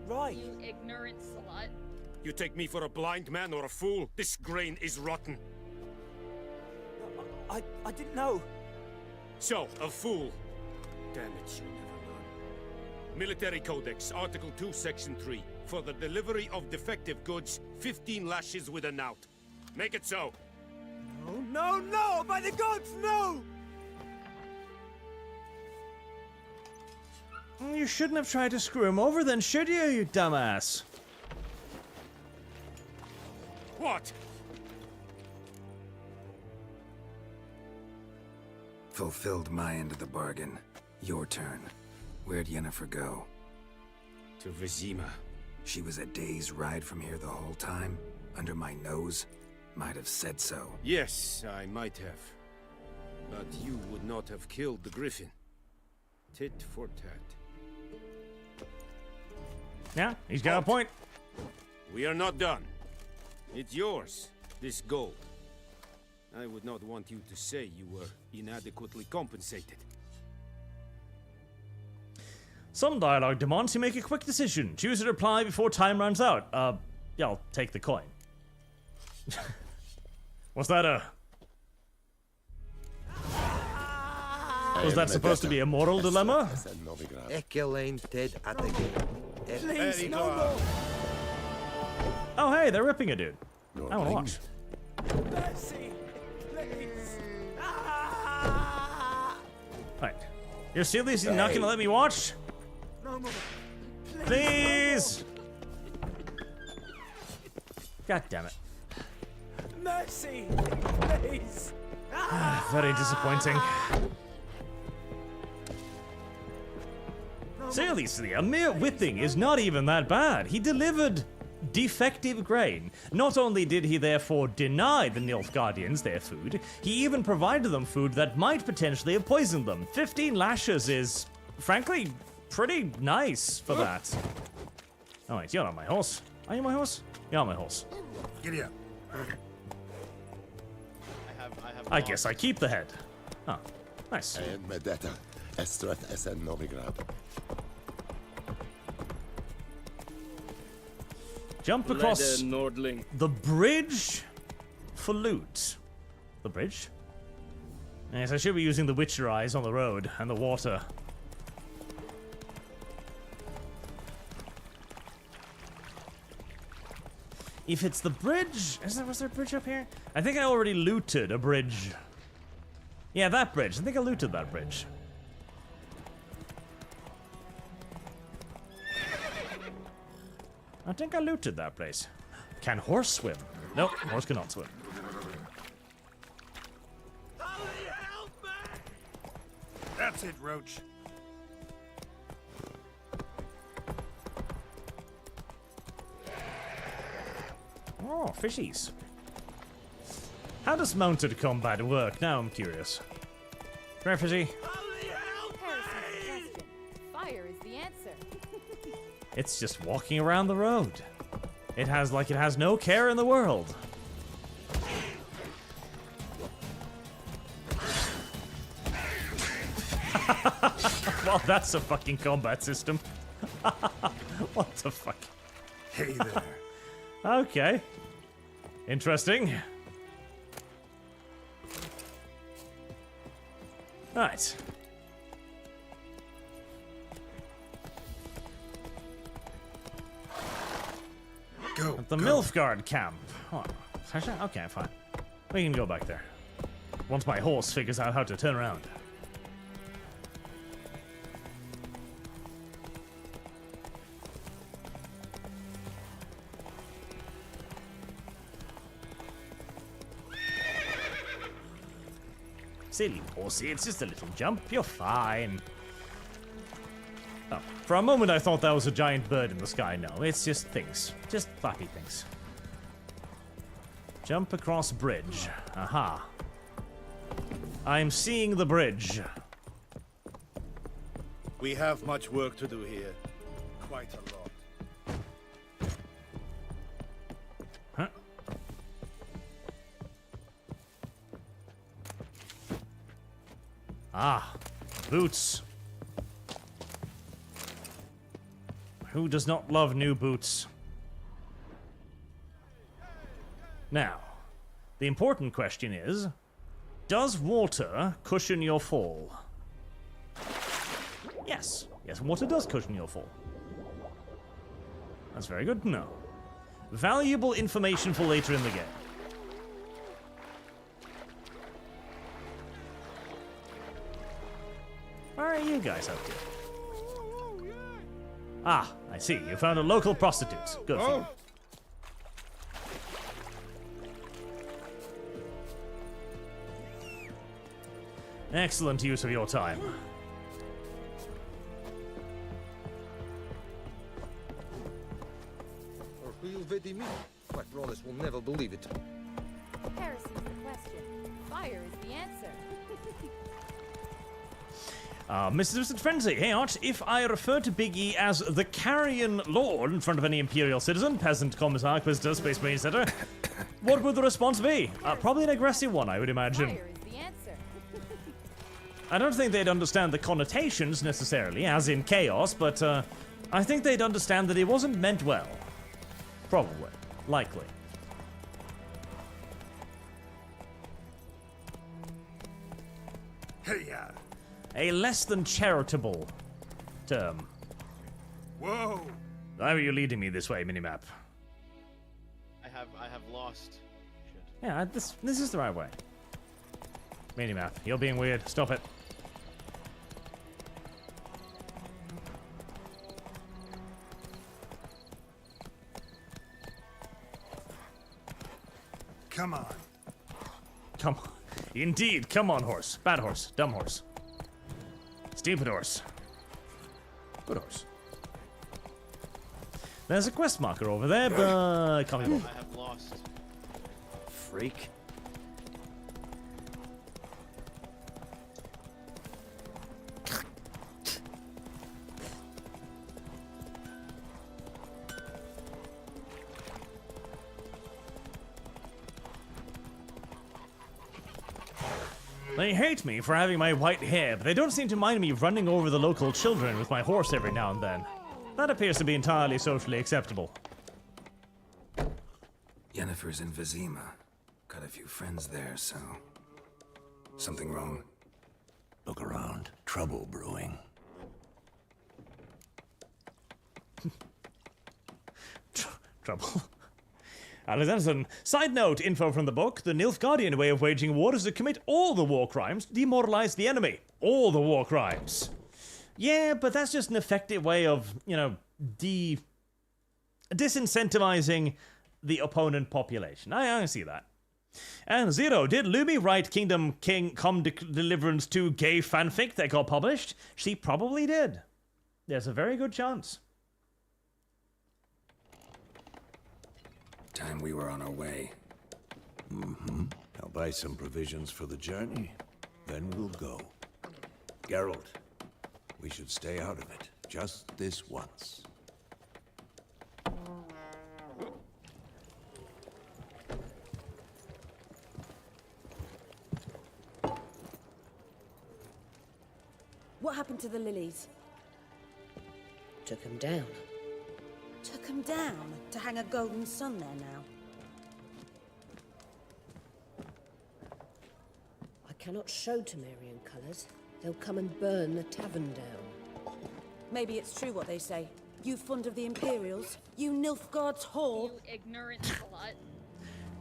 S14: Right.
S9: You ignorant slut.
S16: You take me for a blind man or a fool? This grain is rotten.
S14: I didn't know.
S16: So, a fool. Damn it, you never learn. Military Codex, Article 2, Section 3. For the delivery of defective goods, 15 lashes with a knout. Make it so.
S14: No, no, no! By the gods, no!
S1: You shouldn't have tried to screw him over then, should you, you dumbass?
S16: What?
S3: Fulfilled my end of the bargain. Your turn. Where'd Yennefer go?
S16: To Vizima.
S3: She was a day's ride from here the whole time? Under my nose? Might have said so.
S16: Yes, I might have. But you would not have killed the griffin. Tit for tat.
S1: Yeah, he's got a point.
S16: We are not done. It's yours, this gold. I would not want you to say you were inadequately compensated.
S1: Some dialogue demands you make a quick decision. Choose to reply before time runs out. Yeah, I'll take the coin. Was that a... Was that supposed to be a moral dilemma?
S14: Please, no more!
S1: Oh, hey, they're ripping a dude. I want to watch.
S14: Mercy! Please!
S1: Right. You're seriously not gonna let me watch?
S14: No more!
S1: Please! God damn it.
S14: Mercy! Please!
S1: Very disappointing. Seriously, a mere whipping is not even that bad. He delivered defective grain. Not only did he therefore deny the Nilfgaardians their food, he even provided them food that might potentially have poisoned them. 15 lashes is, frankly, pretty nice for that. Oh wait, you're not my horse. Are you my horse? You're my horse.
S7: Giddy up.
S1: I guess I keep the head. Oh, nice. Jump across the bridge for loot. The bridge? Yes, I should be using the Witcher eyes on the road and the water. If it's the bridge... Was there a bridge up here? I think I already looted a bridge. Yeah, that bridge. I think I looted that bridge. I think I looted that place. Can horse swim? Nope, horse cannot swim.
S7: That's it, Roach.
S1: Oh, fishies. How does mounted combat work? Now I'm curious. Refugee?
S8: Question. Fire is the answer.
S1: It's just walking around the road. It has no care in the world. Well, that's a fucking combat system. What the fuck?
S7: Hey there.
S1: Okay. Interesting. Right.
S7: Go.
S1: At the Milfgard camp. Oh, okay, fine. We can go back there. Once my horse figures out how to turn around. Silly horsey, it's just a little jump. You're fine. Oh, for a moment I thought that was a giant bird in the sky. No, it's just things. Just flappy things. Jump across bridge. Aha. I'm seeing the bridge.
S6: We have much work to do here. Quite a lot.
S1: Huh? Ah, boots. Who does not love new boots? Now, the important question is, does water cushion your fall? Yes. Yes, water does cushion your fall. That's very good to know. Valuable information for later in the game. Where are you guys up to? Ah, I see. You found a local prostitute. Good for you. Excellent use of your time.
S20: My brothers will never believe it.
S8: Heresy's the question. Fire is the answer.
S1: Mr. Frenzy, hey Arch, if I refer to Big E as the Carrion Lord in front of any Imperial citizen, peasant, commissar, quizzer, space marine, etc., what would the response be? Probably an aggressive one, I would imagine.
S8: Fire is the answer.
S1: I don't think they'd understand the connotations necessarily, as in chaos, but I think they'd understand that it wasn't meant well. Probably. Likely.
S7: Hey,
S1: A less than charitable term.
S7: Whoa!
S1: Why were you leading me this way, minimap?
S4: I have lost. Shit.
S1: Yeah, this is the right way. Minimap, you're being weird. Stop it.
S7: Come on.
S1: Come on. Indeed, come on, horse. Bad horse. Dumb horse. Stupid horse. Good horse. There's a quest marker over there, but can't be bothered.
S4: I have lost.
S14: Freak.
S1: They hate me for having my white hair, but they don't seem to mind me running over the local children with my horse every now and then. That appears to be entirely socially acceptable.
S3: Yennefer's in Vizima. Got a few friends there, so... Something wrong?
S17: Look around. Trouble brewing.
S1: Trouble. Alexanderson. Side note, info from the book. The Nilfgaardian way of waging war is to commit all the war crimes, demoralize the enemy. All the war crimes. Yeah, but that's just an effective way of, you know, disincentivizing the opponent population. I see that. And Zero, did Lumi write Kingdom Come Deliverance 2 gay fanfic that got published? She probably did. There's a very good chance.
S3: Time we were on our way.
S17: Mm-hmm. I'll buy some provisions for the journey, then we'll go. Geralt, we should stay out of it, just this once.
S11: What happened to the lilies?
S13: Took him down.
S11: Took them down to hang a golden sun there now.
S13: I cannot show Temerian colours. They'll come and burn the tavern down.
S11: Maybe it's true what they say. You fond of the Imperials? You Nilfgaard's whore?
S9: You ignorant slut.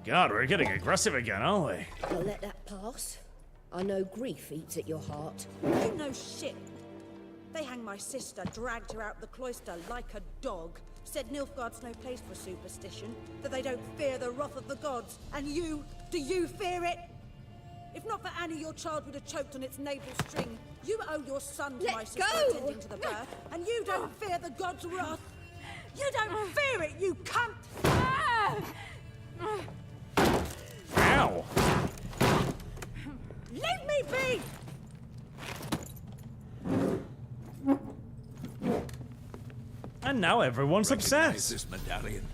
S1: God, we're getting aggressive again, aren't we?
S13: I'll let that pass. I know grief eats at your heart.
S11: You know shit. They hanged my sister, dragged her out the cloister like a dog. Said Nilfgaard's no place for superstition, that they don't fear the wrath of the gods. And you, do you fear it? If not for Annie, your child would have choked on its navel string. You owe your son to my sister attending to the birth, and you don't fear the gods' wrath. You don't fear it, you cunt!
S1: Ow!
S11: Leave me be!
S1: And now everyone's
S17: Recognize
S1: obsessed.
S17: this medallion.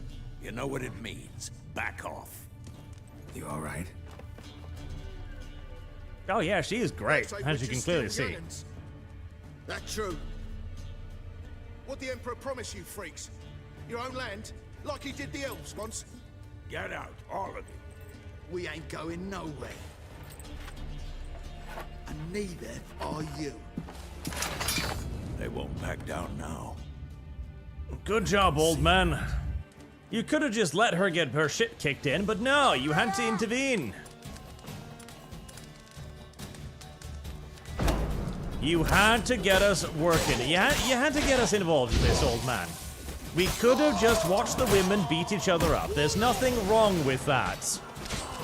S17: You know what it means. Back off.
S3: You all right?
S1: Oh yeah, she is great,
S6: Say
S1: as you can clearly see.
S6: Yannins. That true? What the Emperor promised you, freaks? Your own land? Like he did the elves once?
S17: Get out, all of you.
S6: We ain't going nowhere. And neither are you.
S17: They won't back down now.
S1: Good job, old man. You could have just let her get her shit kicked in, but no, you had to intervene. You had to get us working. You had to get us involved in this, old man. We could have just watched the women beat each other up. There's nothing wrong with that.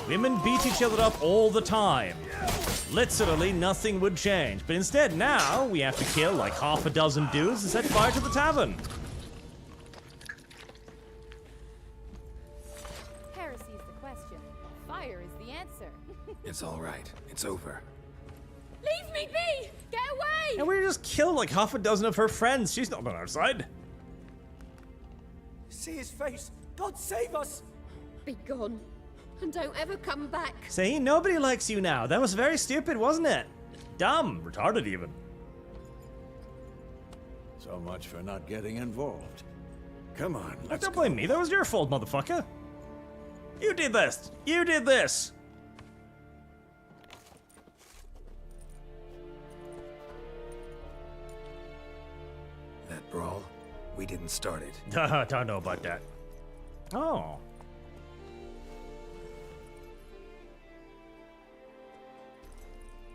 S1: Women beat each other up all the time. Literally nothing would change. But instead, now, we have to kill like half a dozen dudes and set fire to the tavern.
S8: Heresy is the question. Fire is the answer.
S3: It's all right. It's over.
S8: Leave me be! Get away!
S1: And we just killed like half a dozen of her friends. She's not on our side.
S14: See his face! God save us!
S13: Be gone. And don't ever come back.
S1: See, nobody likes you now. That was very stupid, wasn't it? Dumb. Retarded, even.
S17: So much for not getting involved. Come on, let's
S1: Don't blame me. That was your fault, motherfucker. You did this. You did this.
S3: That brawl, we didn't start it.
S1: Don't know about that. Oh.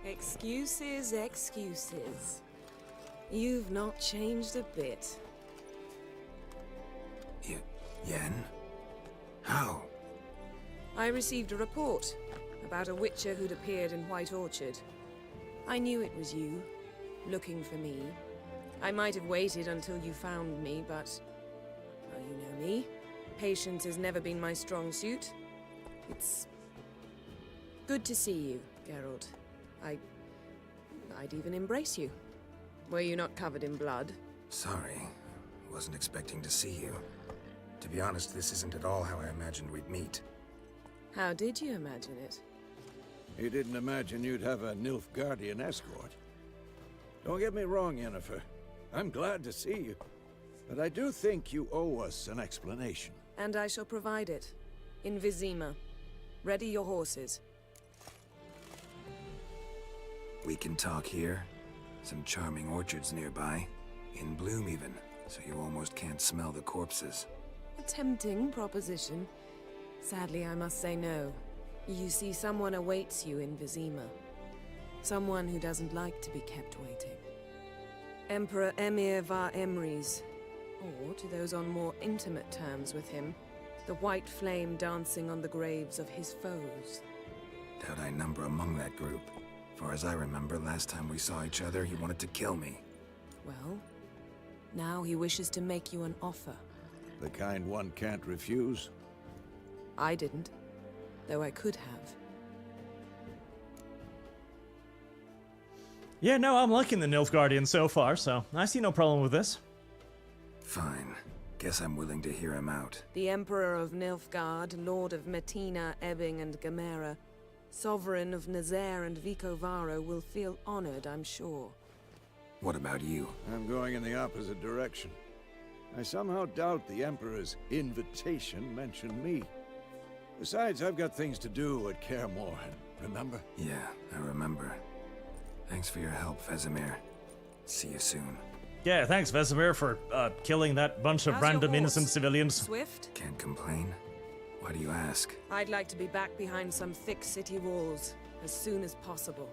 S18: Excuses, excuses. You've not changed a bit.
S3: Yen? How?
S18: I received a report about a witcher who'd appeared in White Orchard. I knew it was you, looking for me. I might have waited until you found me, but... well, you know me. Patience has never been my strong suit. It's... good to see you, Geralt. I'd even embrace you. Were you not covered in blood?
S3: Sorry. Wasn't expecting to see you. To be honest, this isn't at all how I imagined we'd meet.
S18: How did you imagine it?
S5: You didn't imagine you'd have a Nilfgaardian escort. Don't get me wrong, Yennefer. I'm glad to see you. But I do think you owe us an explanation.
S18: And I shall provide it. In Vizima. Ready your horses.
S3: We can talk here. Some charming orchards nearby. In bloom even, so you almost can't smell the corpses.
S18: A tempting proposition. Sadly, I must say no. You see, someone awaits you in Vizima. Someone who doesn't like to be kept waiting. Emperor Emir var Emrys. Or, to those on more intimate terms with him, the white flame dancing on the graves of his foes.
S3: Doubt I number among that group. Far as I remember, last time we saw each other, he wanted to kill me.
S18: Well, now he wishes to make you an offer.
S5: The kind one can't refuse?
S18: I didn't, though I could have.
S1: Yeah, no, I'm liking the Nilfgaardian so far, so I see no problem with this.
S3: Fine. Guess I'm willing to hear him out.
S18: The Emperor of Nilfgaard, Lord of Metina, Ebbing, and Gamera, Sovereign of Nazaire and Vicovaro will feel honored, I'm sure.
S3: What about you?
S6: I'm going in the opposite direction. I somehow doubt the Emperor's invitation mentioned me. Besides, I've got things to do at Kaer Morhen, remember?
S3: Yeah, I remember. Thanks for your help, Vesemir. See you soon.
S1: Yeah, thanks, Vesemir, for killing that bunch of
S18: How's your
S1: random
S18: horse?
S1: innocent civilians.
S18: Swift?
S3: Can't complain. Why do you ask?
S18: I'd like to be back behind some thick city walls as soon as possible.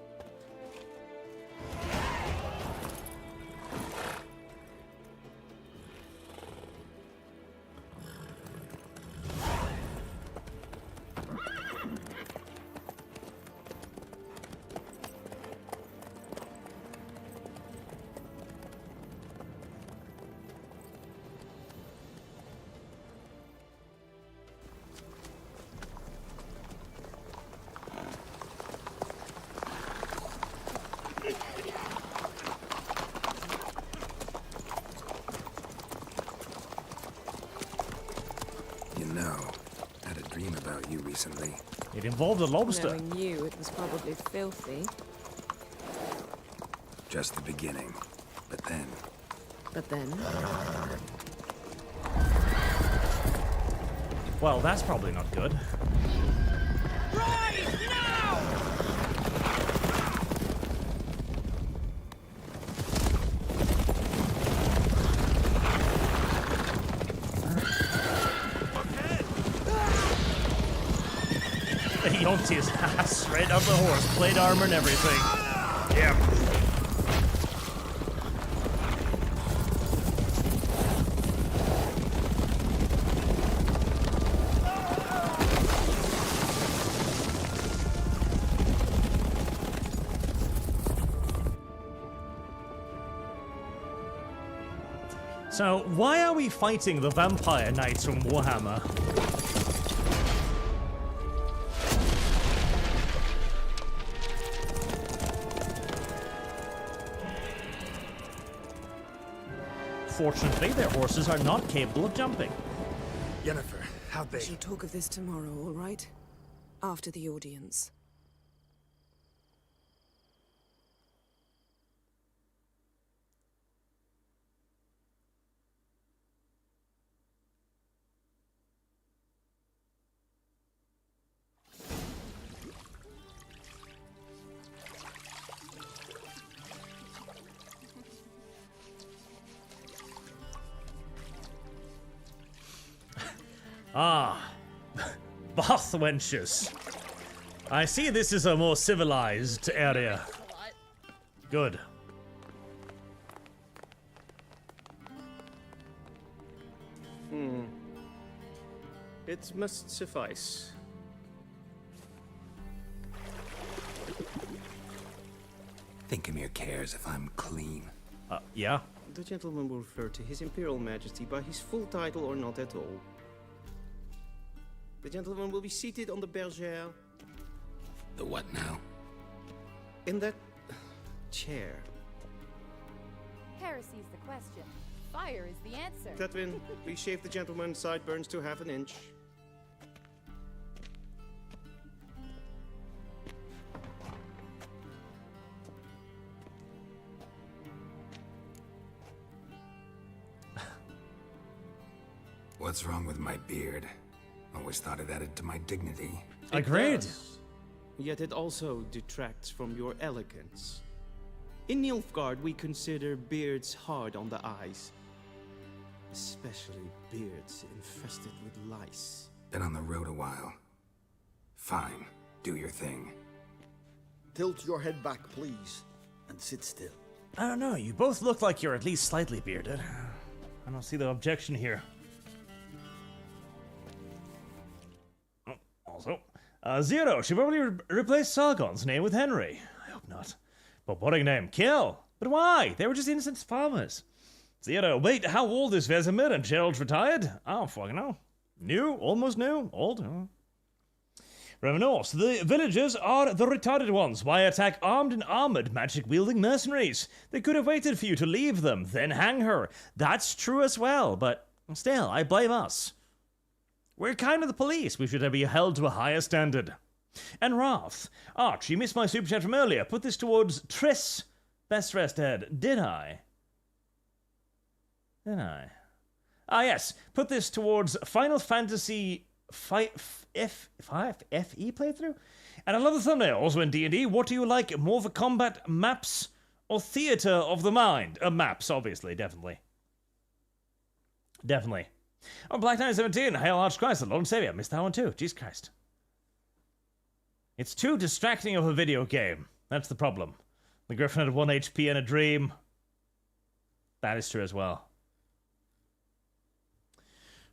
S3: You know, I had a dream about you recently.
S1: It involved a lobster.
S18: Knowing you, it was probably filthy.
S3: Just the beginning. But then...
S18: But then...
S1: Well, that's probably not good.
S2: Rise now!
S1: He yanked his ass straight up the horse, plate armor and everything. Yeah. So, why are we fighting the vampire knights from Warhammer? Fortunately, their horses are not capable of jumping.
S7: Yennefer, how'd
S18: We
S7: they...
S18: shall talk of this tomorrow, all right? After the audience.
S1: Ah, bath wenches. I see this is a more civilized area. Good.
S10: It must suffice.
S3: Thinkemere cares if I'm clean.
S1: Yeah?
S10: The gentleman will refer to His Imperial Majesty by his full title or not at all. The gentleman will be seated on the bergère.
S3: The what now?
S10: In that chair.
S8: Heresy's the question. Fire is the answer.
S10: Catwin, please shave the gentleman's sideburns to half an inch.
S3: What's wrong with my beard? Always thought it added to my dignity.
S1: Agreed.
S10: Does, yet it also detracts from your elegance. In Nilfgaard, we consider beards hard on the eyes. Especially beards infested with lice.
S3: Been on the road a while. Fine. Do your thing.
S22: Tilt your head back, please, and sit still.
S1: I don't know, you both look like you're at least slightly bearded. I don't see the objection here. Also, Zero should probably replace Sargon's name with Henry. I hope not. But what a name. Kill. But why? They were just innocent farmers. Zero, wait, how old is Vesemir and Gerald retired? I don't fucking know. New? Almost new? Old? Revenos, the villagers are the retarded ones. Why attack armed and armored, magic-wielding mercenaries? They could have waited for you to leave them, then hang her. That's true as well, but still, I blame us. We're kind of the police. We should be held to a higher standard. And Wrath, Arch, you missed my super chat from earlier. Put this towards Triss. Best rest ahead. Did I? Did I? Ah, yes. Put this towards Final Fantasy FE playthrough? And I love the thumbnail. Also in D&D, what do you like more for combat, maps, or theater of the mind? Maps, obviously, definitely. Definitely. Oh, Black Knight 17, Hail ArchCast, the Lord and Savior. Missed that one too. Jesus Christ. It's too distracting of a video game. That's the problem. The Griffin had 1 HP and a dream. That is true as well.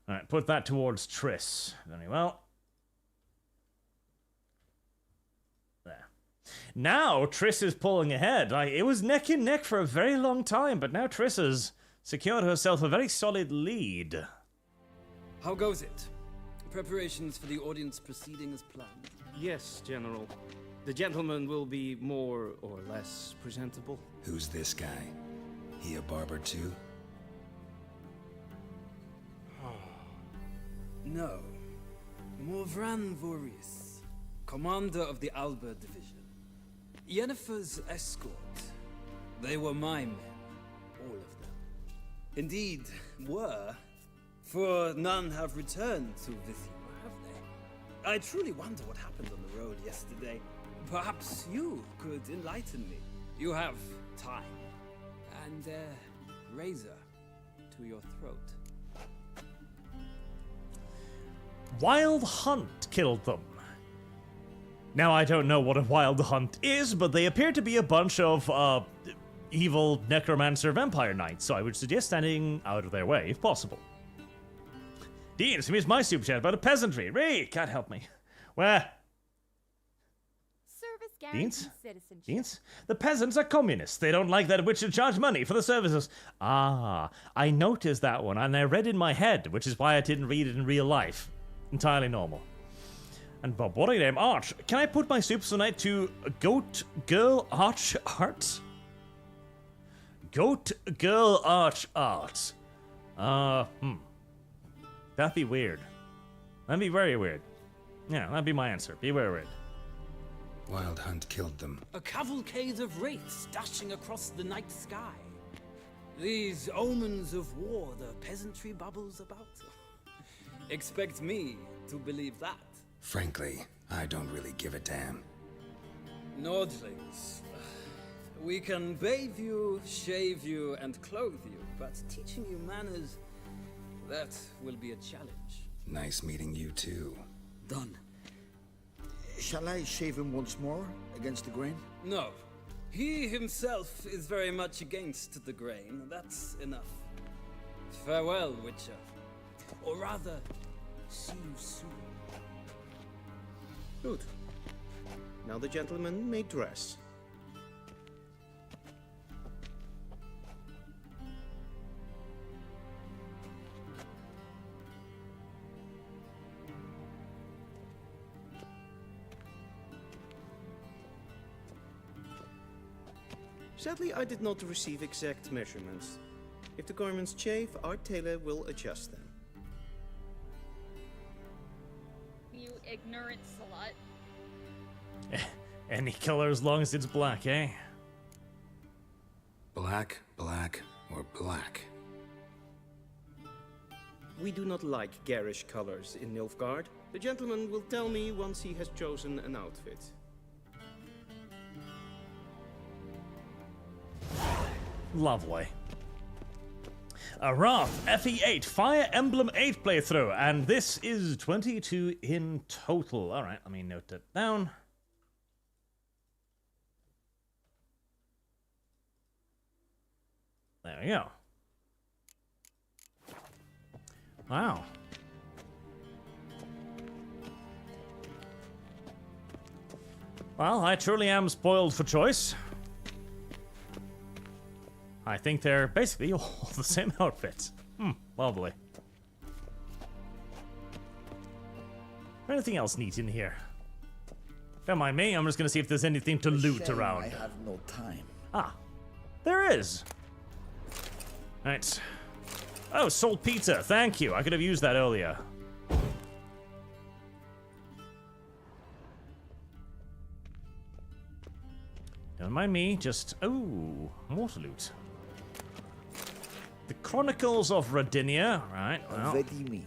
S1: Alright, put that towards Triss. Very well. There. Now, Triss is pulling ahead. It was neck and neck for a very long time, but now Triss has secured herself a very solid lead.
S15: How goes it? Preparations for the audience proceeding as planned?
S10: Yes, General. The gentleman will be more or less presentable.
S3: Who's this guy? He a barber too?
S15: No. Morvran Vorius, commander of the Alba Division. Yennefer's escort. They were my men, all of them. Indeed, were, for none have returned to Vizima, have they? I truly wonder what happened on the road yesterday. Perhaps you could enlighten me. You have time. And a razor to your throat.
S1: Wild Hunt killed them. Now, I don't know what a Wild Hunt is, but they appear to be a bunch of, evil necromancer vampire knights, so I would suggest standing out of their way, if possible. Dean, here's my super chat about a peasantry. Ray, can't help me. Where?
S8: Service
S1: Deans?
S8: guarantees citizenship.
S1: Deans? The peasants are communists. They don't like that Witcher charge money for the services. Ah, I noticed that one, and I read in my head, which is why I didn't read it in real life. Entirely normal. And Bob, what a name. Arch, can I put my super tonight to Goat Girl Arch Art? Goat Girl Arch Art. That'd be weird. That'd be very weird. Yeah, that'd be my answer. Be very weird.
S3: Wild Hunt killed them.
S15: A cavalcade of wraiths dashing across the night sky. These omens of war the peasantry bubbles about. Expect me to believe that.
S3: Frankly, I don't really give a damn.
S15: Nordlings. We can bathe you, shave you, and clothe you, but teaching you manners, that will be a challenge.
S3: Nice meeting you too.
S15: Done.
S22: Shall I shave him once more against the grain?
S15: No. He himself is very much against the grain. That's enough. Farewell, Witcher. Or rather, see you soon.
S10: Good. Now the gentleman may dress. Sadly, I did not receive exact measurements. If the garments chafe, our tailor will adjust them.
S9: You ignorant slut.
S1: Any color as long as it's black, eh?
S3: Black, black, or black?
S10: We do not like garish colors in Nilfgaard. The gentleman will tell me once he has chosen an outfit.
S1: Lovely. Wrath, FE8, Fire Emblem 8 playthrough, and this is 22 in total. Alright, let me note that down. There we go. Wow. Well, I truly am spoiled for choice. I think they're basically all the same outfits. Lovely. Anything else neat in here? Don't mind me, I'm just gonna see if there's anything to loot
S12: Shame
S1: around.
S12: I have no time.
S1: Ah, there is. Right. Oh, salt pizza, thank you. I could have used that earlier. Don't mind me, just... Oh, water loot. The Chronicles of Rodinia. Right, well...
S12: What do you mean?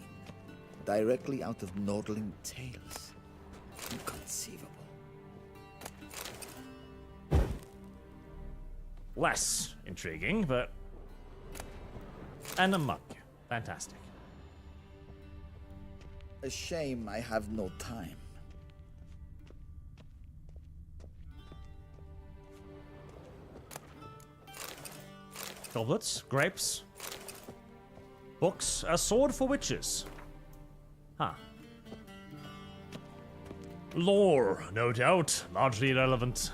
S12: Directly out of Nordling tales. Inconceivable.
S1: Less intriguing, but... And a mug. Fantastic.
S12: A shame I have no time.
S1: Goblets, grapes, books, a sword for witches. Huh. Lore, no doubt, largely irrelevant.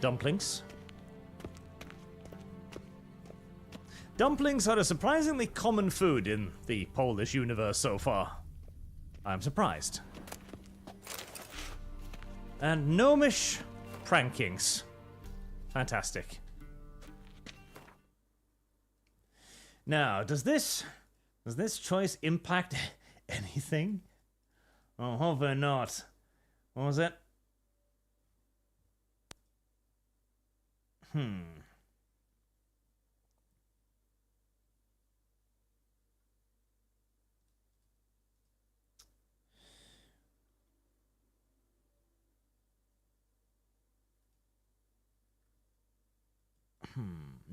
S1: Dumplings. Dumplings are a surprisingly common food in the Polish universe so far. I'm surprised. And gnomish prankings. Fantastic. Now, does this choice impact anything? Oh, hopefully not. What was it?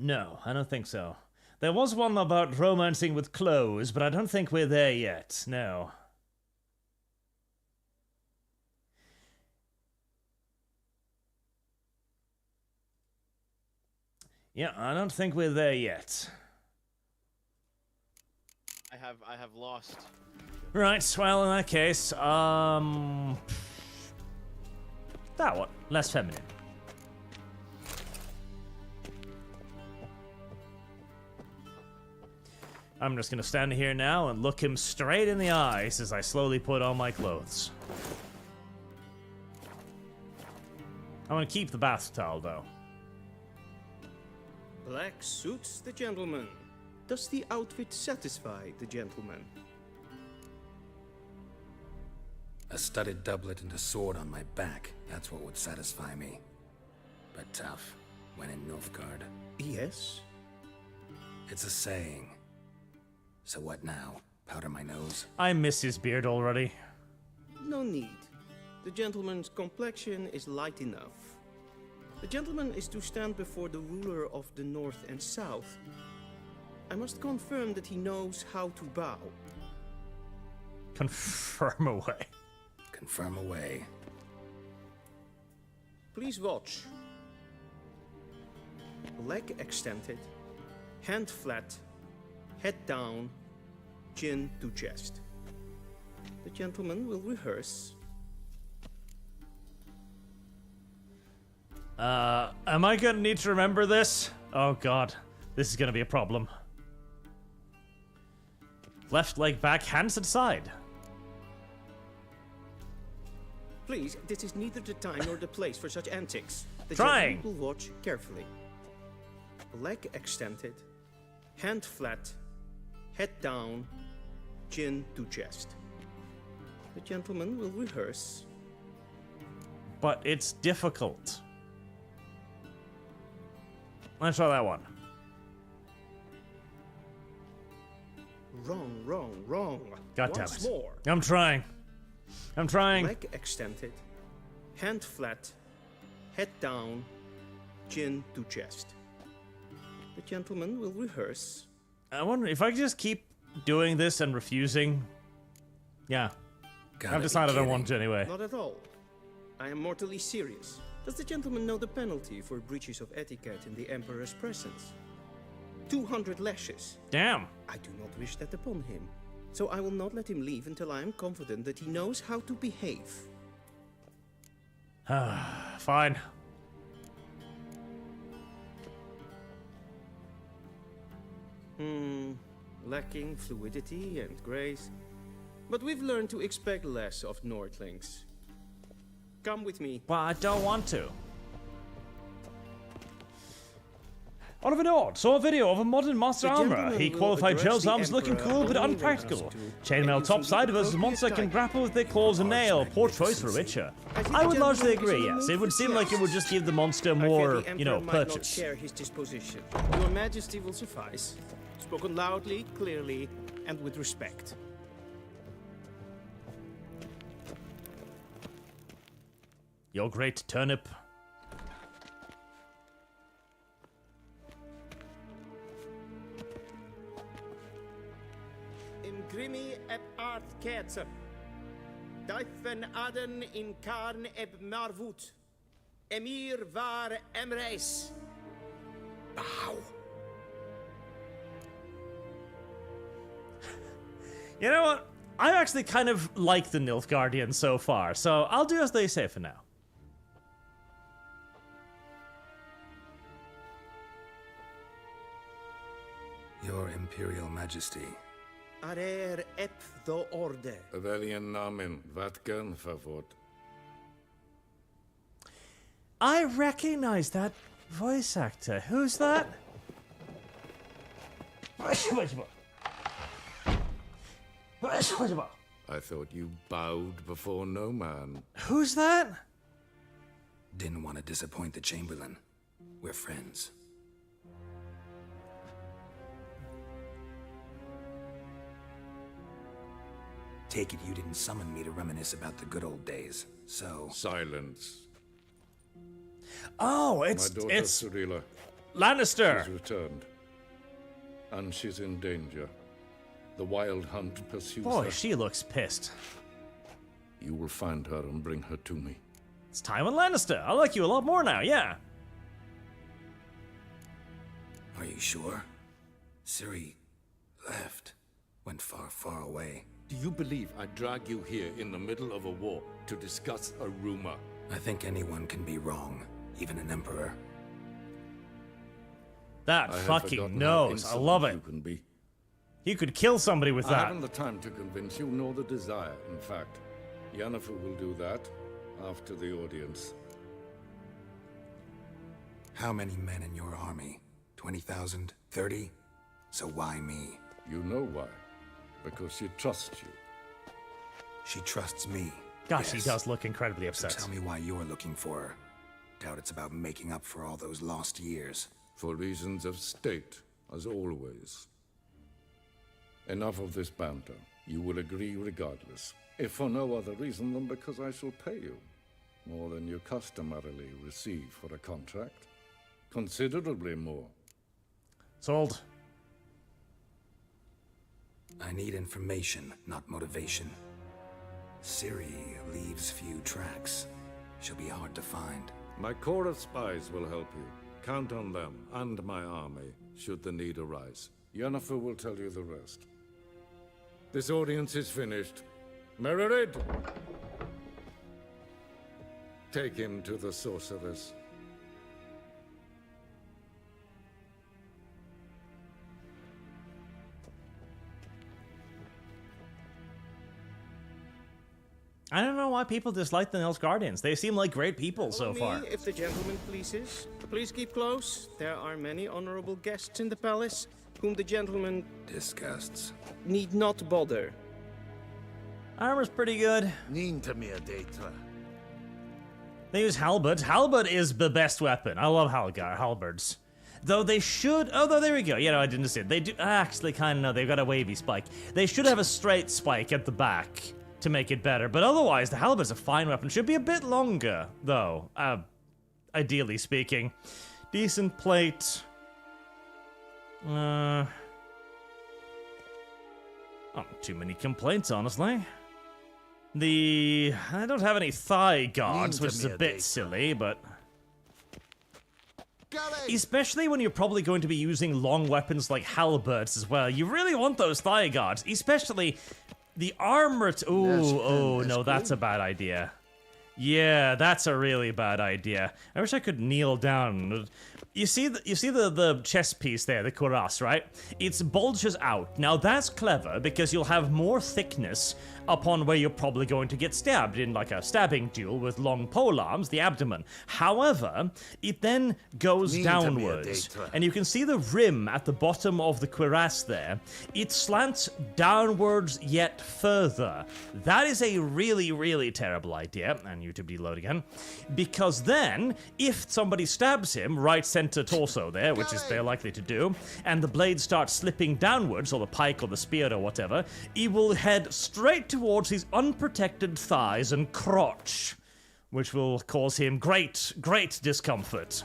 S1: No, I don't think so. There was one about romancing with clothes, but I don't think we're there yet. No. Yeah, I don't think we're there yet.
S4: I have lost.
S1: Right, well, in that case, that one. Less feminine. I'm just gonna stand here now and look him straight in the eyes as I slowly put on my clothes. I want to keep the bath towel, though.
S10: Black suits the gentleman. Does the outfit satisfy the gentleman?
S3: A studded doublet and a sword on my back, that's what would satisfy me. But tough, when in Nilfgaard.
S10: Yes?
S3: It's a saying. So what now? Powder my nose?
S1: I miss his beard already.
S10: No need. The gentleman's complexion is light enough. The gentleman is to stand before the ruler of the North and South. I must confirm that he knows how to bow.
S1: Confirm away.
S3: Confirm away.
S10: Please watch. Leg extended, hand flat, head down, chin to chest. The gentleman will rehearse.
S1: Am I gonna need to remember this? Oh god, this is gonna be a problem. Left leg back, hands to the side.
S10: Please, this is neither the time nor the place for such antics. The
S1: Trying.
S10: gentleman will watch carefully. Leg extended, hand flat, head down, chin to chest. The gentleman will rehearse.
S1: But it's difficult. Let's try that one.
S10: Wrong, wrong, wrong.
S1: God damn
S10: Once
S1: it.
S10: more.
S1: I'm trying. I'm trying.
S10: Leg extended, hand flat, head down, chin to chest. The gentleman will rehearse.
S1: I wonder if I could just keep doing this and refusing. Yeah. I've decided I don't want to anyway.
S10: Not at all. I am mortally serious. Does the gentleman know the penalty for breaches of etiquette in the Emperor's presence? 200 lashes.
S1: Damn.
S10: I do not wish that upon him. So I will not let him leave until I am confident that he knows how to behave.
S1: Fine.
S10: Lacking fluidity and grace. But we've learned to expect less of Nordlings. Come with me.
S1: Well, I don't want to. Oliver Nord saw a video of a modern monster armor. He qualified Joe's arms looking cool but unpractical. Chainmail topside versus a monster can grapple with their claws and nail. Poor choice for Witcher. I would largely agree, yes. It would seem like it would just give the monster more, you know, purchase.
S10: Share his disposition. Your Majesty will suffice. Spoken loudly, clearly, and with respect.
S1: Your great turnip.
S10: Grimi eb ArchCast. Daifen aden in karn eb marvut. Emir var emreis.
S1: Bow. You know what? I actually kind of like the Nilfgaardians so far, so I'll do as they say for now.
S3: Your Imperial Majesty.
S10: Arer ep the orde.
S16: Welchen Namen? Vatkan favort.
S1: I recognize that voice actor. Who's that?
S16: I thought you bowed before no man.
S1: Who's that?
S3: Didn't want to disappoint the Chamberlain. We're friends. Take it you didn't summon me to reminisce about the good old days, so...
S16: Silence.
S1: Oh,
S16: My daughter Cyrilla.
S1: Lannister.
S16: She's returned. And she's in danger. The Wild Hunt pursues her.
S1: Boy, she looks pissed.
S16: You will find her and bring her to me.
S1: It's Tywin Lannister. I like you a lot more now, yeah.
S3: Are you sure? Ciri left. Went far, far away.
S16: Do you believe I drag you here in the middle of a war to discuss a rumor?
S3: I think anyone can be wrong, even an emperor.
S1: That fucking nose. I love it.
S16: You can be.
S1: You could kill somebody with
S16: I
S1: that.
S16: haven't the time to convince you, nor the desire, in fact. Yennefer will do that after the audience.
S3: How many men in your army? 20,000? 30? So why me?
S16: You know why. Because she trusts you.
S3: She trusts me.
S1: Gosh,
S3: yes.
S1: He does look incredibly upset.
S3: So tell me why you're looking for her. Doubt it's about making up for all those lost years.
S16: For reasons of state, as always. Enough of this banter. You will agree regardless. If for no other reason than because I shall pay you. More than you customarily receive for a contract. Considerably more.
S1: Sold.
S3: I need information, not motivation. Ciri leaves few tracks. She'll be hard to find.
S16: My corps of spies will help you. Count on them and my army, should the need arise. Yennefer will tell you the rest. This audience is finished. Mererid! Take him to the sorceress.
S1: I don't know why people dislike the Nilfgaardians. They seem like great people so far.
S10: If the gentleman pleases. Please keep close. There are many honorable guests in the palace, whom the gentleman...
S3: disgusts.
S10: ...need not bother.
S1: Armor's pretty good.
S6: They
S1: use halberds. Halberd is the best weapon. I love halberds. Though they should... Oh, there we go. You know, I didn't see it. They do actually kind of know. They've got a wavy spike. They should have a straight spike at the back to make it better. But otherwise, the halberd's a fine weapon. Should be a bit longer, though. Ideally speaking. Decent plate. Not too many complaints, honestly. I don't have any thigh guards, which is a bit silly, but... Especially when you're probably going to be using long weapons like halberds as well. You really want those thigh guards, especially the armored... Oh, no, that's a bad idea. Yeah, that's a really bad idea. I wish I could kneel down. You see the chess piece there, the cuirass, right? It bulges out. Now that's clever because you'll have more thickness upon where you're probably going to get stabbed in like a stabbing duel with long pole arms, the abdomen. However, it then goes downwards. And you can see the rim at the bottom of the cuirass there. It slants downwards yet further. That is a really, really terrible idea. And YouTube deload again. Because then, if somebody stabs him right center torso there, which is they're likely to do, and the blade starts slipping downwards, or the pike or the spear or whatever, he will head straight towards his unprotected thighs and crotch, which will cause him great discomfort.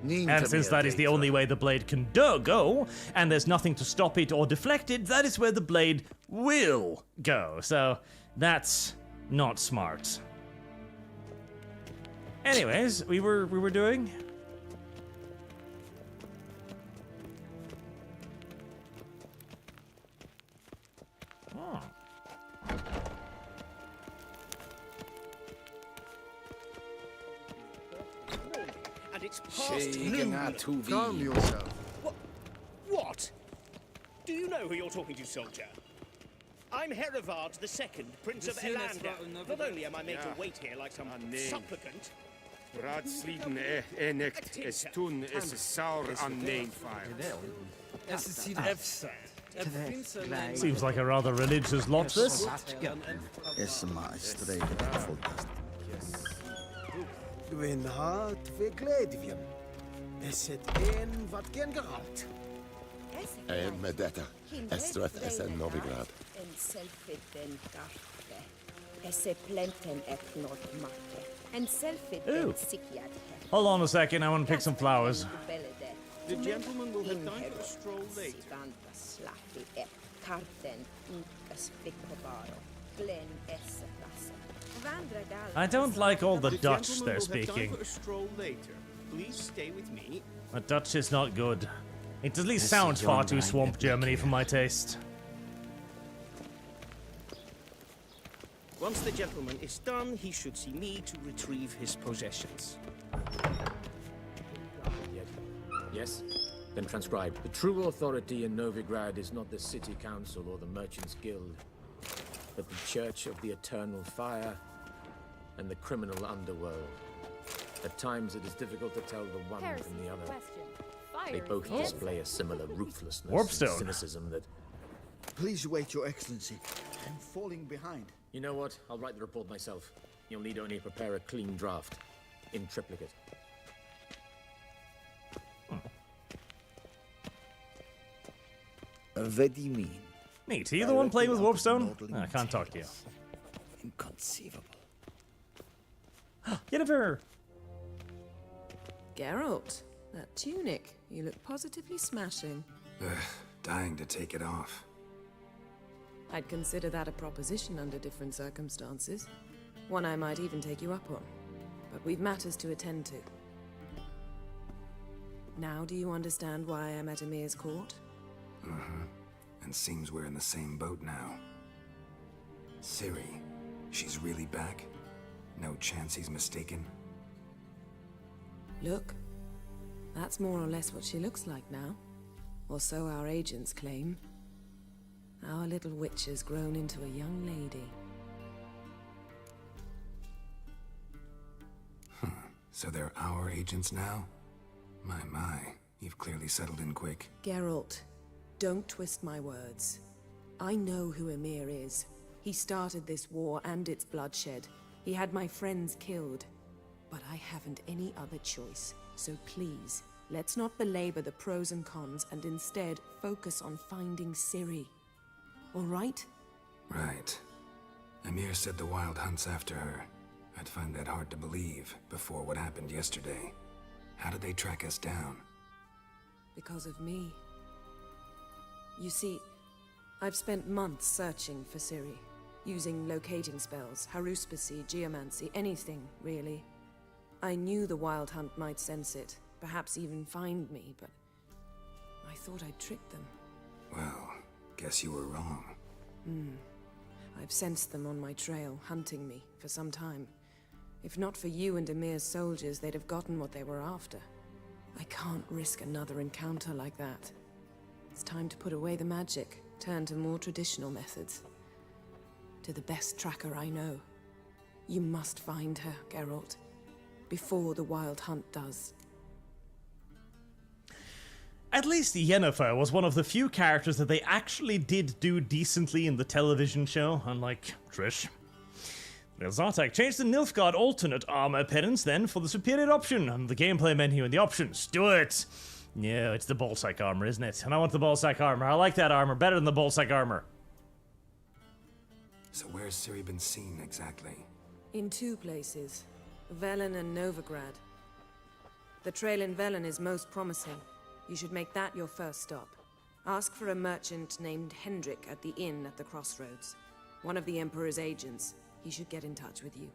S1: And since that is the only way the blade can go, and there's nothing to stop it or deflect it, that is where the blade will go. So that's not smart. Anyways, we were doing. Oh.
S19: And it's past noon.
S22: Calm yourself.
S19: What? Do you know who you're talking to, soldier? I'm Herivard II, Prince of Elander. Not only am I made to wait here like some supplicant.
S16: Raadsliden enicht es tun es saur unnamed fire.
S1: Seems like a rather religious lot, this.
S22: Gwyn hart fe gledvium. Eset een wat gen geralt.
S21: En medetta, estreth esen Novigrad.
S13: En selfiten garte. Esse plenten eknot makke. En selfiten sikiad.
S1: Hold on a second, I want to pick some flowers.
S10: The gentleman will have time for a stroll later.
S1: I don't like all the Dutch they're
S10: Have
S1: speaking.
S10: time for a stroll later. Please stay with me.
S1: The Dutch is not good. It at least sounds far too swamp Germany for my taste.
S19: Once the gentleman is done, he should see me to retrieve his possessions.
S23: Yes? Then transcribe. The true authority in Novigrad is not the city council or the merchants' guild, but the Church of the Eternal Fire and the criminal underworld. At times it is difficult to tell the one from the other. They both display a similar ruthlessness and cynicism that...
S22: Please wait, Your Excellency. I'm falling behind.
S23: You know what? I'll write the report myself. You'll need only prepare a clean draft. In triplicate.
S12: What do you mean?
S1: Neat. Are you the one playing with Warpstone? Oh, I can't talk to you.
S12: Inconceivable.
S1: Yennefer!
S18: Geralt, that tunic. You look positively smashing.
S3: Dying to take it off.
S18: I'd consider that a proposition under different circumstances. One I might even take you up on. But we've matters to attend to. Now do you understand why I'm at Emir's court?
S3: And seems we're in the same boat now. Ciri, she's really back? No chance he's mistaken?
S18: Look, that's more or less what she looks like now. Or so our agents claim. Our little witch has grown into a young lady.
S3: So they're our agents now? My, you've clearly settled in quick.
S18: Geralt, don't twist my words. I know who Emir is. He started this war and its bloodshed. He had my friends killed. But I haven't any other choice. So please, let's not belabor the pros and cons and instead focus on finding Ciri. All right?
S3: Right. Emir said the Wild hunts after her. I'd find that hard to believe before what happened yesterday. How did they track us down?
S18: Because of me. You see, I've spent months searching for Ciri, using locating spells, haruspicy, geomancy, anything, really. I knew the Wild Hunt might sense it, perhaps even find me, but I thought I'd tricked them.
S3: Well, guess you were wrong.
S18: I've sensed them on my trail, hunting me, for some time. If not for you and Emir's soldiers, they'd have gotten what they were after. I can't risk another encounter like that. It's time to put away the magic, turn to more traditional methods. To the best tracker I know. You must find her, Geralt, before the Wild Hunt does.
S1: At least Yennefer was one of the few characters that they actually did do decently in the television show, unlike Trish. Zartek changed the Nilfgaard alternate armor appearance then for the superior option on the gameplay menu and the options. Do it! Yeah, it's the Bolsack armor, isn't it? And I want the Bolsack armor. I like that armor better than the Bolsack armor.
S3: So where's Ciri been seen exactly?
S18: In 2 places, Velen and Novigrad. The trail in Velen is most promising. You should make that your first stop. Ask for a merchant named Hendrik at the inn at the crossroads. One of the Emperor's agents. He should get in touch with you.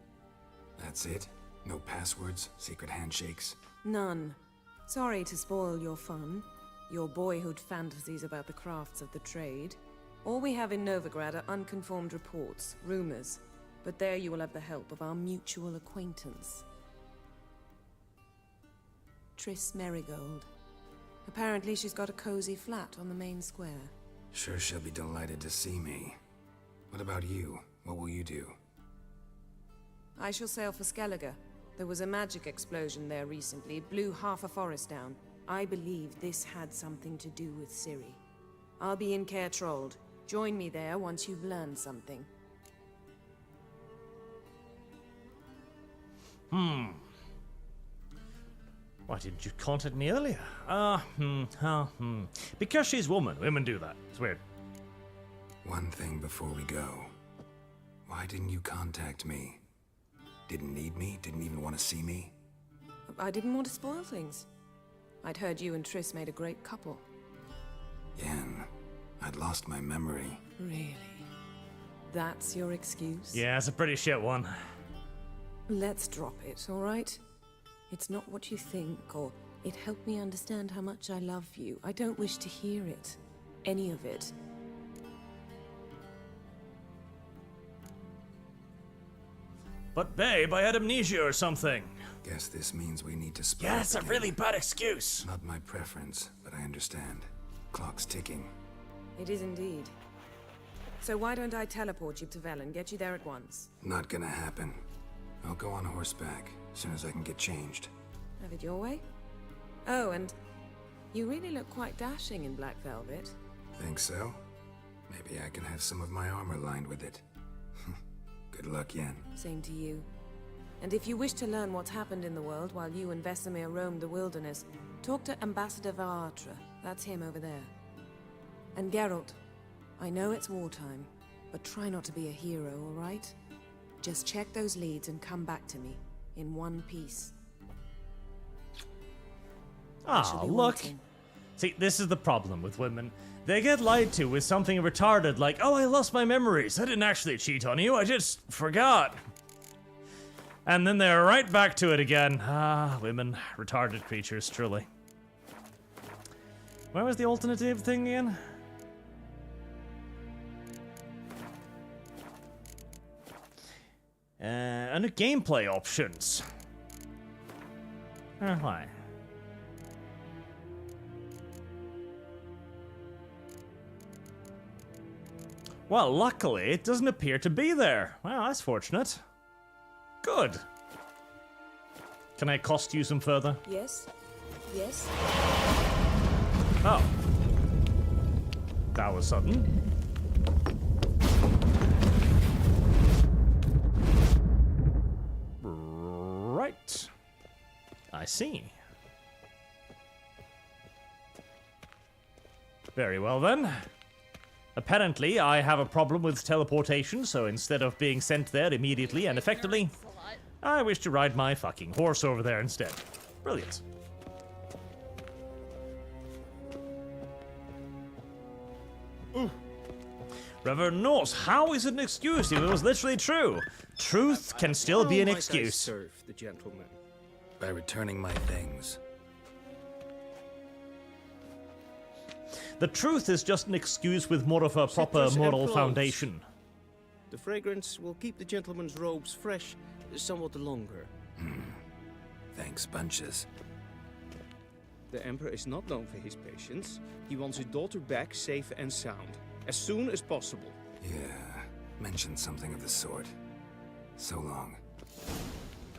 S3: That's it? No passwords? Secret handshakes?
S18: None. Sorry to spoil your fun. Your boyhood fantasies about the crafts of the trade. All we have in Novigrad are unconfirmed reports, rumors. But there you will have the help of our mutual acquaintance. Triss Merigold. Apparently she's got a cozy flat on the main square.
S3: Sure she'll be delighted to see me. What about you? What will you do?
S18: I shall sail for Skellige. There was a magic explosion there recently, blew half a forest down. I believe this had something to do with Ciri. I'll be in Caer Trold. Join me there once you've learned something.
S1: Why didn't you contact me earlier? Because she's woman. Women do that. It's weird.
S3: One thing before we go. Why didn't you contact me? Didn't need me? Didn't even want to see me?
S18: I didn't want to spoil things. I'd heard you and Triss made a great couple.
S3: Yen, I'd lost my memory.
S18: Really? That's your excuse?
S1: Yeah, it's a pretty shit one.
S18: Let's drop it, all right? It's not what you think, or it helped me understand how much I love you. I don't wish to hear it. Any of it.
S1: But babe, I had amnesia or something.
S3: Guess this means we need to split.
S1: Yeah, it's a really bad excuse.
S3: Not my preference, but I understand. Clock's ticking.
S18: It is indeed. So why don't I teleport you to Velen, get you there at once?
S3: Not gonna happen. I'll go on horseback, as soon as I can get changed.
S18: Have it your way? Oh, and you really look quite dashing in black velvet.
S3: Think so? Maybe I can have some of my armor lined with it. Good luck, Yen.
S18: Same to you. And if you wish to learn what's happened in the world while you and Vesemir roamed the wilderness, talk to Ambassador Varatra. That's him over there. And Geralt, I know it's wartime, but try not to be a hero, all right? Just check those leads and come back to me, in one piece.
S1: Ah, look. See, this is the problem with women. They get lied to with something retarded like, oh, I lost my memories. I didn't actually cheat on you. I just forgot. And then they're right back to it again. Ah, women. Retarded creatures, truly. Where was the alternative thing again? Under gameplay options. Why? Well, luckily, it doesn't appear to be there. Well, that's fortunate. Good. Can I cost you some further?
S18: Yes. Yes.
S1: Oh. That was sudden. Right. I see. Very well then. Apparently, I have a problem with teleportation, so instead of being sent there immediately and effectively, I wish to ride my fucking horse over there instead. Brilliant. Reverend Norse, how is it an excuse if it was literally true? Truth can still be an excuse.
S16: How might I serve the gentleman?
S3: By returning my things.
S1: The truth is just an excuse with more of a proper
S16: Citrus
S1: moral
S16: and cloves.
S1: foundation.
S16: The fragrance will keep the gentleman's robes fresh
S10: somewhat longer.
S3: Thanks, bunches.
S10: The Emperor is not known for his patience. He wants his daughter back safe and sound, as soon as possible.
S3: Yeah, mentioned something of the sort. So long.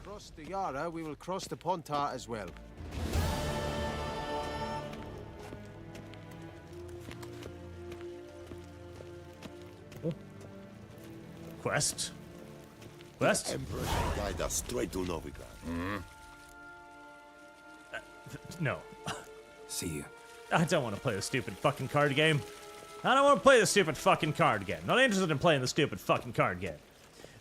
S11: Cross the Yara, we will cross the Pontar as well.
S1: Quest? Quest?
S21: The Emperor shall guide us straight to Novigrad.
S1: No.
S3: See you.
S1: I don't want to play the stupid fucking card game. I don't want to play the stupid fucking card game. Not interested in playing the stupid fucking card game.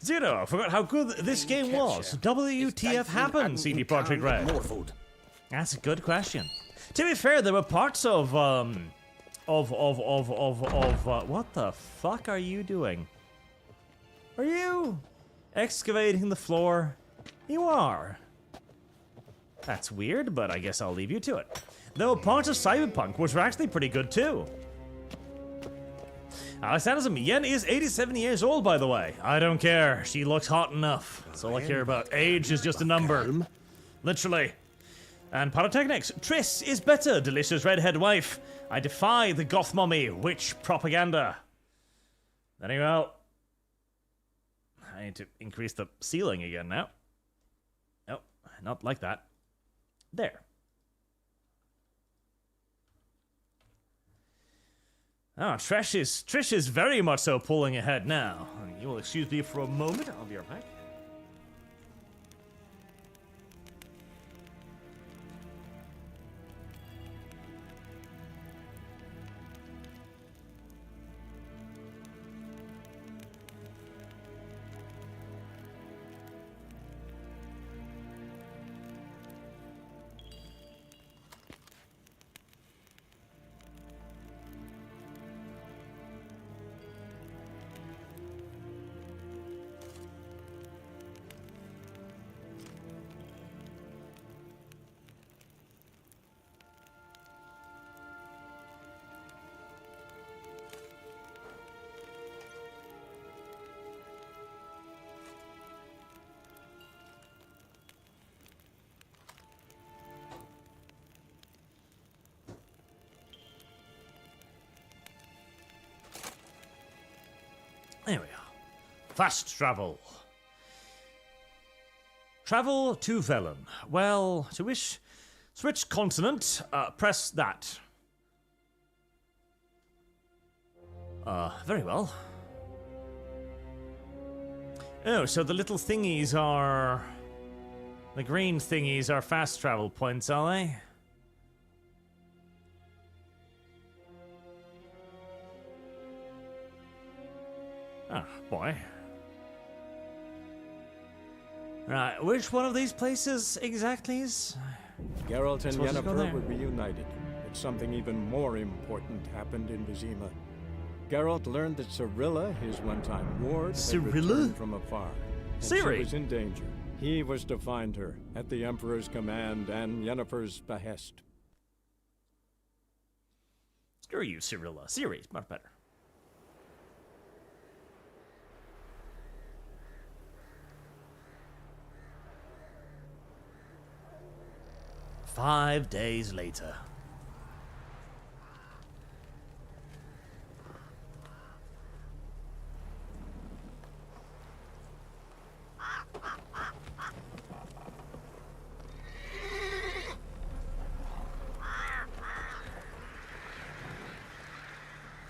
S1: Zero, I forgot how good this game was. WTF happened, CD Projekt Red? That's a good question. To be fair, there were parts of what the fuck are you doing? Are you excavating the floor? You are. That's weird, but I guess I'll leave you to it. Though parts of Cyberpunk, which were actually pretty good too. Alexander Yen is 87 years old, by the way. I don't care. She looks hot enough. That's all I care about. Age is just a number. Literally. And Pyrotechnics. Triss is better, delicious redhead wife. I defy the goth mommy witch propaganda. Very well. I need to increase the ceiling again now. No, not like that. There. Ah, Trish is very much so pulling ahead now. You will excuse me for a moment. I'll be right back. There we are. Fast travel. Travel to Velen. Well, to switch continent, press that. Very well. Oh, so the little thingies are... The green thingies are fast travel points, are they? Oh, boy. Right, which one of these places exactly is?
S5: Geralt and
S1: Supposed to go
S5: Yennefer
S1: there.
S5: were reunited, but something even more important happened in Vizima. Geralt learned that Cirilla, his one-time ward, had returned from afar. And she
S1: Ciri?
S5: was in danger. He was to find her, at the Emperor's command and Yennefer's behest.
S1: Screw you, Cirilla. Ciri's much better. Five days later.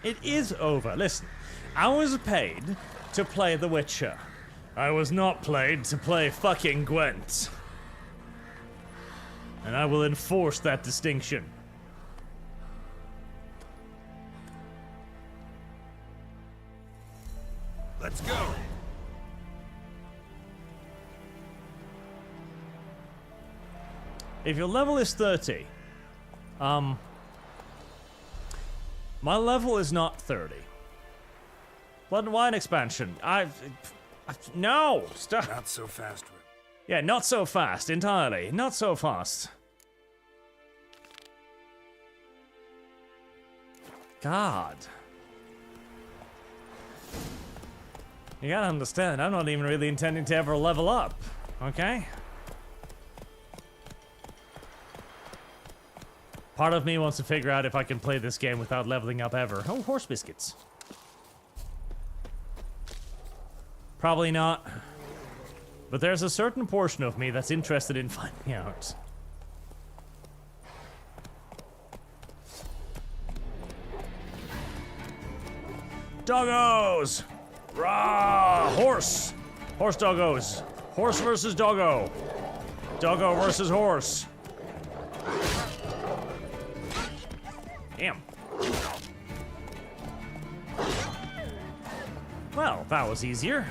S1: It is over. Listen, I was paid to play The Witcher. I was not paid to play fucking Gwent. And I will enforce that distinction.
S21: Let's go.
S1: If your level is 30, my level is not 30. Blood and Wine expansion. No! Stop.
S3: Not so fast, Rick.
S1: Yeah, not so fast, entirely. Not so fast. God. You gotta understand, I'm not even really intending to ever level up, okay? Part of me wants to figure out if I can play this game without leveling up ever. Oh, horse biscuits. Probably not. But there's a certain portion of me that's interested in finding out. Doggos! Rah! Horse! Horse doggos. Horse versus doggo. Doggo versus horse. Damn. Well, that was easier.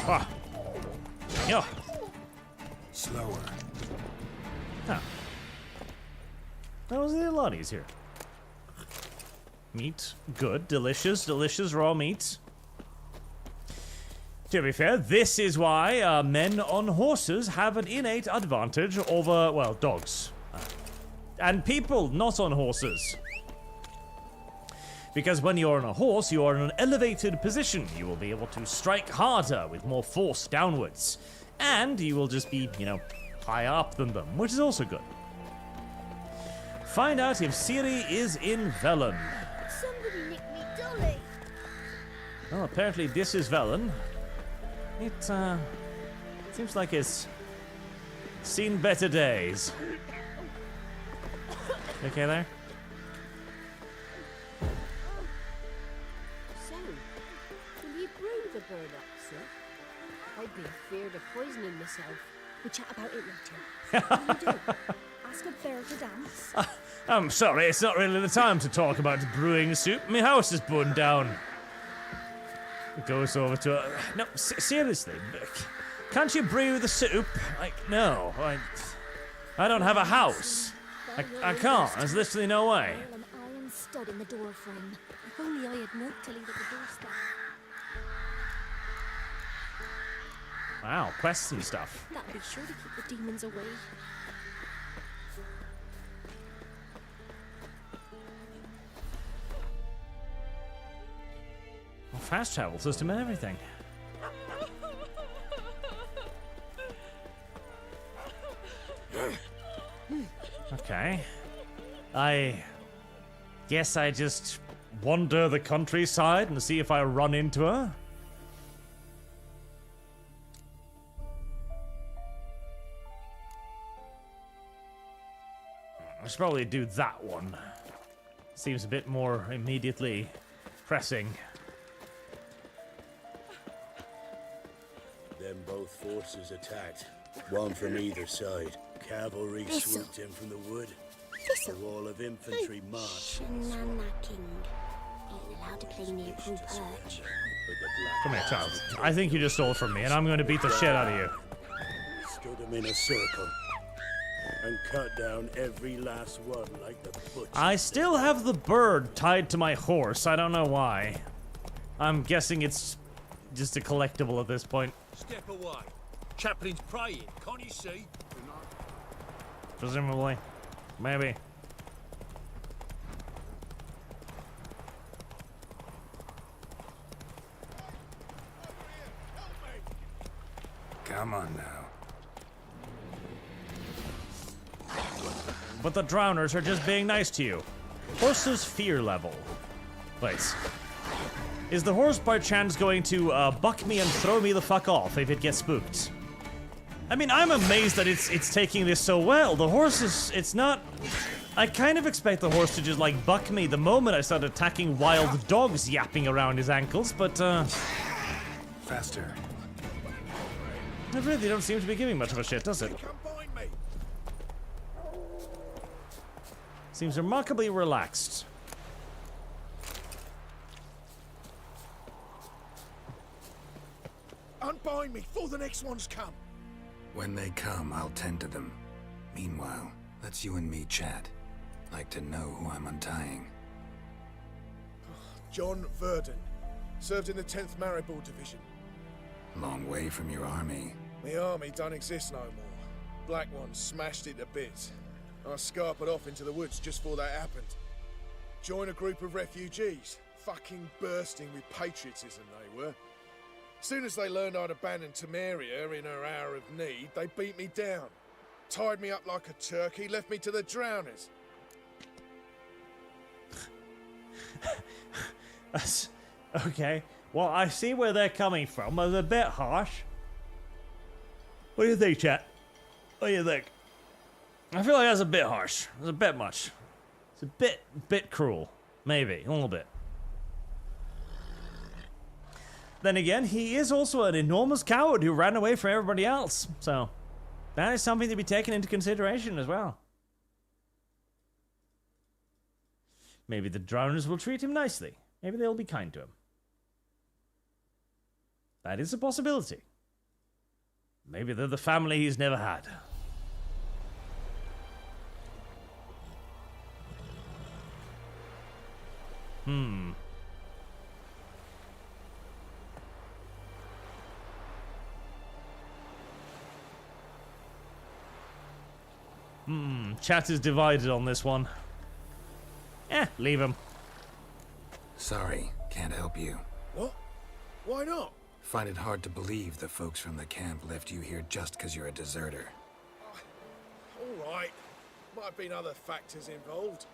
S1: Ah. Yeah.
S3: Slower.
S1: Huh. That was a lot easier. Meat, good, delicious, delicious raw meat. To be fair, this is why men on horses have an innate advantage over, well, dogs. And people not on horses. Because when you're on a horse, you are in an elevated position. You will be able to strike harder with more force downwards. And you will just be, you know, higher up than them, which is also good. Find out if Ciri is in Velen.
S2: Somebody nicked me dolly.
S1: Well, apparently this is Velen. It, seems like it's seen better days. You okay there?
S13: So, will you brew the bird up, sir? I'd be afeard of poisoning myself.
S2: We'll chat about it later. What do you do? Ask a bear to dance?
S1: I'm sorry, it's not really the time to talk about brewing soup. My house is burned down. It goes over to her. No, seriously, can't you brew the soup? Like, no, I don't have a house. I can't. There's literally no way.
S2: An iron stud in the door frame. If only I had milk to leave at the doorstep.
S1: Wow, quests and stuff.
S2: That'd be sure to keep the demons away.
S1: Fast travel system and everything. Okay. I guess I just wander the countryside and see if I run into her. I should probably do that one. Seems a bit more immediately pressing.
S21: Then both forces attacked, one from either side. Cavalry swooped in from the wood. A wall of infantry marched.
S2: Shenanacking. Ain't allowed to play near Pool Perch.
S1: Come here, child. I think you just stole from me, and I'm going to beat the shit out of you.
S21: Stood them in a circle and cut down every last one like the butcher.
S1: I still have the bird tied to my horse. I don't know why. I'm guessing it's just a collectible at this point.
S21: Step away. Chaplain's praying. Can't you see?
S1: Presumably. Maybe.
S3: Come on now.
S1: But the drowners are just being nice to you. Horse's fear level. Wait. Is the horse by chance going to buck me and throw me the fuck off if it gets spooked? I mean, I'm amazed that it's taking this so well. The horse is, it's not... I kind of expect the horse to just like buck me the moment I start attacking wild dogs yapping around his ankles, but
S3: Faster.
S1: It really don't seem to be giving much of a shit, does it? Seems remarkably relaxed.
S6: Unbind me before the next ones come.
S3: When they come, I'll tend to them. Meanwhile, let's you and me chat. Like to know who I'm untying.
S6: John Verdon. Served in the 10th Maribor Division.
S3: Long way from your army.
S6: The army don't exist no more. Black ones smashed it to bits. I scarpered off into the woods just before that happened. join a group of refugees. Fucking bursting with patriotism they were. Soon as they learned I'd abandoned Temeria in her hour of need, they beat me down. Tied me up like a turkey, left me to the drowners.
S1: Okay. Well, I see where they're coming from. It's a bit harsh. What do you think, chat? What do you think? I feel like that's a bit harsh. It's a bit much. It's a bit cruel. Maybe. A little bit. Then again, he is also an enormous coward who ran away from everybody else. So, that is something to be taken into consideration as well. Maybe the drowners will treat him nicely. Maybe they'll be kind to him. That is a possibility. Maybe they're the family he's never had. Chat is divided on this one. Leave him.
S3: Sorry, can't help you.
S6: What? Why not?
S3: Find it hard to believe the folks from the camp left you here just because you're a deserter.
S6: All right. Might have been other factors involved.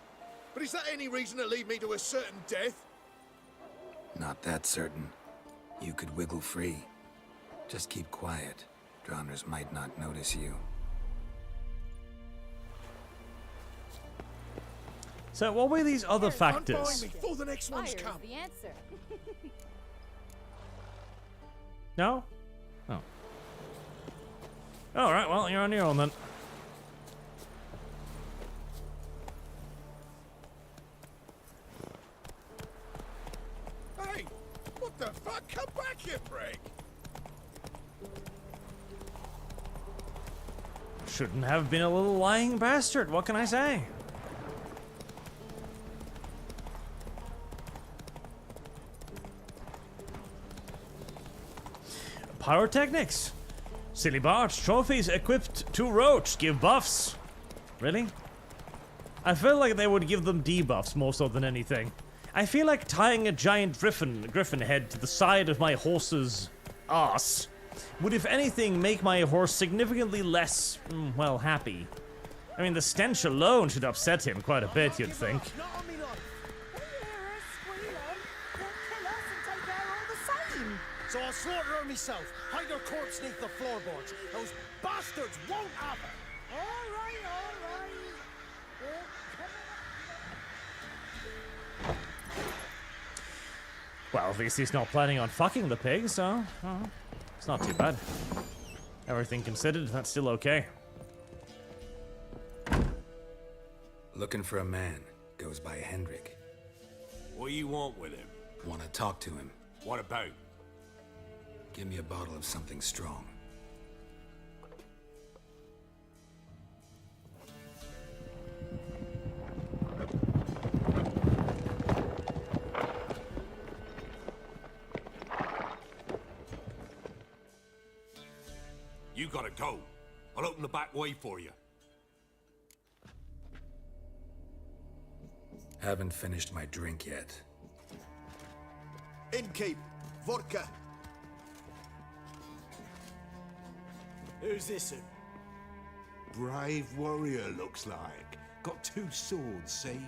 S6: But is that any reason to lead me to a certain death?
S3: Not that certain. You could wiggle free. Just keep quiet. Drowners might not notice you.
S1: So what were these other factors?
S6: Unbind me before the next one's
S8: Fire
S6: come.
S8: is the answer.
S1: No? Oh. Alright, well, you're on your own then.
S6: Hey! What the fuck? Come back, you prick!
S1: Shouldn't have been a little lying bastard, what can I say? Pyrotechnics. Silly barge trophies equipped to roach give buffs. Really? I feel like they would give them debuffs more so than anything. I feel like tying a giant griffin head to the side of my horse's ass would, if anything, make my horse significantly less, well, happy. I mean, the stench alone should upset him quite a bit, you'd think.
S11: So I'll slaughter her myself, hide her corpse beneath the floorboards. Those bastards won't have her. All right,
S1: Well, obviously he's not planning on fucking the pig, so it's not too bad. Everything considered, that's still okay.
S3: Looking for a man. Goes by Hendrik.
S21: What do you want with him?
S3: Want to talk to him.
S21: What about?
S3: Give me a bottle of something strong.
S21: You gotta go. I'll open the back way for you.
S3: Haven't finished my drink yet.
S11: Innkeep, vodka. Who's this?
S21: Brave warrior, looks like. Got 2 swords, see?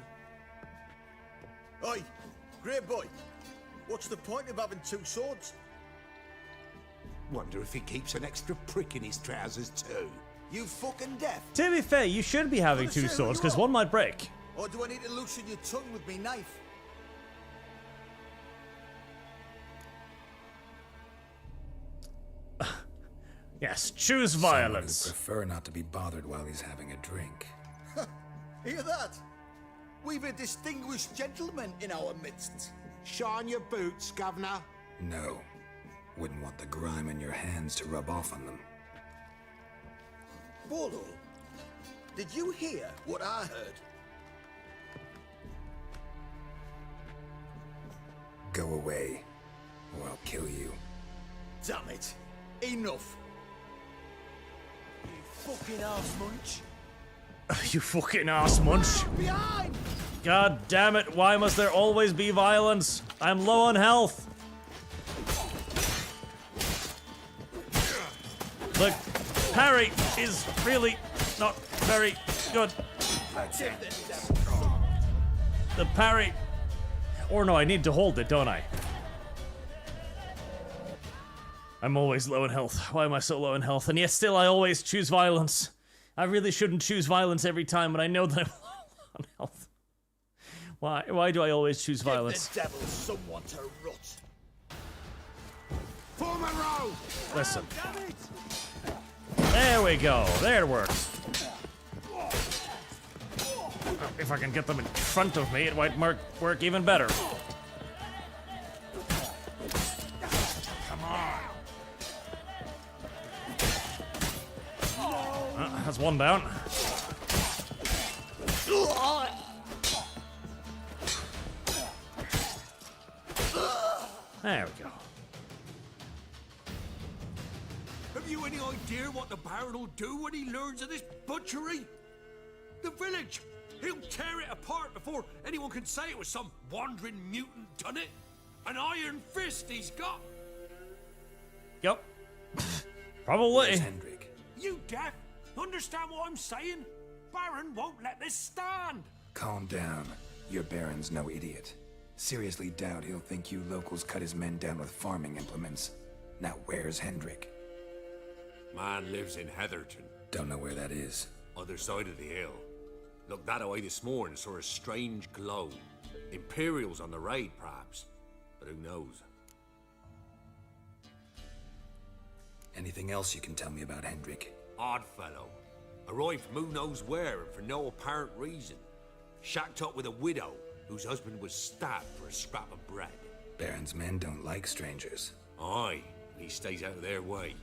S11: Oi, great boy. What's the point of having 2 swords?
S21: Wonder if he keeps an extra prick in his trousers too.
S11: You fucking deaf?
S1: To be fair, you should be having 2 swords, because one might break.
S11: Or do I need to loosen your tongue with me knife?
S1: Yes, choose
S3: Someone
S1: violence.
S3: who'd prefer not to be bothered while he's having a drink.
S11: Hear that? We've a distinguished gentleman in our midst.
S21: Shine your boots, governor.
S3: No. Wouldn't want the grime in your hands to rub off on them.
S11: Bolo, did you hear what I heard?
S3: Go away, or I'll kill you.
S11: Damn it. Enough. You fucking arse munch.
S1: You fucking ass munch.
S11: Behind!
S1: God damn it, why must there always be violence? I'm low on health. Look, parry is really not very good. The parry. Or no, I need to hold it, don't I? I'm always low in health. Why am I so low in health? And yet still I always choose violence. I really shouldn't choose violence every time, but I know that I'm low on health. Why do I always choose violence?
S11: Give the devil someone to rot.
S6: Form a row!
S1: Listen. There we go. There it works. If I can get them in front of me, it might work even better. Come on. That's one down. There we go.
S21: Have you any idea what the Baron will do when he learns of this butchery? The village! He'll tear it apart before anyone can say it was some wandering mutant done it. An iron fist he's got.
S1: Yep. Probably.
S3: Where's Hendrik?
S21: You deaf? Understand what I'm saying? Baron won't let this stand.
S3: Calm down. Your Baron's no idiot. Seriously doubt he'll think you locals cut his men down with farming implements. Now where's Hendrik?
S21: Man lives in Heatherton.
S3: Don't know where that is.
S21: Other side of the hill. Looked that away this morning, saw a strange glow. Imperials on the raid, perhaps. But who knows?
S3: Anything else you can tell me about Hendrik?
S21: Odd fellow. Arrived from who knows where and for no apparent reason. Shacked up with a widow whose husband was stabbed for a scrap of bread.
S3: Baron's men don't like strangers.
S21: Aye, he stays out of their way.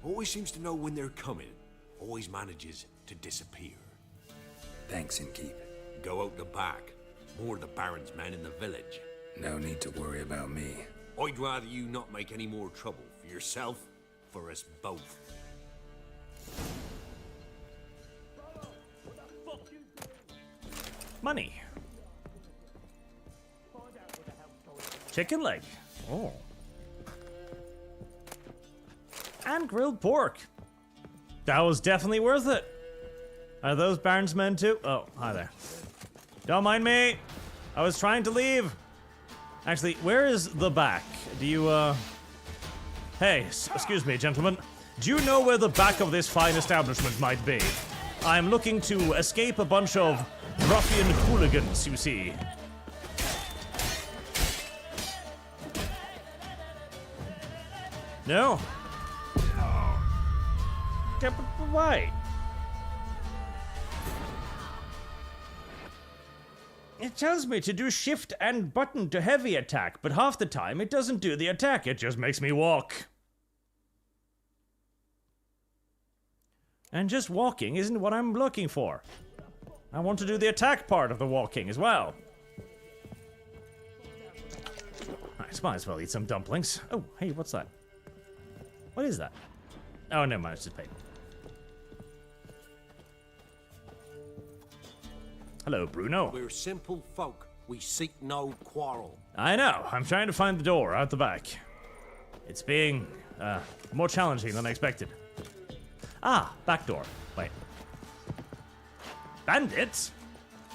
S21: Always seems to know when they're coming. Always manages to disappear.
S3: Thanks, Innkeep.
S21: Go out the back. More of the Baron's men in the village.
S3: No need to worry about me.
S21: I'd rather you not make any more trouble for yourself, for us both.
S1: Money. Chicken leg. Oh. And grilled pork. That was definitely worth it. Are those Baron's men too? Oh, hi there. Don't mind me. I was trying to leave. Actually, where is the back? Do you, Hey, excuse me, gentlemen. Do you know where the back of this fine establishment might be? I'm looking to escape a bunch of ruffian hooligans, you see. No? Yeah, but why? It tells me to do shift and button to heavy attack, but half the time it doesn't do the attack, it just makes me walk. And just walking isn't what I'm looking for. I want to do the attack part of the walking as well. I might as well eat some dumplings. Oh, hey, what's that? What is that? Oh, never mind, it's just paper. Hello, Bruno.
S21: We're simple folk. We seek no quarrel.
S1: I know. I'm trying to find the door out the back. It's being, more challenging than I expected. Ah, back door. Wait. Bandits?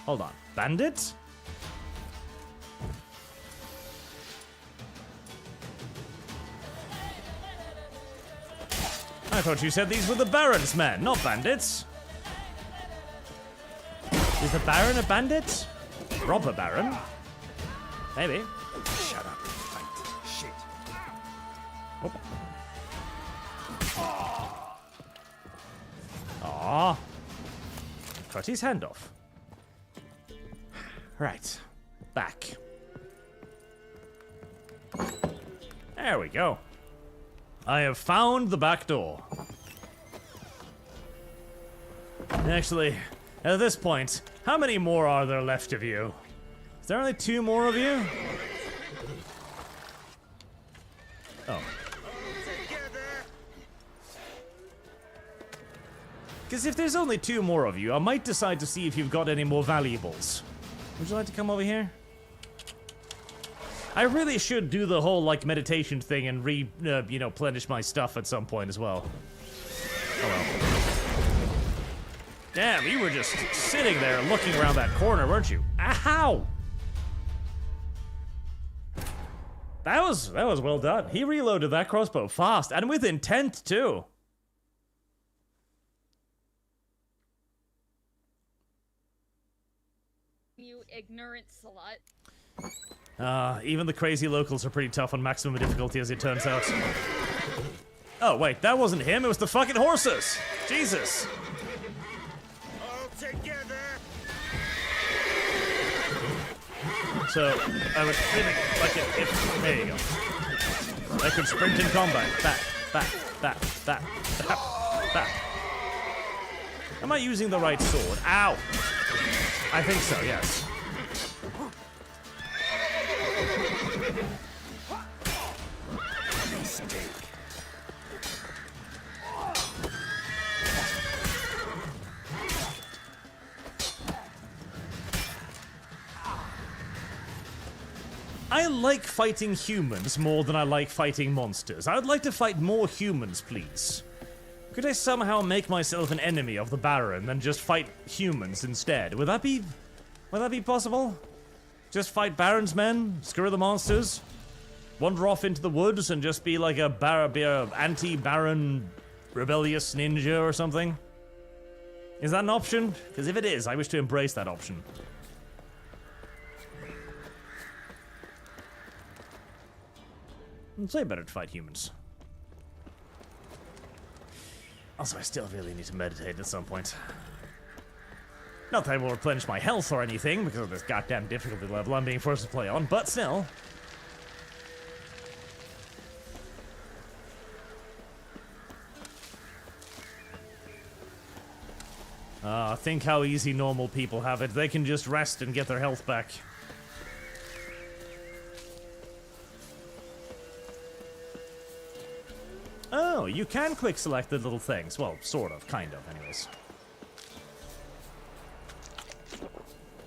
S1: Hold on. Bandits? I thought you said these were the Baron's men, not bandits. Is the Baron a bandit? Robber Baron? Maybe.
S21: Shut up and fight. Shit.
S1: Oh. Aww. Cut his hand off. Right. Back. There we go. I have found the back door. Actually, at this point, how many more are there left of you? Is there only 2 more of you? Oh. Because if there's only 2 more of you, I might decide to see if you've got any more valuables. Would you like to come over here? I really should do the whole, like, meditation thing and plenish my stuff at some point as well. Oh well. Damn, you were just sitting there looking around that corner, weren't you? Ow! That was well done. He reloaded that crossbow fast, and with intent, too.
S9: You ignorant slut.
S1: Even the crazy locals are pretty tough on maximum difficulty, as it turns out. Oh, wait, that wasn't him, it was the fucking horses! Jesus!
S19: All together!
S1: So, I would really like it if... There you go. I could sprint in combat. Back. Am I using the right sword? Ow! I think so, yes. I like fighting humans more than I like fighting monsters. I would like to fight more humans, please. Could I somehow make myself an enemy of the Baron and just fight humans instead? Would that be possible? Just fight Baron's men, screw the monsters, wander off into the woods and just be like a anti-Baron rebellious ninja or something? Is that an option? Because if it is, I wish to embrace that option. It's way better to fight humans. Also, I still really need to meditate at some point. Not that I will replenish my health or anything, because of this goddamn difficulty level I'm being forced to play on, but still. Think how easy normal people have it. They can just rest and get their health back. Oh, you can quick select the little things. Well, sort of, kind of, anyways.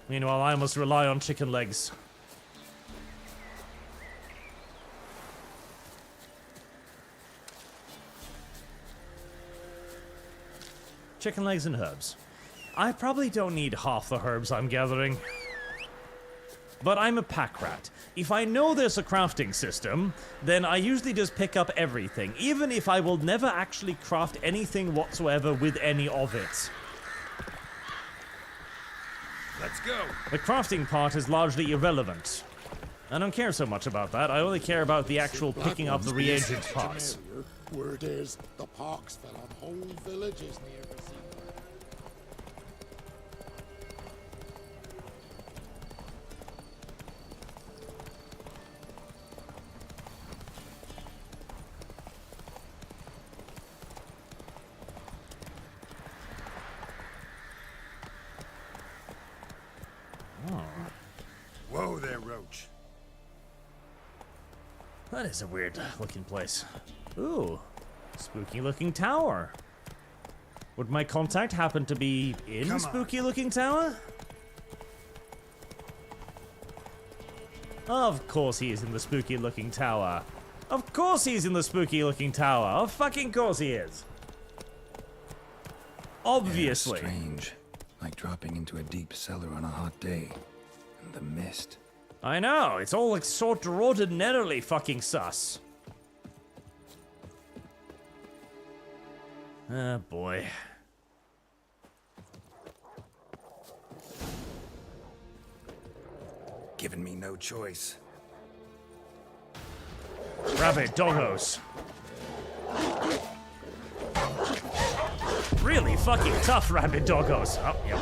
S1: Meanwhile, I must rely on chicken legs. Chicken legs and herbs. I probably don't need half the herbs I'm gathering. But I'm a pack rat. If I know there's a crafting system, then I usually just pick up everything, even if I will never actually craft anything whatsoever with any of it.
S21: Let's go.
S1: The crafting part is largely irrelevant. I don't care so much about that. I only care about the actual picking up the reagent parts.
S14: Word is, the pox fell on whole villages near Vizima.
S21: Whoa there, Roach.
S1: That is a weird looking place. Ooh, spooky looking tower. Would my contact happen to be in the spooky looking tower? Of course he is in the spooky looking tower. Of course he's in the spooky looking tower. Of fucking course he is. Obviously.
S3: Yeah, strange. Like dropping into a deep cellar on a hot day. And the mist.
S1: I know, it's all like sort of ordinarily fucking sus. Ah, boy.
S3: Given me no choice.
S1: Rabbit doggos. Really fucking tough rabbit doggos. Oh, yep.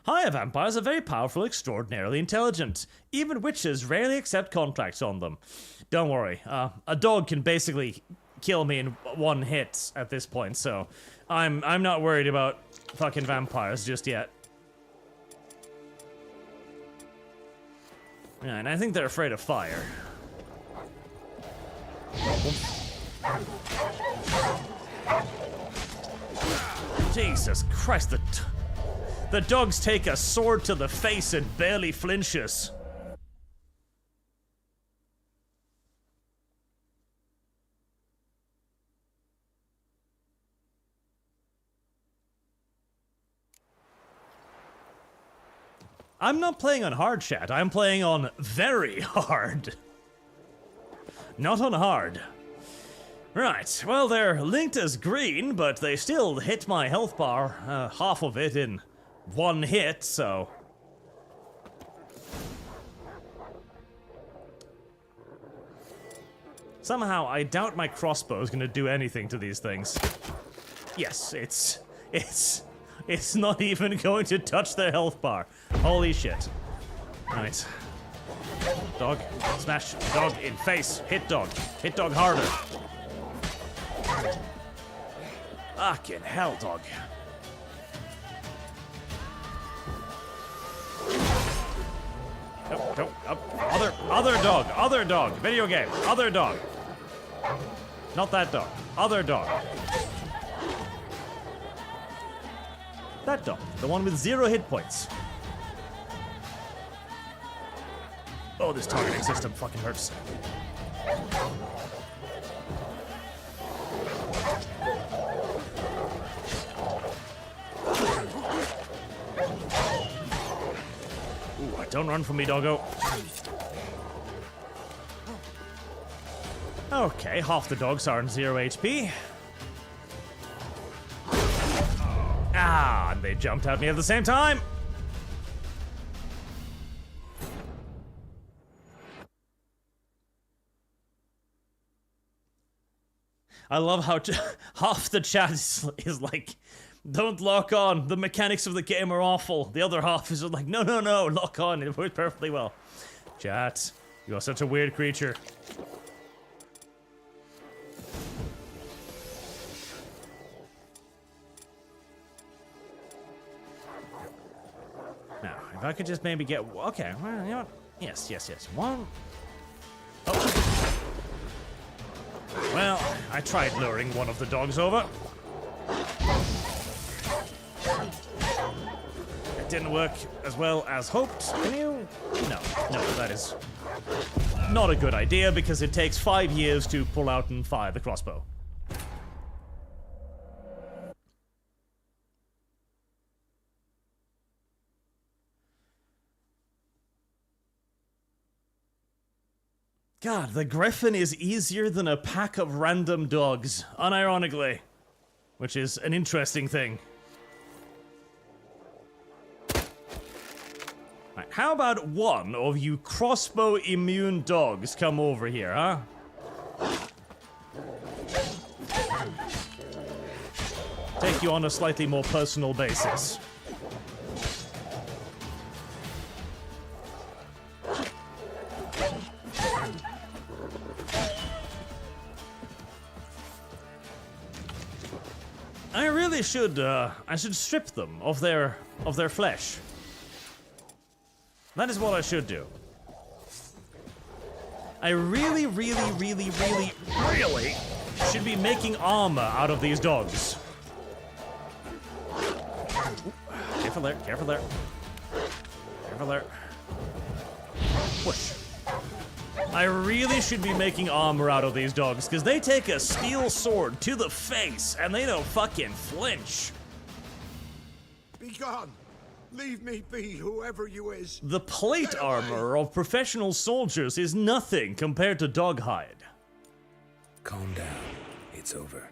S1: Higher vampires are very powerful, extraordinarily intelligent. Even witches rarely accept contracts on them. Don't worry, a dog can basically kill me in one hit at this point, so I'm not worried about fucking vampires just yet. Yeah, and I think they're afraid of fire. Jesus Christ, the dogs take a sword to the face and barely flinches. I'm not playing on hard, chat. I'm playing on very hard. Not on hard. Right, well, they're linked as green, but they still hit my health bar, half of it in one hit, so... Somehow, I doubt my crossbow is gonna do anything to these things. Yes, it's not even going to touch their health bar. Holy shit. Right. Dog, smash, dog in face, hit dog harder. Fucking hell, dog. Nope, other dog, video game, other dog. Not that dog, other dog. That dog, the one with 0 hit points. Oh, this targeting system fucking hurts. Ooh, don't run from me, doggo. Okay, half the dogs are on 0 HP. Ah, and they jumped at me at the same time. I love how half the chat is like, don't lock on, the mechanics of the game are awful. The other half is like, no, lock on, it works perfectly well. Chat, you are such a weird creature. Now, if I could just maybe get, okay, well, you know what? Yes, one. Oh. Well, I tried luring one of the dogs over. It didn't work as well as hoped. Can you? No, that is not a good idea because it takes 5 years to pull out and fire the crossbow. God, the Griffin is easier than a pack of random dogs, unironically. Which is an interesting thing. Right, how about one of you crossbow immune dogs come over here, huh? Take you on a slightly more personal basis. I really should, I should strip them of their flesh. That is what I should do. I really should be making armor out of these dogs. Ooh, careful there, careful there. Careful there. Push. I really should be making armor out of these dogs, because they take a steel sword to the face, and they don't fucking flinch.
S6: Be gone! Leave me be, whoever you is.
S1: The plate armor of professional soldiers is nothing compared to dog hide.
S3: Calm down. It's over.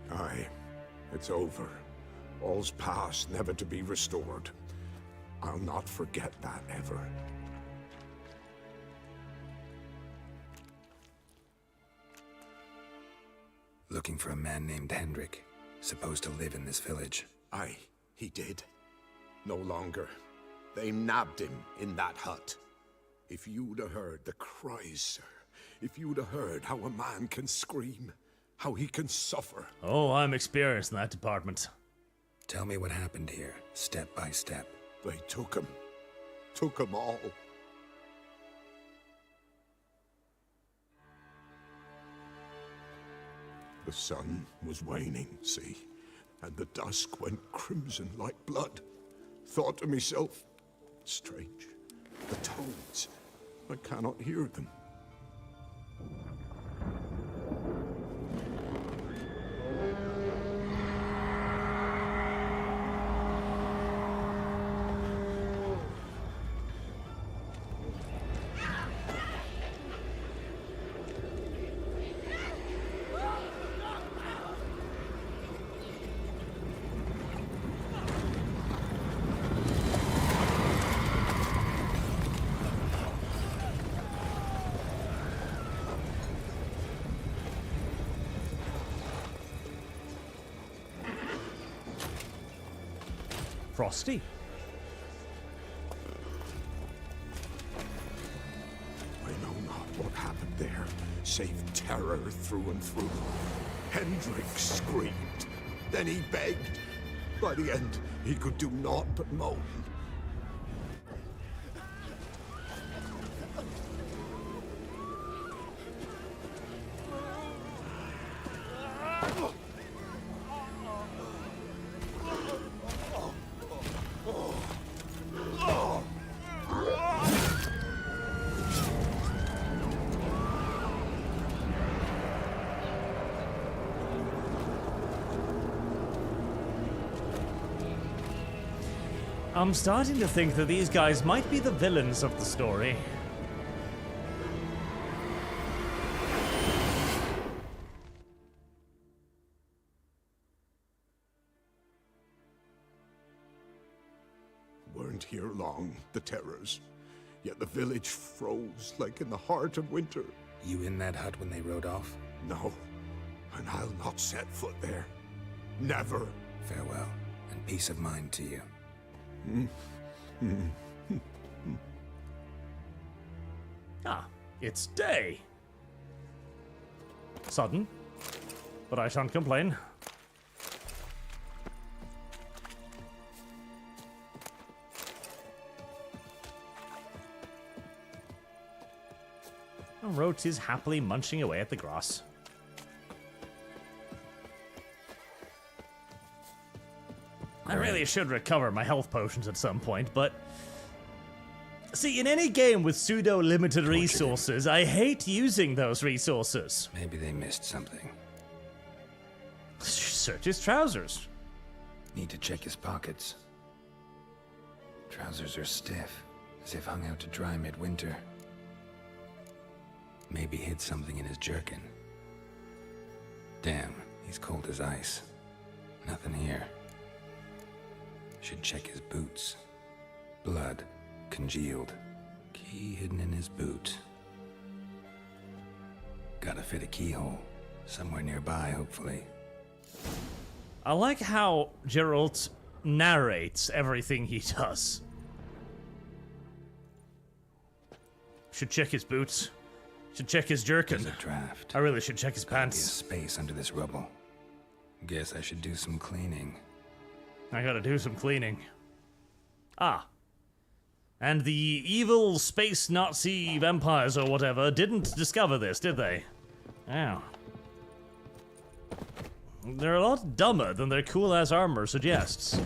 S6: Aye, it's over. All's past, never to be restored. I'll not forget that ever.
S3: Looking for a man named Hendrik, supposed to live in this village.
S6: Aye, he did. No longer. They nabbed him in that hut. If you'd have heard the cries, sir. If you'd have heard how a man can scream. How he can suffer.
S1: Oh, I'm experienced in that department.
S3: Tell me what happened here, step by step.
S6: They took him
S14: took 'em all. The sun was waning, see, and the dusk went crimson like blood. Thought to myself, strange, the toads, I cannot hear them.
S1: Frosty.
S14: I know not what happened there, save terror through and through. Hendrik screamed. Then he begged. By the end, he could do naught but moan.
S1: I'm starting to think that these guys might be the villains of the story.
S14: Weren't here long, the terrors. Yet the village froze like in the heart of winter.
S3: You in that hut when they rode off?
S14: No, and I'll not set foot there. Never.
S3: Farewell, and peace of mind to you.
S1: Ah, it's day. Sudden, but I shan't complain. And Roach is happily munching away at the grass. I really should recover my health potions at some point, but... See, in any game with pseudo-limited resources, I hate using those resources.
S3: Maybe they missed something.
S1: Search his trousers.
S3: Need to check his pockets. Trousers are stiff, as if hung out to dry midwinter. Maybe hid something in his jerkin. Damn, he's cold as ice. Nothing here. Should check his boots. Blood, congealed. Key hidden in his boot. Gotta fit a keyhole. Somewhere nearby, hopefully.
S1: I like how Geralt narrates everything he does. Should check his boots. Should check his jerkin.
S3: There's a draft.
S1: I really should check his
S3: Gotta
S1: pants.
S3: be a space under this rubble. Guess I should do some cleaning.
S1: I gotta do some cleaning. Ah. And the evil space Nazi vampires or whatever didn't discover this, did they? Oh. They're a lot dumber than their cool-ass armor suggests.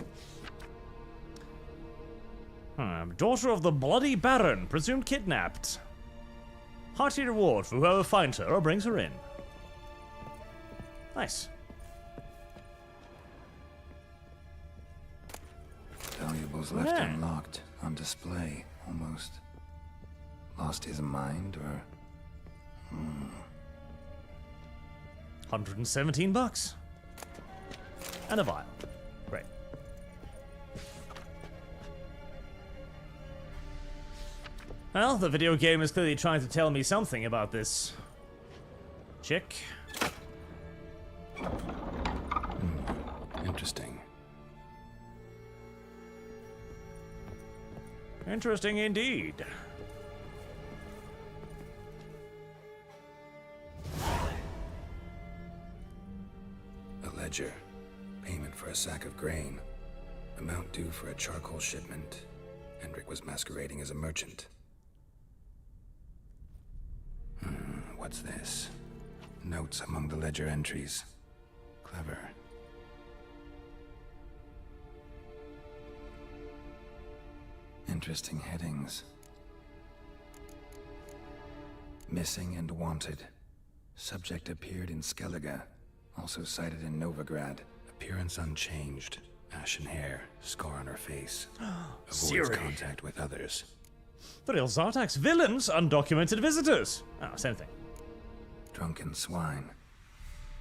S1: Daughter of the Bloody Baron, presumed kidnapped. Hearty reward for whoever finds her or brings her in. Nice.
S3: Valuables left unlocked, on display, almost. Lost his mind, or...
S1: 117 bucks. And a vial. Great. Well, the video game is clearly trying to tell me something about this chick.
S3: Interesting.
S1: Interesting indeed.
S3: A ledger. Payment for a sack of grain. Amount due for a charcoal shipment. Hendrik was masquerading as a merchant. What's this? Notes among the ledger entries. Clever. Interesting headings. Missing and wanted. Subject appeared in Skellige. Also cited in Novigrad. Appearance unchanged. Ashen hair. Scar on her face. Avoids
S1: Siri.
S3: contact with others.
S1: The real Zartak's villains, undocumented visitors. Oh, same thing.
S3: Drunken swine.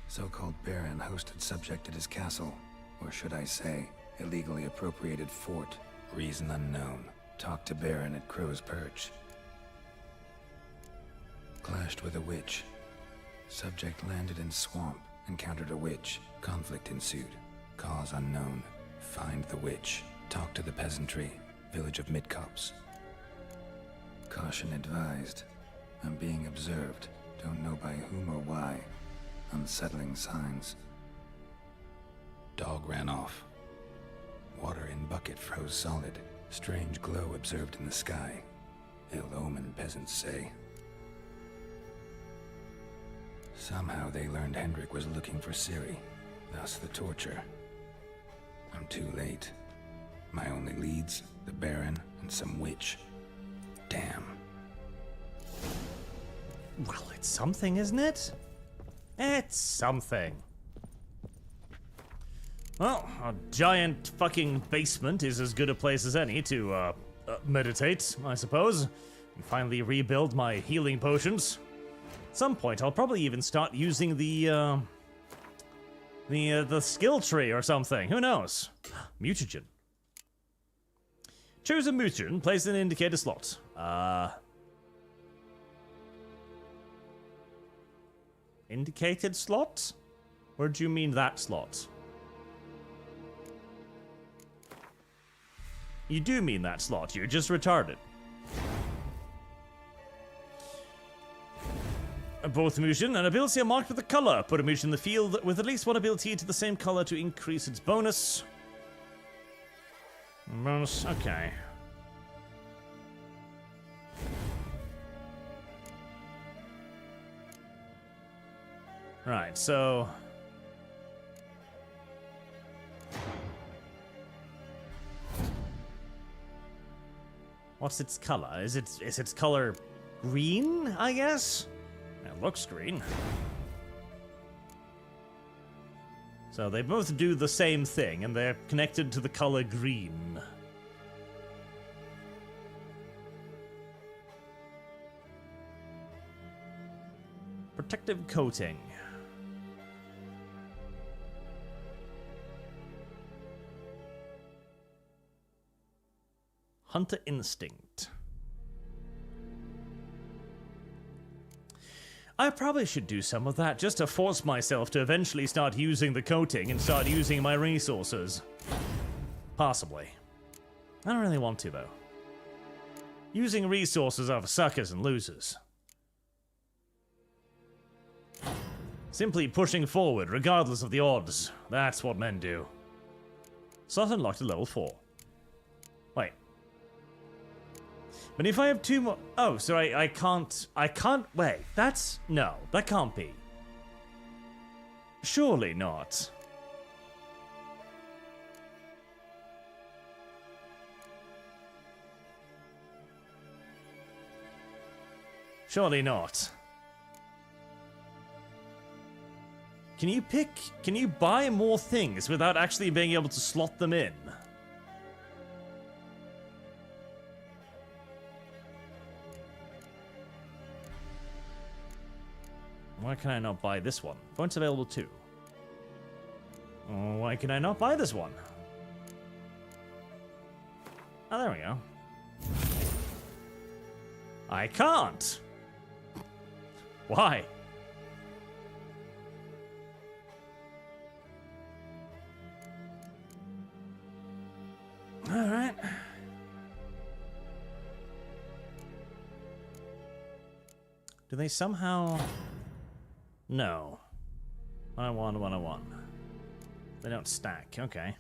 S3: So-called Baron hosted subject at his castle. Or should I say, illegally appropriated fort. Reason unknown. Talked to Baron at Crow's Perch. Clashed with a witch. Subject landed in swamp. Encountered a witch. Conflict ensued. Cause unknown. Find the witch. Talk to the peasantry. Village of Midcopse. Caution advised. I'm being observed. Don't know by whom or why. Unsettling signs. Dog ran off. Water in bucket froze solid. Strange glow observed in the sky. Ill omen, peasants say. Somehow they learned Hendrik was looking for Ciri. Thus the torture. I'm too late. My only leads, the Baron and some witch. Damn.
S1: Well, it's something, isn't it? It's something. Well, a giant fucking basement is as good a place as any to, meditate, I suppose. And finally rebuild my healing potions. At some point, I'll probably even start using the skill tree or something. Who knows? Mutagen. Choose a mutagen, place an indicator slot. Indicated slot? Or do you mean that slot? You do mean that slot, you're just retarded. Both mutagen and ability are marked with a color. Put a mutagen in the field with at least one ability to the same color to increase its bonus. Bonus, okay. Right, so... What's its color? Is its color green, I guess? It looks green. So they both do the same thing, and they're connected to the color green. Protective coating. Hunter instinct. I probably should do some of that just to force myself to eventually start using the coating and start using my resources. Possibly. I don't really want to, though. Using resources are for suckers and losers. Simply pushing forward, regardless of the odds. That's what men do. Slot unlocked at level 4. Wait. But if I have 2 more... Oh, so I can't... Wait, that's... No, that can't be. Surely not. Surely not. Can you buy more things without actually being able to slot them in? Why can I not buy this one? Points available too. Oh, why can I not buy this one? Oh, there we go. I can't! Why? Alright. Do they somehow... No. 101, 101. They don't stack. Okay.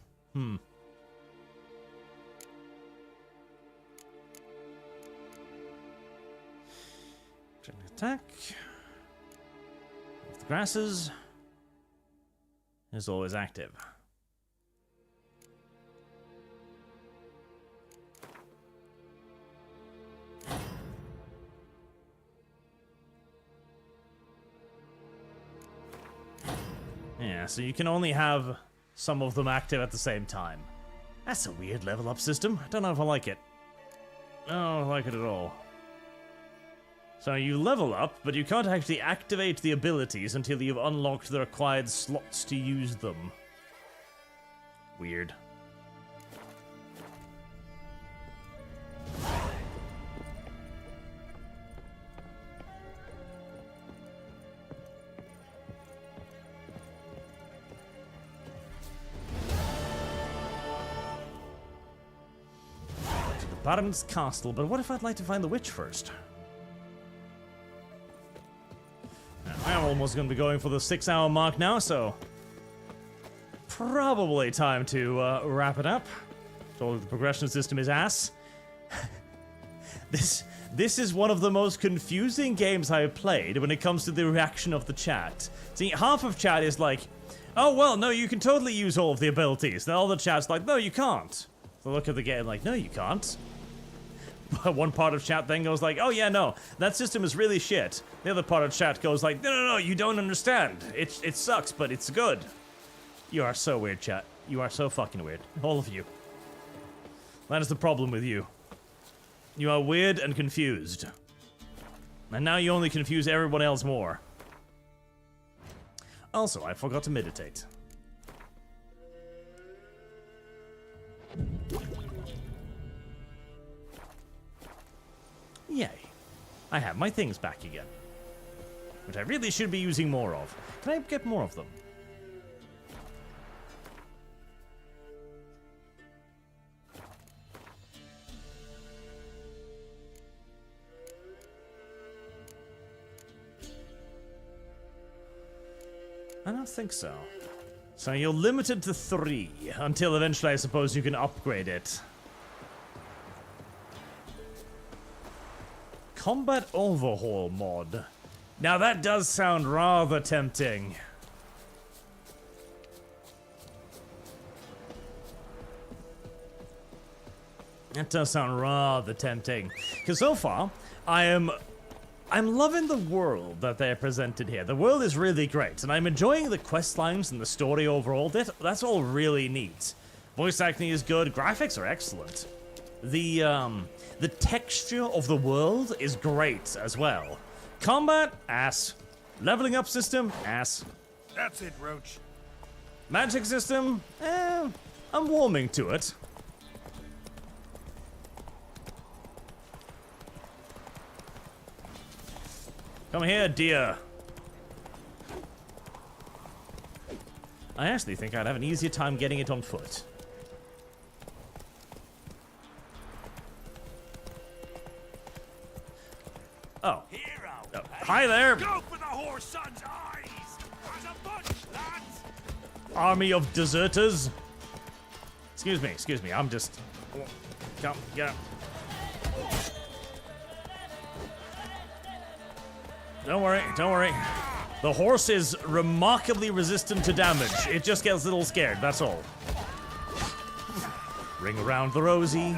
S1: attack. The grasses is always active. Yeah, so you can only have some of them active at the same time. That's a weird level up system. I don't know if I like it. I don't like it at all. So you level up, but you can't actually activate the abilities until you've unlocked the required slots to use them. Weird. Baron's Castle, but what if I'd like to find the witch first? I'm almost going to be going for the 6-hour mark now, so probably time to wrap it up. So the progression system is ass. This is one of the most confusing games I've played when it comes to the reaction of the chat. See, half of chat is like, oh well, no, you can totally use all of the abilities. Then all the chat's like, no, you can't. So look at the game like, no, you can't. But one part of chat then goes like, oh yeah, no, that system is really shit. The other part of chat goes like, no, you don't understand. It sucks, but it's good. You are so weird, chat. You are so fucking weird. All of you. That is the problem with you. You are weird and confused. And now you only confuse everyone else more. Also, I forgot to meditate. Yay. I have my things back again. Which I really should be using more of. Can I get more of them? I don't think so. So you're limited to 3, until eventually I suppose you can upgrade it. Combat Overhaul mod. Now that does sound rather tempting. That does sound rather tempting. Because so far, I'm loving the world that they're presented here. The world is really great, and I'm enjoying the quest lines and the story overall. That's all really neat. Voice acting is good, graphics are excellent. The texture of the world is great as well. Combat, ass. Leveling up system, ass.
S21: That's it, Roach.
S1: Magic system, I'm warming to it. Come here, dear. I actually think I'd have an easier time getting it on foot. Oh. Oh. Hi there.
S21: Go for the horse son's eyes. As a bunch, lads.
S1: Army of deserters. Excuse me. I'm just. Come, get up. Don't worry. The horse is remarkably resistant to damage. It just gets a little scared, that's all. Ring around the rosy.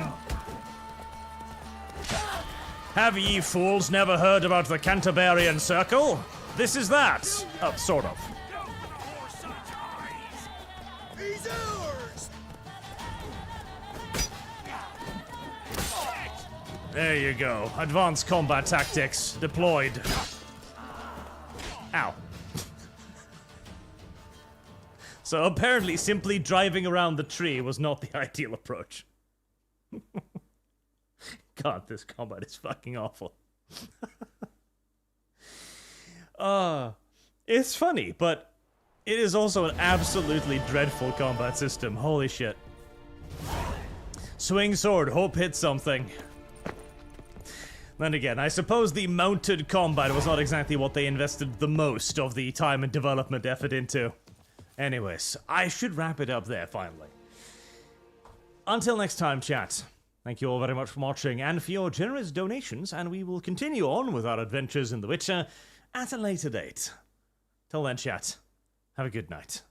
S1: Have ye fools never heard about the Canterburyan Circle? This is that. Oh, sort of.
S21: He's ours.
S1: There you go. Advanced combat tactics deployed. Ow. So apparently simply driving around the tree was not the ideal approach. God, this combat is fucking awful. It's funny, but it is also an absolutely dreadful combat system. Holy shit. Swing sword, hope hit something. Then again, I suppose the mounted combat was not exactly what they invested the most of the time and development effort into. Anyways, I should wrap it up there finally. Until next time, chat. Thank you all very much for watching and for your generous donations, and we will continue on with our adventures in The Witcher at a later date. Till then, chat, have a good night.